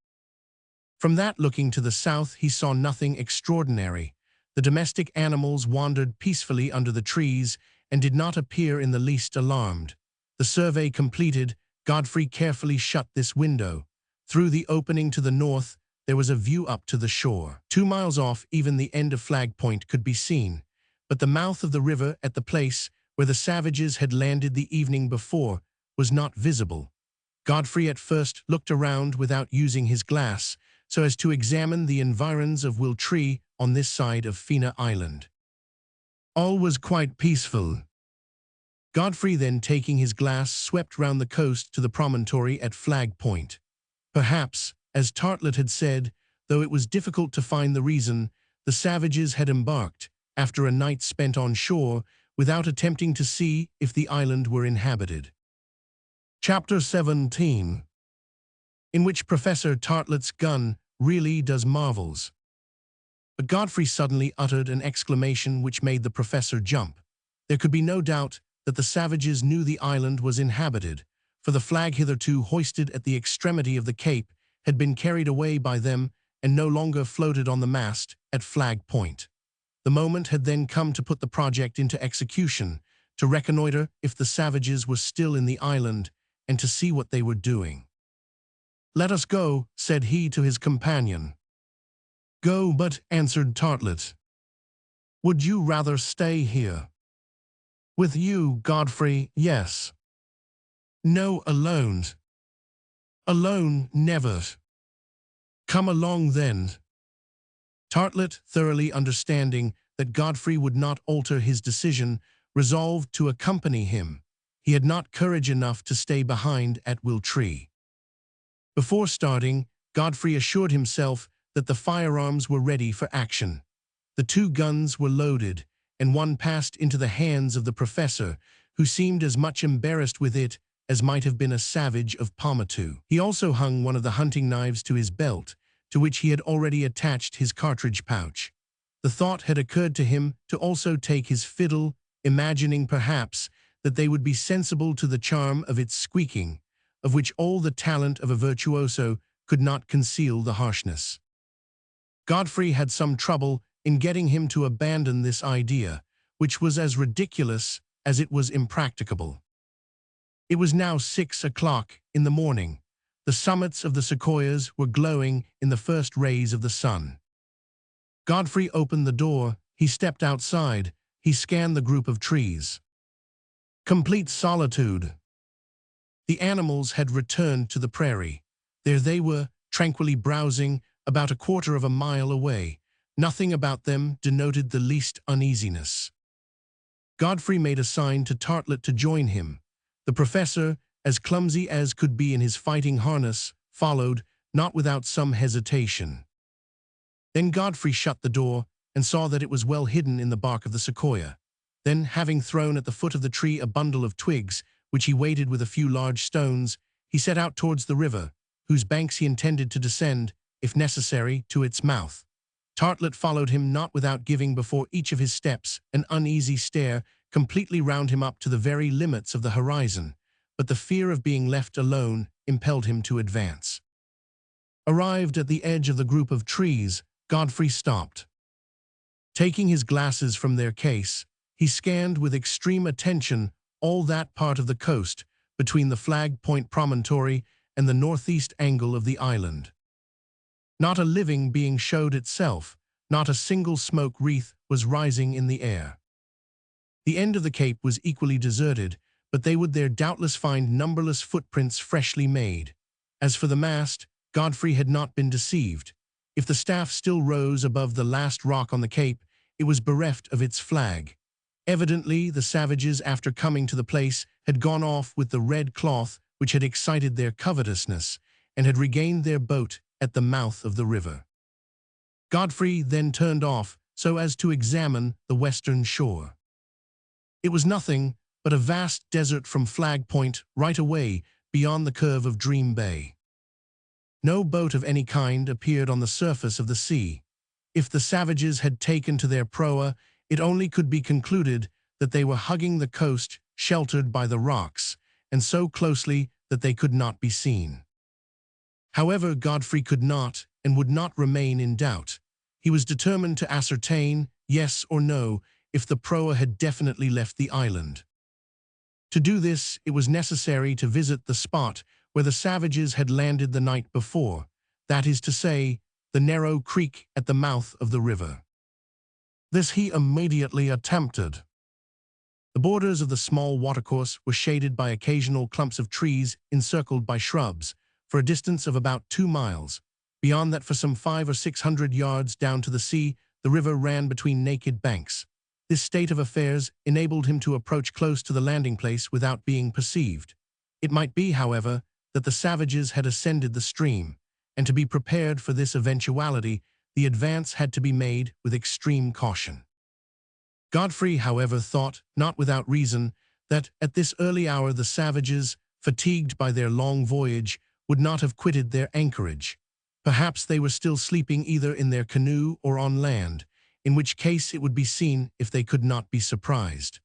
From that looking to the south, he saw nothing extraordinary. The domestic animals wandered peacefully under the trees and did not appear in the least alarmed. The survey completed, Godfrey carefully shut this window. Through the opening to the north, there was a view up to the shore. 2 miles off, even the end of Flag Point could be seen, but the mouth of the river at the place where the savages had landed the evening before was not visible. Godfrey at first looked around without using his glass, so as to examine the environs of Will Tree on this side of Fina Island. All was quite peaceful. Godfrey then, taking his glass, swept round the coast to the promontory at Flag Point. Perhaps, as Tartlet had said, though it was difficult to find the reason, the savages had embarked, after a night spent on shore, without attempting to see if the island were inhabited. Chapter 17, in which Professor Tartlet's gun really does marvels. But Godfrey suddenly uttered an exclamation which made the professor jump. There could be no doubt that the savages knew the island was inhabited, for the flag hitherto hoisted at the extremity of the cape had been carried away by them and no longer floated on the mast at Flag Point. The moment had then come to put the project into execution, to reconnoiter if the savages were still in the island, and to see what they were doing. "Let us go," said he to his companion. "Go, but," answered Tartlet. "Would you rather stay here?" "With you, Godfrey, yes." "No, alone." "Alone, never." "Come along then." Tartlet, thoroughly understanding that Godfrey would not alter his decision, resolved to accompany him. He had not courage enough to stay behind at Will Tree. Before starting, Godfrey assured himself that the firearms were ready for action. The two guns were loaded, and one passed into the hands of the professor, who seemed as much embarrassed with it as might have been a savage of Pomatu. He also hung one of the hunting knives to his belt, to which he had already attached his cartridge pouch. The thought had occurred to him to also take his fiddle, imagining perhaps that they would be sensible to the charm of its squeaking, of which all the talent of a virtuoso could not conceal the harshness. Godfrey had some trouble in getting him to abandon this idea, which was as ridiculous as it was impracticable. It was now 6 o'clock in the morning. The summits of the sequoias were glowing in the first rays of the sun. Godfrey opened the door, he stepped outside, he scanned the group of trees. Complete solitude. The animals had returned to the prairie. There they were, tranquilly browsing, about a quarter of a mile away. Nothing about them denoted the least uneasiness. Godfrey made a sign to Tartlet to join him. The professor, as clumsy as could be in his fighting harness, followed, not without some hesitation. Then Godfrey shut the door and saw that it was well hidden in the bark of the sequoia. Then, having thrown at the foot of the tree a bundle of twigs, which he weighted with a few large stones, he set out towards the river, whose banks he intended to descend, if necessary, to its mouth. Tartlet followed him, not without giving before each of his steps an uneasy stare, completely round him up to the very limits of the horizon, but the fear of being left alone impelled him to advance. Arrived at the edge of the group of trees, Godfrey stopped. Taking his glasses from their case, he scanned with extreme attention all that part of the coast between the Flag Point promontory and the northeast angle of the island. Not a living being showed itself, not a single smoke wreath was rising in the air. The end of the cape was equally deserted, but they would there doubtless find numberless footprints freshly made. As for the mast, Godfrey had not been deceived. If the staff still rose above the last rock on the cape, it was bereft of its flag. Evidently, the savages, after coming to the place, had gone off with the red cloth which had excited their covetousness, and had regained their boat at the mouth of the river. Godfrey then turned off so as to examine the western shore. It was nothing but a vast desert from Flag Point right away beyond the curve of Dream Bay. No boat of any kind appeared on the surface of the sea. If the savages had taken to their proa, it only could be concluded that they were hugging the coast, sheltered by the rocks, and so closely that they could not be seen. However, Godfrey could not and would not remain in doubt. He was determined to ascertain, yes or no, if the proa had definitely left the island. To do this, it was necessary to visit the spot where the savages had landed the night before, that is to say, the narrow creek at the mouth of the river. This he immediately attempted. The borders of the small watercourse were shaded by occasional clumps of trees encircled by shrubs, for a distance of about 2 miles. Beyond that, for some 500 or 600 yards down to the sea, the river ran between naked banks. This state of affairs enabled him to approach close to the landing place without being perceived. It might be, however, that the savages had ascended the stream, and to be prepared for this eventuality, the advance had to be made with extreme caution. Godfrey, however, thought, not without reason, that at this early hour the savages, fatigued by their long voyage, would not have quitted their anchorage. Perhaps they were still sleeping either in their canoe or on land, in which case it would be seen if they could not be surprised.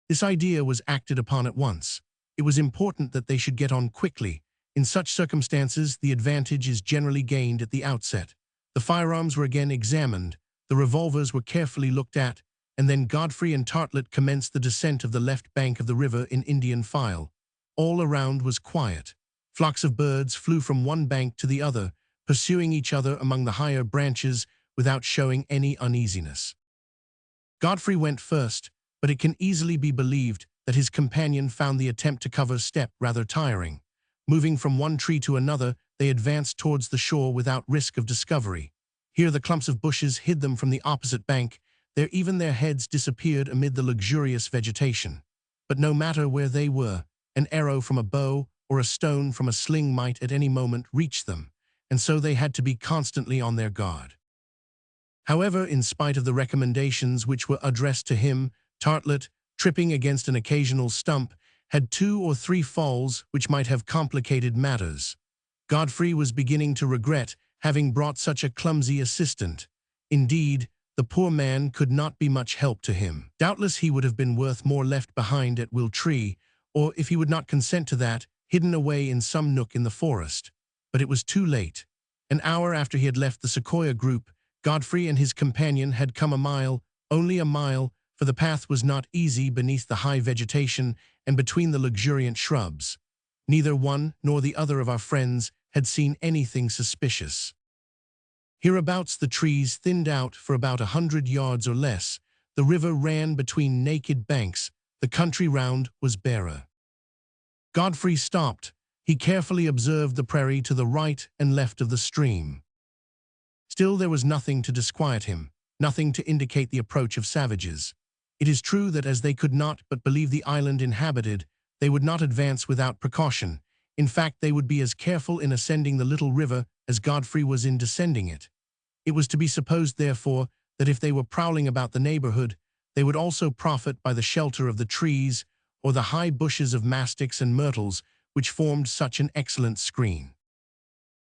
This idea was acted upon at once. It was important that they should get on quickly. In such circumstances, the advantage is generally gained at the outset. The firearms were again examined, the revolvers were carefully looked at, and then Godfrey and Tartlet commenced the descent of the left bank of the river in Indian file. All around was quiet. Flocks of birds flew from one bank to the other, pursuing each other among the higher branches without showing any uneasiness. Godfrey went first, but it can easily be believed that his companion found the attempt to cover step rather tiring. Moving from one tree to another, they advanced towards the shore without risk of discovery. Here the clumps of bushes hid them from the opposite bank. There even their heads disappeared amid the luxurious vegetation. But no matter where they were, an arrow from a bow or a stone from a sling might at any moment reach them, and so they had to be constantly on their guard. However, in spite of the recommendations which were addressed to him, Tartlet, tripping against an occasional stump, had 2 or 3 falls which might have complicated matters. Godfrey was beginning to regret having brought such a clumsy assistant. Indeed, the poor man could not be much help to him. Doubtless he would have been worth more left behind at Will Tree, or, if he would not consent to that, hidden away in some nook in the forest. But it was too late. An hour after he had left the sequoia group, Godfrey and his companion had come a mile, only a mile, for the path was not easy beneath the high vegetation and between the luxuriant shrubs. Neither one nor the other of our friends had seen anything suspicious. Hereabouts the trees thinned out for about 100 yards or less. The river ran between naked banks. The country round was barer. Godfrey stopped. He carefully observed the prairie to the right and left of the stream. Still there was nothing to disquiet him, nothing to indicate the approach of savages. It is true that as they could not but believe the island inhabited, they would not advance without precaution. In fact, they would be as careful in ascending the little river as Godfrey was in descending it. It was to be supposed, therefore, that if they were prowling about the neighborhood, they would also profit by the shelter of the trees or the high bushes of mastics and myrtles which formed such an excellent screen.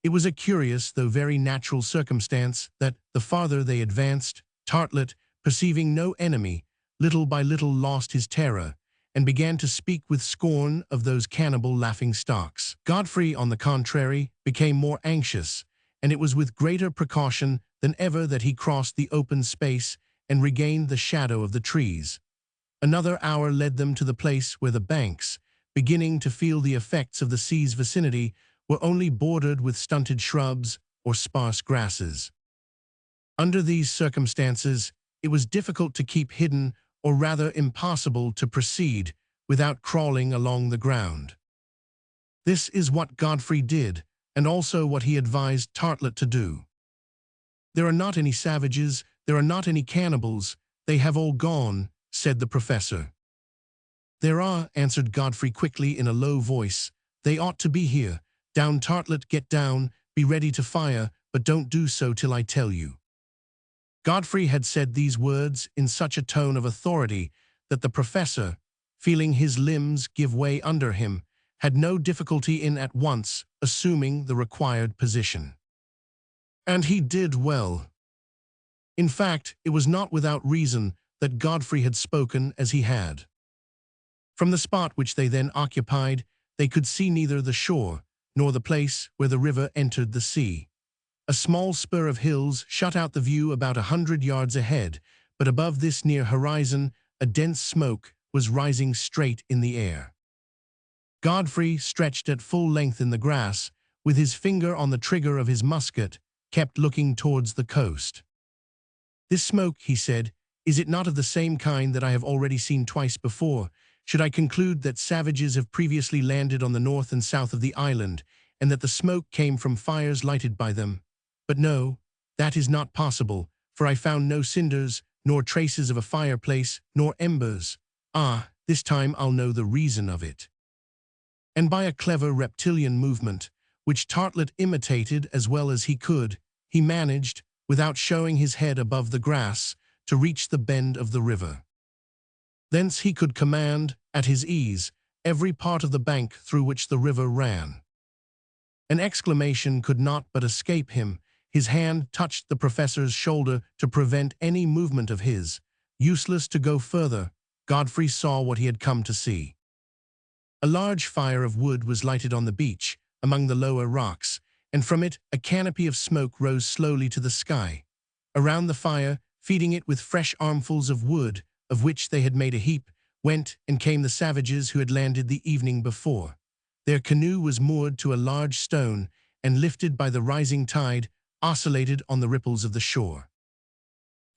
It was a curious, though very natural circumstance that, the farther they advanced, Tartlet, perceiving no enemy, little by little lost his terror, and began to speak with scorn of those cannibal laughing-stocks. Godfrey, on the contrary, became more anxious, and it was with greater precaution than ever that he crossed the open space and regained the shadow of the trees. Another hour led them to the place where the banks, beginning to feel the effects of the sea's vicinity, were only bordered with stunted shrubs or sparse grasses. Under these circumstances, it was difficult to keep hidden, or rather impossible to proceed, without crawling along the ground. This is what Godfrey did, and also what he advised Tartlet to do. "There are not any savages, there are not any cannibals, they have all gone," said the professor. "There are," answered Godfrey quickly in a low voice. "They ought to be here. Down, Tartlet, get down, be ready to fire, but don't do so till I tell you." Godfrey had said these words in such a tone of authority that the professor, feeling his limbs give way under him, had no difficulty in at once assuming the required position. And he did well. In fact, it was not without reason that Godfrey had spoken as he had. From the spot which they then occupied, they could see neither the shore nor the place where the river entered the sea. A small spur of hills shut out the view about 100 yards ahead, but above this near horizon, a dense smoke was rising straight in the air. Godfrey, stretched at full length in the grass, with his finger on the trigger of his musket, kept looking towards the coast. "This smoke," he said, "is it not of the same kind that I have already seen twice before? Should I conclude that savages have previously landed on the north and south of the island, and that the smoke came from fires lighted by them? But no, that is not possible, for I found no cinders, nor traces of a fireplace, nor embers. Ah, this time I'll know the reason of it." And by a clever reptilian movement, which Tartlet imitated as well as he could, he managed, without showing his head above the grass, to reach the bend of the river. Thence he could command, at his ease, every part of the bank through which the river ran. An exclamation could not but escape him. His hand touched the professor's shoulder to prevent any movement of his. Useless to go further, Godfrey saw what he had come to see. A large fire of wood was lighted on the beach, among the lower rocks, and from it a canopy of smoke rose slowly to the sky. Around the fire, feeding it with fresh armfuls of wood, of which they had made a heap, went and came the savages who had landed the evening before. Their canoe was moored to a large stone, and lifted by the rising tide, oscillated on the ripples of the shore.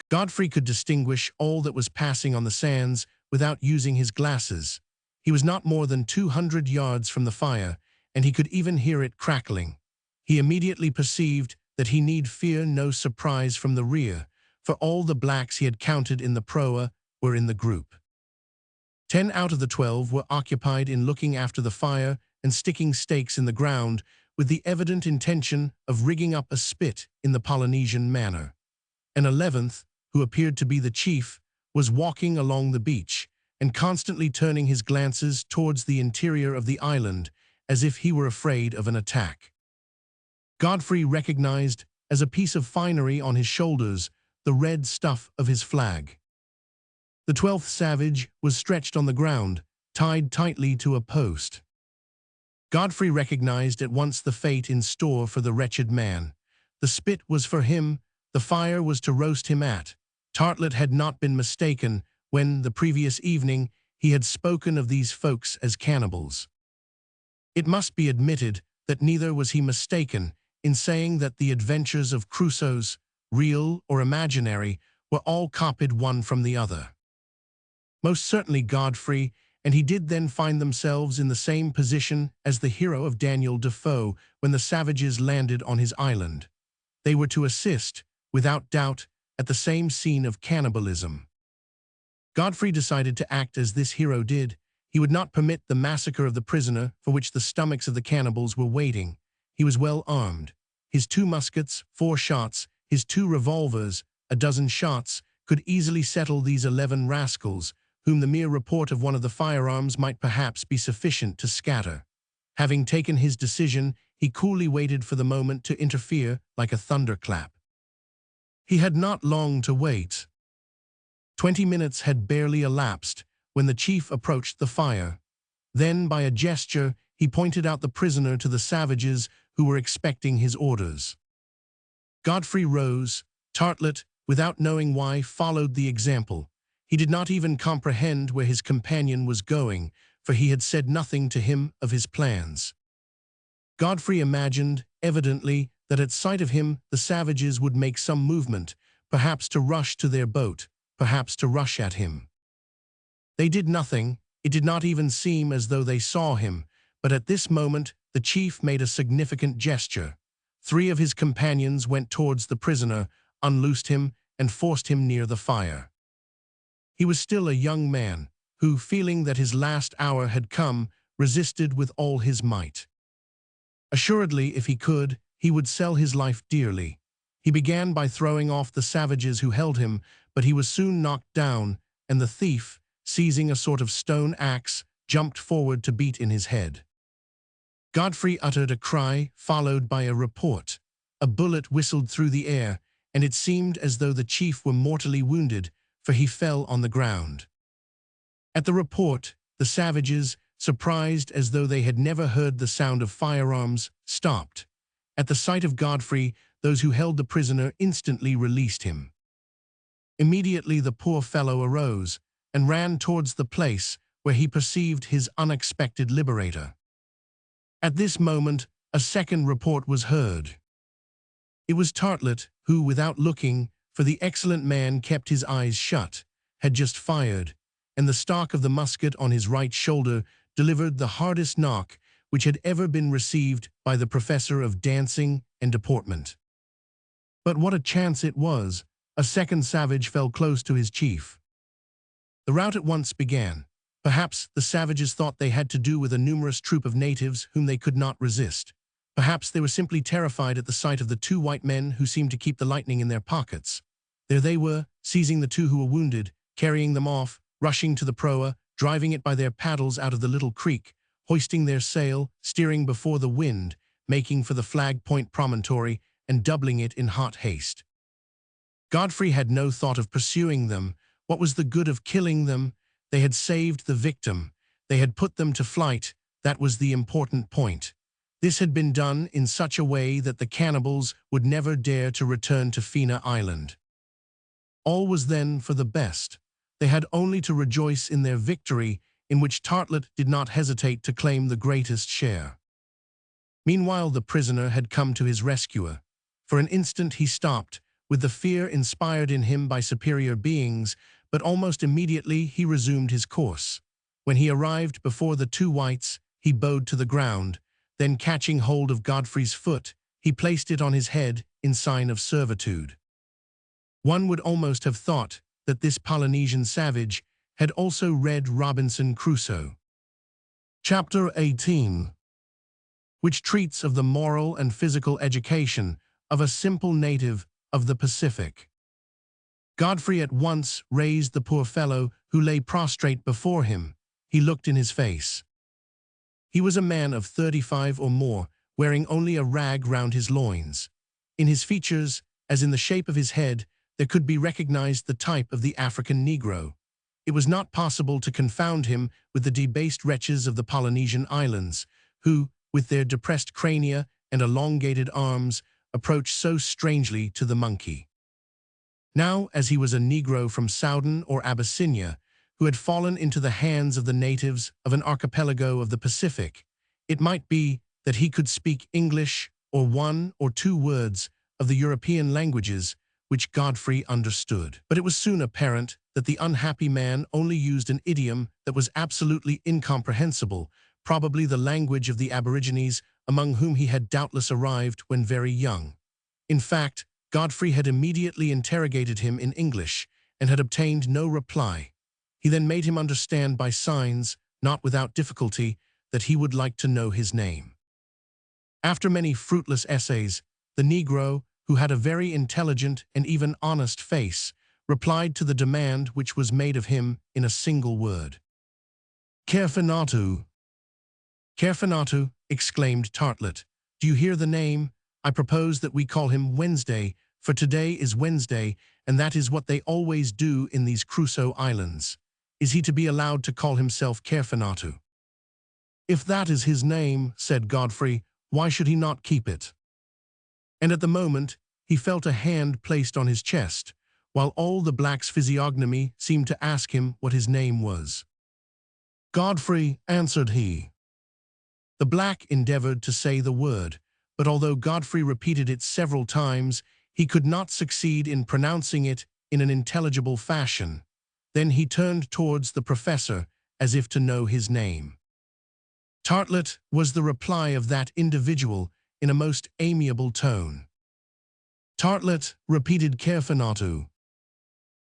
Godfrey could distinguish all that was passing on the sands without using his glasses. He was not more than 200 yards from the fire, and he could even hear it crackling. He immediately perceived that he need fear no surprise from the rear, for all the blacks he had counted in the proa were in the group. 10 out of the 12 were occupied in looking after the fire and sticking stakes in the ground, with the evident intention of rigging up a spit in the Polynesian manner. An 11th, who appeared to be the chief, was walking along the beach and constantly turning his glances towards the interior of the island as if he were afraid of an attack. Godfrey recognized as a piece of finery on his shoulders the red stuff of his flag. The 12th savage was stretched on the ground, tied tightly to a post. Godfrey recognized at once the fate in store for the wretched man. The spit was for him, the fire was to roast him at. Tartlet had not been mistaken when, the previous evening, he had spoken of these folks as cannibals. It must be admitted that neither was he mistaken in saying that the adventures of Crusoes, real or imaginary, were all copied one from the other. Most certainly Godfrey, and he did then find themselves in the same position as the hero of Daniel Defoe when the savages landed on his island. They were to assist, without doubt, at the same scene of cannibalism. Godfrey decided to act as this hero did. He would not permit the massacre of the prisoner for which the stomachs of the cannibals were waiting. He was well armed. His 2 muskets, 4 shots, his 2 revolvers, a dozen shots, could easily settle these 11 rascals, whom the mere report of one of the firearms might perhaps be sufficient to scatter. Having taken his decision, he coolly waited for the moment to interfere like a thunderclap. He had not long to wait. 20 minutes had barely elapsed when the chief approached the fire. Then, by a gesture, he pointed out the prisoner to the savages who were expecting his orders. Godfrey rose. Tartlet, without knowing why, followed the example. He did not even comprehend where his companion was going, for he had said nothing to him of his plans. Godfrey imagined, evidently, that at sight of him the savages would make some movement, perhaps to rush to their boat, perhaps to rush at him. They did nothing. It did not even seem as though they saw him, but at this moment the chief made a significant gesture. 3 of his companions went towards the prisoner, unloosed him, and forced him near the fire. He was still a young man, who, feeling that his last hour had come, resisted with all his might. Assuredly, if he could, he would sell his life dearly. He began by throwing off the savages who held him, but he was soon knocked down, and the thief, seizing a sort of stone axe, jumped forward to beat in his head. Godfrey uttered a cry, followed by a report. A bullet whistled through the air, and it seemed as though the chief were mortally wounded, for he fell on the ground. At the report, the savages, surprised as though they had never heard the sound of firearms, stopped. At the sight of Godfrey, those who held the prisoner instantly released him. Immediately the poor fellow arose and ran towards the place where he perceived his unexpected liberator. At this moment, a second report was heard. It was Tartlet who, without looking, for the excellent man kept his eyes shut, had just fired, and the stock of the musket on his right shoulder delivered the hardest knock which had ever been received by the professor of dancing and deportment. But what a chance it was! A second savage fell close to his chief. The rout at once began. Perhaps the savages thought they had to do with a numerous troop of natives whom they could not resist. Perhaps they were simply terrified at the sight of the 2 white men who seemed to keep the lightning in their pockets. There they were, seizing the 2 who were wounded, carrying them off, rushing to the proa, driving it by their paddles out of the little creek, hoisting their sail, steering before the wind, making for the Flag Point promontory, and doubling it in hot haste. Godfrey had no thought of pursuing them. What was the good of killing them? They had saved the victim. They had put them to flight. That was the important point. This had been done in such a way that the cannibals would never dare to return to Fina Island. All was then for the best. They had only to rejoice in their victory, in which Tartlet did not hesitate to claim the greatest share. Meanwhile, the prisoner had come to his rescuer. For an instant he stopped, with the fear inspired in him by superior beings, but almost immediately he resumed his course. When he arrived before the 2 whites, he bowed to the ground. Then, catching hold of Godfrey's foot, he placed it on his head in sign of servitude. One would almost have thought that this Polynesian savage had also read Robinson Crusoe. Chapter 18. which treats of the moral and physical education of a simple native of the Pacific. Godfrey at once raised the poor fellow who lay prostrate before him. He looked in his face. He was a man of 35 or more, wearing only a rag round his loins. In his features, as in the shape of his head, there could be recognized the type of the African Negro. It was not possible to confound him with the debased wretches of the Polynesian islands, who, with their depressed crania and elongated arms, approach so strangely to the monkey. Now, as he was a Negro from Soudan or Abyssinia, who had fallen into the hands of the natives of an archipelago of the Pacific, it might be that he could speak English or one or two words of the European languages which Godfrey understood. But it was soon apparent that the unhappy man only used an idiom that was absolutely incomprehensible, probably the language of the aborigines among whom he had doubtless arrived when very young. In fact, Godfrey had immediately interrogated him in English and had obtained no reply. He then made him understand by signs, not without difficulty, that he would like to know his name. After many fruitless essays, the Negro, who had a very intelligent and even honest face, replied to the demand which was made of him in a single word. "Kerfanatu." "Kerfanatu," exclaimed Tartlet. "Do you hear the name? I propose that we call him Wednesday, for today is Wednesday, and that is what they always do in these Crusoe Islands. Is he to be allowed to call himself Kerfanatu?" "If that is his name," said Godfrey, "why should he not keep it?" And at the moment, he felt a hand placed on his chest, while all the black's physiognomy seemed to ask him what his name was. "Godfrey," answered he. The black endeavored to say the word, but although Godfrey repeated it several times, he could not succeed in pronouncing it in an intelligible fashion. Then he turned towards the professor as if to know his name. "Tartlet," was the reply of that individual in a most amiable tone. "Tartlet," repeated Kerfanatu.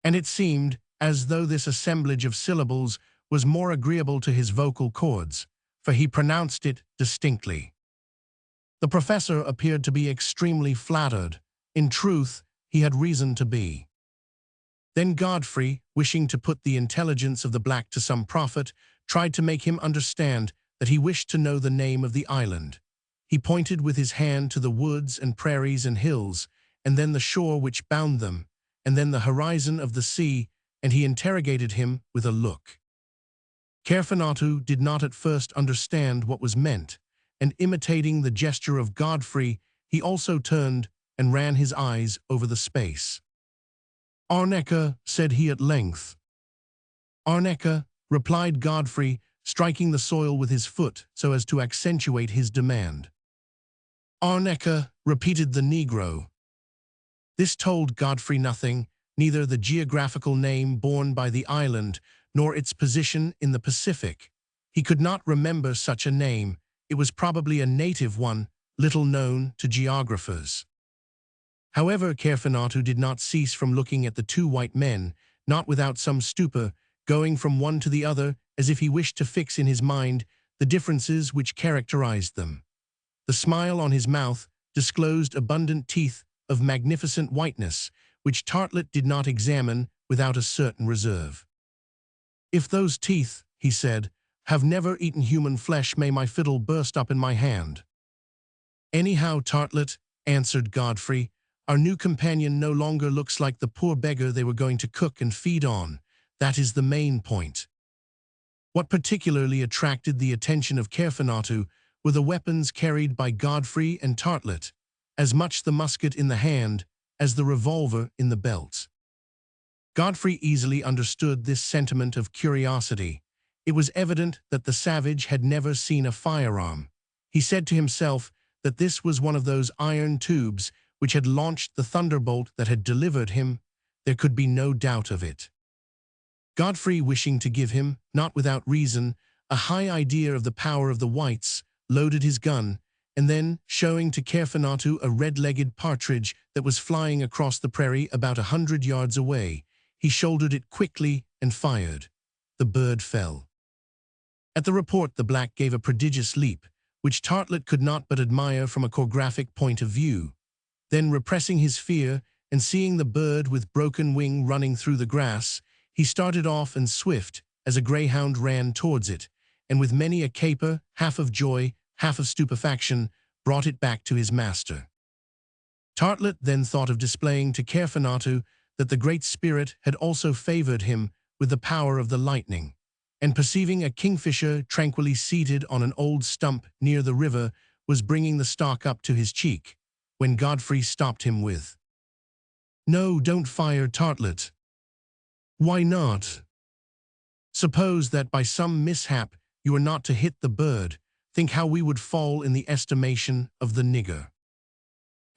And it seemed as though this assemblage of syllables was more agreeable to his vocal cords, for he pronounced it distinctly. The professor appeared to be extremely flattered. In truth, he had reason to be. Then Godfrey, wishing to put the intelligence of the black to some profit, tried to make him understand that he wished to know the name of the island. He pointed with his hand to the woods and prairies and hills, and then the shore which bound them, and then the horizon of the sea, and he interrogated him with a look. Kerfanatu did not at first understand what was meant, and imitating the gesture of Godfrey, he also turned and ran his eyes over the space. "Arneka," said he at length. "Arneka," replied Godfrey, striking the soil with his foot so as to accentuate his demand. "Arneka," repeated the Negro. This told Godfrey nothing, neither the geographical name borne by the island nor its position in the Pacific. He could not remember such a name. It was probably a native one, little known to geographers. However, Kerfanatu did not cease from looking at the two white men, not without some stupor, going from one to the other as if he wished to fix in his mind the differences which characterized them. The smile on his mouth disclosed abundant teeth of magnificent whiteness, which Tartlet did not examine without a certain reserve. "If those teeth," he said, "have never eaten human flesh, may my fiddle burst up in my hand." "Anyhow, Tartlet," answered Godfrey, "our new companion no longer looks like the poor beggar they were going to cook and feed on. That is the main point." What particularly attracted the attention of Kerfanatu were the weapons carried by Godfrey and Tartlet, as much the musket in the hand as the revolver in the belt. Godfrey easily understood this sentiment of curiosity. It was evident that the savage had never seen a firearm. He said to himself that this was one of those iron tubes which had launched the thunderbolt that had delivered him. There could be no doubt of it. Godfrey, wishing to give him, not without reason, a high idea of the power of the whites, loaded his gun, and then, showing to Kerfanatu a red-legged partridge that was flying across the prairie about 100 yards away, he shouldered it quickly and fired. The bird fell. At the report, the black gave a prodigious leap, which Tartlet could not but admire from a choreographic point of view. Then, repressing his fear and seeing the bird with broken wing running through the grass, he started off and swift as a greyhound ran towards it, and with many a caper, half of joy, half of stupefaction, brought it back to his master. Tartlet then thought of displaying to Caerphilnatu that the Great Spirit had also favored him with the power of the lightning, and perceiving a kingfisher tranquilly seated on an old stump near the river was bringing the stalk up to his cheek, when Godfrey stopped him with, "No, don't fire, Tartlet." "Why not?" "Suppose that by some mishap you are not to hit the bird, think how we would fall in the estimation of the nigger."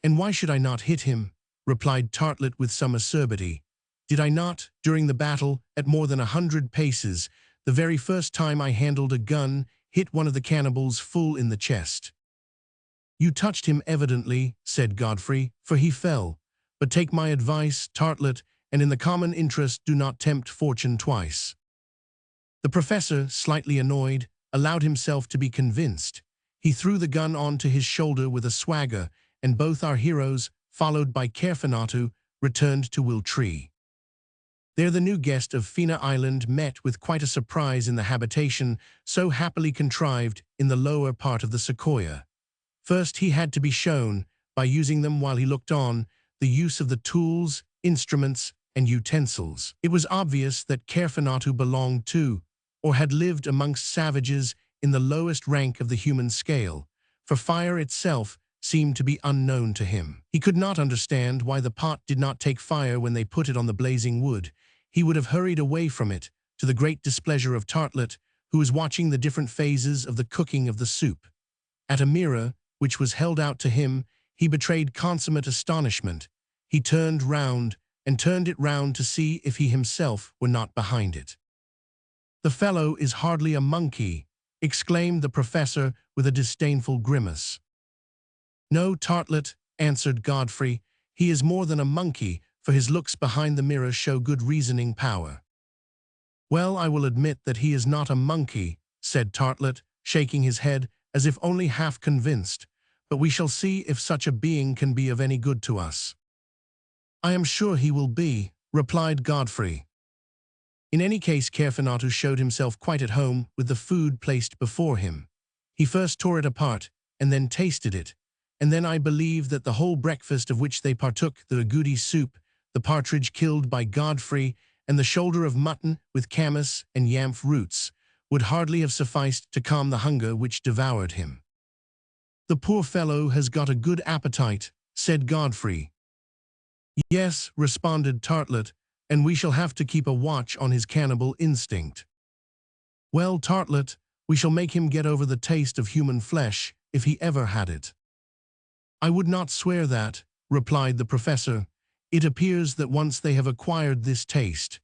"And why should I not hit him?" replied Tartlet with some acerbity. "Did I not, during the battle, at more than 100 paces, the very first time I handled a gun, hit one of the cannibals full in the chest?" "You touched him evidently," said Godfrey, "for he fell. But take my advice, Tartlet, and in the common interest do not tempt fortune twice." The professor, slightly annoyed, allowed himself to be convinced. He threw the gun onto his shoulder with a swagger, and both our heroes, followed by Caerphilnatu, returned to Will-Tree. There the new guest of Fina Island met with quite a surprise in the habitation so happily contrived in the lower part of the sequoia. First he had to be shown, by using them while he looked on, the use of the tools, instruments, and utensils. It was obvious that Caerphilnatu belonged to, or had lived amongst savages in the lowest rank of the human scale, for fire itself seemed to be unknown to him. He could not understand why the pot did not take fire when they put it on the blazing wood. He would have hurried away from it, to the great displeasure of Tartlet, who was watching the different phases of the cooking of the soup. At a mirror, which was held out to him, he betrayed consummate astonishment. He turned round, and turned it round to see if he himself were not behind it. "The fellow is hardly a monkey," exclaimed the professor with a disdainful grimace. "No, Tartlet," answered Godfrey, "he is more than a monkey, for his looks behind the mirror show good reasoning power." "Well, I will admit that he is not a monkey," said Tartlet, shaking his head as if only half convinced, "but we shall see if such a being can be of any good to us." "I am sure he will be," replied Godfrey. In any case, Caerphilnatu showed himself quite at home with the food placed before him. He first tore it apart, and then tasted it, and then I believe that the whole breakfast of which they partook, the agouti soup, the partridge killed by Godfrey, and the shoulder of mutton with camas and yamf roots, would hardly have sufficed to calm the hunger which devoured him. "The poor fellow has got a good appetite," said Godfrey. "Yes," responded Tartlet, "and we shall have to keep a watch on his cannibal instinct." "Well, Tartlet, we shall make him get over the taste of human flesh, if he ever had it." "I would not swear that," replied the professor. "It appears that once they have acquired this taste."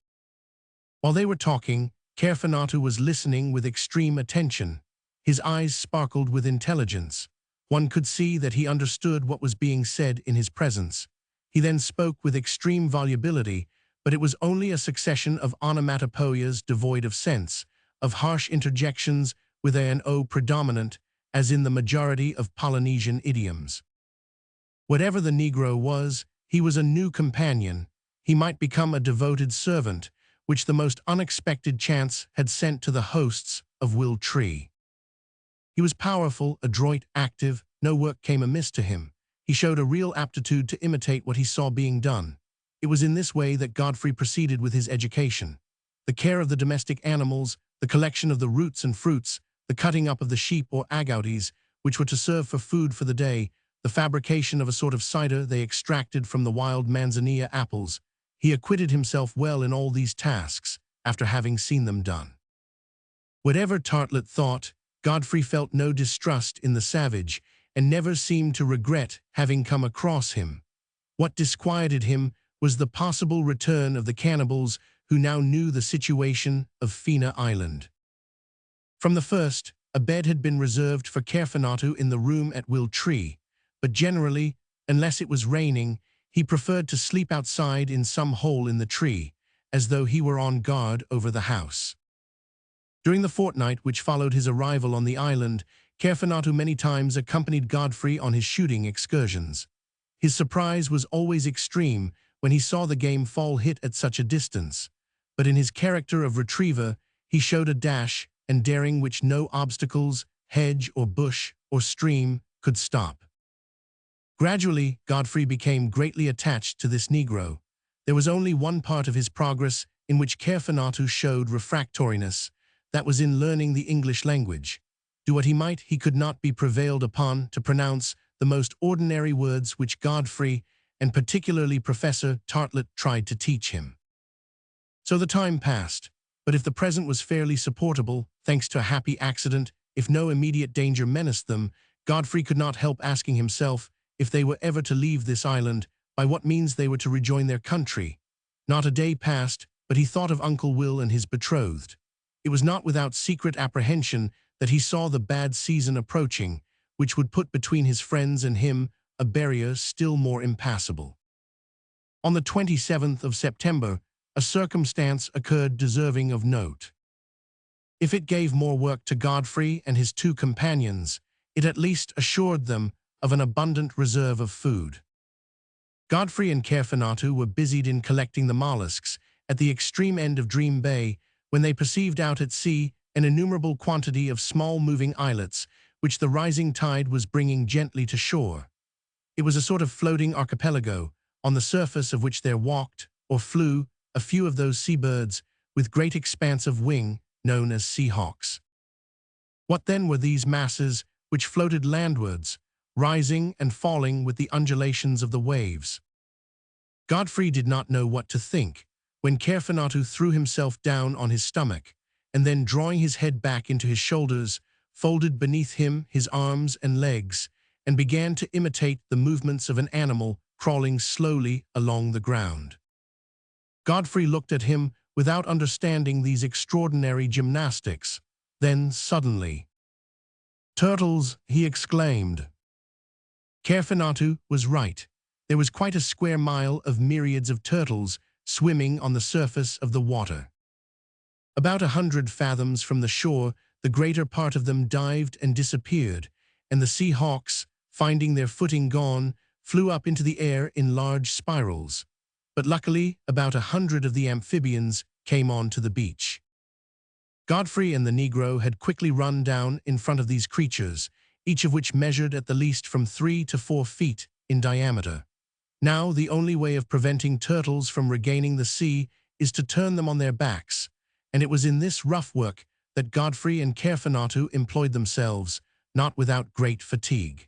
While they were talking, Caerphilnatu was listening with extreme attention. His eyes sparkled with intelligence. One could see that he understood what was being said in his presence. He then spoke with extreme volubility, but it was only a succession of onomatopoeias devoid of sense, of harsh interjections with an O predominant, as in the majority of Polynesian idioms. Whatever the Negro was, he was a new companion. He might become a devoted servant, which the most unexpected chance had sent to the hosts of Will-Tree. He was powerful, adroit, active. No work came amiss to him. He showed a real aptitude to imitate what he saw being done. It was in this way that Godfrey proceeded with his education. The care of the domestic animals, the collection of the roots and fruits, the cutting up of the sheep or agoutis, which were to serve for food for the day, the fabrication of a sort of cider they extracted from the wild manzanilla apples. He acquitted himself well in all these tasks, after having seen them done. Whatever Tartlet thought, Godfrey felt no distrust in the savage, and never seemed to regret having come across him. What disquieted him was the possible return of the cannibals who now knew the situation of Fina Island. From the first, a bed had been reserved for Caerphilnatu in the room at Will-Tree, but generally, unless it was raining, he preferred to sleep outside in some hole in the tree, as though he were on guard over the house. During the fortnight which followed his arrival on the island, Caerfanato many times accompanied Godfrey on his shooting excursions. His surprise was always extreme when he saw the game fall hit at such a distance, but in his character of retriever, he showed a dash and daring which no obstacles, hedge or bush or stream could stop. Gradually, Godfrey became greatly attached to this Negro. There was only one part of his progress in which Caerfanato showed refractoriness, that was in learning the English language. Do what he might, he could not be prevailed upon to pronounce the most ordinary words which Godfrey, and particularly Professor Tartlett, tried to teach him. So the time passed, but if the present was fairly supportable, thanks to a happy accident, if no immediate danger menaced them, Godfrey could not help asking himself, if they were ever to leave this island, by what means they were to rejoin their country. Not a day passed, but he thought of Uncle Will and his betrothed. It was not without secret apprehension that he saw the bad season approaching, which would put between his friends and him a barrier still more impassable. On the 27th of September, a circumstance occurred deserving of note. If it gave more work to Godfrey and his two companions, it at least assured them of an abundant reserve of food. Godfrey and Caerfanato were busied in collecting the mollusks at the extreme end of Dream Bay when they perceived out at sea an innumerable quantity of small moving islets which the rising tide was bringing gently to shore. It was a sort of floating archipelago, on the surface of which there walked, or flew, a few of those seabirds with great expanse of wing, known as sea hawks. What then were these masses which floated landwards, rising and falling with the undulations of the waves? Godfrey did not know what to think, when Caerfanato threw himself down on his stomach, and then drawing his head back into his shoulders, folded beneath him his arms and legs, and began to imitate the movements of an animal crawling slowly along the ground. Godfrey looked at him without understanding these extraordinary gymnastics. Then, suddenly, "Turtles!" he exclaimed. Caerfanato was right. There was quite a square mile of myriads of turtles swimming on the surface of the water. About 100 fathoms from the shore, the greater part of them dived and disappeared, and the sea hawks, finding their footing gone, flew up into the air in large spirals. But luckily, about 100 of the amphibians came on to the beach. Godfrey and the Negro had quickly run down in front of these creatures, each of which measured at the least from 3 to 4 feet in diameter. Now, the only way of preventing turtles from regaining the sea is to turn them on their backs, and it was in this rough work that Godfrey and Caerfanato employed themselves, not without great fatigue.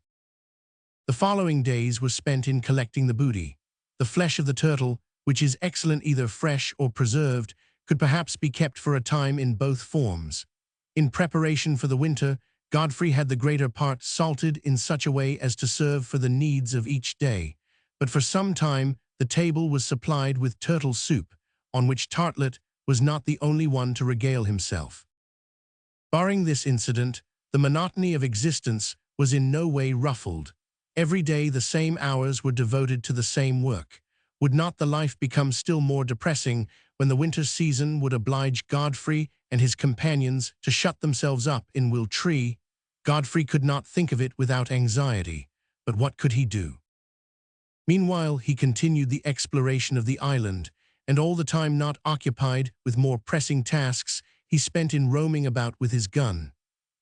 The following days were spent in collecting the booty. The flesh of the turtle, which is excellent either fresh or preserved, could perhaps be kept for a time in both forms. In preparation for the winter, Godfrey had the greater part salted in such a way as to serve for the needs of each day, but for some time the table was supplied with turtle soup, on which Tartlett was not the only one to regale himself. Barring this incident, the monotony of existence was in no way ruffled. Every day the same hours were devoted to the same work. Would not the life become still more depressing when the winter season would oblige Godfrey and his companions to shut themselves up in Will Tree? Godfrey could not think of it without anxiety, but what could he do? Meanwhile, he continued the exploration of the island, and all the time not occupied with more pressing tasks, he spent in roaming about with his gun.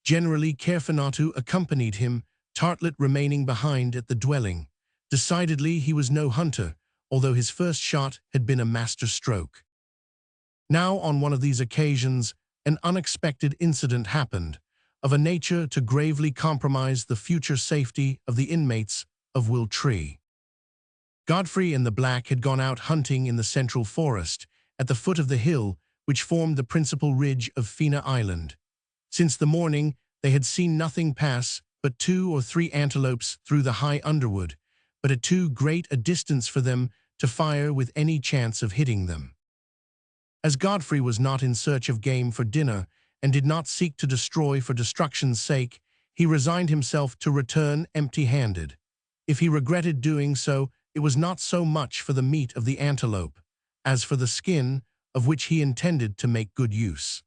Generally, Caerfanato accompanied him, Tartlett remaining behind at the dwelling. Decidedly, he was no hunter, although his first shot had been a master stroke. Now, on one of these occasions, an unexpected incident happened, of a nature to gravely compromise the future safety of the inmates of Will Tree. Godfrey and the Black had gone out hunting in the central forest, at the foot of the hill which formed the principal ridge of Fena Island. Since the morning, they had seen nothing pass but 2 or 3 antelopes through the high underwood, but at too great a distance for them to fire with any chance of hitting them. As Godfrey was not in search of game for dinner, and did not seek to destroy for destruction's sake, he resigned himself to return empty-handed. If he regretted doing so, it was not so much for the meat of the antelope, as for the skin, of which he intended to make good use.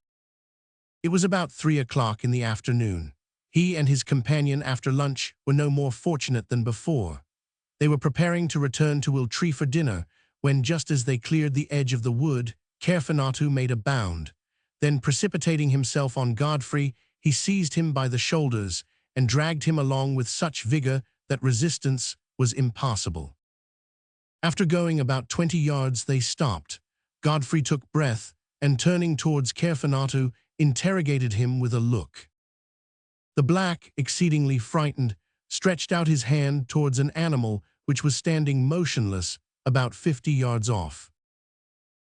It was about 3 o'clock in the afternoon. He and his companion after lunch were no more fortunate than before. They were preparing to return to Wiltree for dinner, when just as they cleared the edge of the wood, Caerphilatu made a bound. Then, precipitating himself on Godfrey, he seized him by the shoulders and dragged him along with such vigor that resistance was impossible. After going about 20 yards, they stopped. Godfrey took breath and, turning towards Caerphilatu, interrogated him with a look. The black, exceedingly frightened, stretched out his hand towards an animal which was standing motionless about 50 yards off.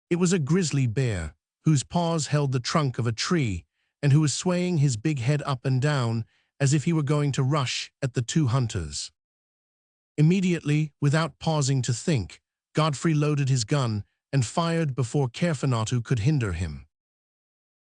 It was a grizzly bear, whose paws held the trunk of a tree, and who was swaying his big head up and down as if he were going to rush at the two hunters. Immediately, without pausing to think, Godfrey loaded his gun and fired before Caerphilatu could hinder him.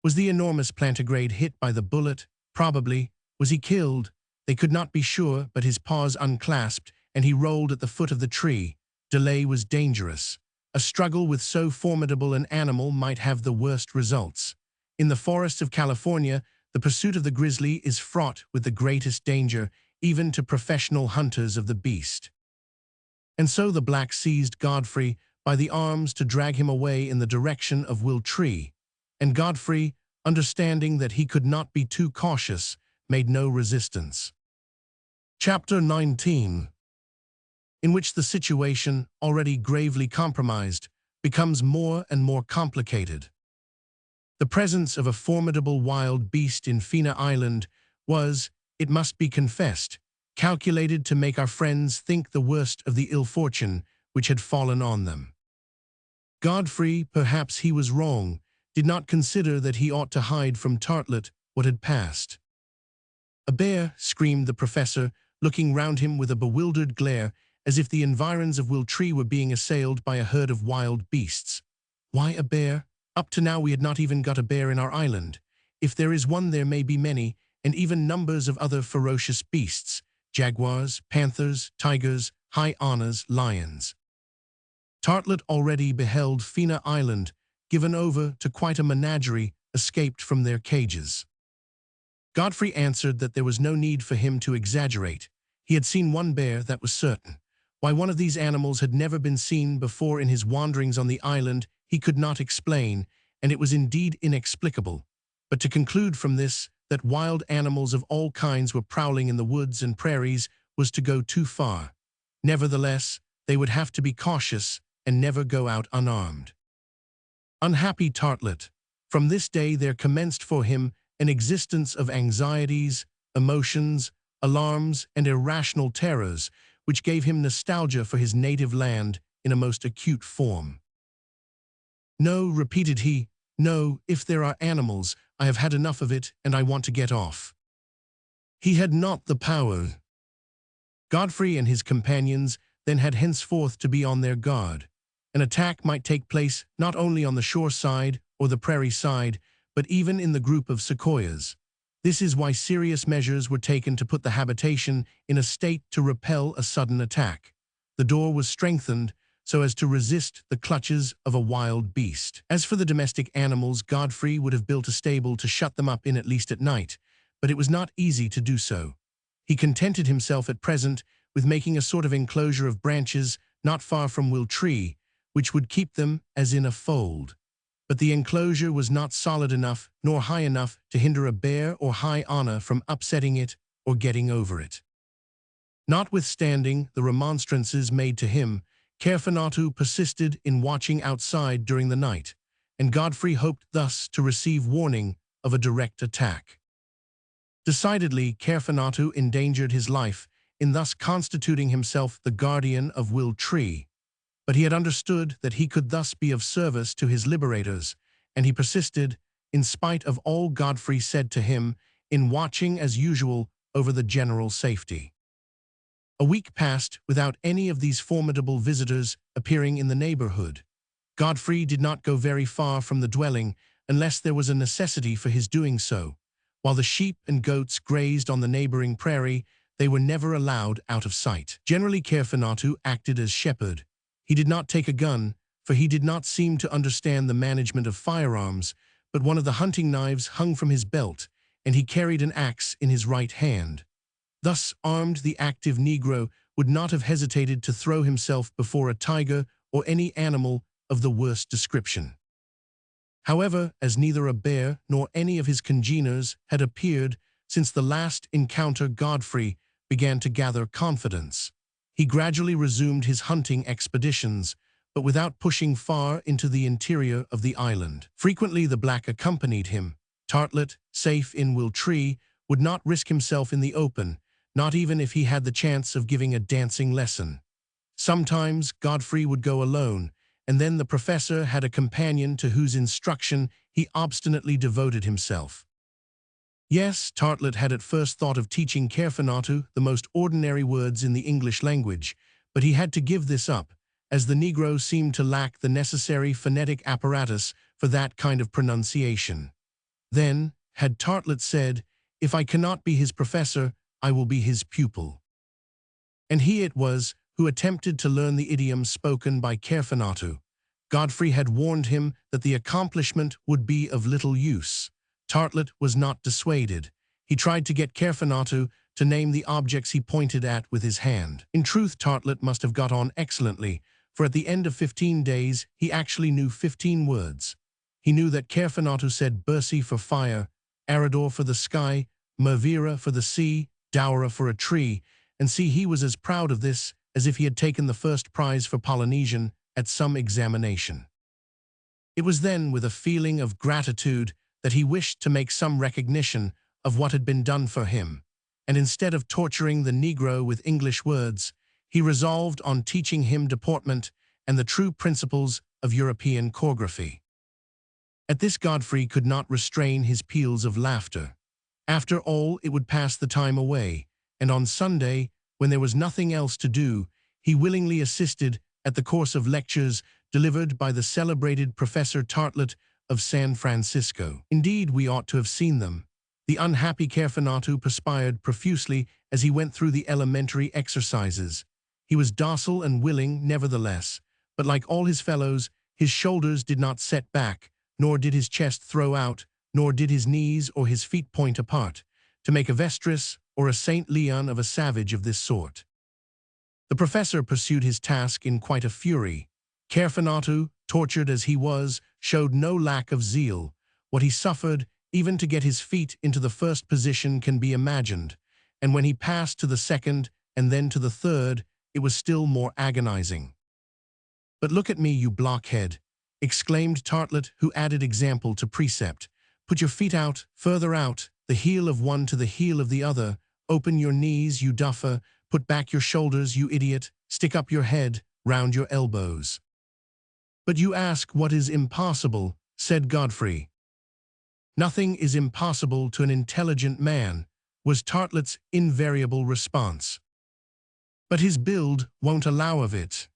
Was the enormous plantigrade hit by the bullet? Probably. Was he killed? They could not be sure, but his paws unclasped, and he rolled at the foot of the tree. Delay was dangerous. A struggle with so formidable an animal might have the worst results. In the forests of California, the pursuit of the grizzly is fraught with the greatest danger, even to professional hunters of the beast. And so the black seized Godfrey by the arms to drag him away in the direction of Wiltree, and Godfrey, understanding that he could not be too cautious, made no resistance. Chapter 19, in which the situation, already gravely compromised, becomes more and more complicated. The presence of a formidable wild beast in Fina Island was, it must be confessed, calculated to make our friends think the worst of the ill fortune which had fallen on them. Godfrey, perhaps he was wrong, did not consider that he ought to hide from Tartlet what had passed. "A bear!" screamed the professor, looking round him with a bewildered glare, as if the environs of Wiltree were being assailed by a herd of wild beasts. "Why a bear? Up to now we had not even got a bear in our island. If there is one, there may be many, and even numbers of other ferocious beasts, jaguars, panthers, tigers, hyenas, lions." Tartlet already beheld Fina Island, given over to quite a menagerie, escaped from their cages. Godfrey answered that there was no need for him to exaggerate. He had seen one bear, that was certain. Why one of these animals had never been seen before in his wanderings on the island, he could not explain, and it was indeed inexplicable. But to conclude from this that wild animals of all kinds were prowling in the woods and prairies was to go too far. Nevertheless, they would have to be cautious and never go out unarmed. Unhappy Tartlet! From this day there commenced for him an existence of anxieties, emotions, alarms, and irrational terrors, which gave him nostalgia for his native land in a most acute form. "No," repeated he, "no, if there are animals, I have had enough of it, and I want to get off." He had not the power. Godfrey and his companions then had henceforth to be on their guard. An attack might take place not only on the shore side or the prairie side, but even in the group of sequoias. This is why serious measures were taken to put the habitation in a state to repel a sudden attack. The door was strengthened so as to resist the clutches of a wild beast. As for the domestic animals, Godfrey would have built a stable to shut them up in at least at night, but it was not easy to do so. He contented himself at present with making a sort of enclosure of branches not far from Wiltree, which would keep them as in a fold. But the enclosure was not solid enough nor high enough to hinder a bear or hyena from upsetting it or getting over it. Notwithstanding the remonstrances made to him, Caerphilatu persisted in watching outside during the night, and Godfrey hoped thus to receive warning of a direct attack. Decidedly, Caerphilatu endangered his life in thus constituting himself the guardian of Wiltree, but he had understood that he could thus be of service to his liberators, and he persisted, in spite of all Godfrey said to him, in watching as usual over the general safety. A week passed without any of these formidable visitors appearing in the neighborhood. Godfrey did not go very far from the dwelling unless there was a necessity for his doing so. While the sheep and goats grazed on the neighboring prairie, they were never allowed out of sight. Generally, Caerphilatu acted as shepherd. He did not take a gun, for he did not seem to understand the management of firearms, but one of the hunting knives hung from his belt, and he carried an axe in his right hand. Thus armed, the active Negro would not have hesitated to throw himself before a tiger or any animal of the worst description. However, as neither a bear nor any of his congeners had appeared since the last encounter, Godfrey began to gather confidence. He gradually resumed his hunting expeditions, but without pushing far into the interior of the island. Frequently the black accompanied him. Tartlet, safe in Will Tree, would not risk himself in the open, not even if he had the chance of giving a dancing lesson. Sometimes Godfrey would go alone, and then the professor had a companion to whose instruction he obstinately devoted himself. Yes, Tartlet had at first thought of teaching Caerphonatu the most ordinary words in the English language, but he had to give this up, as the Negro seemed to lack the necessary phonetic apparatus for that kind of pronunciation. Then, had Tartlet said, "If I cannot be his professor, I will be his pupil." And he it was who attempted to learn the idiom spoken by Caerphonatu. Godfrey had warned him that the accomplishment would be of little use. Tartlet was not dissuaded. He tried to get Caerphonatu to name the objects he pointed at with his hand. In truth, Tartlet must have got on excellently, for at the end of 15 days he actually knew 15 words. He knew that Caerphonatu said Bercy for fire, Arador for the sky, Mervera for the sea, Dowra for a tree, and see, he was as proud of this as if he had taken the first prize for Polynesian at some examination. It was then with a feeling of gratitude that he wished to make some recognition of what had been done for him, and instead of torturing the Negro with English words, he resolved on teaching him deportment and the true principles of European choreography. At this Godfrey could not restrain his peals of laughter. After all, it would pass the time away, and on Sunday, when there was nothing else to do, he willingly assisted at the course of lectures delivered by the celebrated Professor Tartlet of San Francisco. Indeed, we ought to have seen them. The unhappy Caerphonatu perspired profusely as he went through the elementary exercises. He was docile and willing, nevertheless, but like all his fellows, his shoulders did not set back, nor did his chest throw out, nor did his knees or his feet point apart, to make a Vestris or a Saint Leon of a savage of this sort. The professor pursued his task in quite a fury. Caerphonatu, tortured as he was, showed no lack of zeal. What he suffered, even to get his feet into the first position, can be imagined, and when he passed to the second and then to the third, it was still more agonizing. "But look at me, you blockhead," exclaimed Tartlet, who added example to precept. "Put your feet out, further out, the heel of one to the heel of the other. Open your knees, you duffer. Put back your shoulders, you idiot. Stick up your head, round your elbows." "But you ask what is impossible," said Godfrey. "Nothing is impossible to an intelligent man," was Tartlet's invariable response. "But his build won't allow of it."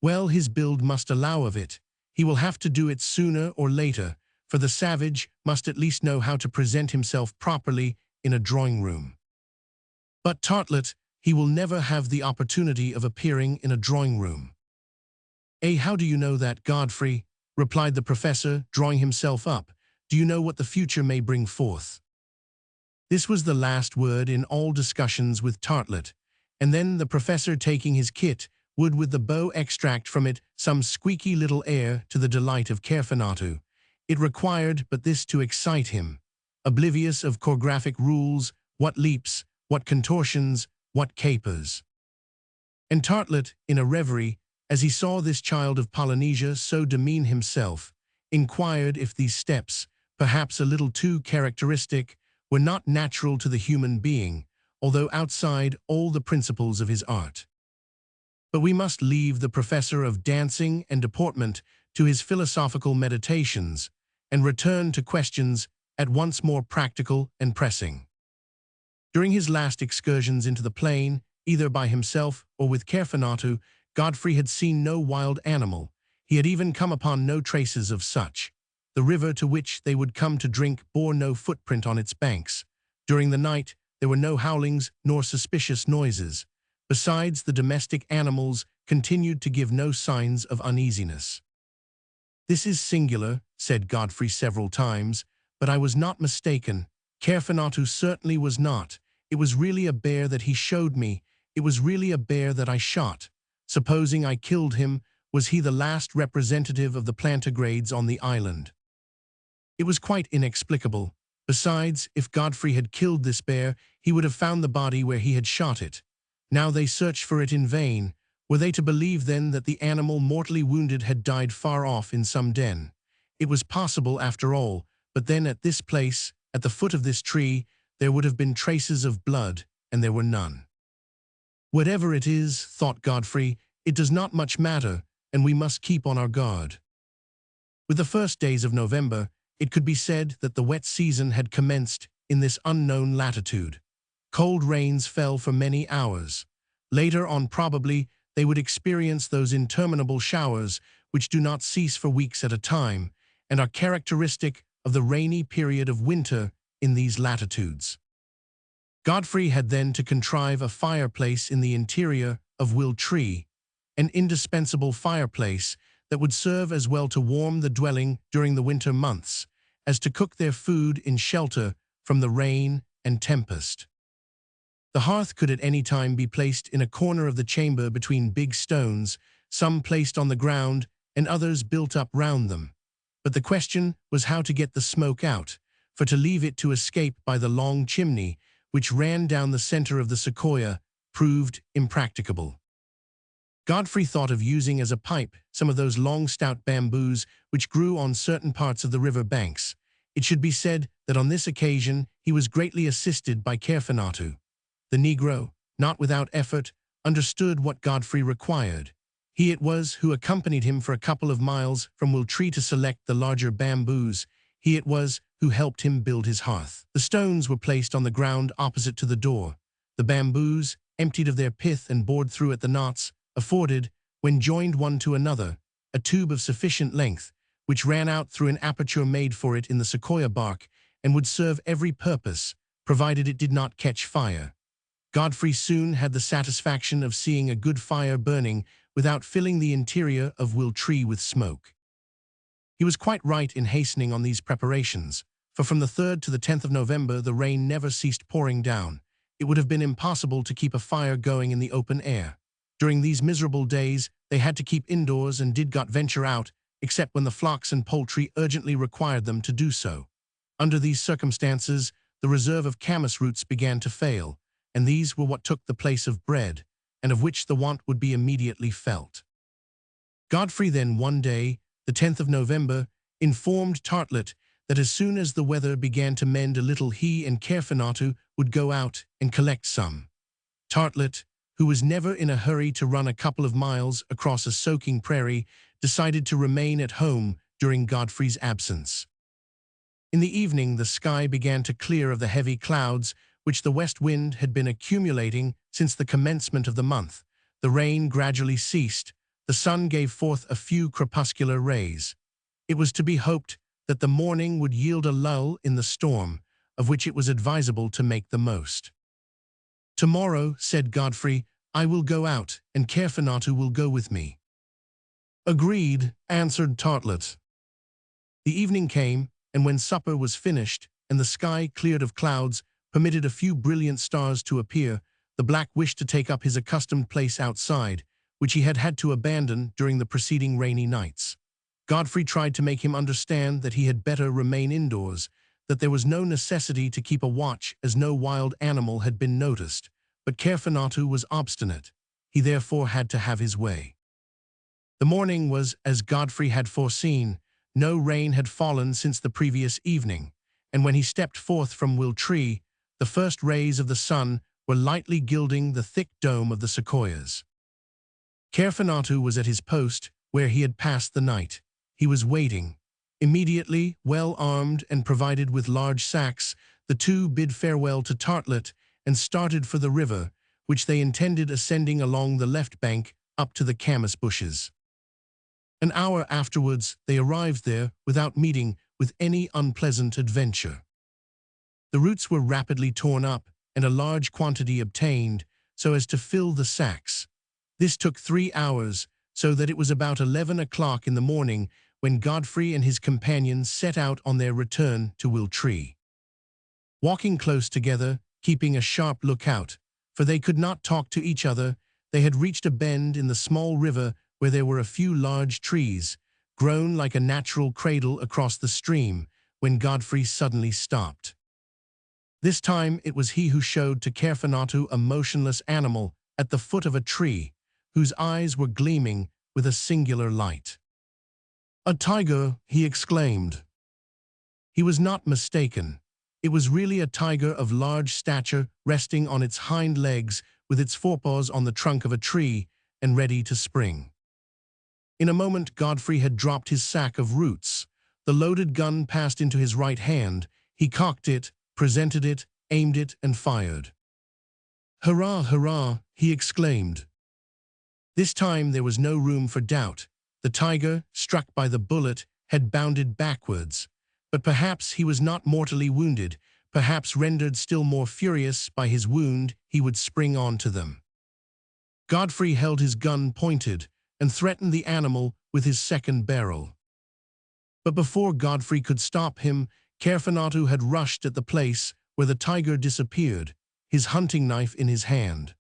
"Well, his build must allow of it. He will have to do it sooner or later, for the savage must at least know how to present himself properly in a drawing-room." "But, Tartlet, he will never have the opportunity of appearing in a drawing-room." "How do you know that, Godfrey?" replied the professor, drawing himself up. "Do you know what the future may bring forth?" This was the last word in all discussions with Tartlet, and then the professor, taking his kit, would with the bow extract from it some squeaky little air to the delight of Caerphonatu. It required but this to excite him. Oblivious of choregraphic rules, what leaps, what contortions, what capers. And Tartlet, in a reverie, as he saw this child of Polynesia so demean himself, inquired if these steps, perhaps a little too characteristic, were not natural to the human being, although outside all the principles of his art. But we must leave the professor of dancing and deportment to his philosophical meditations, and return to questions at once more practical and pressing. During his last excursions into the plain, either by himself or with Caerphonatu, Godfrey had seen no wild animal. He had even come upon no traces of such. The river to which they would come to drink bore no footprint on its banks. During the night, there were no howlings nor suspicious noises. Besides, the domestic animals continued to give no signs of uneasiness. "This is singular," said Godfrey several times, "but I was not mistaken. Kerfenatu certainly was not. It was really a bear that he showed me. It was really a bear that I shot. Supposing I killed him, was he the last representative of the plantigrades on the island? It was quite inexplicable. Besides, if Godfrey had killed this bear, he would have found the body where he had shot it. Now they searched for it in vain. Were they to believe then that the animal mortally wounded had died far off in some den? It was possible after all, but then at this place, at the foot of this tree, there would have been traces of blood, and there were none. Whatever it is, thought Godfrey, it does not much matter, and we must keep on our guard. With the first days of November, it could be said that the wet season had commenced in this unknown latitude. Cold rains fell for many hours. Later on probably, they would experience those interminable showers which do not cease for weeks at a time, and are characteristic of the rainy period of winter in these latitudes. Godfrey had then to contrive a fireplace in the interior of Will Tree, an indispensable fireplace that would serve as well to warm the dwelling during the winter months as to cook their food in shelter from the rain and tempest. The hearth could at any time be placed in a corner of the chamber between big stones, some placed on the ground and others built up round them. But the question was how to get the smoke out, for to leave it to escape by the long chimney, which ran down the center of the sequoia, proved impracticable. Godfrey thought of using as a pipe some of those long stout bamboos which grew on certain parts of the river banks. It should be said that on this occasion he was greatly assisted by Kerfenatu. The Negro, not without effort, understood what Godfrey required. He it was who accompanied him for a couple of miles from Will Tree to select the larger bamboos. He it was who helped him build his hearth. The stones were placed on the ground opposite to the door. The bamboos, emptied of their pith and bored through at the knots, afforded, when joined one to another, a tube of sufficient length, which ran out through an aperture made for it in the sequoia bark and would serve every purpose, provided it did not catch fire. Godfrey soon had the satisfaction of seeing a good fire burning without filling the interior of Will Tree with smoke. He was quite right in hastening on these preparations, for from the 3rd to the 10th of November the rain never ceased pouring down. It would have been impossible to keep a fire going in the open air. During these miserable days, they had to keep indoors and did not venture out, except when the flocks and poultry urgently required them to do so. Under these circumstances, the reserve of camas roots began to fail, and these were what took the place of bread, and of which the want would be immediately felt. Godfrey then one day, the 10th of November, informed Tartlet that as soon as the weather began to mend a little he and Kerfenatu would go out and collect some. Tartlet, who was never in a hurry to run a couple of miles across a soaking prairie, decided to remain at home during Godfrey's absence. In the evening the sky began to clear of the heavy clouds which the west wind had been accumulating since the commencement of the month. The rain gradually ceased. The sun gave forth a few crepuscular rays. It was to be hoped that the morning would yield a lull in the storm, of which it was advisable to make the most. "Tomorrow," said Godfrey, "I will go out, and Kerfenatu will go with me." "Agreed," answered Tartlet. The evening came, and when supper was finished, and the sky cleared of clouds, permitted a few brilliant stars to appear, the black wished to take up his accustomed place outside, which he had had to abandon during the preceding rainy nights. Godfrey tried to make him understand that he had better remain indoors, that there was no necessity to keep a watch as no wild animal had been noticed, but Kerfenatu was obstinate. He therefore had to have his way. The morning was as Godfrey had foreseen. No rain had fallen since the previous evening, and when he stepped forth from Will Tree, the first rays of the sun were lightly gilding the thick dome of the sequoias. Kerfenatu was at his post, where he had passed the night. He was waiting. Immediately, well armed and provided with large sacks, the two bid farewell to Tartlet and started for the river, which they intended ascending along the left bank up to the camas bushes. An hour afterwards, they arrived there without meeting with any unpleasant adventure. The roots were rapidly torn up and a large quantity obtained so as to fill the sacks. This took 3 hours, so that it was about 11 o'clock in the morning when Godfrey and his companions set out on their return to Will Tree. walking close together, keeping a sharp lookout, for they could not talk to each other. They had reached a bend in the small river where there were a few large trees, grown like a natural cradle across the stream, when Godfrey suddenly stopped. This time it was he who showed to Carfanatu a motionless animal at the foot of a tree, whose eyes were gleaming with a singular light. "A tiger!" he exclaimed. He was not mistaken. It was really a tiger of large stature, resting on its hind legs with its forepaws on the trunk of a tree and ready to spring. In a moment Godfrey had dropped his sack of roots. The loaded gun passed into his right hand. He cocked it, presented it, aimed it, and fired. "Hurrah, hurrah!" he exclaimed. This time there was no room for doubt. The tiger, struck by the bullet, had bounded backwards. But perhaps he was not mortally wounded. Perhaps rendered still more furious by his wound, he would spring on to them. Godfrey held his gun pointed and threatened the animal with his second barrel. But before Godfrey could stop him, Carfanatu had rushed at the place where the tiger disappeared, his hunting knife in his hand.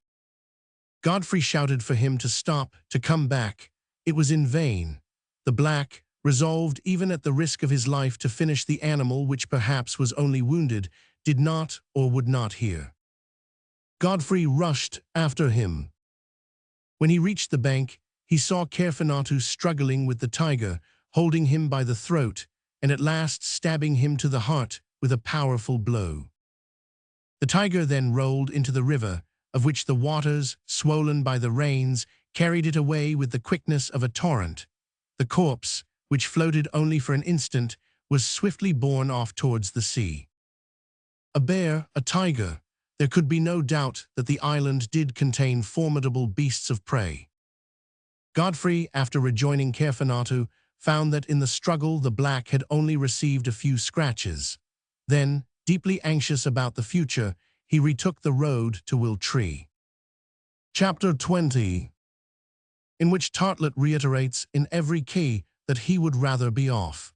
Godfrey shouted for him to stop, to come back. It was in vain. The black, resolved even at the risk of his life to finish the animal which perhaps was only wounded, did not or would not hear. Godfrey rushed after him. When he reached the bank, he saw Carfanatu struggling with the tiger, holding him by the throat, and at last stabbing him to the heart with a powerful blow. The tiger then rolled into the river, of which the waters, swollen by the rains, carried it away with the quickness of a torrent. The corpse, which floated only for an instant, was swiftly borne off towards the sea. A bear, a tiger. There could be no doubt that the island did contain formidable beasts of prey. Godfrey, after rejoining Carfanatu, found that in the struggle the black had only received a few scratches. Then, deeply anxious about the future, he retook the road to Will Tree. Chapter 20, in which Tartlet reiterates in every key that he would rather be off.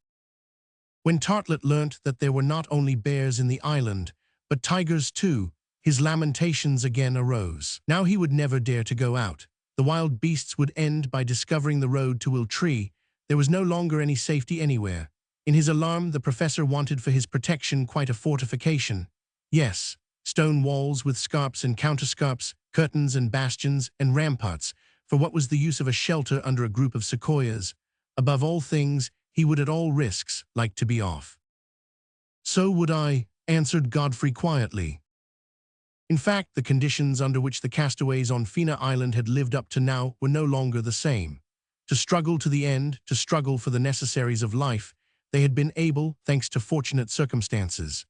When Tartlet learnt that there were not only bears in the island, but tigers too, his lamentations again arose. Now he would never dare to go out. The wild beasts would end by discovering the road to Will Tree. There was no longer any safety anywhere. In his alarm, the professor wanted for his protection quite a fortification. Yes, stone walls with scarps and counterscarps, curtains and bastions and ramparts, for what was the use of a shelter under a group of sequoias? Above all things, he would at all risks like to be off. "So would I," answered Godfrey quietly. In fact, the conditions under which the castaways on Fina Island had lived up to now were no longer the same. To struggle to the end, to struggle for the necessaries of life, they had been able, thanks to fortunate circumstances.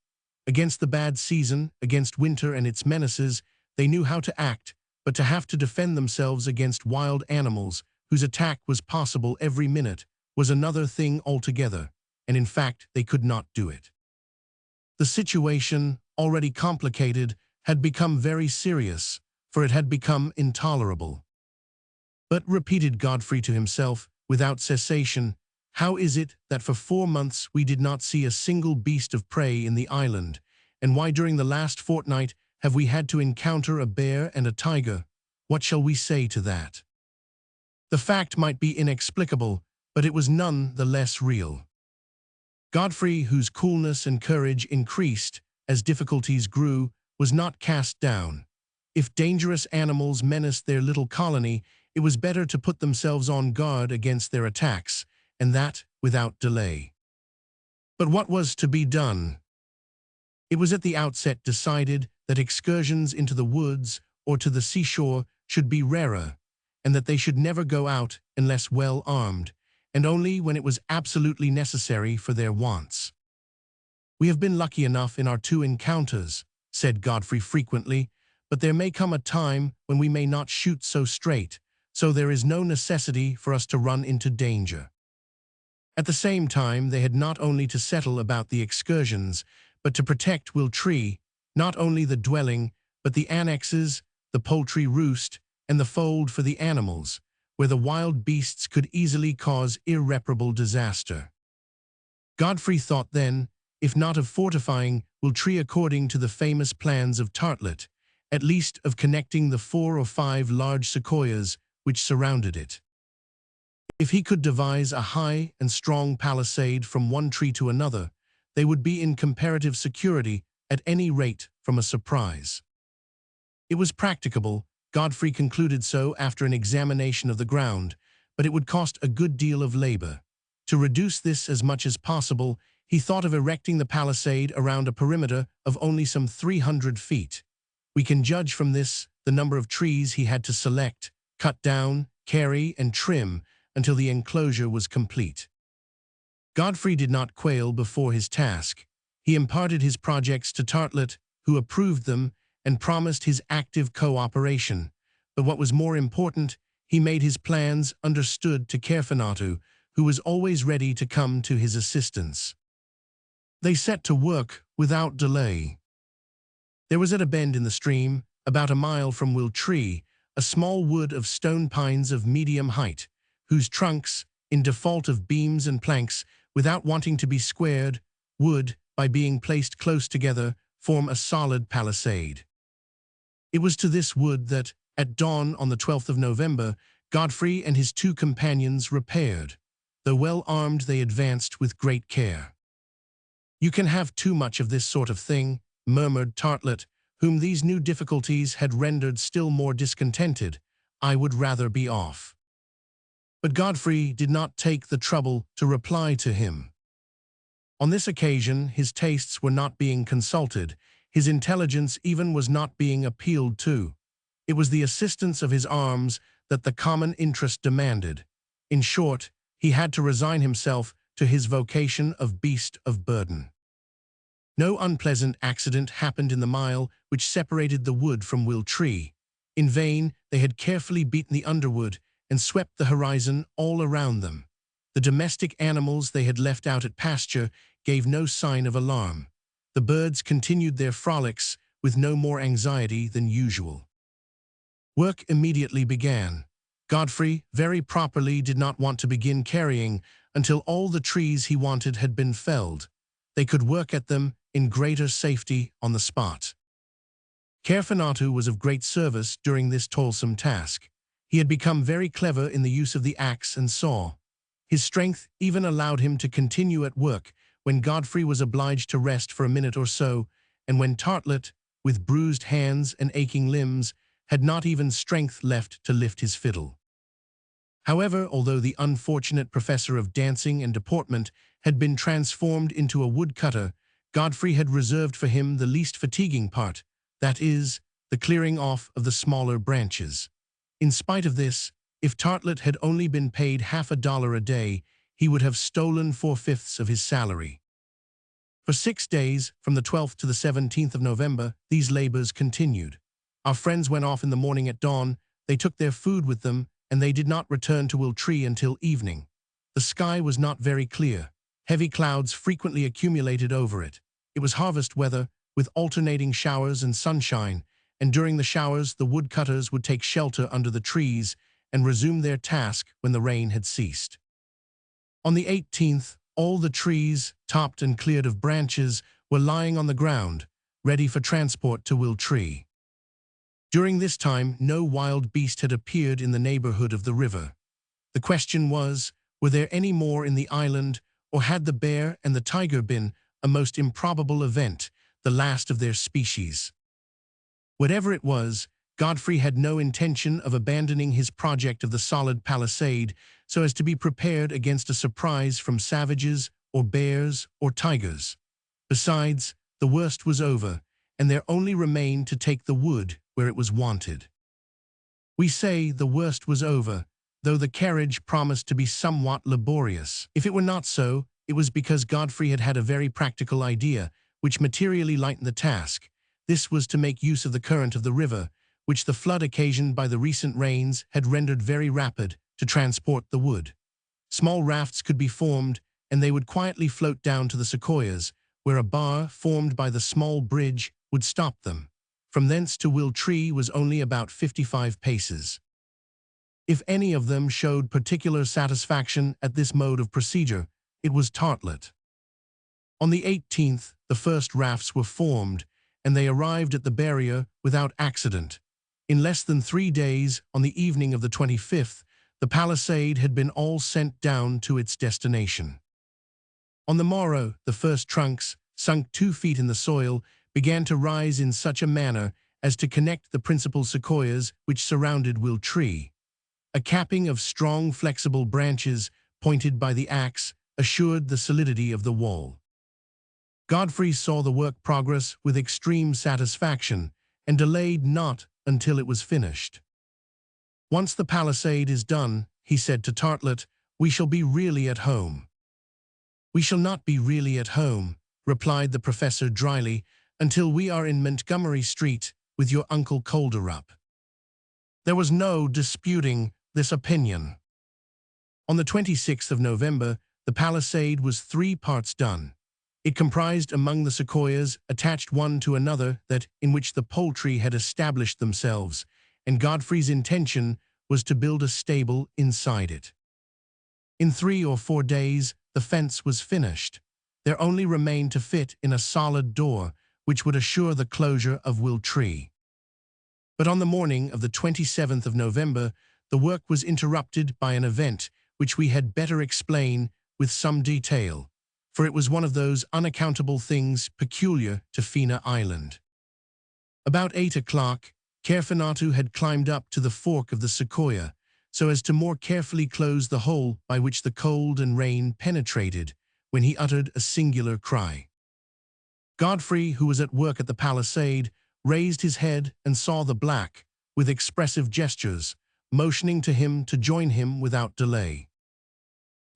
Against the bad season, against winter and its menaces, they knew how to act, but to have to defend themselves against wild animals, whose attack was possible every minute, was another thing altogether, and in fact they could not do it. The situation, already complicated, had become very serious, for it had become intolerable. "But," repeated Godfrey to himself, without cessation, "how is it that for 4 months we did not see a single beast of prey in the island, and why during the last fortnight have we had to encounter a bear and a tiger? What shall we say to that?" The fact might be inexplicable, but it was none the less real. Godfrey, whose coolness and courage increased as difficulties grew, was not cast down. If dangerous animals menaced their little colony, it was better to put themselves on guard against their attacks, and that without delay. But what was to be done? It was at the outset decided that excursions into the woods or to the seashore should be rarer, and that they should never go out unless well armed, and only when it was absolutely necessary for their wants. "We have been lucky enough in our 2 encounters," said Godfrey frequently, "but there may come a time when we may not shoot so straight, so there is no necessity for us to run into danger." At the same time, they had not only to settle about the excursions, but to protect Will Tree, not only the dwelling, but the annexes, the poultry roost, and the fold for the animals, where the wild beasts could easily cause irreparable disaster. Godfrey thought then, if not of fortifying, Will Tree according to the famous plans of Tartlet, at least of connecting the 4 or 5 large sequoias which surrounded it. If he could devise a high and strong palisade from one tree to another, they would be in comparative security, at any rate from a surprise. It was practicable, Godfrey concluded so after an examination of the ground, but it would cost a good deal of labor. To reduce this as much as possible, he thought of erecting the palisade around a perimeter of only some 300 feet. We can judge from this the number of trees he had to select, cut down, carry, and trim until the enclosure was complete. Godfrey did not quail before his task. He imparted his projects to Tartlet, who approved them and promised his active cooperation. But what was more important, he made his plans understood to Carfanatu, who was always ready to come to his assistance. They set to work without delay. There was at a bend in the stream, about a mile from Will Tree, a small wood of stone pines of medium height, whose trunks, in default of beams and planks, without wanting to be squared, would, by being placed close together, form a solid palisade. It was to this wood that, at dawn on the 12th of November, Godfrey and his 2 companions repaired. Though well armed, they advanced with great care. "You can have too much of this sort of thing," murmured Tartlet, whom these new difficulties had rendered still more discontented. "I would rather be off." But Godfrey did not take the trouble to reply to him. On this occasion, his tastes were not being consulted, his intelligence even was not being appealed to. It was the assistance of his arms that the common interest demanded. In short, he had to resign himself to his vocation of beast of burden. No unpleasant accident happened in the mile which separated the wood from Will Tree. In vain, they had carefully beaten the underwood and swept the horizon all around them. The domestic animals they had left out at pasture gave no sign of alarm. The birds continued their frolics with no more anxiety than usual. Work immediately began. Godfrey, very properly, did not want to begin carrying until all the trees he wanted had been felled. They could work at them in greater safety on the spot. Carfanatu was of great service during this toilsome task. He had become very clever in the use of the axe and saw. His strength even allowed him to continue at work when Godfrey was obliged to rest for a minute or so, and when Tartlet, with bruised hands and aching limbs, had not even strength left to lift his fiddle. However, although the unfortunate professor of dancing and deportment had been transformed into a woodcutter, Godfrey had reserved for him the least fatiguing part, that is, the clearing off of the smaller branches. In spite of this, if Tartlet had only been paid $50 a day, he would have stolen 4/5 of his salary. For 6 days, from the 12th to the 17th of November, these labors continued. Our friends went off in the morning at dawn, they took their food with them, and they did not return to Will Tree until evening. The sky was not very clear. Heavy clouds frequently accumulated over it. It was harvest weather, with alternating showers and sunshine, and during the showers the woodcutters would take shelter under the trees and resume their task when the rain had ceased. On the 18th, all the trees, topped and cleared of branches, were lying on the ground, ready for transport to Will Tree. During this time, no wild beast had appeared in the neighborhood of the river. The question was, were there any more in the island, or had the bear and the tiger been, a most improbable event, the last of their species? Whatever it was, Godfrey had no intention of abandoning his project of the solid palisade so as to be prepared against a surprise from savages or bears or tigers. Besides, the worst was over, and there only remained to take the wood where it was wanted. We say the worst was over, though the carriage promised to be somewhat laborious. If it were not so, it was because Godfrey had had a very practical idea, which materially lightened the task. This was to make use of the current of the river, which the flood occasioned by the recent rains had rendered very rapid, to transport the wood. Small rafts could be formed, and they would quietly float down to the sequoias, where a bar formed by the small bridge would stop them. From thence to Will Tree was only about 55 paces. If any of them showed particular satisfaction at this mode of procedure, it was Tartlet. On the 18th, the first rafts were formed, and they arrived at the barrier without accident. In less than 3 days, on the evening of the 25th, the palisade had been all sent down to its destination. On the morrow, the first trunks, sunk 2 feet in the soil, began to rise in such a manner as to connect the principal sequoias which surrounded Will Tree. A capping of strong, flexible branches, pointed by the axe, assured the solidity of the wall. Godfrey saw the work progress with extreme satisfaction, and delayed not until it was finished. "Once the palisade is done," he said to Tartlet, "we shall be really at home." "We shall not be really at home," replied the professor dryly, "until we are in Montgomery Street with your Uncle Colderup." There was no disputing this opinion. On the 26th of November, the palisade was 3 parts done. It comprised among the sequoias, attached one to another, that in which the poultry had established themselves, and Godfrey's intention was to build a stable inside it. In 3 or 4 days, the fence was finished. There only remained to fit in a solid door, which would assure the closure of Will Tree. But on the morning of the 27th of November, the work was interrupted by an event which we had better explain with some detail, for it was one of those unaccountable things peculiar to Fina Island. About 8 o'clock, Caerphilatu had climbed up to the fork of the sequoia, so as to more carefully close the hole by which the cold and rain penetrated, when he uttered a singular cry. Godfrey, who was at work at the palisade, raised his head and saw the black, with expressive gestures, motioning to him to join him without delay.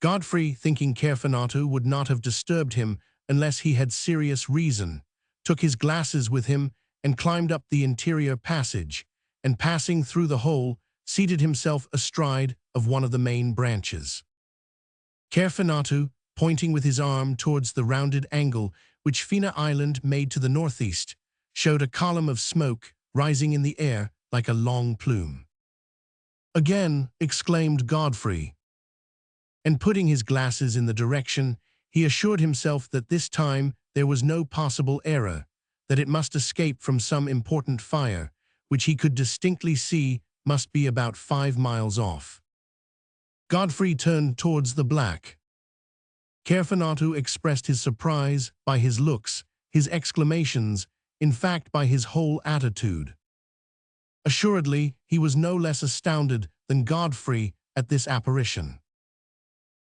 Godfrey, thinking Caerphilatu would not have disturbed him unless he had serious reason, took his glasses with him and climbed up the interior passage, and passing through the hole, seated himself astride of one of the main branches. Caerphilatu, pointing with his arm towards the rounded angle which Fina Island made to the northeast, showed a column of smoke rising in the air like a long plume. "Again," exclaimed Godfrey, and putting his glasses in the direction, he assured himself that this time there was no possible error, that it must escape from some important fire, which he could distinctly see must be about 5 miles off. Godfrey turned towards the black. Caerphilatu expressed his surprise by his looks, his exclamations, in fact by his whole attitude. Assuredly, he was no less astounded than Godfrey at this apparition.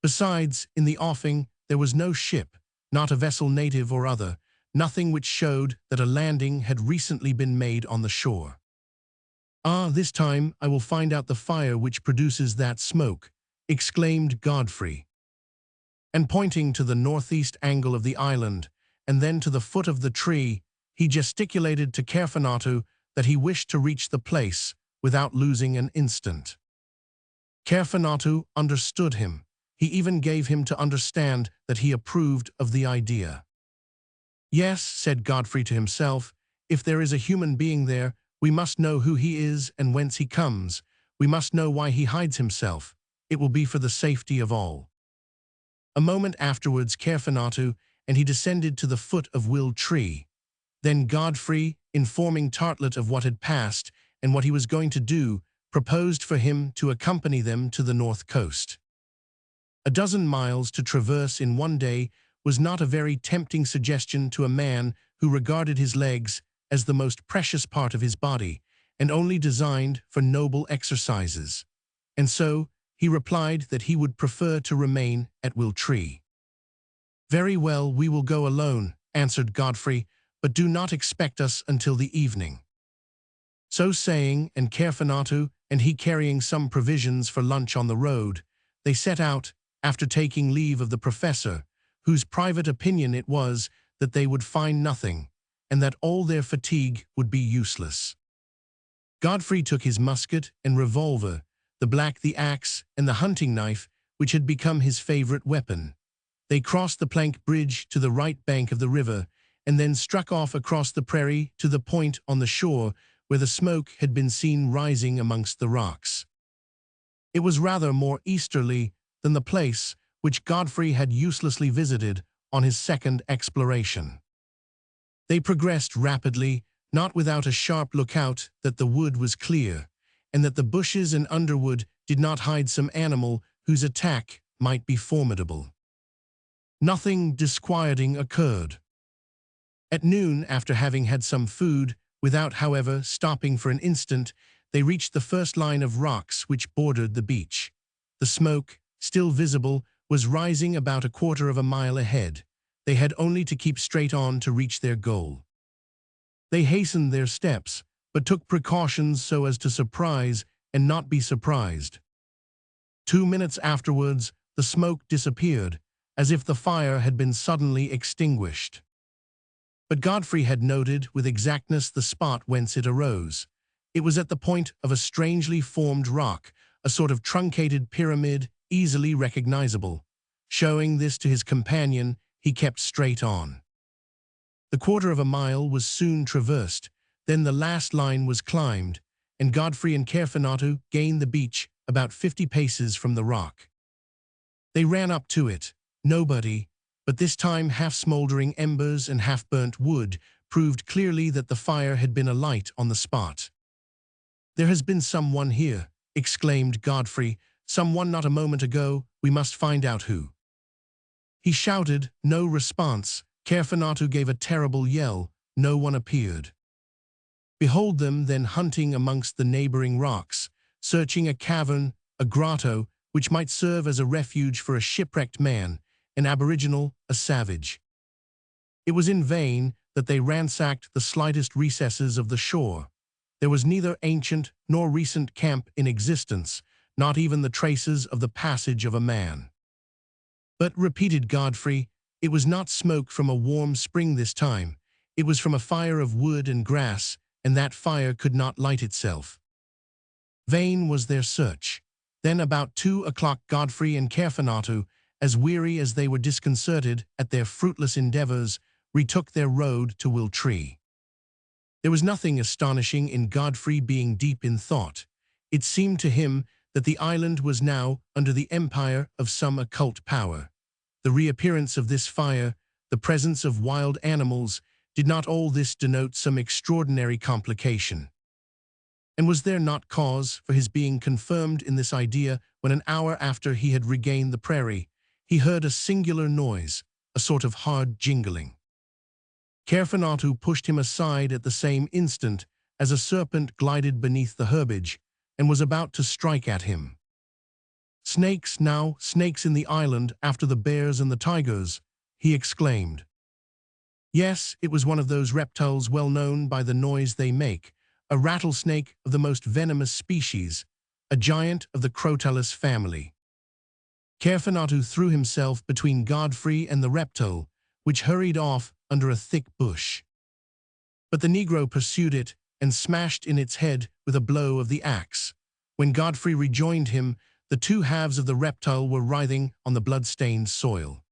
Besides, in the offing there was no ship, not a vessel native or other, nothing which showed that a landing had recently been made on the shore. "Ah, this time I will find out the fire which produces that smoke," exclaimed Godfrey. And pointing to the northeast angle of the island, and then to the foot of the tree, he gesticulated to Caerphilatu that he wished to reach the place without losing an instant. Caerphilatu understood him. He even gave him to understand that he approved of the idea. "Yes," said Godfrey to himself, "if there is a human being there, we must know who he is and whence he comes. We must know why he hides himself. It will be for the safety of all." A moment afterwards Caerphilatu, and he descended to the foot of Will Tree. Then Godfrey, informing Tartlet of what had passed and what he was going to do, proposed for him to accompany them to the north coast. 12 miles to traverse in one day was not a very tempting suggestion to a man who regarded his legs as the most precious part of his body, and only designed for noble exercises. And so he replied that he would prefer to remain at Will Tree. "Very well, we will go alone," answered Godfrey, "but do not expect us until the evening." So saying, and Caerphilatu and he carrying some provisions for lunch on the road, they set out, after taking leave of the professor, whose private opinion it was that they would find nothing, and that all their fatigue would be useless. Godfrey took his musket and revolver, the black the axe, and the hunting knife, which had become his favorite weapon. They crossed the plank bridge to the right bank of the river, and then struck off across the prairie to the point on the shore where the smoke had been seen rising amongst the rocks. It was rather more easterly than the place which Godfrey had uselessly visited on his second exploration. They progressed rapidly, not without a sharp lookout that the wood was clear, and that the bushes and underwood did not hide some animal whose attack might be formidable. Nothing disquieting occurred. At noon, after having had some food, without, however, stopping for an instant, they reached the first line of rocks which bordered the beach. The smoke, still visible, was rising about a quarter of a mile ahead. They had only to keep straight on to reach their goal. They hastened their steps, but took precautions so as to surprise and not be surprised. 2 minutes afterwards, the smoke disappeared, as if the fire had been suddenly extinguished. But Godfrey had noted with exactness the spot whence it arose. It was at the point of a strangely formed rock, a sort of truncated pyramid, easily recognizable. Showing this to his companion, he kept straight on. The quarter of a mile was soon traversed, then the last line was climbed, and Godfrey and Caerphilnautu gained the beach about 50 paces from the rock. They ran up to it. Nobody, but this time half-smoldering embers and half-burnt wood, proved clearly that the fire had been alight on the spot. "There has been someone here," exclaimed Godfrey. "Someone not a moment ago. We must find out who." He shouted, no response. Caerphilnautu gave a terrible yell. No one appeared. Behold them then hunting amongst the neighboring rocks, searching a cavern, a grotto, which might serve as a refuge for a shipwrecked man, an aboriginal, a savage. It was in vain that they ransacked the slightest recesses of the shore. There was neither ancient nor recent camp in existence, not even the traces of the passage of a man. "But," repeated Godfrey, "it was not smoke from a warm spring this time. It was from a fire of wood and grass, and that fire could not light itself." Vain was their search. Then about 2 o'clock Godfrey and Caerphilnautu, as weary as they were disconcerted at their fruitless endeavors, retook their road to Wiltree. There was nothing astonishing in Godfrey being deep in thought. It seemed to him that the island was now under the empire of some occult power. The reappearance of this fire, the presence of wild animals, did not all this denote some extraordinary complication? And was there not cause for his being confirmed in this idea when an hour after he had regained the prairie, he heard a singular noise, a sort of hard jingling. Caerphilnautu pushed him aside at the same instant as a serpent glided beneath the herbage and was about to strike at him. "Snakes now, snakes in the island after the bears and the tigers," he exclaimed. Yes, it was one of those reptiles well known by the noise they make, a rattlesnake of the most venomous species, a giant of the Crotalus family. Caerphilnautu threw himself between Godfrey and the reptile, which hurried off under a thick bush. But the Negro pursued it and smashed in its head with a blow of the axe. When Godfrey rejoined him, the two halves of the reptile were writhing on the blood-stained soil.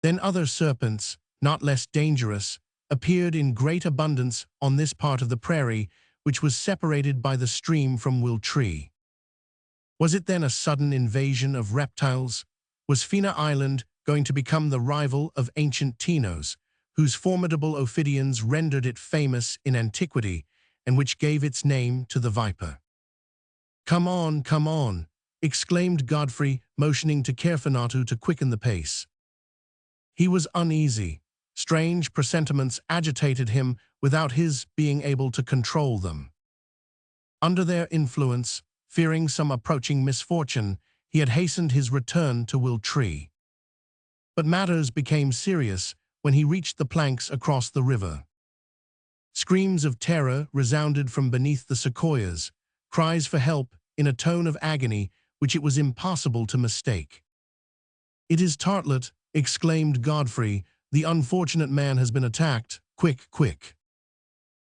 Then other serpents, not less dangerous, appeared in great abundance on this part of the prairie, which was separated by the stream from Wiltree. Was it then a sudden invasion of reptiles? Was Fina Island going to become the rival of ancient Tinos, whose formidable ophidians rendered it famous in antiquity, and which gave its name to the viper? Come on," exclaimed Godfrey, motioning to Caerphilnautu to quicken the pace. He was uneasy. Strange presentiments agitated him without his being able to control them. Under their influence, fearing some approaching misfortune, he had hastened his return to Wiltree. But matters became serious when he reached the planks across the river. Screams of terror resounded from beneath the sequoias, cries for help in a tone of agony which it was impossible to mistake. "It is Tartlet," exclaimed Godfrey. "The unfortunate man has been attacked. Quick, quick."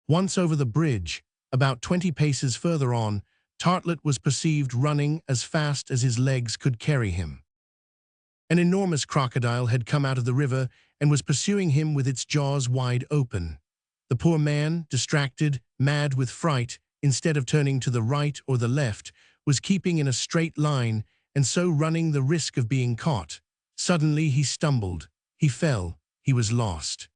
Once over the bridge, about 20 paces further on, Tartlet was perceived running as fast as his legs could carry him. An enormous crocodile had come out of the river and was pursuing him with its jaws wide open. The poor man, distracted, mad with fright, instead of turning to the right or the left, was keeping in a straight line and so running the risk of being caught. Suddenly he stumbled. he fell, he was lost.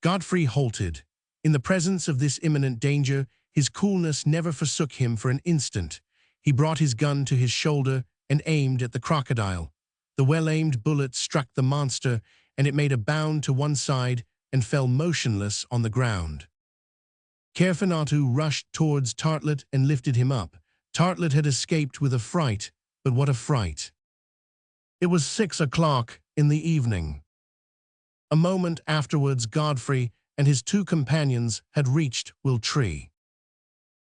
Godfrey halted. In the presence of this imminent danger, his coolness never forsook him for an instant. He brought his gun to his shoulder and aimed at the crocodile. The well-aimed bullet struck the monster, and it made a bound to one side and fell motionless on the ground. Caerphilatu rushed towards Tartlet and lifted him up. Tartlet had escaped with a fright, but what a fright! It was 6 o'clock in the evening. A moment afterwards, Godfrey and his two companions had reached Wiltree.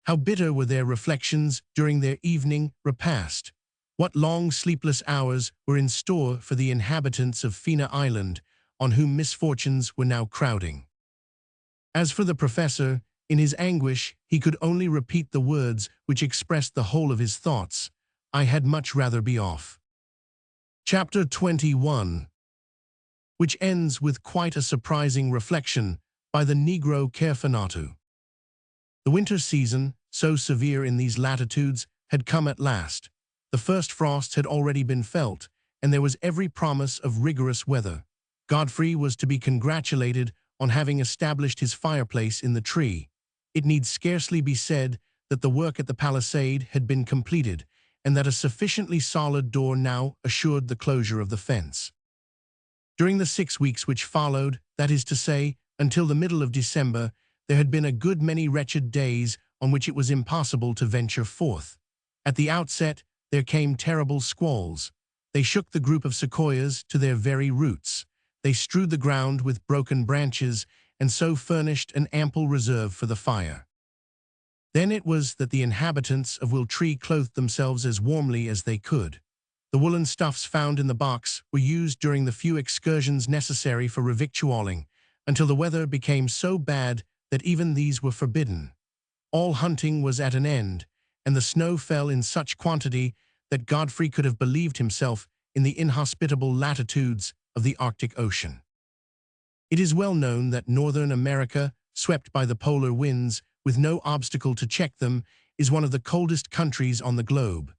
How bitter were their reflections during their evening repast! What long sleepless hours were in store for the inhabitants of Fena Island, on whom misfortunes were now crowding. As for the professor, in his anguish, he could only repeat the words which expressed the whole of his thoughts. I had much rather be off. Chapter 21, which ends with quite a surprising reflection by the Negro Caerphilatu. The winter season, so severe in these latitudes, had come at last. The first frosts had already been felt, and there was every promise of rigorous weather. Godfrey was to be congratulated on having established his fireplace in the tree. It need scarcely be said that the work at the palisade had been completed, and that a sufficiently solid door now assured the closure of the fence. During the 6 weeks which followed, that is to say, until the middle of December, there had been a good many wretched days on which it was impossible to venture forth. At the outset, there came terrible squalls. They shook the group of sequoias to their very roots. They strewed the ground with broken branches, and so furnished an ample reserve for the fire. Then it was that the inhabitants of Wiltree clothed themselves as warmly as they could. The woolen stuffs found in the box were used during the few excursions necessary for revictualling, until the weather became so bad that even these were forbidden. All hunting was at an end, and the snow fell in such quantity that Godfrey could have believed himself in the inhospitable latitudes of the Arctic Ocean. It is well known that Northern America, swept by the polar winds, with no obstacle to check them, is one of the coldest countries on the globe.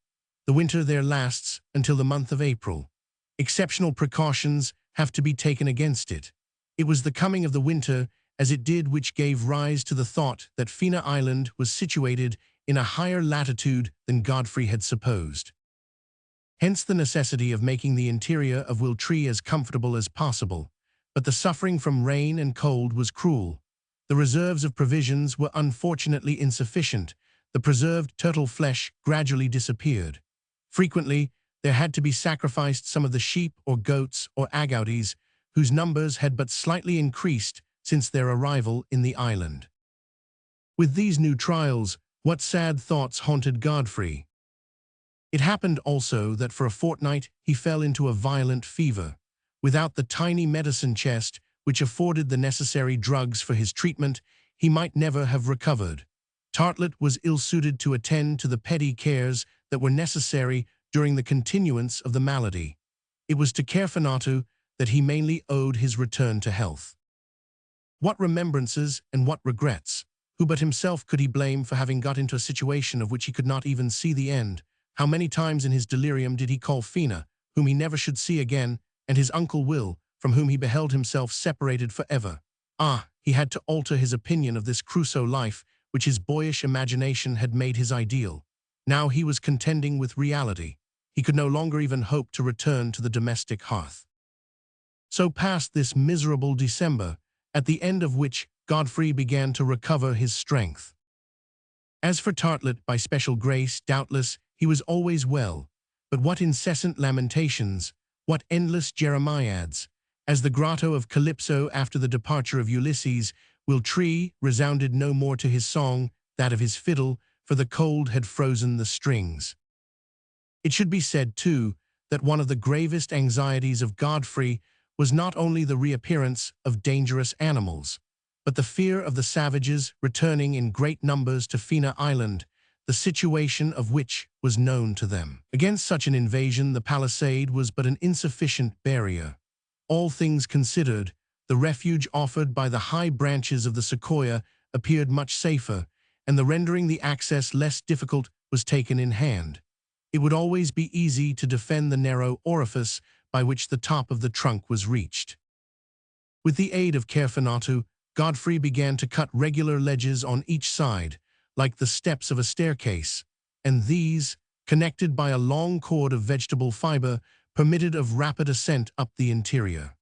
The winter there lasts until the month of April. Exceptional precautions have to be taken against it. It was the coming of the winter as it did which gave rise to the thought that Fena Island was situated in a higher latitude than Godfrey had supposed. Hence the necessity of making the interior of Wiltree as comfortable as possible. But the suffering from rain and cold was cruel. The reserves of provisions were unfortunately insufficient. The preserved turtle flesh gradually disappeared. Frequently, there had to be sacrificed some of the sheep or goats or agouties, whose numbers had but slightly increased since their arrival in the island. With these new trials, what sad thoughts haunted Godfrey! It happened also that for a fortnight he fell into a violent fever. Without the tiny medicine chest, which afforded the necessary drugs for his treatment, he might never have recovered. Tartlet was ill-suited to attend to the petty cares that were necessary during the continuance of the malady. It was to Caerphilatu that he mainly owed his return to health. What remembrances and what regrets! Who but himself could he blame for having got into a situation of which he could not even see the end? How many times in his delirium did he call Fena, whom he never should see again, and his uncle Will, from whom he beheld himself separated forever? Ah, he had to alter his opinion of this Crusoe life, which his boyish imagination had made his ideal. Now he was contending with reality. He could no longer even hope to return to the domestic hearth. So passed this miserable December, at the end of which Godfrey began to recover his strength. As for Tartlet, by special grace, doubtless, he was always well, but what incessant lamentations, what endless jeremiads! As the grotto of Calypso after the departure of Ulysses, Wiltree resounded no more to his song, that of his fiddle, for the cold had frozen the strings. It should be said, too, that one of the gravest anxieties of Godfrey was not only the reappearance of dangerous animals, but the fear of the savages returning in great numbers to Fena Island, the situation of which was known to them. Against such an invasion, the palisade was but an insufficient barrier. All things considered, the refuge offered by the high branches of the sequoia appeared much safer, and the rendering the access less difficult was taken in hand. It would always be easy to defend the narrow orifice, by which the top of the trunk was reached. With the aid of Carfanatu, Godfrey began to cut regular ledges on each side, like the steps of a staircase, and these, connected by a long cord of vegetable fiber, permitted of rapid ascent up the interior.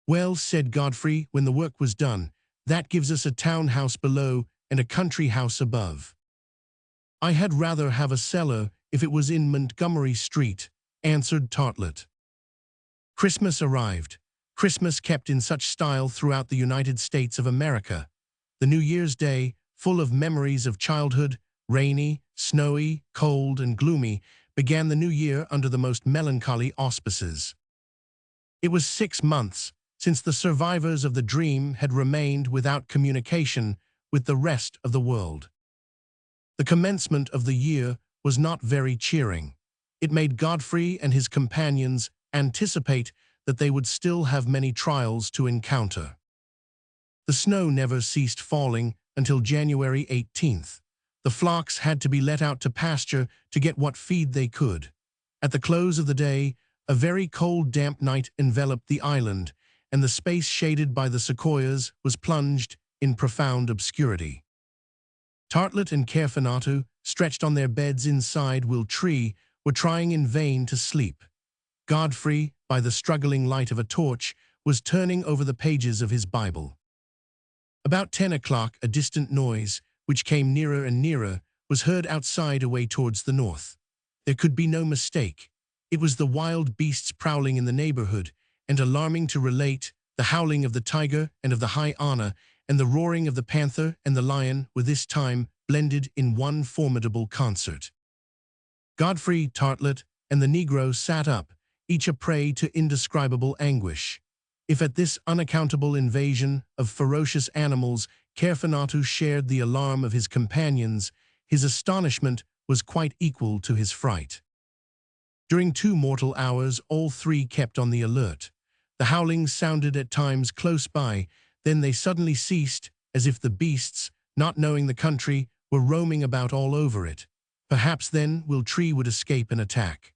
"Well," said Godfrey when the work was done, "that gives us a townhouse below and a country house above." "I had rather have a cellar if it was in Montgomery Street," answered Tartlett. Christmas arrived. Christmas kept in such style throughout the United States of America. The New Year's Day, full of memories of childhood, rainy, snowy, cold, and gloomy, began the new year under the most melancholy auspices. It was 6 months since the survivors of the dream had remained without communication with the rest of the world. The commencement of the year was not very cheering. It made Godfrey and his companions anticipate that they would still have many trials to encounter. The snow never ceased falling until January 18th. The flocks had to be let out to pasture to get what feed they could. At the close of the day, a very cold, damp night enveloped the island, and the space shaded by the sequoias was plunged in profound obscurity. Tartlett and Carfanatu, stretched on their beds inside Will Tree, were trying in vain to sleep. Godfrey, by the struggling light of a torch, was turning over the pages of his Bible. About 10 o'clock, a distant noise, which came nearer and nearer, was heard outside away towards the north. There could be no mistake. It was the wild beasts prowling in the neighborhood, and alarming to relate, the howling of the tiger and of the hyena, and the roaring of the panther and the lion were this time blended in one formidable concert. Godfrey, Tartlett, and the Negro sat up, each a prey to indescribable anguish. If at this unaccountable invasion of ferocious animals Carfanatu shared the alarm of his companions, his astonishment was quite equal to his fright. During 2 mortal hours all three kept on the alert. The howlings sounded at times close by, then they suddenly ceased, as if the beasts, not knowing the country, were roaming about all over it. Perhaps then Will Tree would escape an attack.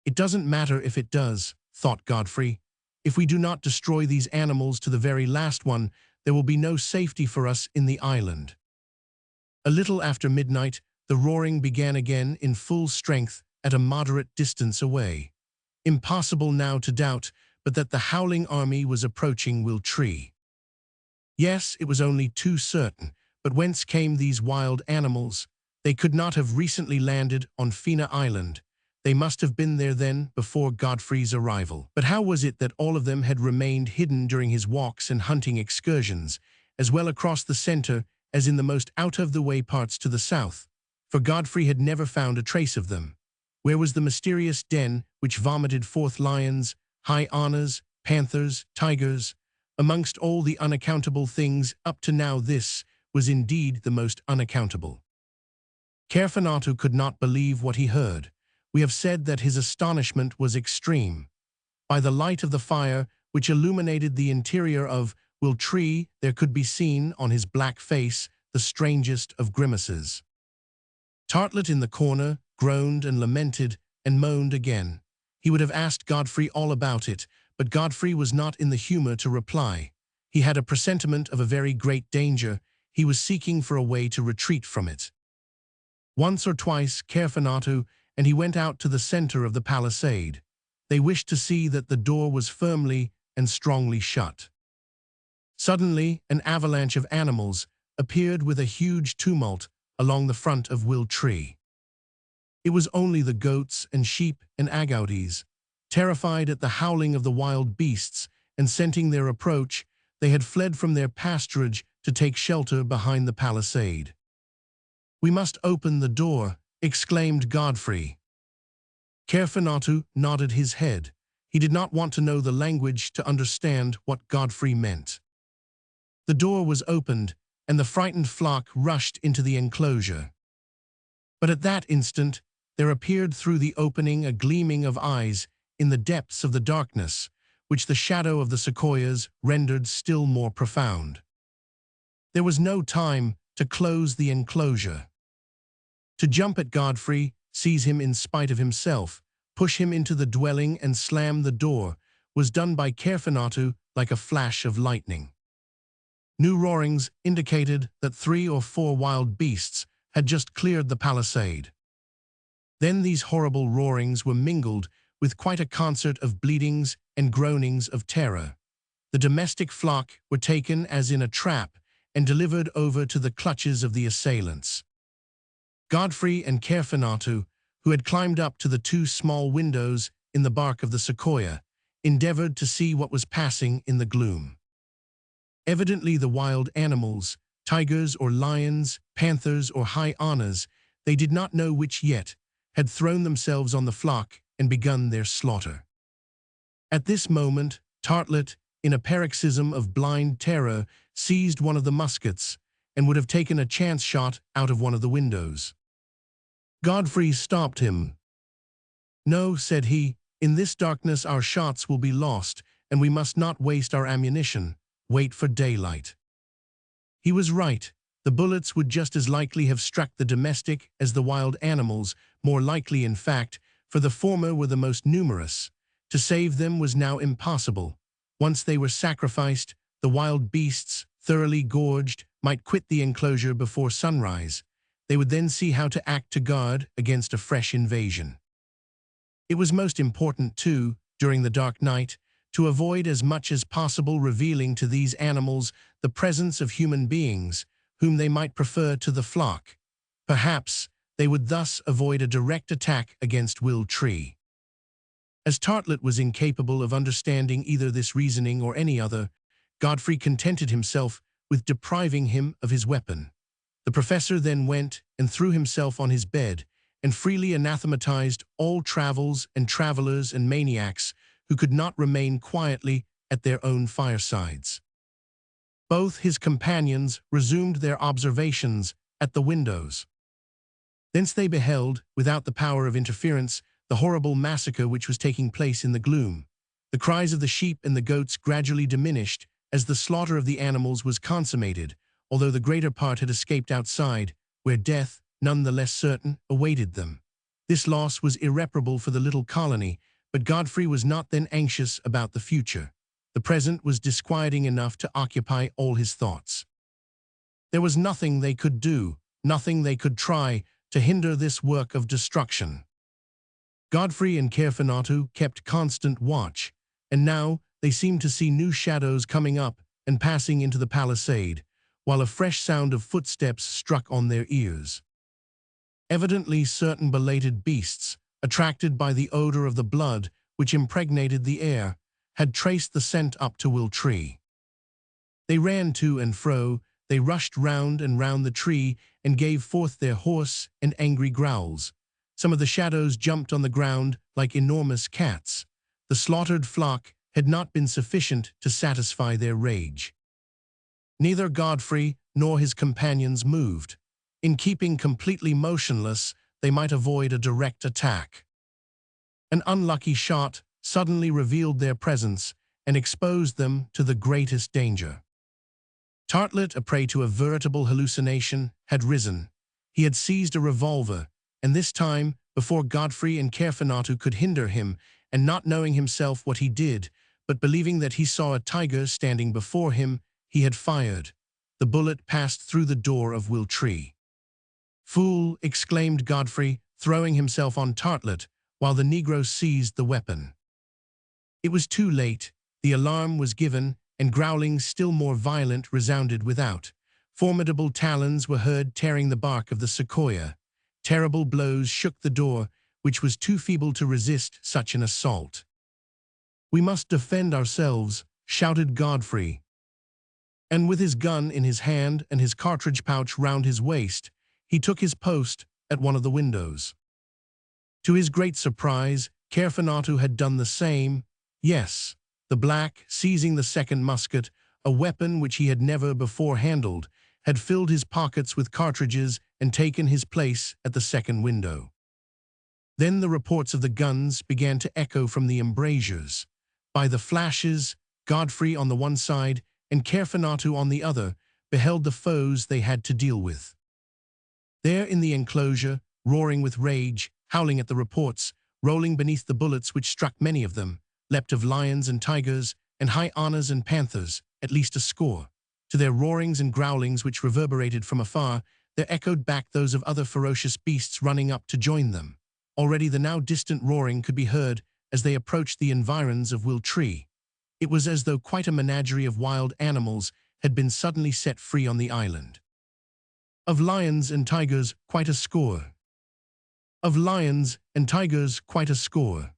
"It doesn't matter if it does," thought Godfrey. "If we do not destroy these animals to the very last one, there will be no safety for us in the island." A little after midnight, the roaring began again in full strength at a moderate distance away. Impossible now to doubt but that the howling army was approaching Will Tree. Yes, it was only too certain, but whence came these wild animals? They could not have recently landed on Fena Island. They must have been there then before Godfrey's arrival. But how was it that all of them had remained hidden during his walks and hunting excursions, as well across the center as in the most out-of-the-way parts to the south? For Godfrey had never found a trace of them. Where was the mysterious den which vomited forth lions, hyenas, panthers, tigers? Amongst all the unaccountable things up to now, this was indeed the most unaccountable. Carfanatu could not believe what he heard. We have said that his astonishment was extreme. By the light of the fire which illuminated the interior of Will Tree, there could be seen on his black face the strangest of grimaces. Tartlett in the corner groaned and lamented and moaned again. He would have asked Godfrey all about it, but Godfrey was not in the humor to reply. He had a presentiment of a very great danger. He was seeking for a way to retreat from it. Once or twice Carfanatu and he went out to the center of the palisade. They wished to see that the door was firmly and strongly shut. Suddenly, an avalanche of animals appeared with a huge tumult along the front of Will Tree. It was only the goats and sheep and agoutis. Terrified at the howling of the wild beasts and scenting their approach, they had fled from their pasturage to take shelter behind the palisade. "We must open the door," exclaimed Godfrey. Carfanatu nodded his head. He did not want to know the language to understand what Godfrey meant. The door was opened, and the frightened flock rushed into the enclosure. But at that instant, there appeared through the opening a gleaming of eyes in the depths of the darkness, which the shadow of the sequoias rendered still more profound. There was no time to close the enclosure. To jump at Godfrey, seize him in spite of himself, push him into the dwelling and slam the door, was done by Caerphilnatu like a flash of lightning. New roarings indicated that 3 or 4 wild beasts had just cleared the palisade. Then these horrible roarings were mingled with quite a concert of bleatings and groanings of terror. The domestic flock were taken as in a trap and delivered over to the clutches of the assailants. Godfrey and Caerphilnatu, who had climbed up to the 2 small windows in the bark of the sequoia, endeavored to see what was passing in the gloom. Evidently the wild animals, tigers or lions, panthers or hyenas, they did not know which yet, had thrown themselves on the flock and begun their slaughter. At this moment, Tartlet, in a paroxysm of blind terror, seized one of the muskets and would have taken a chance shot out of one of the windows. Godfrey stopped him. "No," said he, "in this darkness our shots will be lost, and we must not waste our ammunition. Wait for daylight." He was right. The bullets would just as likely have struck the domestic as the wild animals, more likely in fact, for the former were the most numerous. To save them was now impossible. Once they were sacrificed, the wild beasts, thoroughly gorged, might quit the enclosure before sunrise. They would then see how to act to guard against a fresh invasion. It was most important, too, during the dark night, to avoid as much as possible revealing to these animals the presence of human beings, whom they might prefer to the flock. Perhaps they would thus avoid a direct attack against Will Tree. As Tartlet was incapable of understanding either this reasoning or any other, Godfrey contented himself with depriving him of his weapon. The professor then went and threw himself on his bed and freely anathematized all travels and travelers and maniacs who could not remain quietly at their own firesides. Both his companions resumed their observations at the windows. Thence they beheld, without the power of interference, the horrible massacre which was taking place in the gloom. The cries of the sheep and the goats gradually diminished as the slaughter of the animals was consummated, although the greater part had escaped outside, where death, none the less certain, awaited them. This loss was irreparable for the little colony, but Godfrey was not then anxious about the future. The present was disquieting enough to occupy all his thoughts. There was nothing they could do, nothing they could try, to hinder this work of destruction. Godfrey and Caerphilnatu kept constant watch, and now they seemed to see new shadows coming up and passing into the palisade, while a fresh sound of footsteps struck on their ears. Evidently certain belated beasts, attracted by the odor of the blood which impregnated the air, had traced the scent up to Will Tree. They ran to and fro, they rushed round and round the tree and gave forth their hoarse and angry growls. Some of the shadows jumped on the ground like enormous cats. The slaughtered flock had not been sufficient to satisfy their rage. Neither Godfrey nor his companions moved. In keeping completely motionless, they might avoid a direct attack. An unlucky shot suddenly revealed their presence and exposed them to the greatest danger. Tartlet, a prey to a veritable hallucination, had risen. He had seized a revolver, and this time, before Godfrey and Caerphilnatu could hinder him, and not knowing himself what he did, but believing that he saw a tiger standing before him, he had fired. The bullet passed through the door of Will Tree. "Fool!" exclaimed Godfrey, throwing himself on Tartlet, while the Negro seized the weapon. It was too late. The alarm was given, and growlings still more violent resounded without. Formidable talons were heard tearing the bark of the sequoia. Terrible blows shook the door, which was too feeble to resist such an assault. "We must defend ourselves," shouted Godfrey. And with his gun in his hand and his cartridge pouch round his waist, he took his post at one of the windows. To his great surprise, Caerphilnatu had done the same. Yes, the black, seizing the second musket, a weapon which he had never before handled, had filled his pockets with cartridges and taken his place at the second window. Then the reports of the guns began to echo from the embrasures. By the flashes, Godfrey on the one side and Caerphilnatu on the other beheld the foes they had to deal with. There in the enclosure, roaring with rage, howling at the reports, rolling beneath the bullets which struck many of them, leapt of lions and tigers, and hyenas and panthers, at least a score. To their roarings and growlings which reverberated from afar, there echoed back those of other ferocious beasts running up to join them. Already the now distant roaring could be heard as they approached the environs of Will Tree. It was as though quite a menagerie of wild animals had been suddenly set free on the island. Of lions and tigers, quite a score. Of lions and tigers, quite a score.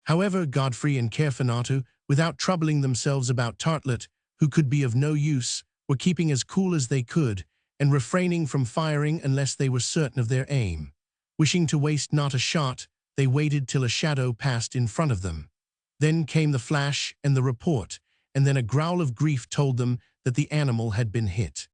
However, Godfrey and Carfanato, without troubling themselves about Tartlet, who could be of no use, were keeping as cool as they could, and refraining from firing unless they were certain of their aim. Wishing to waste not a shot, they waited till a shadow passed in front of them. Then came the flash and the report, and then a growl of grief told them that the animal had been hit.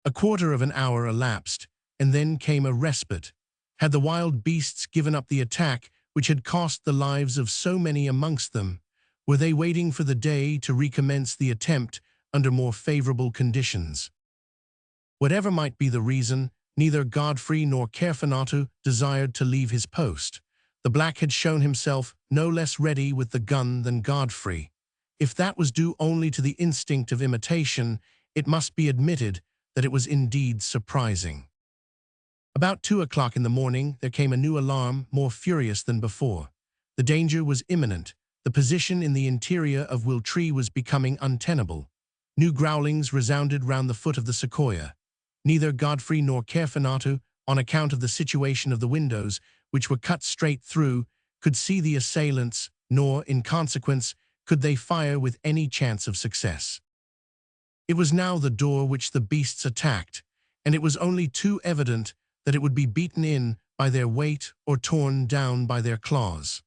A quarter of an hour elapsed, and then came a respite. Had the wild beasts given up the attack which had cost the lives of so many amongst them? Were they waiting for the day to recommence the attempt under more favorable conditions? Whatever might be the reason, neither Godfrey nor Carfanato desired to leave his post. The black had shown himself no less ready with the gun than Godfrey. If that was due only to the instinct of imitation, it must be admitted that it was indeed surprising. About 2 o'clock in the morning, there came a new alarm, more furious than before. The danger was imminent. The position in the interior of Will Tree was becoming untenable. New growlings resounded round the foot of the sequoia. Neither Godfrey nor Carfanato, on account of the situation of the windows, which were cut straight through, could see the assailants, nor, in consequence, could they fire with any chance of success. It was now the door which the beasts attacked, and it was only too evident that it would be beaten in by their weight or torn down by their claws.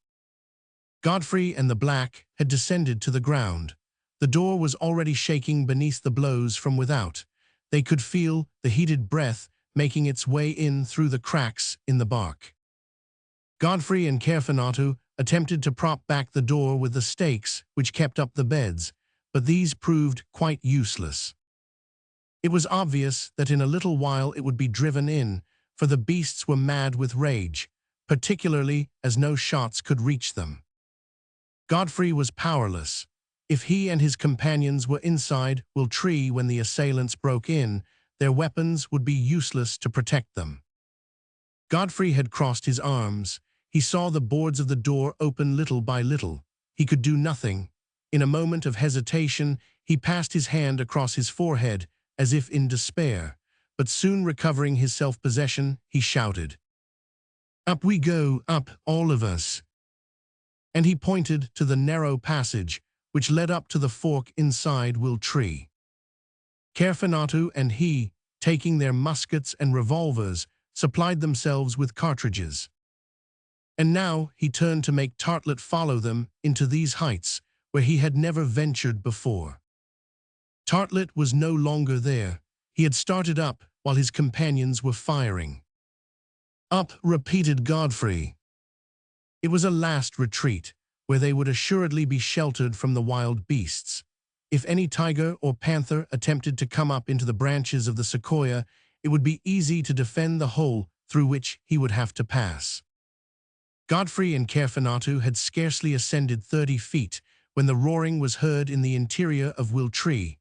Godfrey and the black had descended to the ground. The door was already shaking beneath the blows from without. They could feel the heated breath making its way in through the cracks in the bark. Godfrey and Carfanato attempted to prop back the door with the stakes which kept up the beds, but these proved quite useless. It was obvious that in a little while it would be driven in, for the beasts were mad with rage, particularly as no shots could reach them. Godfrey was powerless. If he and his companions were inside Will Tree when the assailants broke in, their weapons would be useless to protect them. Godfrey had crossed his arms. He saw the boards of the door open little by little. He could do nothing. In a moment of hesitation, he passed his hand across his forehead, as if in despair, but soon recovering his self-possession, he shouted, "Up we go, up, all of us!" And he pointed to the narrow passage which led up to the fork inside Will Tree. Carfanato and he, taking their muskets and revolvers, supplied themselves with cartridges. And now he turned to make Tartlet follow them into these heights, where he had never ventured before. Tartlet was no longer there. He had started up while his companions were firing. "Up," repeated Godfrey. It was a last retreat, where they would assuredly be sheltered from the wild beasts. If any tiger or panther attempted to come up into the branches of the sequoia, it would be easy to defend the hole through which he would have to pass. Godfrey and Carfanato had scarcely ascended 30 feet when the roaring was heard in the interior of Will Tree.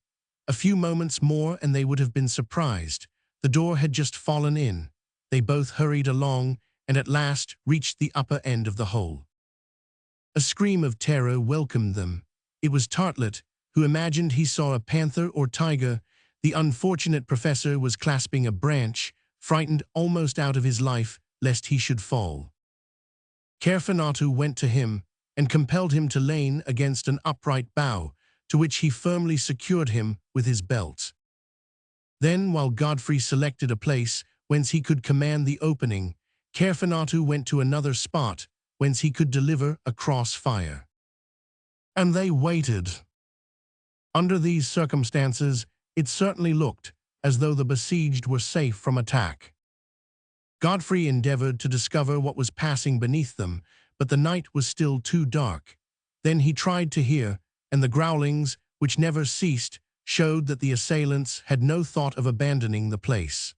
A few moments more and they would have been surprised. The door had just fallen in. They both hurried along and at last reached the upper end of the hole. A scream of terror welcomed them. It was Tartlet, who imagined he saw a panther or tiger. The unfortunate professor was clasping a branch, frightened almost out of his life lest he should fall. Carfanato went to him and compelled him to lean against an upright bough, to which he firmly secured him with his belt. Then, while Godfrey selected a place whence he could command the opening, Carfanato went to another spot whence he could deliver a cross fire. And they waited. Under these circumstances, it certainly looked as though the besieged were safe from attack. Godfrey endeavored to discover what was passing beneath them, but the night was still too dark. Then he tried to hear, and the growlings, which never ceased, showed that the assailants had no thought of abandoning the place.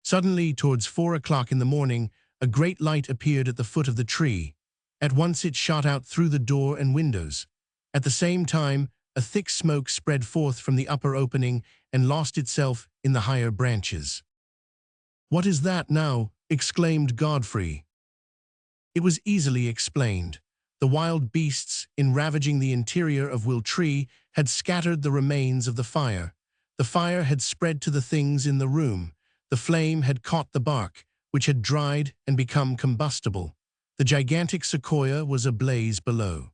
Suddenly, towards 4 o'clock in the morning, a great light appeared at the foot of the tree. At once it shot out through the door and windows. At the same time, a thick smoke spread forth from the upper opening and lost itself in the higher branches. "What is that now?" exclaimed Godfrey. It was easily explained. The wild beasts, in ravaging the interior of Will Tree, had scattered the remains of the fire. The fire had spread to the things in the room. The flame had caught the bark, which had dried and become combustible. The gigantic sequoia was ablaze below.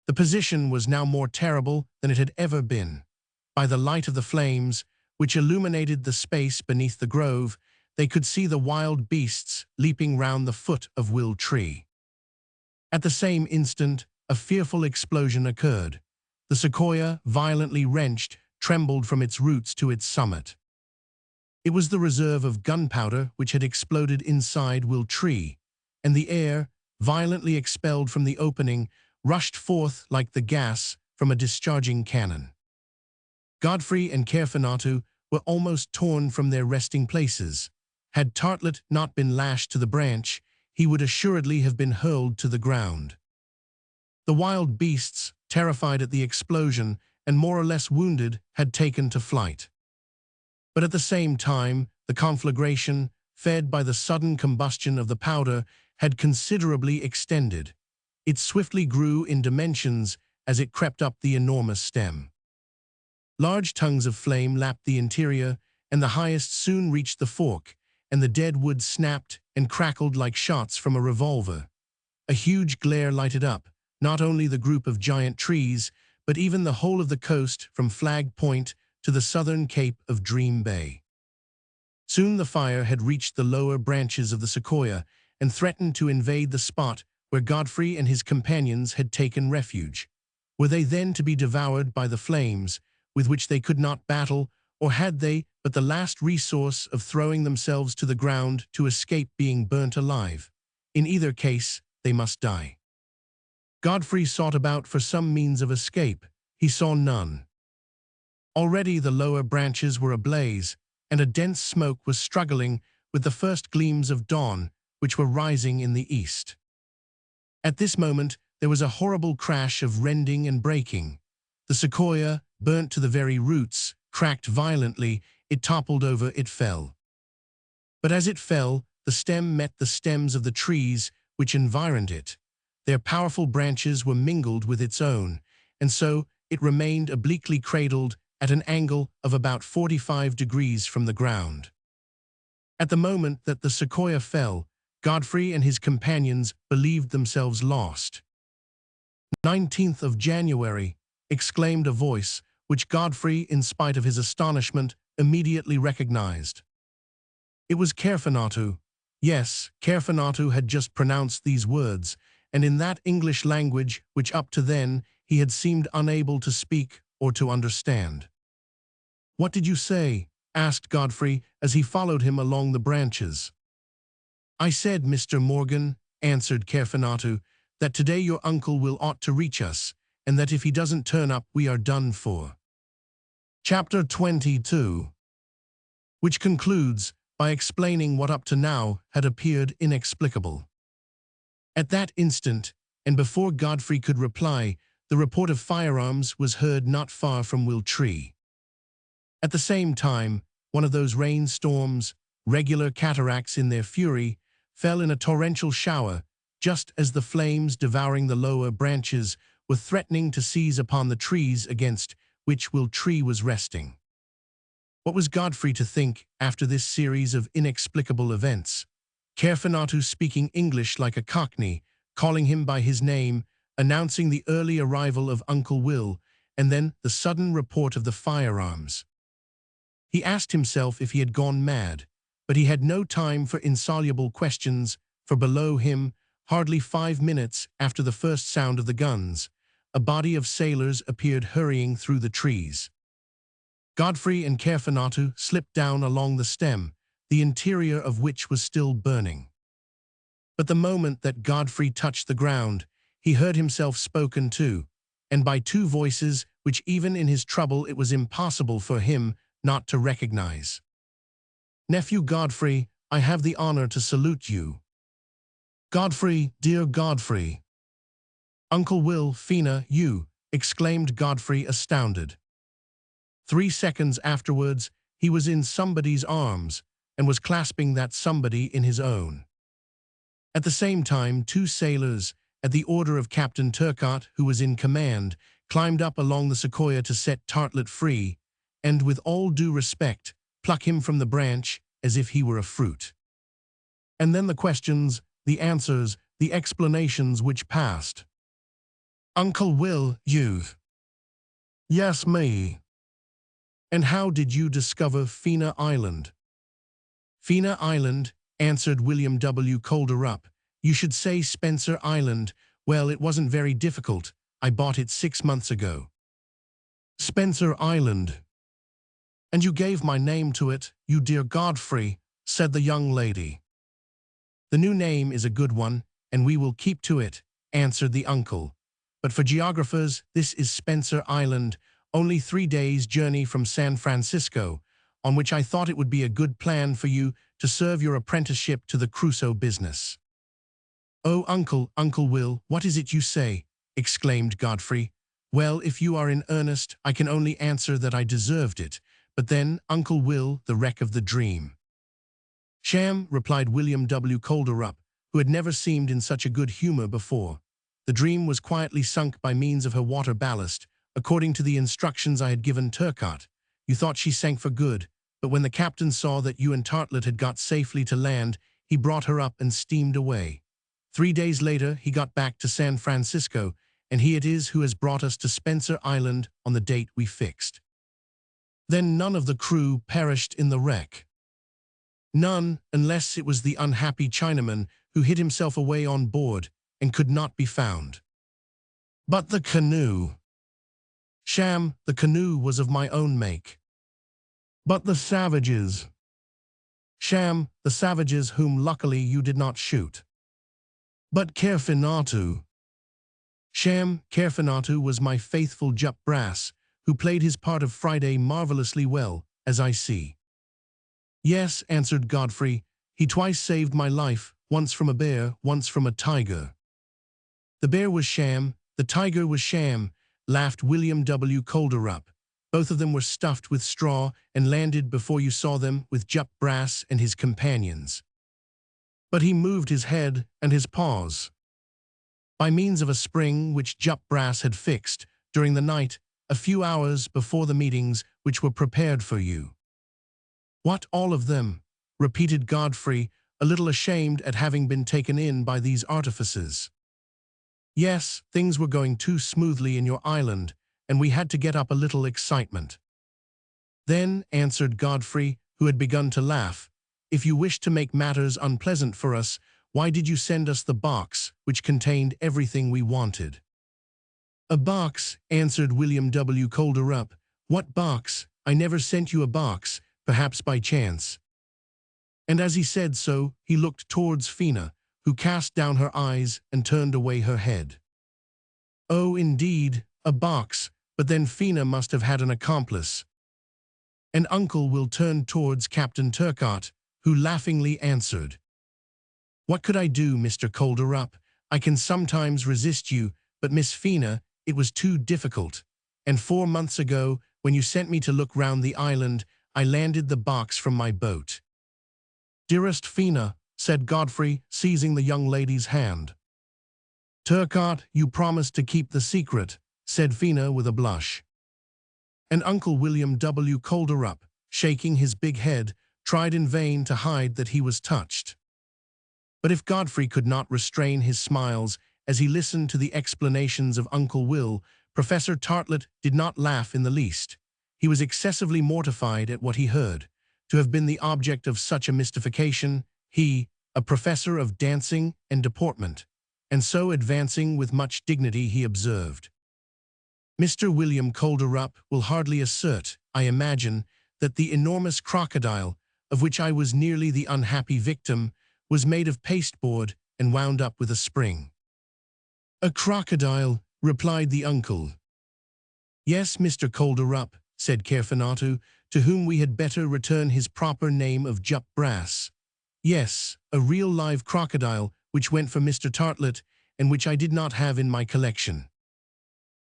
The position was now more terrible than it had ever been. By the light of the flames, which illuminated the space beneath the grove, they could see the wild beasts leaping round the foot of Will Tree. At the same instant, a fearful explosion occurred. The sequoia, violently wrenched, trembled from its roots to its summit. It was the reserve of gunpowder which had exploded inside Will Tree, and the air, violently expelled from the opening, rushed forth like the gas from a discharging cannon. Godfrey and Caerphilatu were almost torn from their resting places. Had Tartlet not been lashed to the branch, he would assuredly have been hurled to the ground. The wild beasts, terrified at the explosion and more or less wounded, had taken to flight. But at the same time, the conflagration, fed by the sudden combustion of the powder, had considerably extended. It swiftly grew in dimensions as it crept up the enormous stem. Large tongues of flame lapped the interior, and the highest soon reached the fork, and the dead wood snapped and crackled like shots from a revolver. A huge glare lighted up, not only the group of giant trees, but even the whole of the coast from Flag Point to the southern cape of Dream Bay. Soon the fire had reached the lower branches of the sequoia and threatened to invade the spot where Godfrey and his companions had taken refuge. Were they then to be devoured by the flames, with which they could not battle, or had they but the last resource of throwing themselves to the ground to escape being burnt alive? In either case, they must die. Godfrey sought about for some means of escape. He saw none. Already the lower branches were ablaze, and a dense smoke was struggling with the first gleams of dawn, which were rising in the east. At this moment, there was a horrible crash of rending and breaking. The sequoia, burnt to the very roots, cracked violently. It toppled over, it fell. But as it fell, the stem met the stems of the trees which environed it. Their powerful branches were mingled with its own, and so it remained obliquely cradled at an angle of about 45 degrees from the ground. At the moment that the sequoia fell, Godfrey and his companions believed themselves lost. 19th of January, exclaimed a voice, which Godfrey, in spite of his astonishment, immediately recognized. It was Caerphilatu. Yes, Caerphilatu had just pronounced these words, and in that English language which up to then he had seemed unable to speak or to understand. "What did you say?" asked Godfrey as he followed him along the branches. "I said, Mr. Morgan," answered Caerphilatu, "that today your uncle will ought to reach us, and that if he doesn't turn up, we are done for." Chapter 22, which concludes by explaining what up to now had appeared inexplicable. At that instant, and before Godfrey could reply, the report of firearms was heard not far from Will Tree. At the same time, one of those rainstorms, regular cataracts in their fury, fell in a torrential shower, just as the flames devouring the lower branches were threatening to seize upon the trees against which Will Tree was resting. What was Godfrey to think after this series of inexplicable events? Caerphilatu speaking English like a Cockney, calling him by his name, announcing the early arrival of Uncle Will, and then the sudden report of the firearms. He asked himself if he had gone mad, but he had no time for insoluble questions, for below him, hardly 5 minutes after the first sound of the guns, a body of sailors appeared hurrying through the trees. Godfrey and Caerphilatu slipped down along the stem, the interior of which was still burning. But the moment that Godfrey touched the ground, he heard himself spoken to, and by two voices which even in his trouble it was impossible for him not to recognize. "Nephew Godfrey, I have the honor to salute you. Godfrey, dear Godfrey. Uncle Will, Fina, you, exclaimed Godfrey, astounded. 3 seconds afterwards, he was in somebody's arms and was clasping that somebody in his own. At the same time, 2 sailors, at the order of Captain Turcotte, who was in command, climbed up along the sequoia to set Tartlet free, and, with all due respect, pluck him from the branch as if he were a fruit. And then the questions, the answers, the explanations which passed. Uncle Will, you. Yes, me. And how did you discover Fina Island? Fina Island, answered William W. Colderup. You should say Spencer Island. Well, it wasn't very difficult. I bought it 6 months ago. Spencer Island. And you gave my name to it, you dear Godfrey, said the young lady. The new name is a good one, and we will keep to it, answered the uncle. But for geographers, this is Spencer Island, only 3 days' journey from San Francisco, on which I thought it would be a good plan for you to serve your apprenticeship to the Crusoe business. Oh, Uncle Will, what is it you say? Exclaimed Godfrey. Well, if you are in earnest, I can only answer that I deserved it. But then, Uncle Will, the wreck of the dream. Sham, replied William W. Colderup, who had never seemed in such a good humor before. The dream was quietly sunk by means of her water ballast, according to the instructions I had given Turcotte. You thought she sank for good, but when the captain saw that you and Tartlet had got safely to land, he brought her up and steamed away. 3 days later, he got back to San Francisco, and he it is who has brought us to Spencer Island on the date we fixed. Then none of the crew perished in the wreck. None, unless it was the unhappy Chinaman who hid himself away on board and could not be found. But the canoe. Sham, the canoe was of my own make. But the savages. Sham, the savages whom luckily you did not shoot. But Kerfinatu. Sham, Kerfinatu was my faithful Jup Brass, who played his part of Friday marvelously well, as I see. Yes, answered Godfrey, he twice saved my life, once from a bear, once from a tiger. The bear was sham, the tiger was sham, laughed William W. Colderup. Both of them were stuffed with straw and landed before you saw them with Jup Brass and his companions. But he moved his head and his paws. By means of a spring which Jup Brass had fixed during the night, a few hours before the meetings which were prepared for you. What, all of them? Repeated Godfrey, a little ashamed at having been taken in by these artifices. Yes, things were going too smoothly in your island, and we had to get up a little excitement. Then, answered Godfrey, who had begun to laugh, if you wished to make matters unpleasant for us, why did you send us the box, which contained everything we wanted? A box, answered William W. Colderup. What box? I never sent you a box, perhaps by chance. And as he said so, he looked towards Fina, who cast down her eyes and turned away her head. Oh, indeed, a box, but then Fina must have had an accomplice. And Uncle Will turned towards Captain Turcotte, who laughingly answered, What could I do, Mr. Colderup? I can sometimes resist you, but Miss Fina, it was too difficult. And 4 months ago, when you sent me to look round the island, I landed the box from my boat. Dearest Fina, said Godfrey, seizing the young lady's hand. Turcotte, you promised to keep the secret, said Fina with a blush. And Uncle William W. Colderup, shaking his big head, tried in vain to hide that he was touched. But if Godfrey could not restrain his smiles as he listened to the explanations of Uncle Will, Professor Tartlet did not laugh in the least. He was excessively mortified at what he heard. To have been the object of such a mystification, he, a professor of dancing and deportment, and so advancing with much dignity, he observed. Mr. William Colderup will hardly assert, I imagine, that the enormous crocodile, of which I was nearly the unhappy victim, was made of pasteboard and wound up with a spring. A crocodile, replied the uncle. Yes, Mr. Colderup, said Kerfinatu, to whom we had better return his proper name of Jup Brass. Yes, a real live crocodile, which went for Mr. Tartlet, and which I did not have in my collection.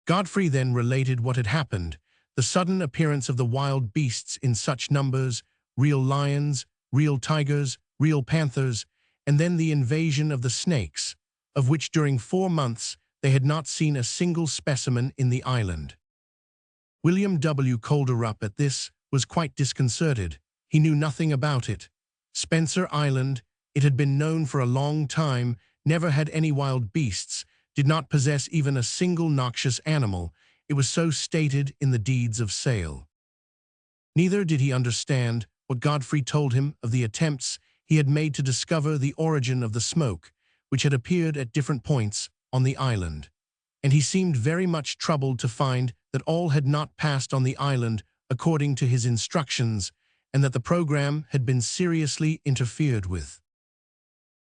Godfrey then related what had happened, the sudden appearance of the wild beasts in such numbers, real lions, real tigers, real panthers, and then the invasion of the snakes, of which during 4 months they had not seen a single specimen in the island. William W. Calderup at this was quite disconcerted. He knew nothing about it. Spencer Island, it had been known for a long time, never had any wild beasts, did not possess even a single noxious animal. It was so stated in the deeds of sale. Neither did he understand what Godfrey told him of the attempts he had made to discover the origin of the smoke, which had appeared at different points on the island. And he seemed very much troubled to find that all had not passed on the island according to his instructions, and that the program had been seriously interfered with.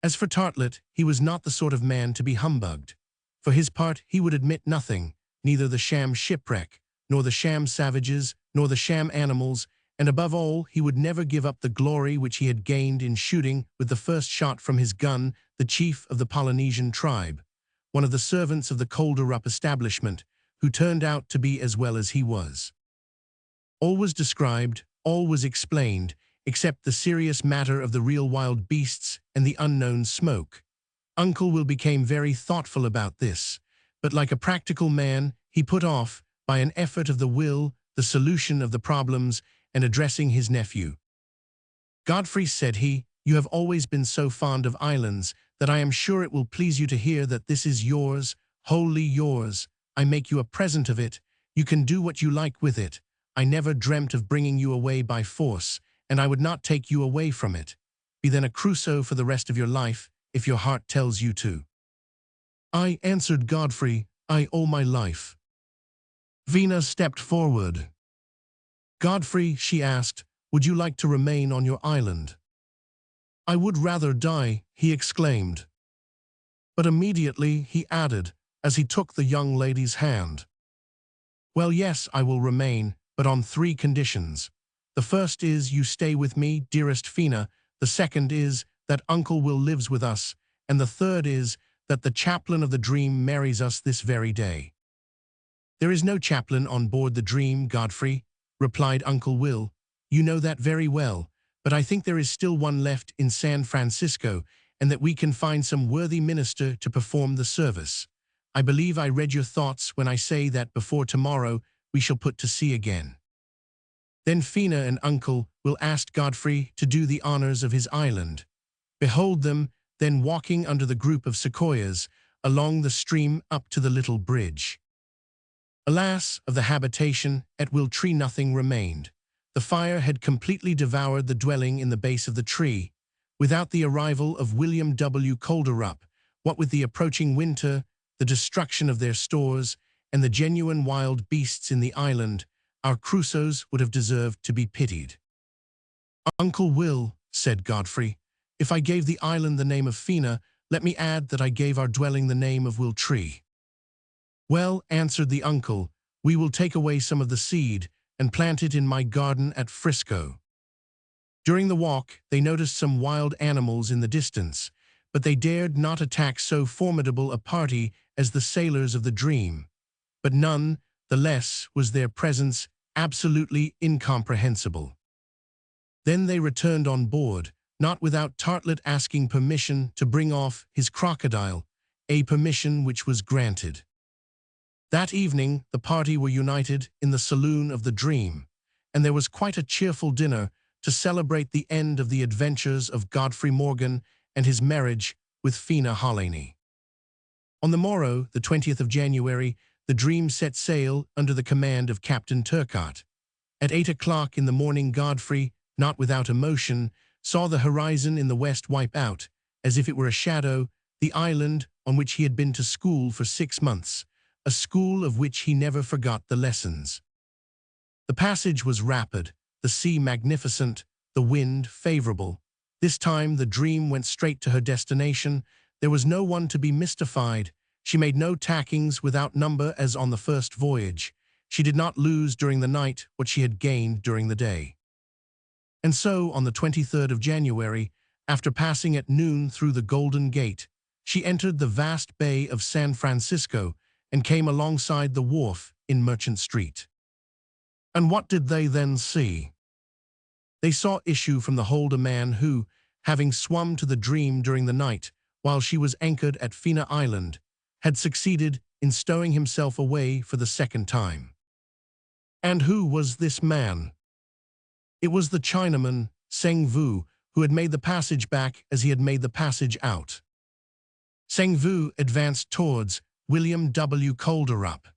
As for Tartlet, he was not the sort of man to be humbugged. For his part, he would admit nothing, neither the sham shipwreck, nor the sham savages, nor the sham animals, and above all, he would never give up the glory which he had gained in shooting with the first shot from his gun the chief of the Polynesian tribe, one of the servants of the Calderup establishment, who turned out to be as well as he was. All was described, all was explained, except the serious matter of the real wild beasts and the unknown smoke. Uncle Will became very thoughtful about this, but like a practical man, he put off, by an effort of the will, the solution of the problems, and addressing his nephew. Godfrey, said he, you have always been so fond of islands that I am sure it will please you to hear that this is yours, wholly yours. I make you a present of it. You can do what you like with it. I never dreamt of bringing you away by force, and I would not take you away from it. Be then a Crusoe for the rest of your life, if your heart tells you to. I, answered Godfrey, I owe my life. Vina stepped forward. Godfrey, she asked, would you like to remain on your island? I would rather die, he exclaimed. But immediately he added, as he took the young lady's hand. Well, yes, I will remain, but on 3 conditions. The first is you stay with me, dearest Fina. The second is that Uncle Will lives with us. And the third is that the chaplain of the Dream marries us this very day. There is no chaplain on board the Dream, Godfrey, replied Uncle Will. You know that very well, but I think there is still one left in San Francisco, and that we can find some worthy minister to perform the service. I believe I read your thoughts when I say that before tomorrow we shall put to sea again. Then Fina and Uncle Will asked Godfrey to do the honors of his island. Behold them, then walking under the group of sequoias, along the stream up to the little bridge. Alas, of the habitation at Will Tree nothing remained. The fire had completely devoured the dwelling in the base of the tree. Without the arrival of William W. Calderup, what with the approaching winter, the destruction of their stores, and the genuine wild beasts in the island, our Crusoes would have deserved to be pitied. Uncle Will, said Godfrey, if I gave the island the name of Fina, let me add that I gave our dwelling the name of Will Tree. Well, answered the uncle, we will take away some of the seed and plant it in my garden at Frisco. During the walk, they noticed some wild animals in the distance, but they dared not attack so formidable a party as the sailors of the Dream. But none the less was their presence absolutely incomprehensible. Then they returned on board, not without Tartlet asking permission to bring off his crocodile, a permission which was granted. That evening, the party were united in the saloon of the Dream, and there was quite a cheerful dinner to celebrate the end of the adventures of Godfrey Morgan and his marriage with Fina Hollaney. On the morrow, the 20th of January, the Dream set sail under the command of Captain Turcotte. At 8 o'clock in the morning, Godfrey, not without emotion, saw the horizon in the west wipe out, as if it were a shadow, the island on which he had been to school for 6 months, a school of which he never forgot the lessons. The passage was rapid, the sea magnificent, the wind favorable. This time the Dream went straight to her destination. There was no one to be mystified. She made no tackings without number as on the first voyage. She did not lose during the night what she had gained during the day. And so, on the 23rd of January, After passing at noon through the Golden Gate, she entered the vast bay of San Francisco and came alongside the wharf in Merchant Street. And what did they then see? They saw issue from the hold a man who, having swum to the Dream during the night while she was anchored at Fina Island, had succeeded in stowing himself away for the second time. And who was this man? It was the Chinaman, Seng Vu, who had made the passage back as he had made the passage out. Seng Vu advanced towards William W. Calderup.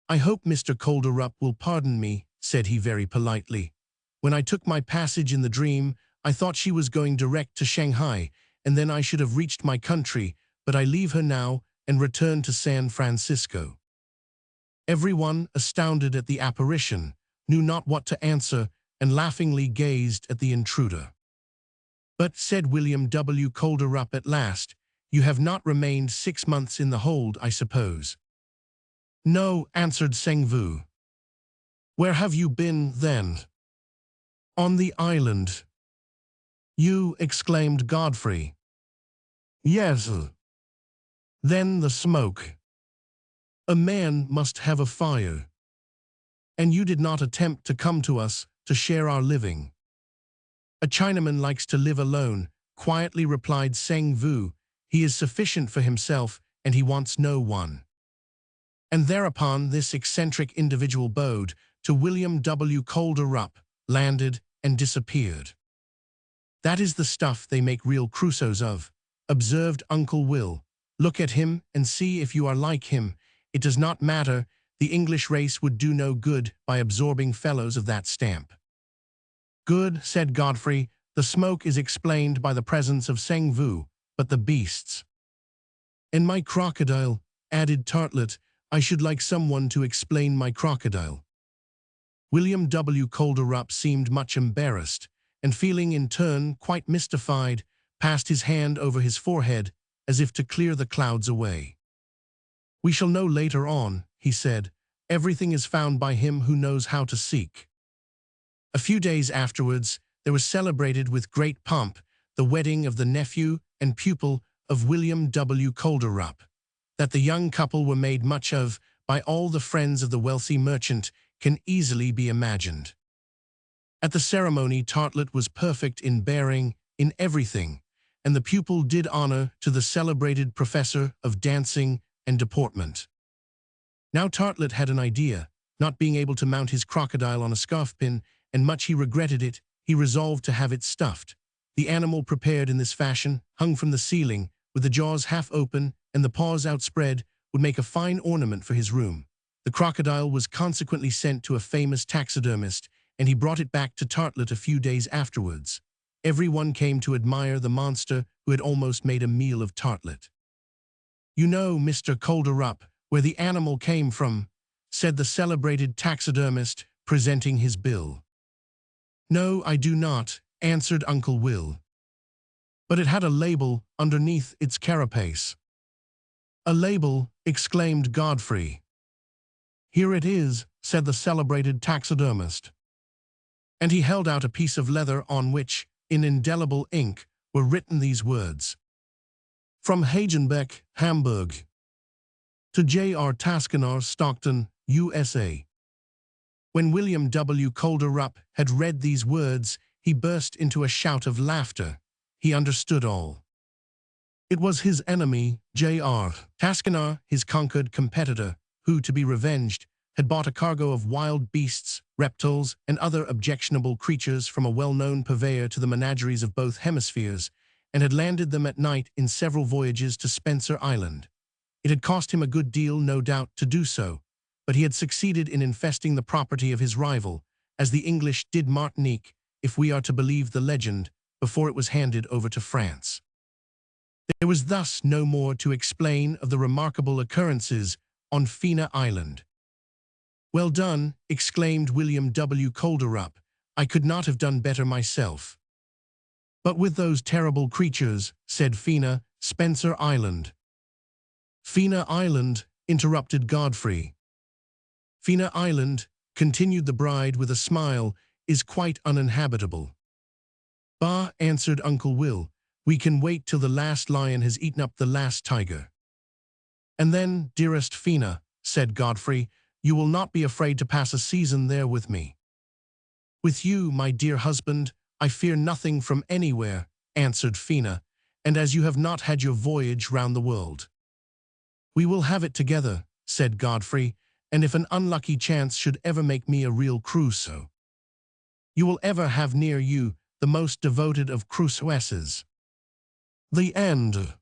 "I hope Mr. Calderup will pardon me," said he very politely. "When I took my passage in the Dream, I thought she was going direct to Shanghai, and then I should have reached my country, but I leave her now and return to San Francisco." Everyone, astounded at the apparition, knew not what to answer and laughingly gazed at the intruder. "But," said William W. Calderup at last, "you have not remained 6 months in the hold, I suppose?" "No," answered Seng Vu. "Where have you been, then?" "On the island." "You!" exclaimed Godfrey. "Yes." "Then the smoke. A man must have a fire. And you did not attempt to come to us to share our living." "A Chinaman likes to live alone," quietly replied Seng Vu. "He is sufficient for himself, and he wants no one." And thereupon this eccentric individual bowed to William W. Calderup, landed, and disappeared. "That is the stuff they make real Crusoes of," observed Uncle Will. "Look at him and see if you are like him. It does not matter. The English race would do no good by absorbing fellows of that stamp." "Good," said Godfrey. "The smoke is explained by the presence of Seng Vu, but the beasts—" "And my crocodile," added Tartlet. "I should like someone to explain my crocodile." William W. Calderup seemed much embarrassed, and feeling in turn quite mystified, passed his hand over his forehead as if to clear the clouds away. "We shall know later on," he said. "Everything is found by him who knows how to seek." A few days afterwards, there was celebrated with great pomp the wedding of the nephew and pupil of William W. Calderup. That the young couple were made much of by all the friends of the wealthy merchant can easily be imagined. At the ceremony, Tartlet was perfect in bearing, in everything, and the pupil did honor to the celebrated professor of dancing and deportment. Now Tartlet had an idea. Not being able to mount his crocodile on a scarf pin, and much he regretted it, he resolved to have it stuffed. The animal prepared in this fashion, hung from the ceiling, with the jaws half open and the paws outspread, would make a fine ornament for his room. The crocodile was consequently sent to a famous taxidermist, and he brought it back to Tartlet a few days afterwards. Everyone came to admire the monster who had almost made a meal of Tartlet. "You know, Mr. Calderup, where the animal came from?" said the celebrated taxidermist, presenting his bill. "No, I do not," answered Uncle Will. "But it had a label underneath its carapace." "A label!" exclaimed Godfrey. "Here it is," said the celebrated taxidermist. And he held out a piece of leather on which, in indelible ink, were written these words: "From Hagenbeck, Hamburg, to J.R. Taskenar, Stockton, USA." When William W. Calderup had read these words, he burst into a shout of laughter. He understood all. It was his enemy, J.R. Taskenar, his conquered competitor, who, to be revenged, had bought a cargo of wild beasts, reptiles, and other objectionable creatures from a well-known purveyor to the menageries of both hemispheres, and had landed them at night in several voyages to Spencer Island. It had cost him a good deal, no doubt, to do so, but he had succeeded in infesting the property of his rival, as the English did Martinique, if we are to believe the legend, before it was handed over to France. There was thus no more to explain of the remarkable occurrences on Fina Island. "Well done," exclaimed William W. Calderup. "I could not have done better myself." "But with those terrible creatures," said Fina, "Spencer Island." "Fina Island," interrupted Godfrey. "Fina Island," continued the bride with a smile, "is quite uninhabitable. Bah, answered Uncle Will, we can wait till the last lion has eaten up the last tiger. And then, dearest Fina, said Godfrey, you will not be afraid to pass a season there with me. With you, my dear husband, I fear nothing from anywhere, answered Fina, and as you have not had your voyage round the world. We will have it together, said Godfrey, and if an unlucky chance should ever make me a real Crusoe, you will ever have near you the most devoted of Crusoesses. The end.